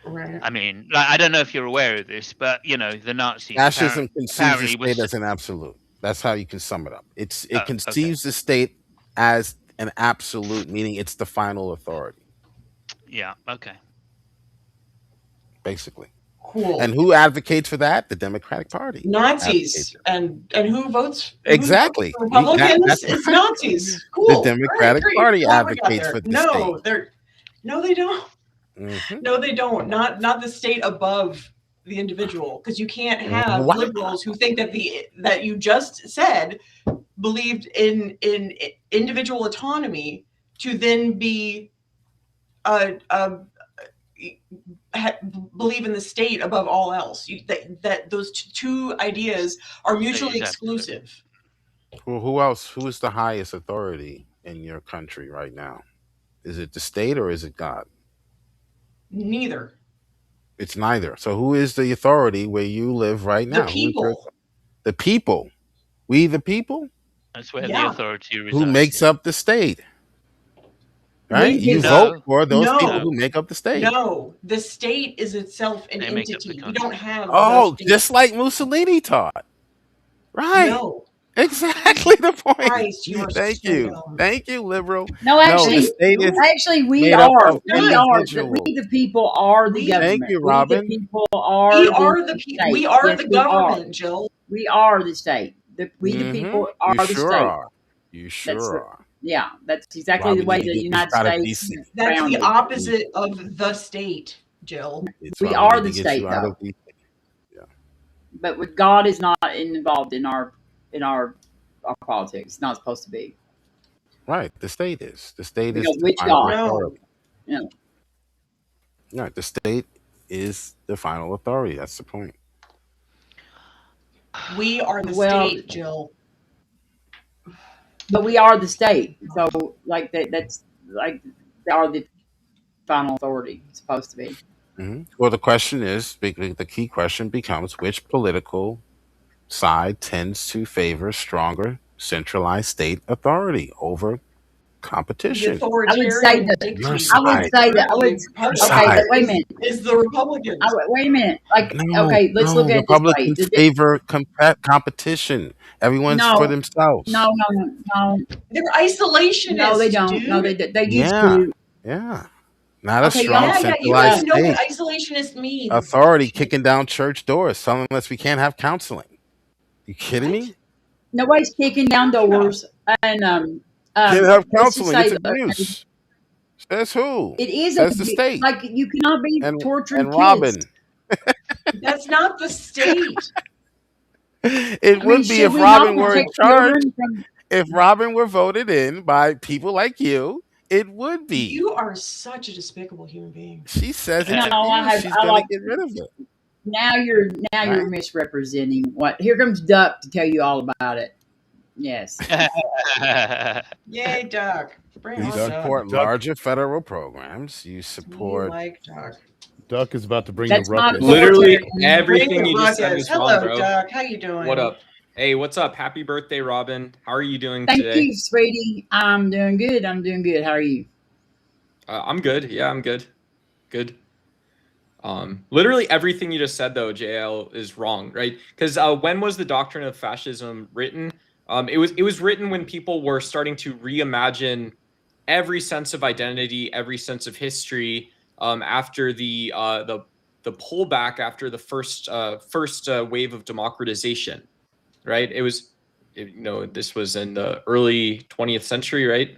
Right. I mean, like, I don't know if you're aware of this, but you know the Nazis. Fascism conceives the apparently state was. as an absolute. That's how you can sum it up. It Oh, conceives the state as an absolute, meaning it's the final authority, Yeah. Okay. basically. Cool. And who advocates for that? The Democratic Party. Nazis and who votes? Exactly. Who votes for Republicans? That's It's Nazis. Cool. The Democratic All right, Party great. Glad we got advocates there. for the No, state. no, they don't. Mhm. No, they don't. Not the state above the individual, because you can't have Wow. liberals who think that you just said believed in individual autonomy to then be believe in the state above all else. That those two ideas are mutually exclusive. Well, who else? Who is the highest authority in your country right now? Is it the state or is it God? Neither. It's neither. So who is the authority where you live right now? The Who is your- people. The people. We the people? That's where the Yeah. authority resides. Who makes up the state? Right? We You do. vote for those No. people who make up the state. No, the state is itself an They make up entity. the We don't have. Oh, the state. just like Mussolini taught. Right. No. Exactly the point. Christ, you are Thank so you. dumb. Thank you, liberal. No, actually, the state is we made up are. of We are. individuals. We the people are the government. Thank you, We Robin. the people are. We are the state. we are Yes, the we are. government, Jill. We are the state. We the Mhm. people are You the sure state. are. You That's sure the- are. Yeah, that's exactly Robin, the way you the need to United get you out of States. DC. is That's the founded. opposite of the state, Jill. It's We why are need the to get state, you out though. of DC. But with God is not involved in our politics. It's not supposed to be. Right. The state is. The state is Because the which final God? authority. Yeah. Right. The state is the final authority. That's the point. We are the Well- state, Jill. But we are the state. So like that's like they are the final authority. It's supposed to be. Well, the question is, the key question becomes which political side tends to favor stronger centralized state authority over competition. I would say Authoritarian that. dictator. Your I would side. say that. I would. Okay, side. but wait a minute. Is the Republicans. Wait a minute. Like, No, okay, let's no, look at it this way. Republicans favor competition. Everyone's No, for themselves. no. They're isolationists. No, they don't. Dude. No, they used Yeah. to. Yeah. Not a Okay, strong Yeah, you centralized guys know what state. isolationist means. Authority kicking down church doors, telling us we can't have counseling. You kidding me? Nobody's kicking down doors, and Can't have let's just counseling. say It's that, okay, abuse. Says who? it is Says the state. like you cannot be And torturing and kids. Robin. That's not the state. It I would mean, be should if we not Robin were in protect charge. children from? If Robin were voted in by people like you, it would be. You are such a despicable human being. She says it's No, abuse. She's I gonna like. get rid of it. Now you're Right? misrepresenting what. Here comes Duck to tell you all about it. Yes. Yay, Doug. Bring You on Doug. support Duck. larger federal programs. You We support. like Doug. Duck is about to bring That's the not ruckus. Literally Bring everything the you just said ruckus. was Hello, wrong, bro. Doug. How you doing? What up? Hey, what's up? Happy birthday, Robin. How are you doing Thank today? you, sweetie. I'm doing good. How are you? I'm good. Yeah, I'm good. Good. Literally everything you just said though, JL, is wrong, right? Because when was the doctrine of fascism written? It was written when people were starting to reimagine every sense of identity, every sense of history, after the pullback after the first wave of democratization, right? This was in the early 20th century, right?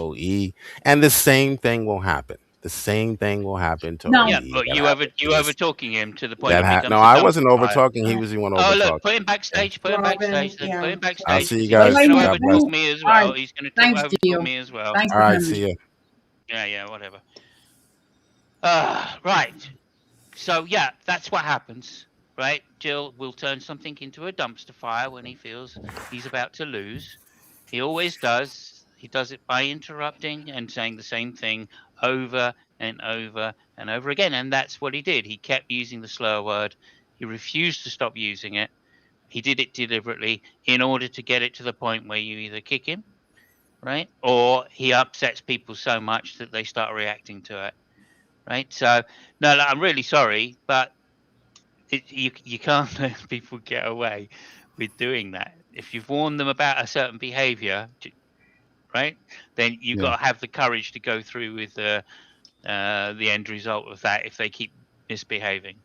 OE, and the same thing will happen. The same thing will happen to No. OE. Yeah, but you over talking him to the point That he becomes no, a I dumpster wasn't over fire. talking. He was the one over Oh talking. look, put him backstage. Put him backstage. Put him backstage. I'll see you He's guys. going to God bless. overtalk me as All right. well. He's going to Thanks, overtalk Jill. me as well. Thanks All for right, coming. see you. Yeah, whatever. Right. So yeah, that's what happens, right? Jill will turn something into a dumpster fire when he feels he's about to lose. He always does. He does it by interrupting and saying the same thing over and over and over again. And that's what he did. He kept using the slur word. He refused to stop using it. He did it deliberately in order to get it to the point where you either kick him, right, or he upsets people so much that they start reacting to it, right? So, no, I'm really sorry, but you can't let people get away with doing that. If you've warned them about a certain behaviour, right, then you've got to have the courage to go through with the end result of that if they keep misbehaving,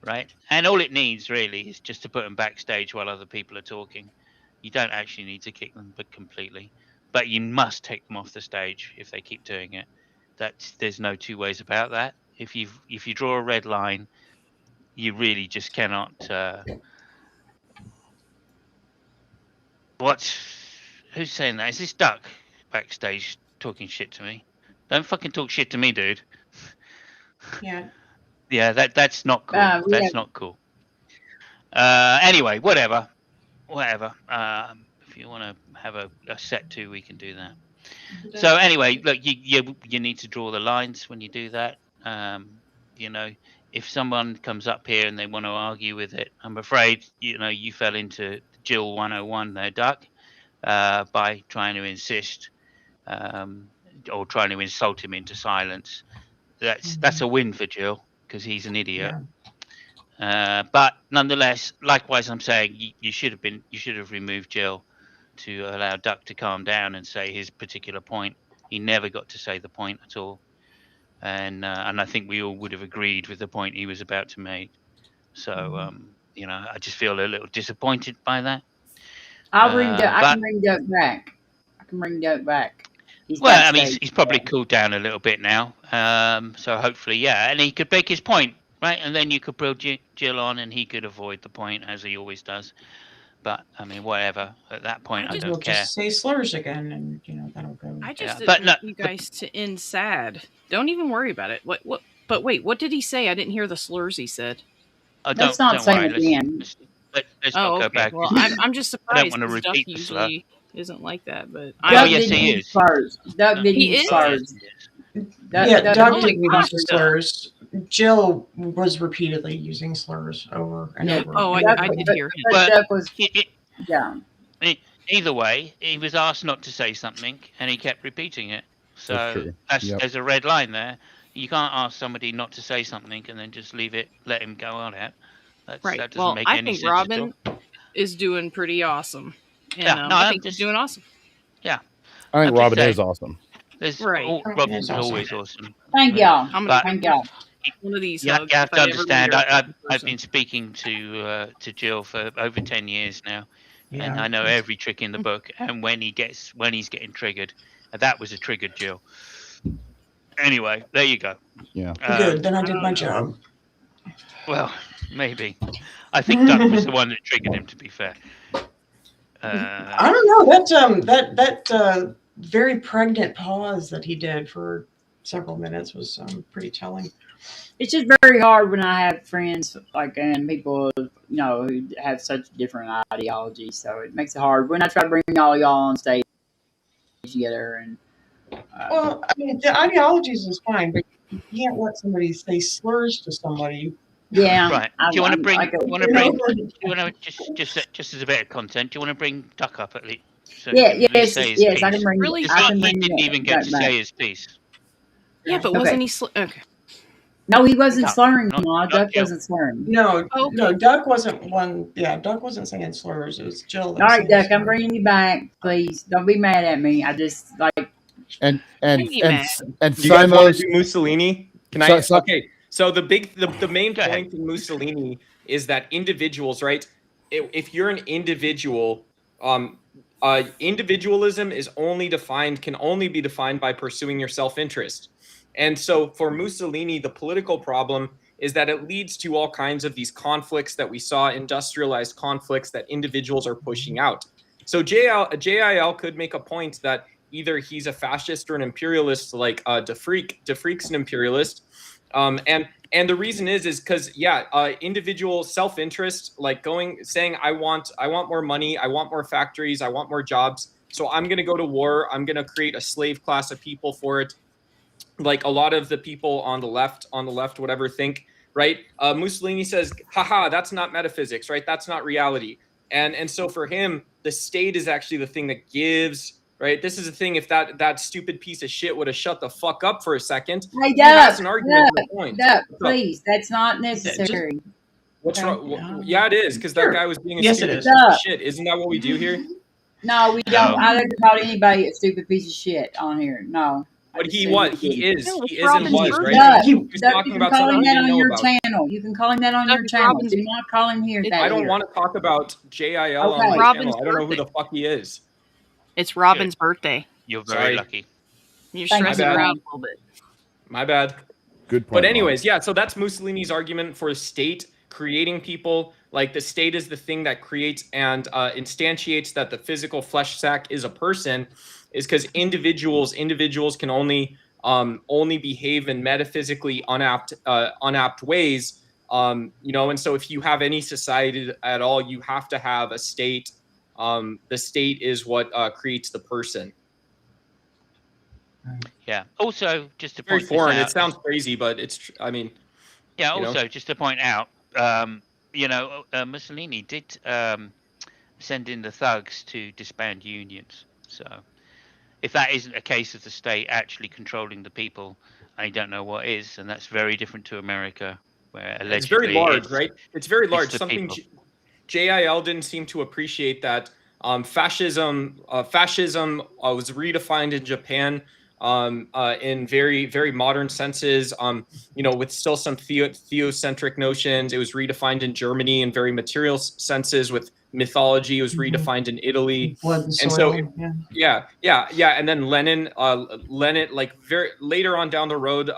right? And all it needs really is just to put them backstage while other people are talking. You don't actually need to kick them completely, but you must take them off the stage if they keep doing it. There's no two ways about that. If you draw a red line, you really just cannot. Who's saying that? Is this Duck backstage talking shit to me? Don't fucking talk shit to me, dude. Yeah. Yeah, that's not cool. That's not cool. Anyway, whatever. If you want to have a set 2, we can do that. So anyway, look, you need to draw the lines when you do that. You know, if someone comes up here and they want to argue with it, I'm afraid you fell into Jill 101 there, Duck, by trying to insist or trying to insult him into silence. That's a win for Jill because he's an idiot. Yeah. But nonetheless, likewise, I'm saying you should have removed Jill to allow Duck to calm down and say his particular point. He never got to say the point at all, and I think we all would have agreed with the point he was about to make. So I just feel a little disappointed by that. I can bring Duck back. Well, I mean, he's probably cooled down a little bit now. So hopefully, yeah, and he could make his point, right? And then you could put Jill on, and he could avoid the point as he always does. But I mean, whatever. At that point, I don't care. Just say slurs again, and that'll go. I just didn't want you guys to end sad. Don't even worry about it. What? But wait, what did he say? I didn't hear the slurs he said. Let's not say it again. Let's not go back. Well, I'm just surprised. I don't want to repeat Duck the slur. usually isn't like that, but yes, he is. Duck didn't use slurs. Duck didn't use slurs. Jill was repeatedly using slurs over and over. Oh, I did hear him. Duck was Either way, he was asked not to say something, and he kept repeating it. So there's a red line there. You can't ask somebody not to say something and then just let him go on it. That doesn't make any sense. I think Robin is doing pretty awesome. And, I think he's doing awesome. Yeah. I think Robin is awesome. Robin's always awesome. Thank y'all. Thank y'all. One of these. You have to understand. I've been speaking to Jill for over 10 years now, and I know every trick in the book. And when he's getting triggered, that was a triggered Jill. Anyway, there you go. Yeah. Good. Then I did my job. Well, maybe. I think Duck was the one that triggered him. To be fair. I don't know. That very pregnant pause that he did for several minutes was pretty telling. It's just very hard when I have friends and people who have such different ideologies. So it makes it hard when I try to bring all y'all on stage together. And well, I mean, the ideologies is fine, but you can't let somebody say slurs to somebody. Yeah. Right. Do you want to bring? Just as a bit of content, do you want to bring Duck up at least? So yes. I can bring. Really? He didn't even get to say his piece. Yeah, but wasn't he? Okay. No, he wasn't slurring. Duck wasn't slurring. No, Duck wasn't one. Yeah, Duck wasn't saying slurs. It was Jill. All right, Duck, I'm bringing you back. Please don't be mad at me. I just and you guys want to do Mussolini? Can I? Okay. So the main point in Mussolini is that individuals, right? If you're an individual, individualism can only be defined by pursuing your self-interest. And so for Mussolini, the political problem is that it leads to all kinds of these conflicts that we saw, industrialized conflicts that individuals are pushing out. So JIL could make a point that either he's a fascist or an imperialist, like De Freek's an imperialist. And the reason is because individual self-interest, like saying I want more money, I want more factories, I want more jobs, so I'm going to go to war, I'm going to create a slave class of people for it. Like a lot of the people on the left, whatever, think, right? Mussolini says, haha, that's not metaphysics, right? That's not reality. And so for him, the state is actually the thing that gives. Right. This is the thing. If that stupid piece of shit would have shut the fuck up for a second, Hey, he has an argument to the point. Please, that's not necessary. What's wrong? Yeah, it is, because that guy was being a Yes, stupid it piece is. of shit. Isn't that what we do here? No, we don't. I never called anybody a stupid piece of shit on here. No. But he was. He is. No, He it's is and Robin's was, birthday. right? He Doug, was Doug, talking you can about call something him we that didn't on know your about. channel. You can call him that on your channel. Do not call him here. I don't want to talk about JIL on Okay. my Robin's channel. I don't know who the fuck he is. It's Robin's birthday. You're very Sorry. lucky. You're Thank stressing you. her out a little bit. My bad. Good point. But anyways, yeah, so that's Mussolini's argument for state creating people. Like the state is the thing that creates and instantiates that the physical flesh sack is a person, is because individuals can only behave in metaphysically unapt ways. And so if you have any society at all, you have to have a state. The state is what creates the person. Yeah. Also, just to Very point this foreign. out, It sounds crazy, but it's. I mean. yeah. you know? Also, just to point out, Mussolini did send in the thugs to disband unions. So, if that isn't a case of the state actually controlling the people, I don't know what is, and that's very different to America, where allegedly It's very large, right? It's very large. the Something people. JIL didn't seem to appreciate that fascism was redefined in Japan in very, very modern senses, with still some theocentric notions. It was redefined in Germany in very material senses with mythology. It was redefined in Italy. Blood and And soil. so, yeah. And then Lenin, like very later on down the road,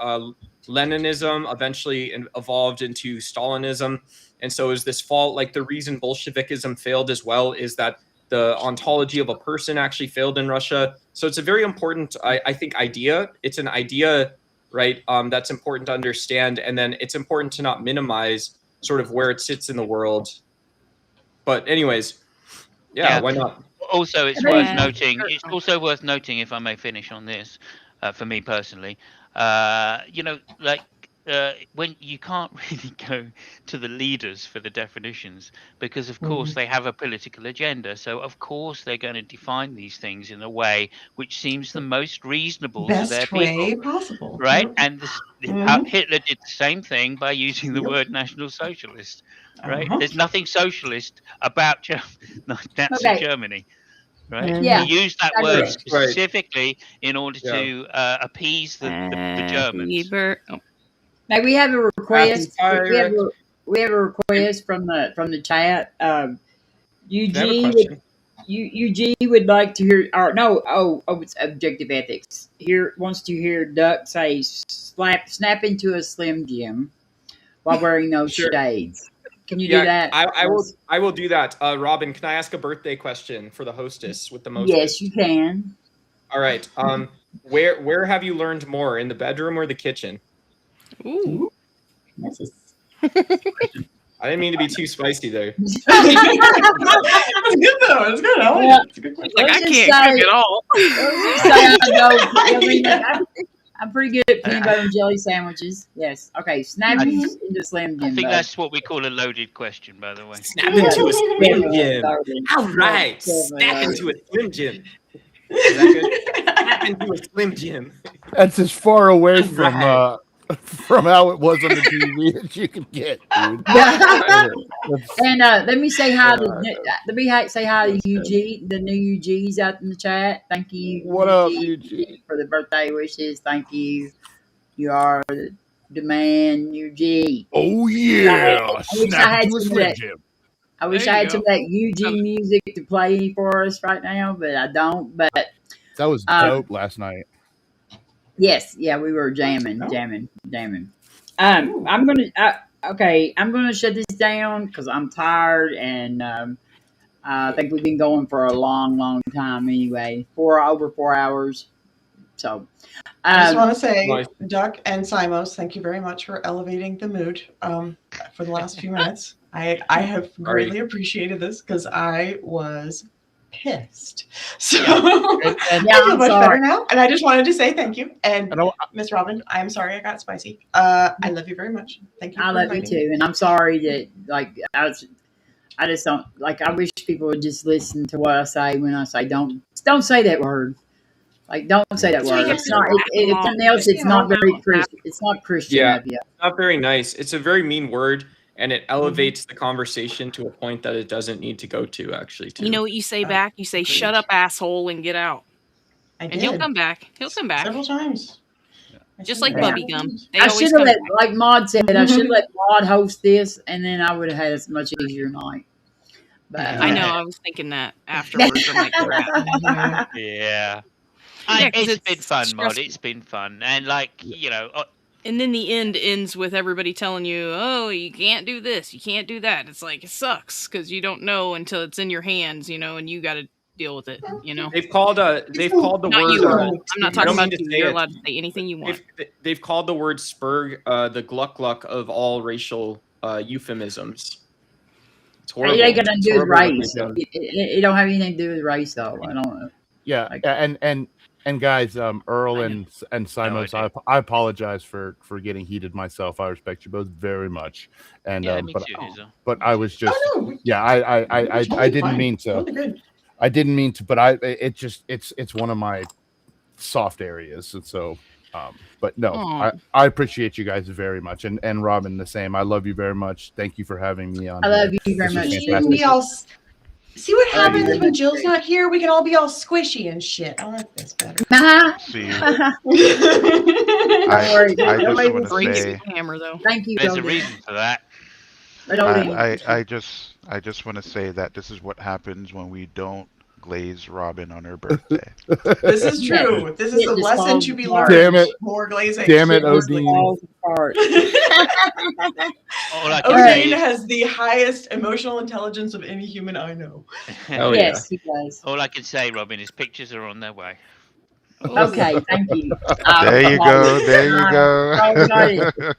Leninism eventually evolved into Stalinism. And so is this fault, like the reason Bolshevikism failed as well is that the ontology of a person actually failed in Russia. So it's a very important, I think, idea. It's an idea, right, that's important to understand. And then it's important to not minimize sort of where it sits in the world. But anyways, yeah. Why not? Also, it's worth noting. It's also worth noting, if I may finish on this, for me personally, when you can't really go to the leaders for the definitions, because of course they have a political agenda. So of course they're going to define these things in a way which seems the most reasonable to their Best way people, possible. right? Yep. And Mhm. Hitler did the same thing by using the word National Socialist, right? There's nothing socialist about Nazi Okay. Germany. Right? Yeah, He used that I word agree. specifically in order to appease the Germans. Now we have a request. Rapid fire. We have a request from the chat. I have a UG question. UG would like to hear. Or no, it's objective ethics. Wants to hear Duck say snap into a Slim Jim while wearing those shades. Can you do that? I will do that. Robin, can I ask a birthday question for the hostess with the most? Yes, you can. All right. Where have you learned more, in the bedroom or the kitchen? Ooh. I didn't mean to be too spicy there. That's good though. It's good. I like it. It's a good question. Like, I can't cook at all. I'm pretty good at peanut butter and jelly sandwiches. Yes. Okay. Snap into Slim Jim. I think bud. that's what we call a loaded question, by the way. Snap into a Slim Jim. All right. Snap into a Slim Jim. Is that good? Snap into a Slim Jim. That's as far away from how it was on the TV that you can get, dude. And let me say hi to say hi to UG, the new UGs out in the chat. Thank you. What up, UG? For the birthday wishes. Thank you. You are the man, UG. Oh yeah, I wish I had some of that. I wish There I you had some of that UG music to play for us right now, but I don't. But that was dope last night. yes, yeah, we were jamming. I'm gonna shut this down because I'm tired, and I think we've been going for a long time anyway. Over 4 hours. So I just want to say, Duck and Simos, thank you very much for elevating the mood for the last few minutes. I have greatly appreciated this because I was pissed. So I feel much better now. And I just wanted to say thank you. And Miss Robin, I'm sorry I got spicy. I love you very much. Thank you. I love you too, and I'm sorry that I just don't like. I wish people would just listen to what I say when I say don't say that word. Like, don't say that word. It's not. If nothing else, it's not very Christian. It's not Christian Yeah, of you. not very nice. It's a very mean word, and it elevates the conversation to a point that it doesn't need to go to. Actually, too. You know what you say back? You say, "Shut up, asshole," and get out. And he'll come back. He'll come back several times. Just like Yeah. Bubby Gum. They I always should have come let, back. like Maud said, I should have let Maud host this, and then I would have had a much easier night. But I know. I was thinking that afterwards. I'm like, crap. Yeah. Yeah, 'cause It's been fun, Mod. stressful. It's been fun. And, like, you know, And then the end ends with everybody telling you, "Oh, you can't do this, you can't do that." It's like it sucks because you don't know until it's in your hands, you know, and you got to deal with it. You know. They've called the Not word. you. I'm not I talking don't mean about to you. say You're it. allowed to say anything you want. They've called the word spurg the gluck gluck of all racial euphemisms. It's horrible. it ain't gonna It's do with horrible what race. they've done. It don't have anything to do with race, though. I don't know. Yeah, and guys, Earl and Simos, I apologize for getting heated myself. I respect you both very much, and Yeah, me but too, Hazel. but I was just no. I didn't fine. mean to. Totally good. I didn't mean to, but it's one of my soft areas, and so. But no, Aw. I appreciate you guys very much, and Robin the same. I love you very much. Thank you for having me on. I love here. you very This much. was We can fantastic. be all. See what I love you happens very when much. Jill's not here? We can all be all squishy and shit. I like this better. See, Don't I, worry. I Don't just make want me to Bring say, it with the hammer, though. Thank you, There's a Odin. reason for that. But Odin, I just want to say that this is what happens when we don't glaze Robin on her birthday. This is true. This is Shit a just lesson falls to be apart. learned. Damn it. More glazing. Damn it, Shit just Odin. falls apart. All I can say Odin is, has the highest emotional intelligence of any human I know. Hell yeah. Yes, he does. all I can say, Robin, is pictures are on their way. Okay, thank you. There you go. There you I'm excited. go.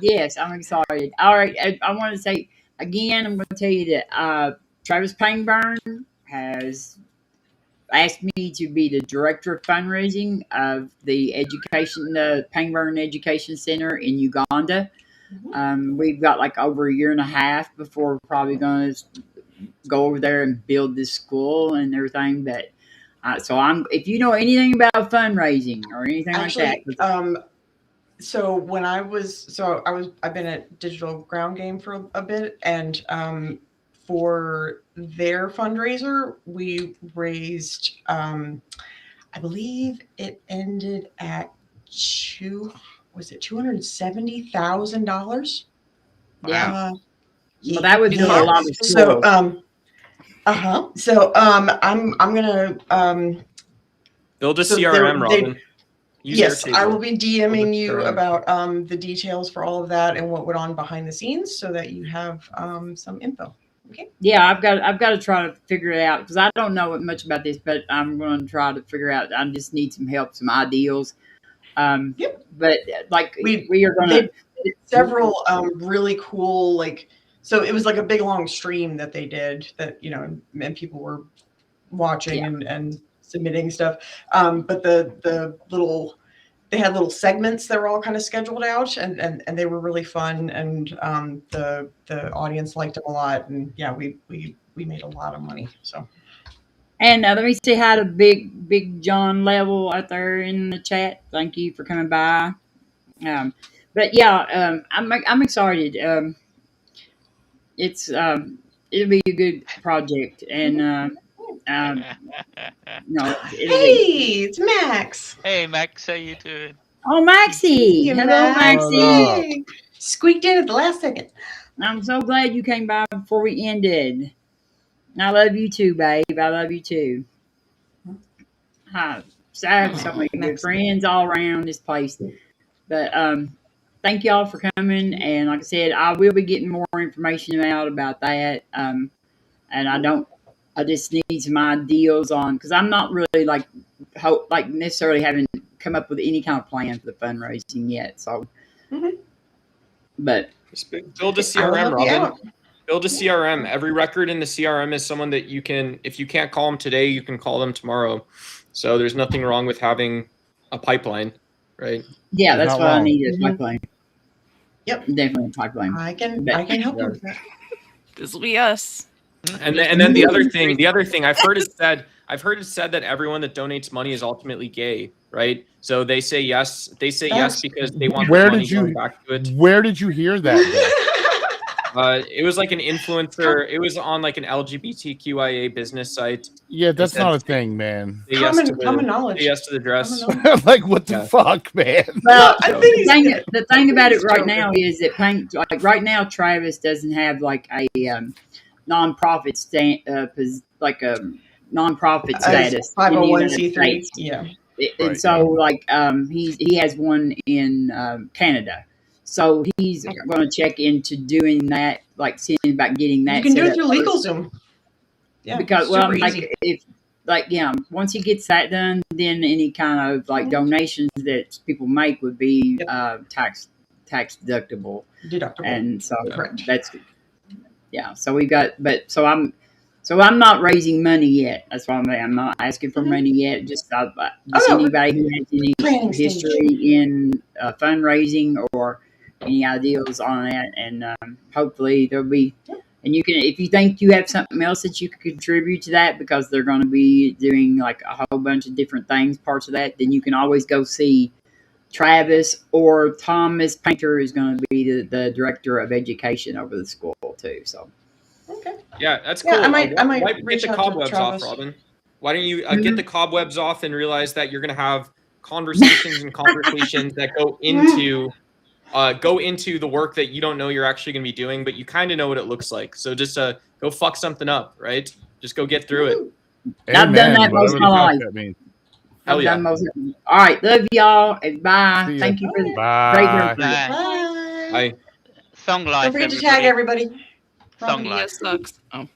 Yes, I'm excited. All right, I want to say again, I'm going to tell you that Travis Pangburn has asked me to be the director of fundraising of the Pangburn Education Center in Uganda. We've got like over a year and a half before we're probably going to go over there and build this school and everything. But so if you know anything about fundraising or anything Actually, like that, so when I've been at Digital Ground Game for a bit, and for their fundraiser, we raised, I believe it ended at $270,000? yeah. Well, that would do a lot of So, schools. So, I'm gonna Build a so CRM, they- Robin. Use yes, Airtable. I will be DMing you CRM. about the details for all of that and what went on behind the scenes, so that you have some info. Okay. Yeah, I've got to try to figure it out because I don't know much about this, but I'm going to try to figure out. I just need some help, some ideals. But like we are going to several really cool, like, so it was like a big long stream that they did that, you know, and people were watching and submitting stuff. But the they had little segments that were all kind of scheduled out, and they were really fun, and the audience liked them a lot, and yeah, we made a lot of money. So. And let me say hi to Big John Level out there in the chat. Thank you for coming by. But yeah, I'm excited. It's it'll be a good project, and no, Hey, it's Max. Hey, Max, how you doing? Oh, Maxie! Hey, Hello, Max. Maxie! Squeaked in at the last second. I'm so glad you came by before we ended. I love you too, babe. I love you too. Hi. So I have so many good friends all around this place. But thank y'all for coming. And like I said, I will be getting more information out about that. And I just need some ideas on, because I'm not really like necessarily having come up with any kind of plan for the fundraising yet. So, but Build a CRM, Robin. Build a CRM. Every record in the CRM is someone that you can, if you can't call them today, you can call them tomorrow. So there's nothing wrong with having a pipeline, right? yeah, that's Not what I wrong. need is Mm-hmm. pipeline. Yep. Definitely a pipeline. I can But- help you with that. This will be us. And then the other thing I've heard it said that everyone that donates money is ultimately gay, right? So they say yes because they want the money going back to it. Where did you hear that? It was like an influencer. It was on like an LGBTQIA business site. Yeah, that's not a thing, man. Common knowledge. Yes to the dress. Like, what the fuck, man? Well, the thing about it right now is that right now Travis doesn't have like a nonprofit like a nonprofit status. 501c3. Yeah. And so like he has one in Canada. So he's going to check into doing that, like seeing about getting that. You can do it through LegalZoom. Yeah, because once he gets that done, then any kind of like donations that people make would be tax deductible. And so that's So we got, I'm not raising money yet. That's why I'm not asking for money yet. Just anybody who has any history in fundraising or any ideas on that, and hopefully there'll be. And you can, if you think you have something else that you could contribute to that, because they're going to be doing like a whole bunch of different things, parts of that, then you can always go see Travis or Thomas Painter, is going to be the director of education over the school too. So. Yeah, that's cool. I might get reach the out to cobwebs off, Travis. Robin. Why don't you get the cobwebs off and realize that you're going to have conversations that go into the work that you don't know you're actually going to be doing, but you kind of know what it looks like. So just go fuck something up, right? Just go get through it. I've done that most of my life. Hell yeah. All right, love y'all, and bye. Thank you for the great work. Bye. Thong life. Don't forget to tag everybody. Thong life sucks. Oh.